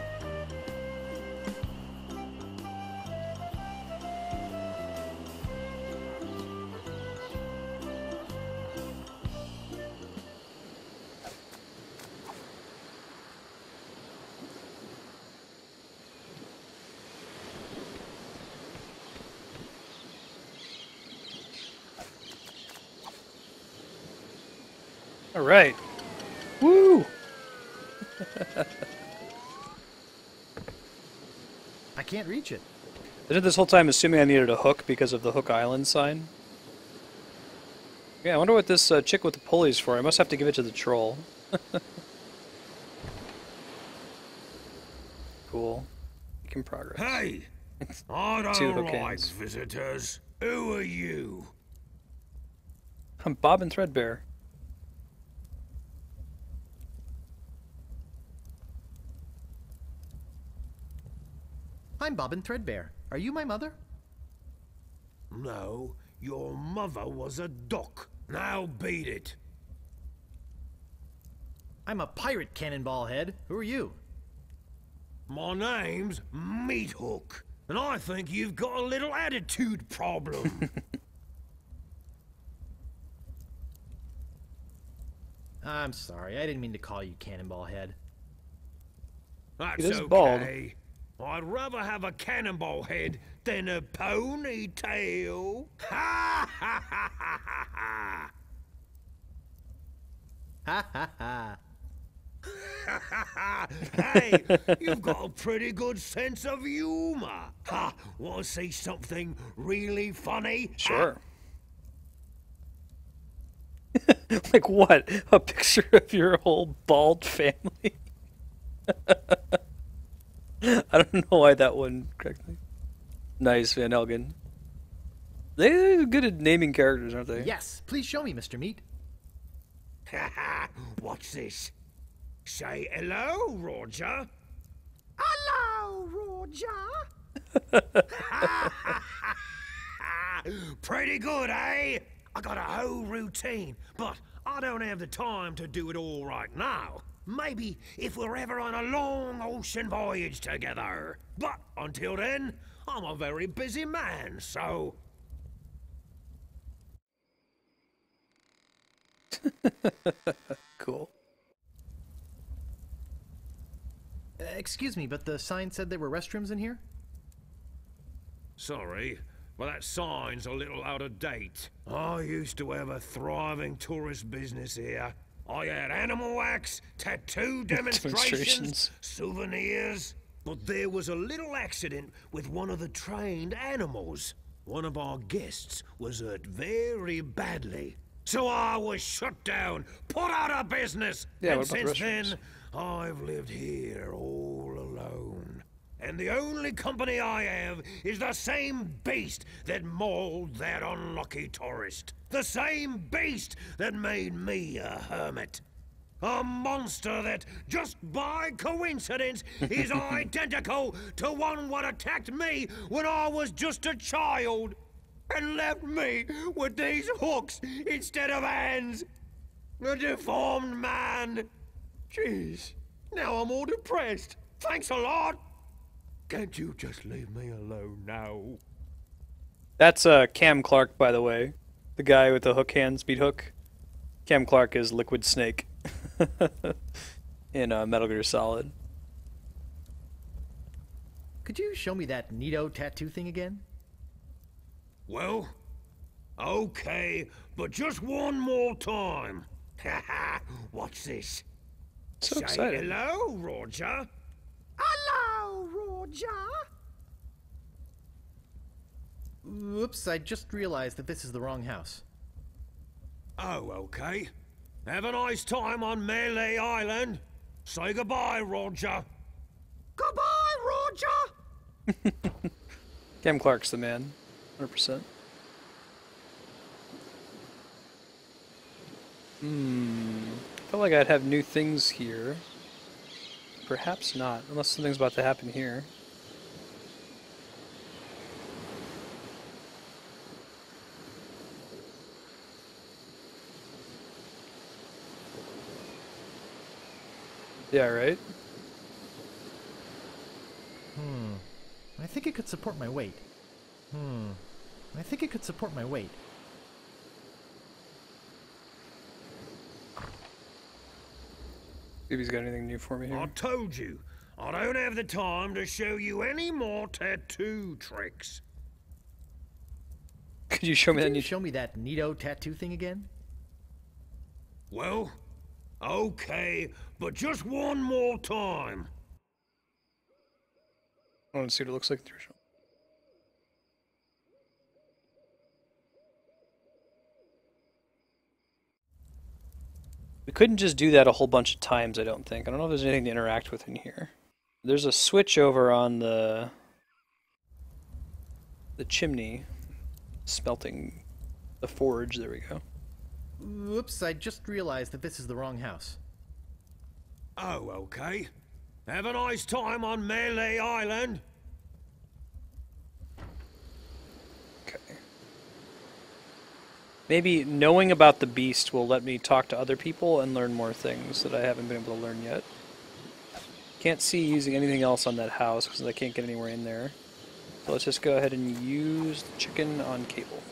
All right. Woo! I can't reach it. I did this whole time assuming I needed a hook because of the Hook Island sign. Yeah, I wonder what this chick with the pulley's for. I must have to give it to the troll. Cool. Making progress. Hey! I Two don't hook like hands. visitors. Who are you? I'm Bob and Threadbare. I'm Bobbin Threadbare. Are you my mother? No, your mother was a duck. Now beat it. I'm a pirate, Cannonball Head. Who are you? My name's Meat Hook, and I think you've got a little attitude problem. I'm sorry. I didn't mean to call you Cannonball Head. That's It is okay. bald. I'd rather have a cannonball head than a ponytail. Ha ha ha ha ha ha! Ha ha ha. Hey, you've got a pretty good sense of humor. Ha! Want to see something really funny? Sure. Like what? A picture of your whole bald family? I don't know why that one correctly. Nice, Van Elgen. They're good at naming characters, aren't they? Yes, please show me, Mr. Meat. What's this? Say hello, Roger. Hello, Roger. Pretty good, eh? I got a whole routine, but I don't have the time to do it all right now. Maybe if we're ever on a long ocean voyage together. But until then, I'm a very busy man, so... Cool. Excuse me, but the sign said there were restrooms in here? Sorry, but that sign's a little out of date. I used to have a thriving tourist business here. I had animal wax, tattoo demonstrations, souvenirs. But there was a little accident with one of the trained animals. One of our guests was hurt very badly. So I was shut down, put out of business. Yeah, and what about since then, I've lived here all alone. And the only company I have is the same beast that mauled that unlucky tourist. The same beast that made me a hermit. A monster that, just by coincidence, is identical to one what attacked me when I was just a child. And left me with these hooks instead of hands. A deformed man. Jeez, now I'm all depressed. Thanks a lot. Can't you just leave me alone now? That's Cam Clark, by the way. The guy with the hook hands, Meat Hook. Cam Clark is Liquid Snake in Metal Gear Solid. Could you show me that neato tattoo thing again? Well, okay, but just one more time. Haha, what's this? So Say excited. hello, Roger. Hello, Roger. Oops, I just realized that this is the wrong house. Oh, okay. Have a nice time on Melee Island. Say goodbye, Roger. Goodbye, Roger. Cam Clark's the man. 100%. Felt like I'd have new things here. Perhaps not, unless something's about to happen here. Yeah, right? I think it could support my weight. I think it could support my weight. See if he's got anything new for me I here. told you, I don't have the time to show you any more tattoo tricks. Could you show me that Could new... you show me that neato tattoo thing again? Well, Okay, but just one more time. I want to see what it looks like through. We couldn't just do that a whole bunch of times, I don't think. I don't know if there's anything to interact with in here. There's a switch over on the chimney, smelting the forge. There we go. Oops, I just realized that this is the wrong house. Oh, okay. Have a nice time on Melee Island. Okay. Maybe knowing about the beast will let me talk to other people and learn more things that I haven't been able to learn yet. Can't see using anything else on that house because I can't get anywhere in there. So let's just go ahead and use the chicken on Cable.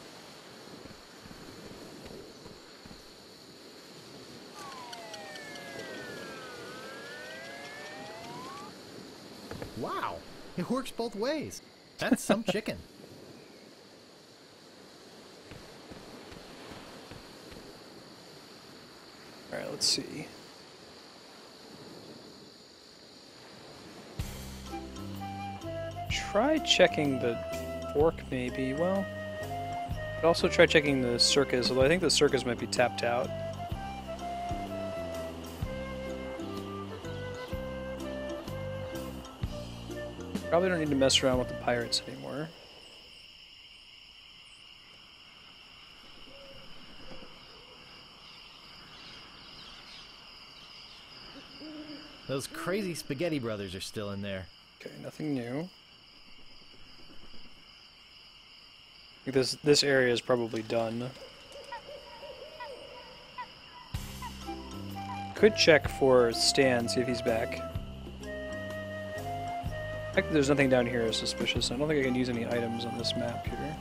Wow, it works both ways. That's some chicken. Alright, let's see. Try checking the fork, maybe. Well, I'd also try checking the circus, although I think the circus might be tapped out. Probably don't need to mess around with the pirates anymore. Those crazy spaghetti brothers are still in there. Okay, nothing new. I think this area is probably done. Could check for Stan, see if he's back. The fact that there's nothing down here is suspicious. I don't think I can use any items on this map here.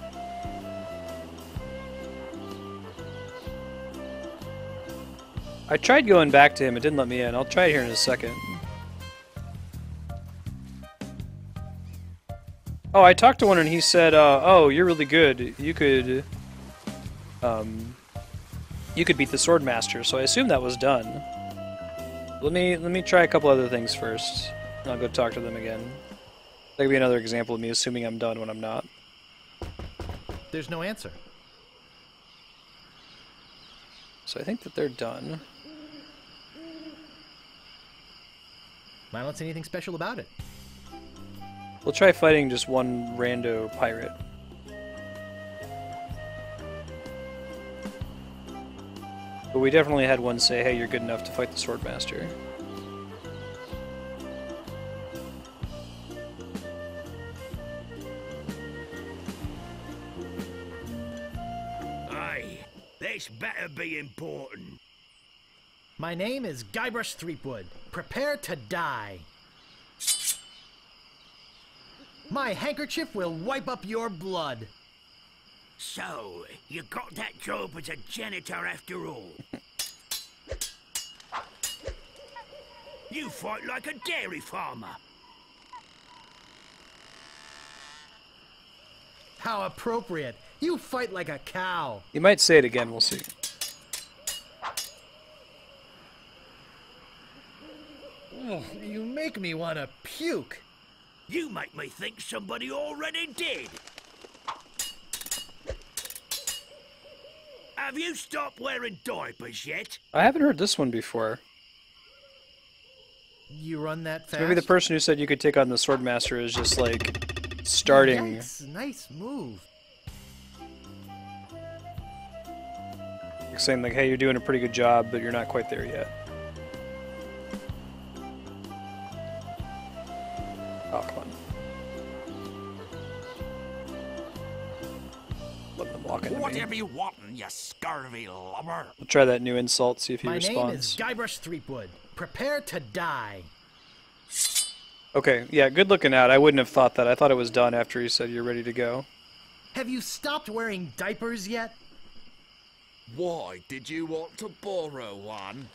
I tried going back to him, it didn't let me in. I'll try it here in a second. Oh, I talked to one and he said, oh, you're really good. You could beat the Swordmaster, so I assume that was done. Let me try a couple other things first, and I'll go talk to them again. That could be another example of me assuming I'm done when I'm not. There's no answer. So I think that they're done. I don't see anything special about it. We'll try fighting just one rando pirate. But we definitely had one say, hey, you're good enough to fight the Swordmaster. Aye, this better be important. My name is Guybrush Threepwood. Prepare to die. My handkerchief will wipe up your blood. So, you got that job as a janitor after all? You fight like a dairy farmer. How appropriate. You fight like a cow. You might say it again, we'll see. Oh, you make me want to puke. You make me think somebody already did. Have you stopped wearing diapers yet? I haven't heard this one before. You run that fast? Maybe the person who said you could take on the Swordmaster is just like starting. Yikes, nice move. Like saying like, hey, you're doing a pretty good job, but you're not quite there yet. Oh, come on. Let them walk into me. Whatever you wantin', you scurvy lubber. We'll try that new insult, see if he My responds. name is Guybrush Threepwood. Prepare to die. Okay, yeah, good looking out. I wouldn't have thought that. I thought it was done after he said you're ready to go. Have you stopped wearing diapers yet? Why did you want to borrow one?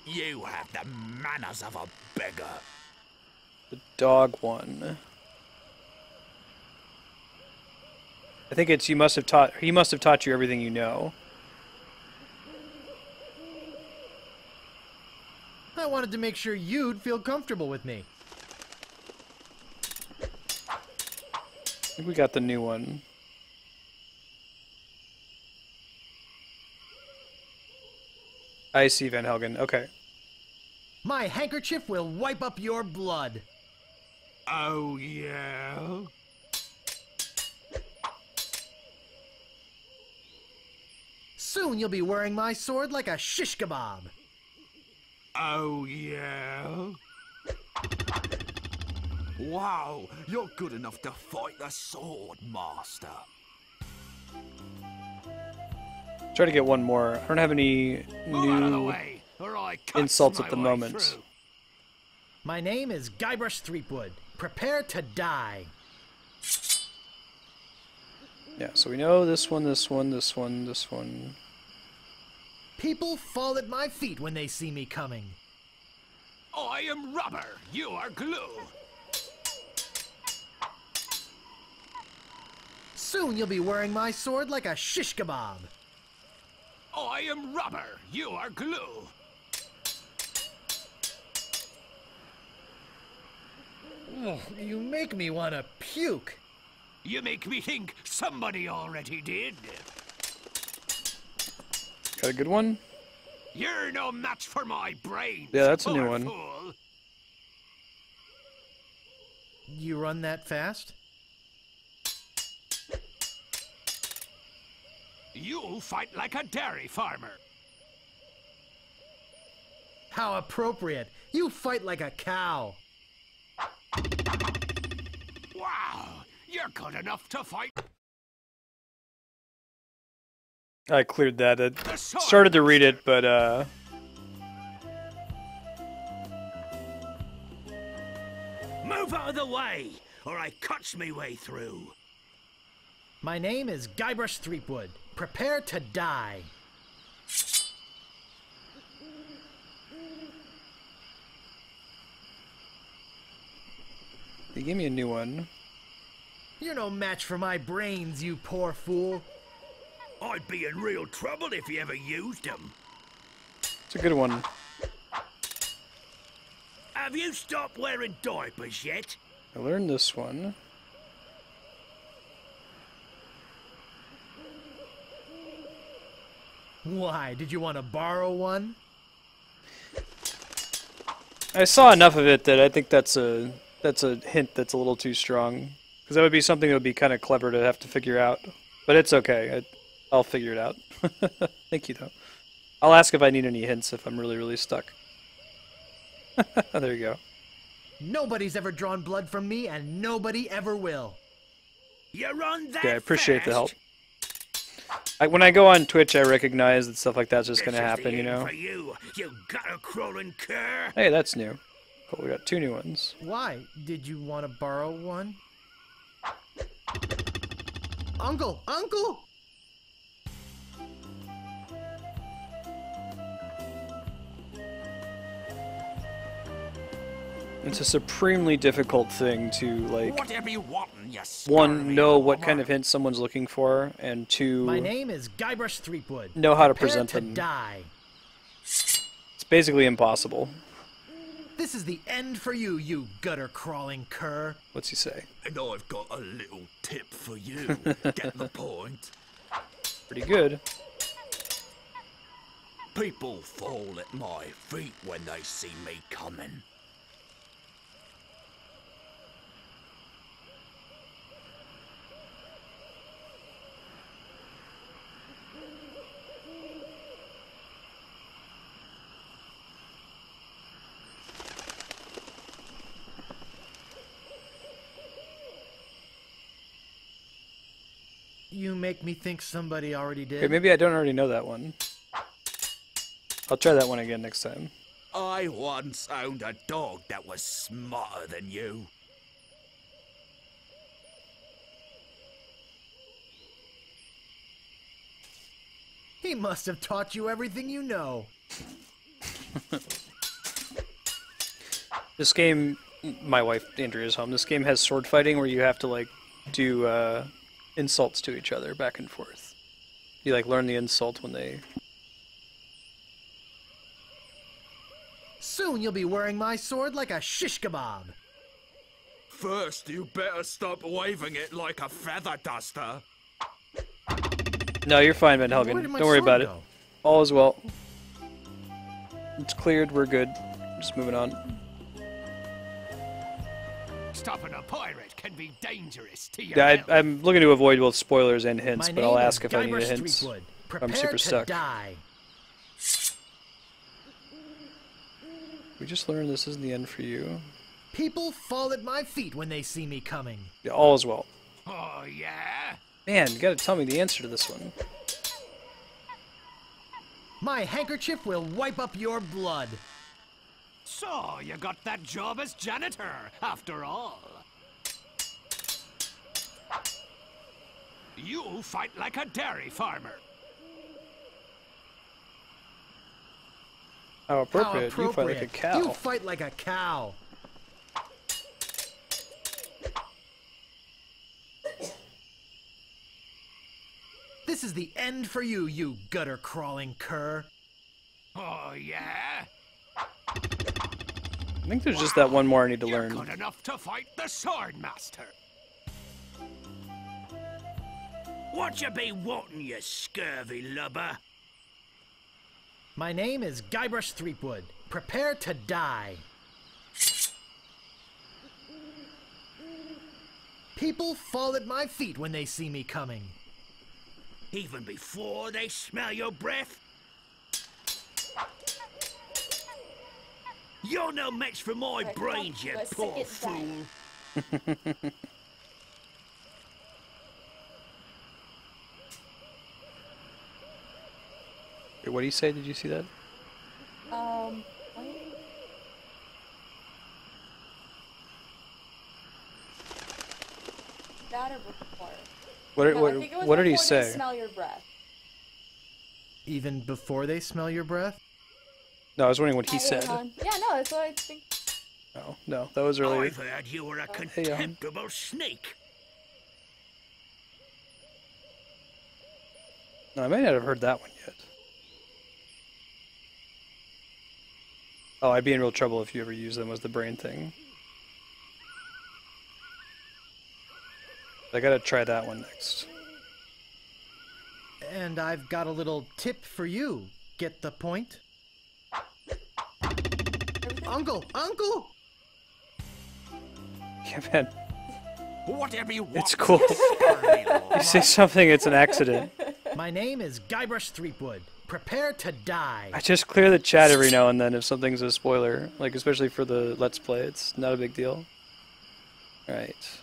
You have the manners of a beggar. The dog one. I think it's he must have taught you everything you know. I wanted to make sure you'd feel comfortable with me. I think we got the new one. I see, Van Helgen. Okay. My handkerchief will wipe up your blood. Oh, yeah? Soon you'll be wearing my sword like a shish kebab. Oh, yeah? Wow, you're good enough to fight the sword, Master. Try to get one more. I don't have any Move out of the new way, or I cut insults my at the way moment. through. My name is Guybrush Threepwood. Prepare to die. Yeah, so we know this one, this one, this one, this one. People fall at my feet when they see me coming. I am rubber, you are glue. Soon you'll be wearing my sword like a shish kebab. I am rubber, you are glue. Oh, you make me want to puke. You make me think somebody already did. Got a good one? You're no match for my brains. Yeah, that's a new poor one. fool. You run that fast? You fight like a dairy farmer. How appropriate. You fight like a cow. Wow, you're good enough to fight. I cleared that. I started to read it, but Move out of the way, or I cuts me way through. My name is Guybrush Threepwood. Prepare to die. they gave me a new one. You're no match for my brains, you poor fool. I'd be in real trouble if you ever used them. It's a good one. Have you stopped wearing diapers yet? I learned this one. Why? Did you want to borrow one? I saw enough of it that I think that's a hint that's a little too strong. Because that would be something that would be kind of clever to have to figure out. But it's okay. I'll figure it out. Thank you, though. I'll ask if I need any hints if I'm really, really stuck. There you go. Nobody's ever drawn blood from me, and nobody ever will. You run that Okay, I appreciate the help. fast? When I go on Twitch, I recognize that stuff like that's just going to happen, you know? For you gutter crawling cur. Hey, that's new. Cool, we got two new ones. Why? Did you want to borrow one? Uncle! Uncle! It's a supremely difficult thing to, like, Whatever you want, you one, know what kind of hints someone's looking for, and two, My name is Guybrush Threepwood. know how to Prepare present to them. die. It's basically impossible. This is the end for you, you gutter-crawling cur. What's he say? And I've got a little tip for you. Get the point? Pretty good. People fall at my feet when they see me coming. You make me think somebody already did. Okay, maybe I don't already know that one. I'll try that one again next time. I once owned a dog that was smarter than you. He must have taught you everything you know. This game, my wife Andrea's home, this game has sword fighting where you have to, like, do insults to each other back and forth. You, like, learn the insult when they... Soon you'll be wearing my sword like a shish kebab. First, you better stop waving it like a feather duster. No, you're fine, Van Where Helgen. did my Don't worry sword about it. go? All is well. It's cleared. We're good. Just moving on. Stopping a pirate can be dangerous to your Yeah, health. I'm looking to avoid both spoilers and hints, My but I'll name ask is if I need a Guybrush hint. Threepwood. I'm Prepare super to stuck. die. We just learned this isn't the end for you. People fall at my feet when they see me coming. Yeah, all is well. Oh, yeah? Man, you gotta tell me the answer to this one. My handkerchief will wipe up your blood. So, you got that job as janitor, after all. You fight like a dairy farmer. How appropriate. How You fight like a cow. You fight like a cow. This is the end for you, you gutter-crawling cur. Oh, yeah? I think there's just that one more I need to You're learn. good enough to fight the sword master. What you be wanting, you scurvy lubber? My name is Guybrush Threepwood. Prepare to die. People fall at my feet when they see me coming. Even before they smell your breath? You're no match for my brains, you poor fool. Wait, what do you say? Did you see that? Wait. That or before? What No, I think it was what did he before they say? smell your breath. Even before they smell your breath? No, I was wondering what he Hi, said. Johan. Yeah, no, that's what I think. No, that was earlier. I've heard you were a Hey, Johan. contemptible snake. No, I may not have heard that one yet. Oh, I'd be in real trouble if you ever use them as the brain thing. I gotta try that one next. And I've got a little tip for you. Get the point? Uncle! Uncle! Yeah, man. Whatever you want. It's cool. You say something, it's an accident. My name is Guybrush Threepwood. Prepare to die. I just clear the chat every now and then if something's a spoiler. Like, especially for the Let's Play. It's not a big deal. Alright.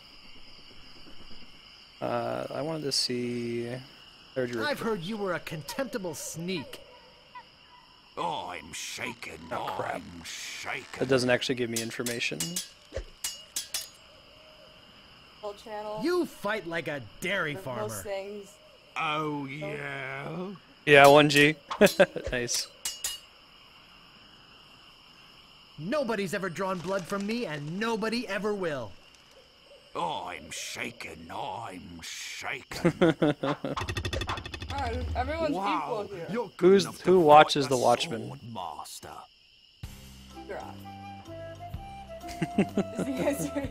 I wanted to see... I've heard you were a contemptible sneak. Oh, I'm shaking. Oh, crap. I'm shaking. That doesn't actually give me information. Full channel. You fight like a dairy For farmer. most things. Oh, yeah? Yeah, 1G. Nice. Nobody's ever drawn blood from me, and nobody ever will. Oh, I'm shaking. I'm shaking. Alright, everyone's Wow, equal here. you're Who watches The Watchmen? Master. You're on. Is the answer.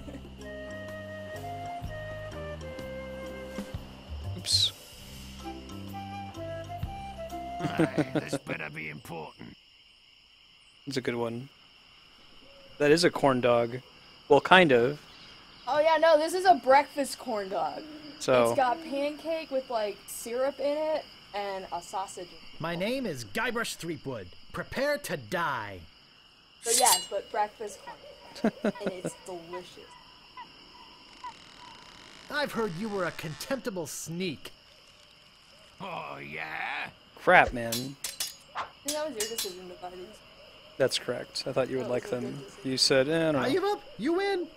Oops. Aye, this better be important. It's a good one. That is a corn dog. Well, kind of. Oh yeah, no, this is a breakfast corn dog. So- It's got pancake with like syrup in it and a sausage. My name is Guybrush Threepwood. Prepare to die. So yes, but breakfast corn dog. And it's delicious. I've heard you were a contemptible sneak. Oh, yeah? Crap, man. I think that was your decision to buy these. That's correct. I thought you would That like was a them. good You said, I don't I give know. up. You win.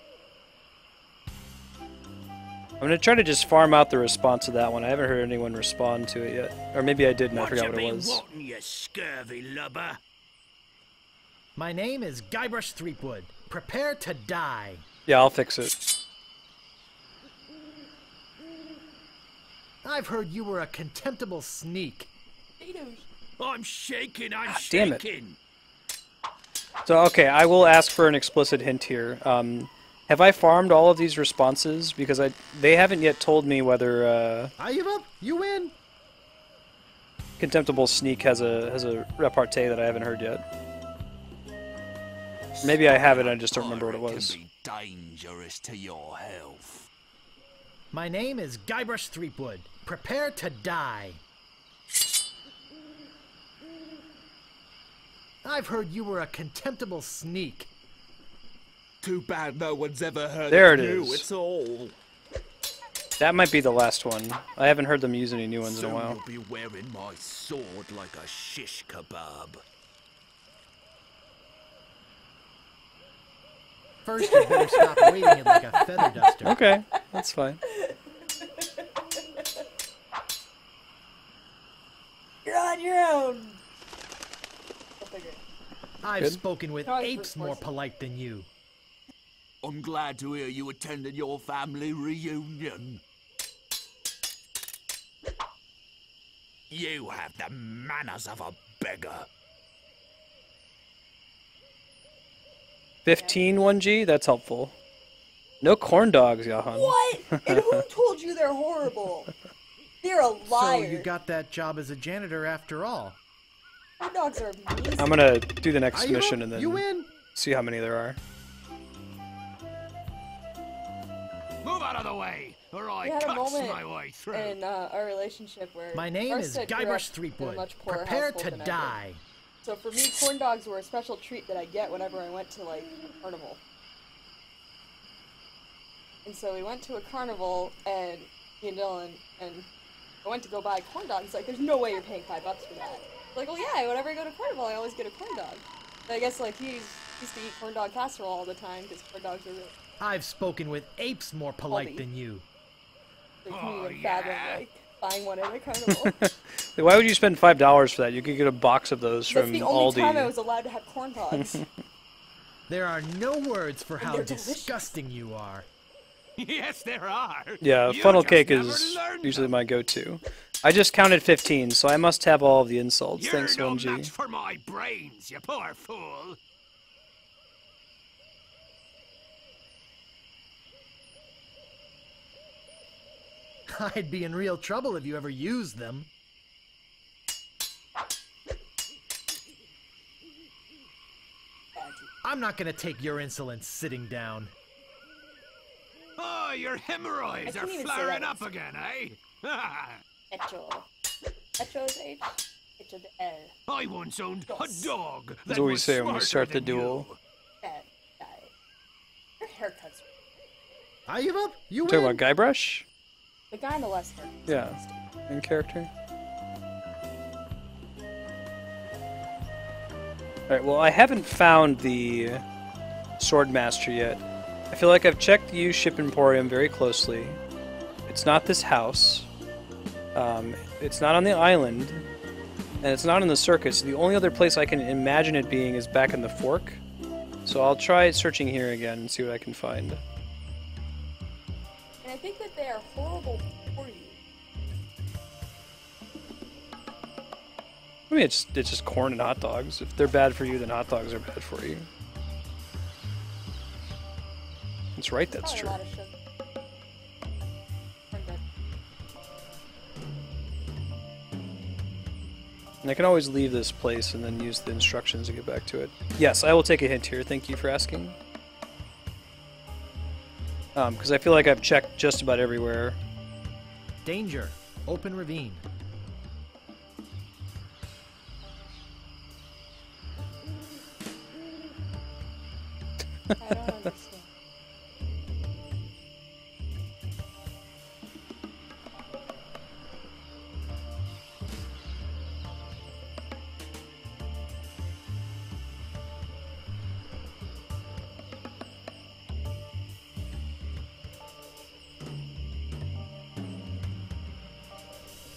I'm gonna try to just farm out the response to that one. I haven't heard anyone respond to it yet. Or maybe I did and I forgot what it was. Wanting, you scurvy lubber? My name is Guybrush Threepwood. Prepare to die. Yeah, I'll fix it. I've heard you were a contemptible sneak. I'm shaking. I'm damn it. shaking. So, okay, I will ask for an explicit hint here. Have I farmed all of these responses? Because they haven't yet told me whether I give up. You win. Contemptible Sneak has a repartee that I haven't heard yet. Maybe I have it, I just don't remember what it was. Dangerous to your health. My name is Guybrush Threepwood. Prepare to die. I've heard you were a contemptible sneak. Too bad no one's ever heard There of it you is. at all. That might be the last one. I haven't heard them use any new ones in a Soon while. you'll be wearing my sword like a shish kebab. First, you better stop waving it like a feather duster. Okay, that's fine. You're on your own. I'll figure it. I've Good. spoken with No, I apes more polite than you. I'm glad to hear you attended your family reunion. You have the manners of a beggar. 15 1G? That's helpful. No corn dogs, Johan. What? And who told you they're horrible? They're a liar. So you got that job as a janitor after all. Corn dogs are amazing. I'm gonna do the next You mission up? and then You win. see how many there are. Move out of the way, or I We had a cuts moment my way through. in our relationship where My name first is I grew Guybrush up in a Threepwood. much poorer Prepare household to than I did. die. So for me, corn dogs were a special treat that I get whenever I went to like a carnival. And so we went to a carnival, and me and Dylan, and I went to go buy corn dogs. He's like, there's no way you're paying $5 for that. I'm like, well, yeah, whenever I go to carnival, I always get a corn dog. But I guess like he used to eat corn dog casserole all the time because corn dogs are really. I've spoken with apes more polite Holy. than you. They couldn't even fathom like buying one at a carnival. Why would you spend $5 for that? You could get a box of those That's from the only time I Aldi. was allowed to have corn dogs. There are no words for And how they're delicious. disgusting you are. Yes, there are. Yeah, You funnel just cake never is learned usually my go-to. I just counted 15, so I must have all of the insults. You're Thanks, no 1G. match for my brains, you poor fool. I'd be in real trouble if you ever used them. I'm not gonna take your insolence sitting down. Oh, your hemorrhoids I are can't even say flaring that. up again, eh? Echo. Echo's H. Echo the L. I once owned a dog That's that what we was say when we smarter start the than duel. Bad guy. Your haircut's I give up. You Talking win. about Guybrush? the guy in the left hair. Yeah, in character. Alright, well, I haven't found the Swordmaster yet. I feel like I've checked the U-Ship Emporium very closely. It's not this house. It's not on the island. And it's not in the circus. The only other place I can imagine it being is back in the Fork. So I'll try searching here again and see what I can find. And I think that they are horrible for you. I mean, it's just corn and hot dogs. If they're bad for you, then hot dogs are bad for you. That's right, that's Probably true. a lot of sugar. Corn bread. And I can always leave this place and then use the instructions to get back to it. Yes, I will take a hint here. Thank you for asking. Because I feel like I've checked just about everywhere. Danger. Open ravine. I don't understand.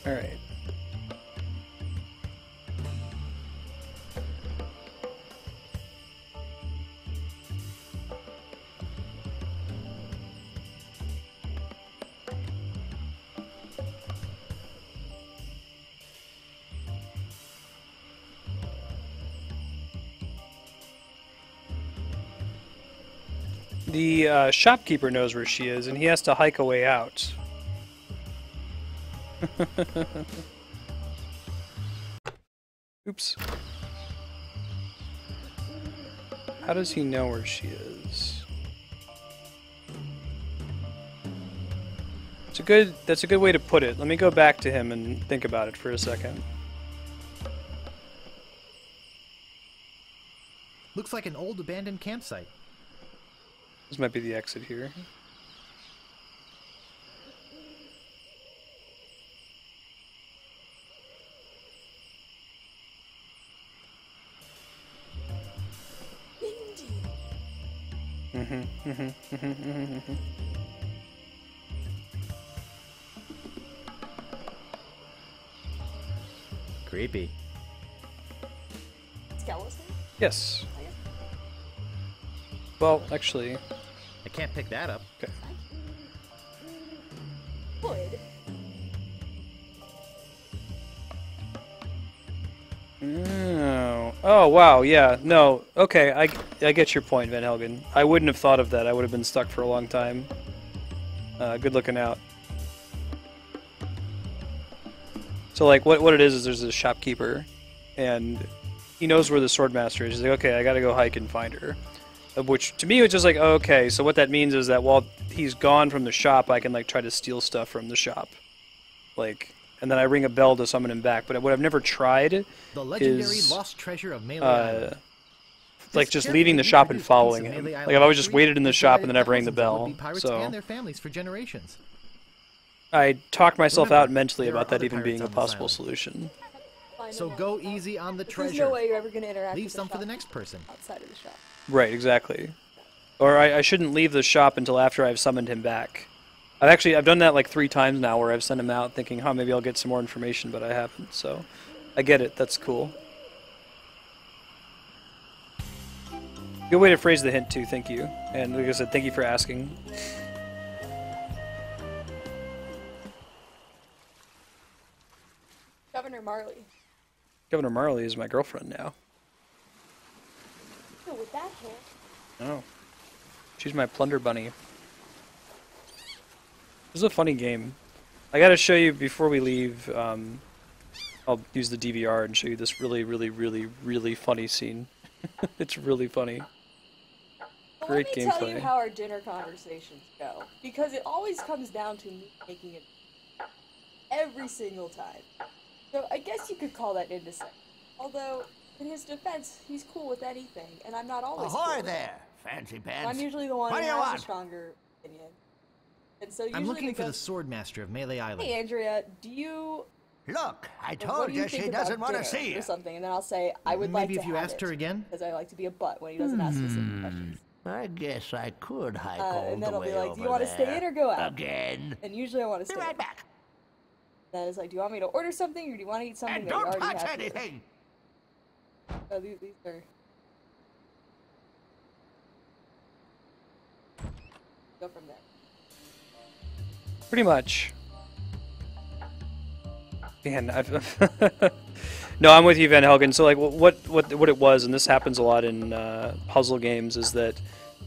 Alright. The shopkeeper knows where she is, and he has to hike a way out. Oops. How does he know where she is? That's a good way to put it. Let me go back to him and think about it for a second. Looks like an old abandoned campsite. This might be the exit here. Creepy. Skeleton? Yes. Well, actually... I can't pick that up. Okay. Would. Oh, wow, yeah. No, okay, I get your point, Van Helgen. I wouldn't have thought of that. I would have been stuck for a long time. Good looking out. So, like, what it is there's a shopkeeper, and he knows where the Swordmaster is. He's like, okay, I gotta go hike and find her. Which, to me, was just like, okay, so what that means is that while he's gone from the shop, I can, like, try to steal stuff from the shop. Like... And then I ring a bell to summon him back. But what I've never tried the legendary is, lost treasure of Melee Island. Like just leaving the shop and following him. Like I've always just waited in the shop and then I've rang the bell. So and their families for generations. I talked myself out mentally about that even being a possible solution. So go easy on the treasure. There's no way you're ever going to interact Leave with some the for the shop next person. outside of the shop. Right, exactly. Or I shouldn't leave the shop until after I've summoned him back. I've done that like 3 times now where I've sent him out thinking, huh, maybe I'll get some more information, but I haven't, so I get it, that's cool. Good way to phrase the hint too, thank you. And like I said, thank you for asking. Governor Marley. Governor Marley is my girlfriend now. Oh, with that hair. Oh. She's my plunder bunny. This is a funny game. I gotta show you before we leave, I'll use the DVR and show you this really, really, really, really funny scene. It's really funny. Well, Great let me gameplay. tell you how our dinner conversations go. Because it always comes down to me making it every single time. So I guess you could call that indecent. Although, in his defense, he's cool with anything, and I'm not always Ahoy cool with there, fancy pants. I'm usually the one What who do you has want? a stronger opinion. And so usually I'm looking for the the Swordmaster of Melee Island. Hey Andrea, do you... Look, I what told do you you think she about doesn't want to dinner see you. or something, and then I'll say, I would like Maybe to if you have asked it, her again? because I like to be a butt when he doesn't ask specific questions. I guess I could hike all And then the I'll way be like, over do you want to stay there. in or go out? Again. And usually I want to stay right in. back. Then it's like, do you want me to order something, or do you want to eat something And that you don't already touch have here? anything. Oh, these are... Go from there. Pretty much. Man, no, I'm with you, Van Helgen. So, like, what it was, and this happens a lot in puzzle games, is that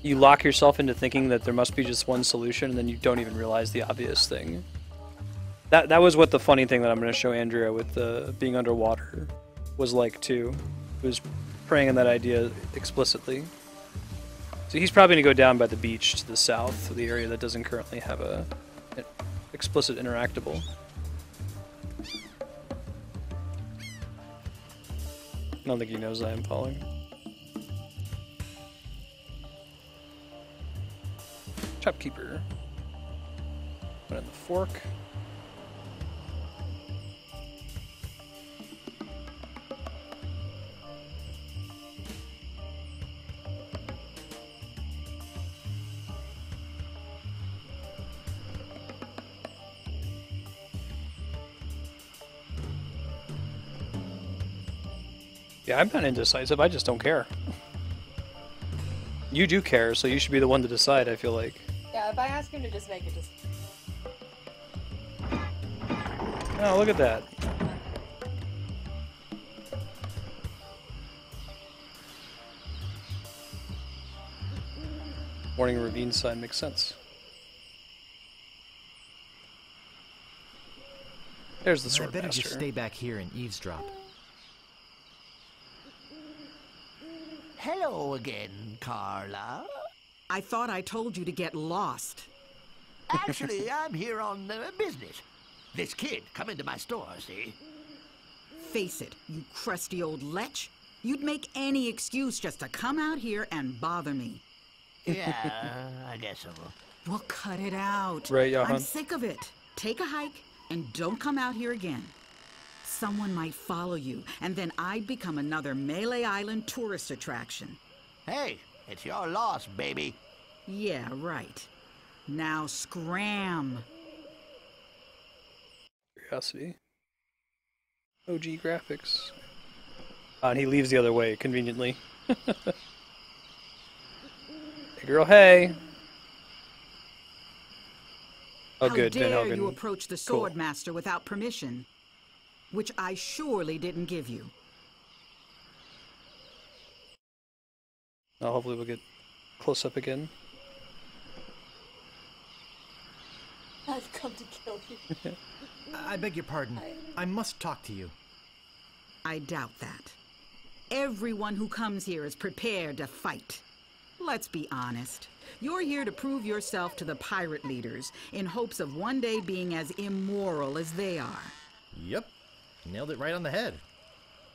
you lock yourself into thinking that there must be just one solution, and then you don't even realize the obvious thing. That was what the funny thing that I'm going to show Andrea with being underwater was like too. It was preying on that idea explicitly. So he's probably going to go down by the beach to the south, the area that doesn't currently have an explicit interactable. I don't think he knows I am following. Shopkeeper. Put in the fork. Yeah, I'm not indecisive, I just don't care. You do care, so you should be the one to decide, I feel like. Yeah, if I ask him to just make it just... Oh, look at that. Warning ravine sign makes sense. There's the I sword better master. just stay back here and eavesdrop. Hello again, Carla. I thought I told you to get lost. Actually, I'm here on business. This kid come into my store, see? Face it, you crusty old lech. You'd make any excuse just to come out here and bother me. Yeah, I guess so. Well, cut it out. Right, Johan? I'm sick of it. Take a hike and don't come out here again. Someone might follow you, and then I'd become another Melee Island tourist attraction. Hey, it's your loss, baby. Yeah, right. Now scram. Curiosity. OG graphics. And he leaves the other way, conveniently. Hey girl, hey! Oh, How good, Van dare Helgen. you approach the sword master without permission? Which I surely didn't give you. Now hopefully we'll get close up again. I've come to kill you. I beg your pardon. I must talk to you. I doubt that. Everyone who comes here is prepared to fight. Let's be honest. You're here to prove yourself to the pirate leaders in hopes of one day being as immoral as they are. Yep. Nailed it right on the head.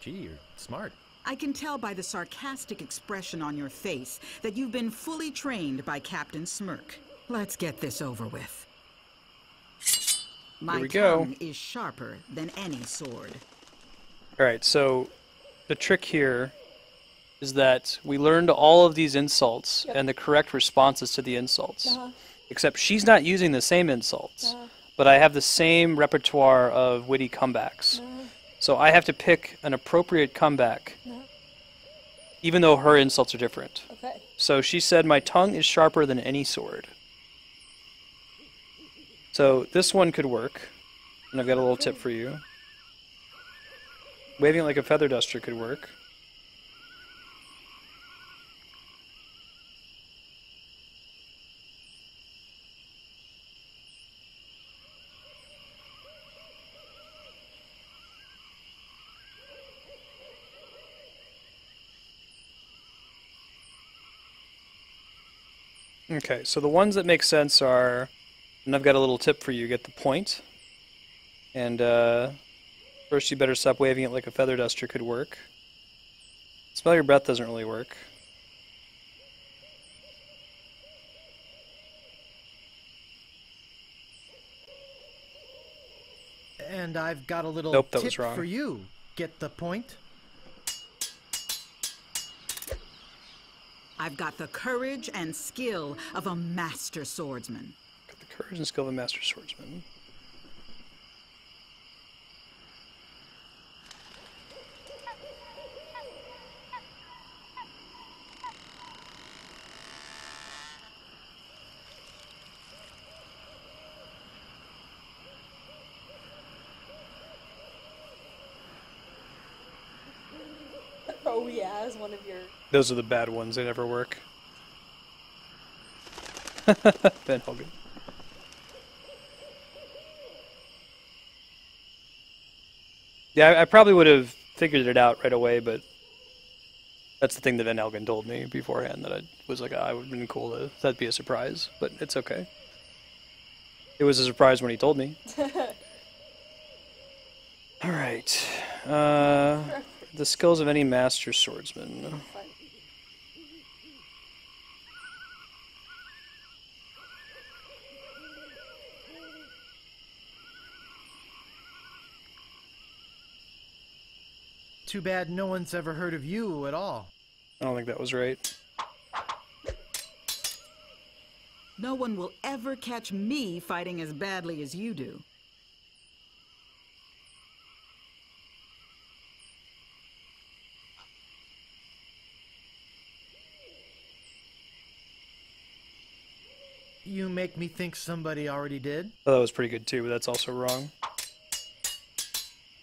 Gee, you're smart. I can tell by the sarcastic expression on your face that you've been fully trained by Captain Smirk. Let's get this over with. My Here we go. tongue is sharper than any sword. Alright, so the trick here is that we learned all of these insults and the correct responses to the insults. Except she's not using the same insults, but I have the same repertoire of witty comebacks. So I have to pick an appropriate comeback, even though her insults are different. Okay. So she said, my tongue is sharper than any sword. So this one could work, and I've got a little tip for you. Waving it like a feather duster could work. Okay, so the ones that make sense are, and I've got a little tip for you, get the point. And first you better stop waving it like a feather duster could work. Smell your breath doesn't really work. And I've got a little Nope, that tip was wrong. for you. Get the point? I've got the courage and skill of a master swordsman. Got the courage and skill of a master swordsman. Oh yeah, as one of your... Those are the bad ones, they never work. Van Helgen. Yeah, I probably would have figured it out right away, but that's the thing that Van Helgen told me beforehand, that I was like, it would have been cool to, that'd be a surprise, but it's okay. It was a surprise when he told me. Alright. The skills of any master swordsman. Too bad no one's ever heard of you at all. I don't think that was right. No one will ever catch me fighting as badly as you do. You make me think somebody already did. Oh, that was pretty good too, but that's also wrong.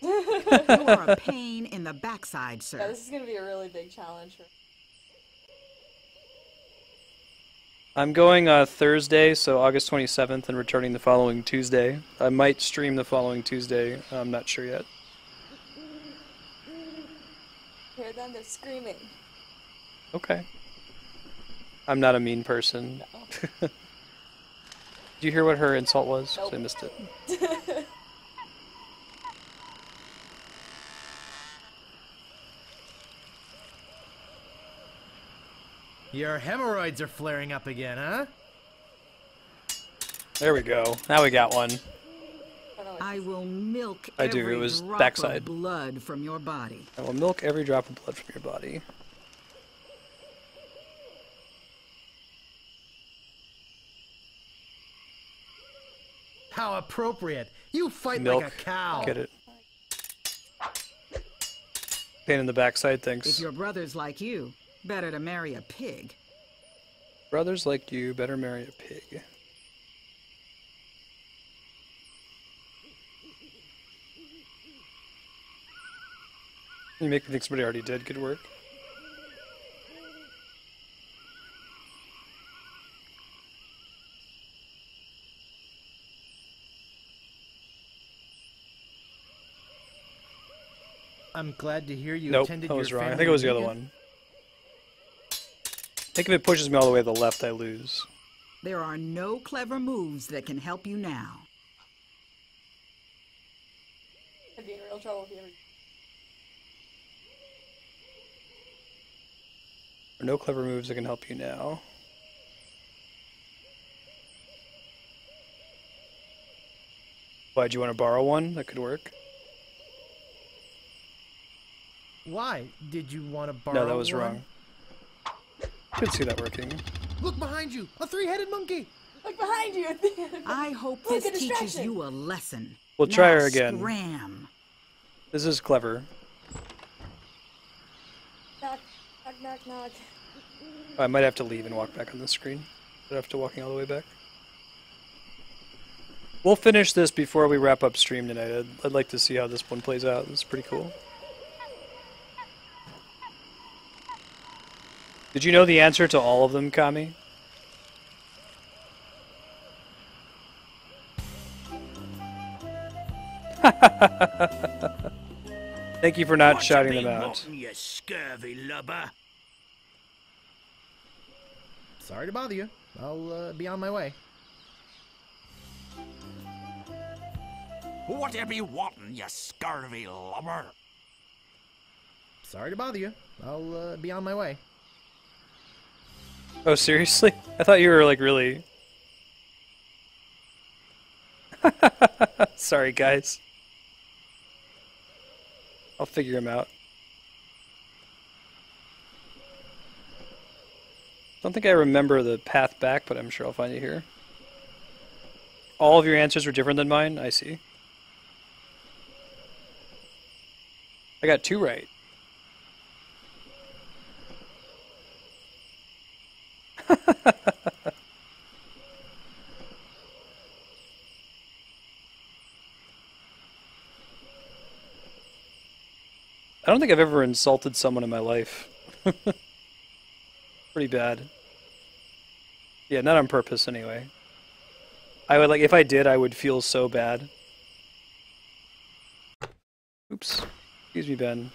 You are a pain in the backside, sir. Yeah, this is gonna be a really big challenge. I'm going Thursday, so August 27th, and returning the following Tuesday. I might stream the following Tuesday. I'm not sure yet. Hear them? They're screaming. Okay. I'm not a mean person. No. Did you hear what her insult was? Nope. I missed it. Your hemorrhoids are flaring up again, huh? There we go. Now we got one. I will milk I do. every It was drop backside. of blood from your body. I will milk every drop of blood from your body. How appropriate. You fight Milk. like a cow. Get it. Pain in the backside, thanks. If your brother's like you, better to marry a pig. Brothers like you better marry a pig. You make me think somebody already did. Good work. I'm glad to hear you Nope, attended I was your wrong. I family think it was the other reunion. one. I think if it pushes me all the way to the left, I lose. There are no clever moves that can help you now. I'd be in real trouble if you ever... There are no clever moves that can help you now. Why, do you want to borrow one? That could work. Why? Did you want to borrow No, that was one? wrong. Could see that working. Look behind you! A three-headed monkey! Look behind you! I hope Look, this a teaches distraction. you a lesson. We'll try Now her again. Scram. This is clever. Knock, knock, knock, knock. I might have to leave and walk back on the screen. But after walking all the way back. We'll finish this before we wrap up stream tonight. I'd like to see how this one plays out. It's pretty cool. Did you know the answer to all of them, Kami? Thank you for not What shouting you them be out. wanting, you scurvy lubber? Sorry to bother you. I'll be on my way. What you be wanting, you scurvy lubber? Sorry to bother you. I'll be on my way. Oh, seriously? I thought you were, like, really... Sorry, guys. I'll figure him out. Don't think I remember the path back, but I'm sure I'll find it here. All of your answers were different than mine? I see. I got 2 right. I don't think I've ever insulted someone in my life. Pretty bad. Yeah, not on purpose anyway. I would like, if I did, I would feel so bad. Oops. Excuse me, Ben.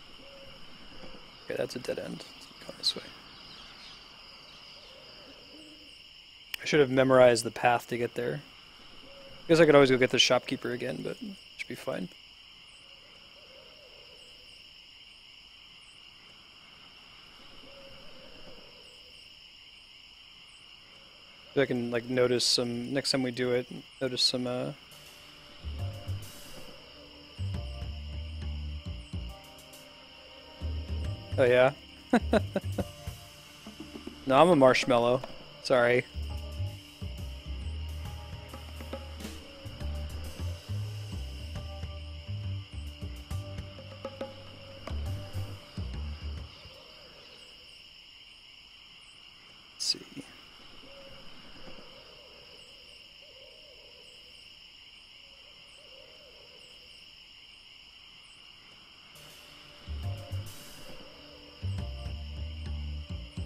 Okay, that's a dead end. Let's go this way. I should have memorized the path to get there. I guess I could always go get the shopkeeper again, but it should be fine. If I can, like, notice some, next time we do it, notice some, Oh yeah? No, I'm a marshmallow. Sorry. Let's see.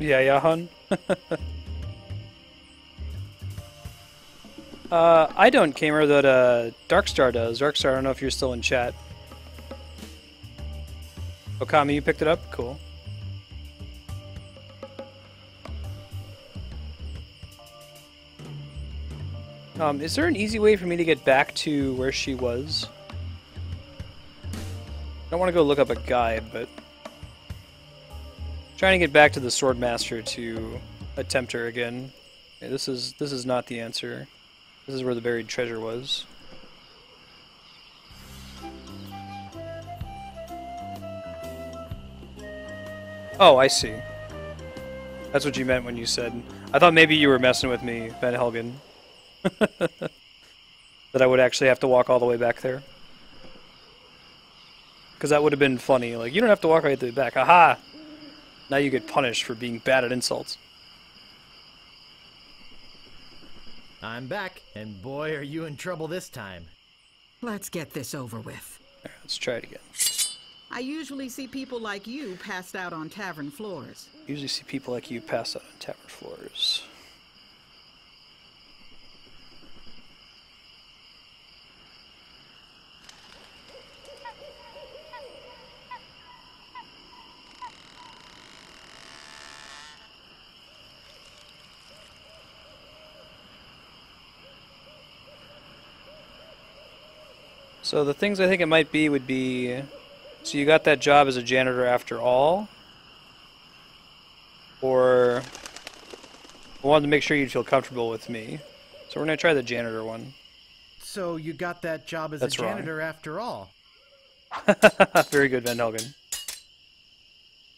Yeah, Hun. I don't, Kamer, that Darkstar does. Darkstar, I don't know if you're still in chat. Okami, you picked it up? Cool. Is there an easy way for me to get back to where she was? I don't want to go look up a guide, but trying to get back to the Swordmaster to attempt her again. Okay, this is not the answer. This is where the buried treasure was. Oh, I see. That's what you meant when you said. I thought maybe you were messing with me, Van Helgen. That I would actually have to walk all the way back there. Because that would have been funny. Like, you don't have to walk right the way back. Aha! Now you get punished for being bad at insults. I'm back, and boy, are you in trouble this time. Let's get this over with. Right, let's try it again. I usually see people like you passed out on tavern floors. Usually see people like you pass out on tavern floors. So the things I think it might be would be, so you got that job as a janitor after all, or I wanted to make sure you'd feel comfortable with me. So we're going to try the janitor one. So you got that job as That's a wrong. janitor after all. Very good, Van Helgen.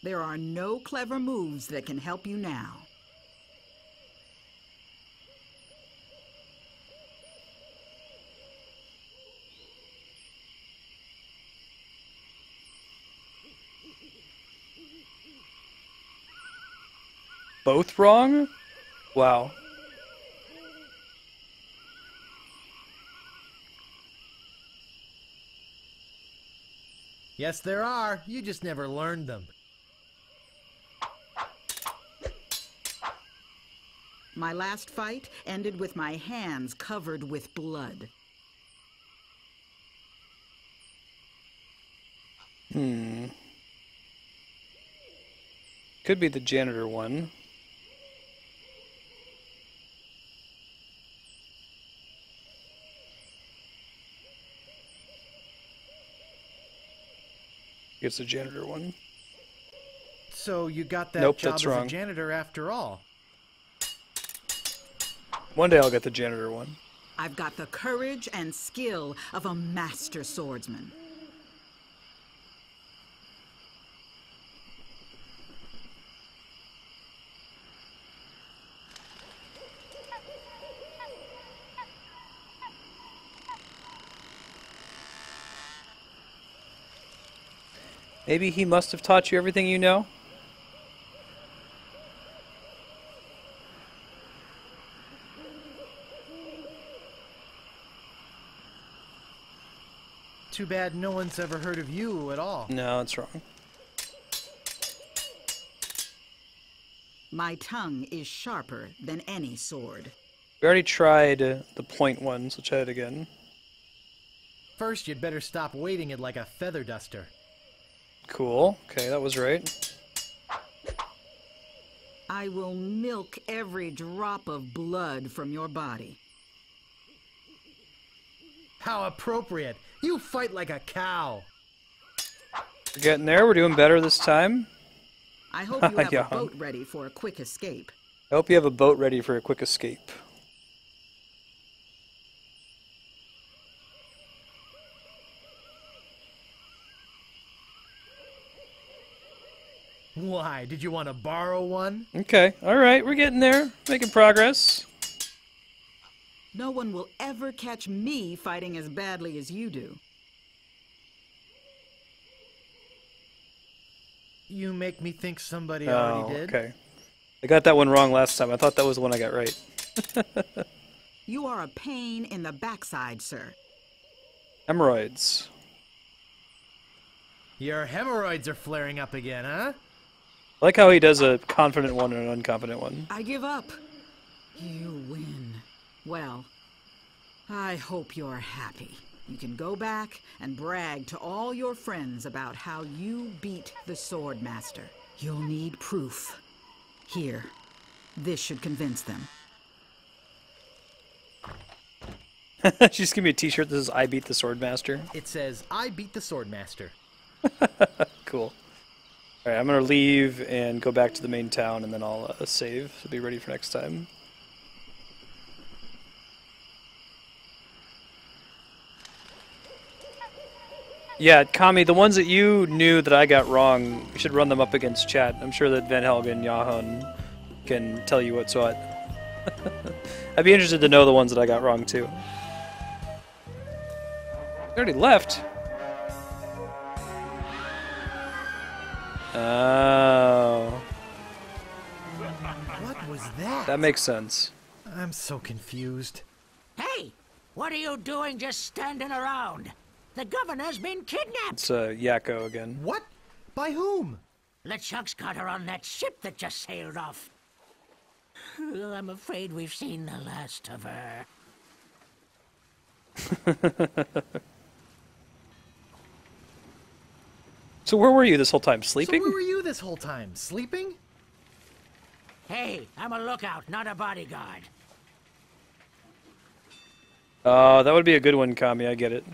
There are no clever moves that can help you now. Both wrong? Wow. Yes, there are. You just never learned them. My last fight ended with my hands covered with blood. Could be the janitor one. It's the janitor one. So you got that Nope, job that's as wrong. a janitor after all. One day I'll get the janitor one. I've got the courage and skill of a master swordsman. Maybe he must have taught you everything you know? Too bad no one's ever heard of you at all. No, that's wrong. My tongue is sharper than any sword. We already tried the point one, so try it again. First, you'd better stop weighting it like a feather duster. Cool. Okay, that was right. I will milk every drop of blood from your body. How appropriate. You fight like a cow. We're getting there. We're doing better this time. I hope you have Yeah. a boat ready for a quick escape. I hope you have a boat ready for a quick escape. Why? Did you want to borrow one? Okay, alright, we're getting there. Making progress. No one will ever catch me fighting as badly as you do. You make me think somebody Oh, already did. okay. I got that one wrong last time. I thought that was the one I got right. You are a pain in the backside, sir. Hemorrhoids. Your hemorrhoids are flaring up again, huh? I like how he does a confident one and an unconfident one. I give up. You win. Well, I hope you're happy. You can go back and brag to all your friends about how you beat the Swordmaster. You'll need proof. Here, this should convince them. She's giving me a t-shirt that says, I beat the Swordmaster. It says, I beat the Swordmaster. Cool. Alright, I'm gonna leave and go back to the main town, and then I'll save to be ready for next time. Yeah, Kami, the ones that you knew that I got wrong, you should run them up against chat. I'm sure that Van Helgen and Yahon can tell you what's what. I'd be interested to know the ones that I got wrong, too. They already left. Oh. What was that? That makes sense. I'm so confused. Hey, what are you doing just standing around? The governor's been kidnapped. It's Yakko again. What? By whom? LeChuck's got her on that ship that just sailed off. I'm afraid we've seen the last of her. So where were you this whole time? Sleeping? So where were you this whole time? Sleeping? Hey, I'm a lookout, not a bodyguard. Oh, that would be a good one, Kami. I get it.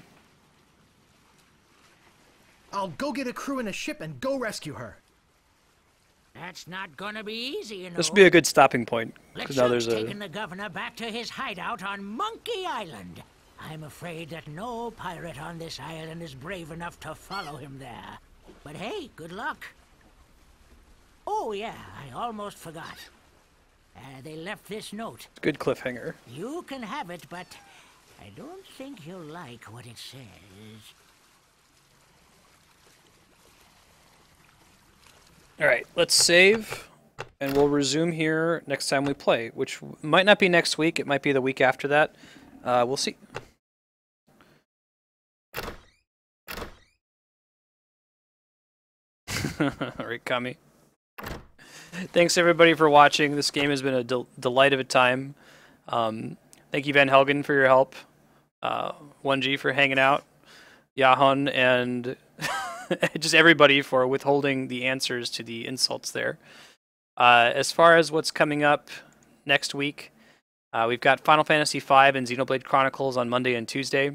I'll go get a crew in a ship and go rescue her. That's not gonna be easy, you know. This would be a good stopping point. Because now LeChuck's there's taking the governor back to his hideout on Monkey Island. I'm afraid that no pirate on this island is brave enough to follow him there. But hey, good luck. Oh yeah, I almost forgot. They left this note. good cliffhanger. You can have it, but I don't think you'll like what it says. Alright, let's save, and we'll resume here next time we play, which might not be next week, it might be the week after that. We'll see. Alright, Kami. Thanks everybody for watching. This game has been a delight of a time. Thank you, Van Helgen, for your help. 1G for hanging out. Yahon and just everybody for withholding the answers to the insults there. As far as what's coming up next week, we've got Final Fantasy V and Xenoblade Chronicles on Monday and Tuesday.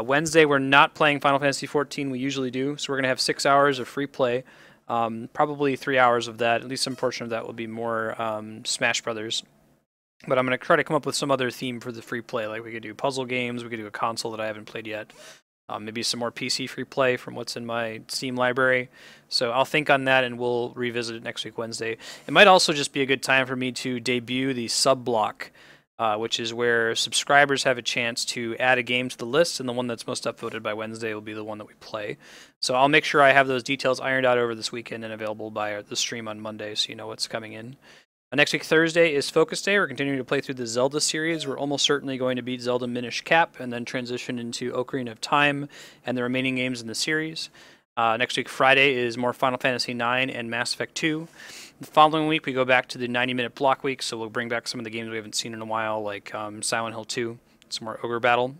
Wednesday, we're not playing Final Fantasy XIV. We usually do, so we're going to have 6 hours of free play. Probably 3 hours of that, at least some portion of that will be more Smash Brothers. But I'm going to try to come up with some other theme for the free play. Like we could do puzzle games, we could do a console that I haven't played yet. Maybe some more PC free play from what's in my Steam library. So I'll think on that and we'll revisit it next week, Wednesday. It might also just be a good time for me to debut the sub-block, which is where subscribers have a chance to add a game to the list, and the one that's most upvoted by Wednesday will be the one that we play. So I'll make sure I have those details ironed out over this weekend and available by the stream on Monday so you know what's coming in. Next week, Thursday, is Focus Day. We're continuing to play through the Zelda series. We're almost certainly going to beat Zelda Minish Cap and then transition into Ocarina of Time and the remaining games in the series. Next week, Friday, is more Final Fantasy IX and Mass Effect 2. The following week, we go back to the 90-minute block week, so we'll bring back some of the games we haven't seen in a while, like Silent Hill 2, some more Ogre Battle.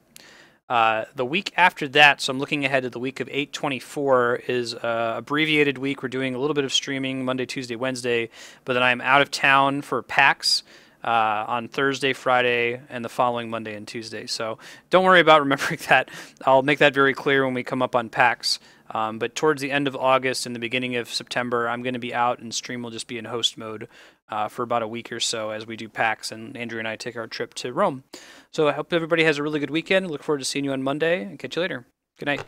The week after that, so I'm looking ahead to the week of 8/24, is an abbreviated week. We're doing a little bit of streaming Monday, Tuesday, Wednesday, but then I'm out of town for PAX on Thursday, Friday, and the following Monday and Tuesday. So don't worry about remembering that. I'll make that very clear when we come up on PAX. But towards the end of August and the beginning of September, I'm going to be out, and stream will just be in host mode for about a week or so as we do PAX, and Andrew and I take our trip to Rome. So I hope everybody has a really good weekend. Look forward to seeing you on Monday, and catch you later. Good night.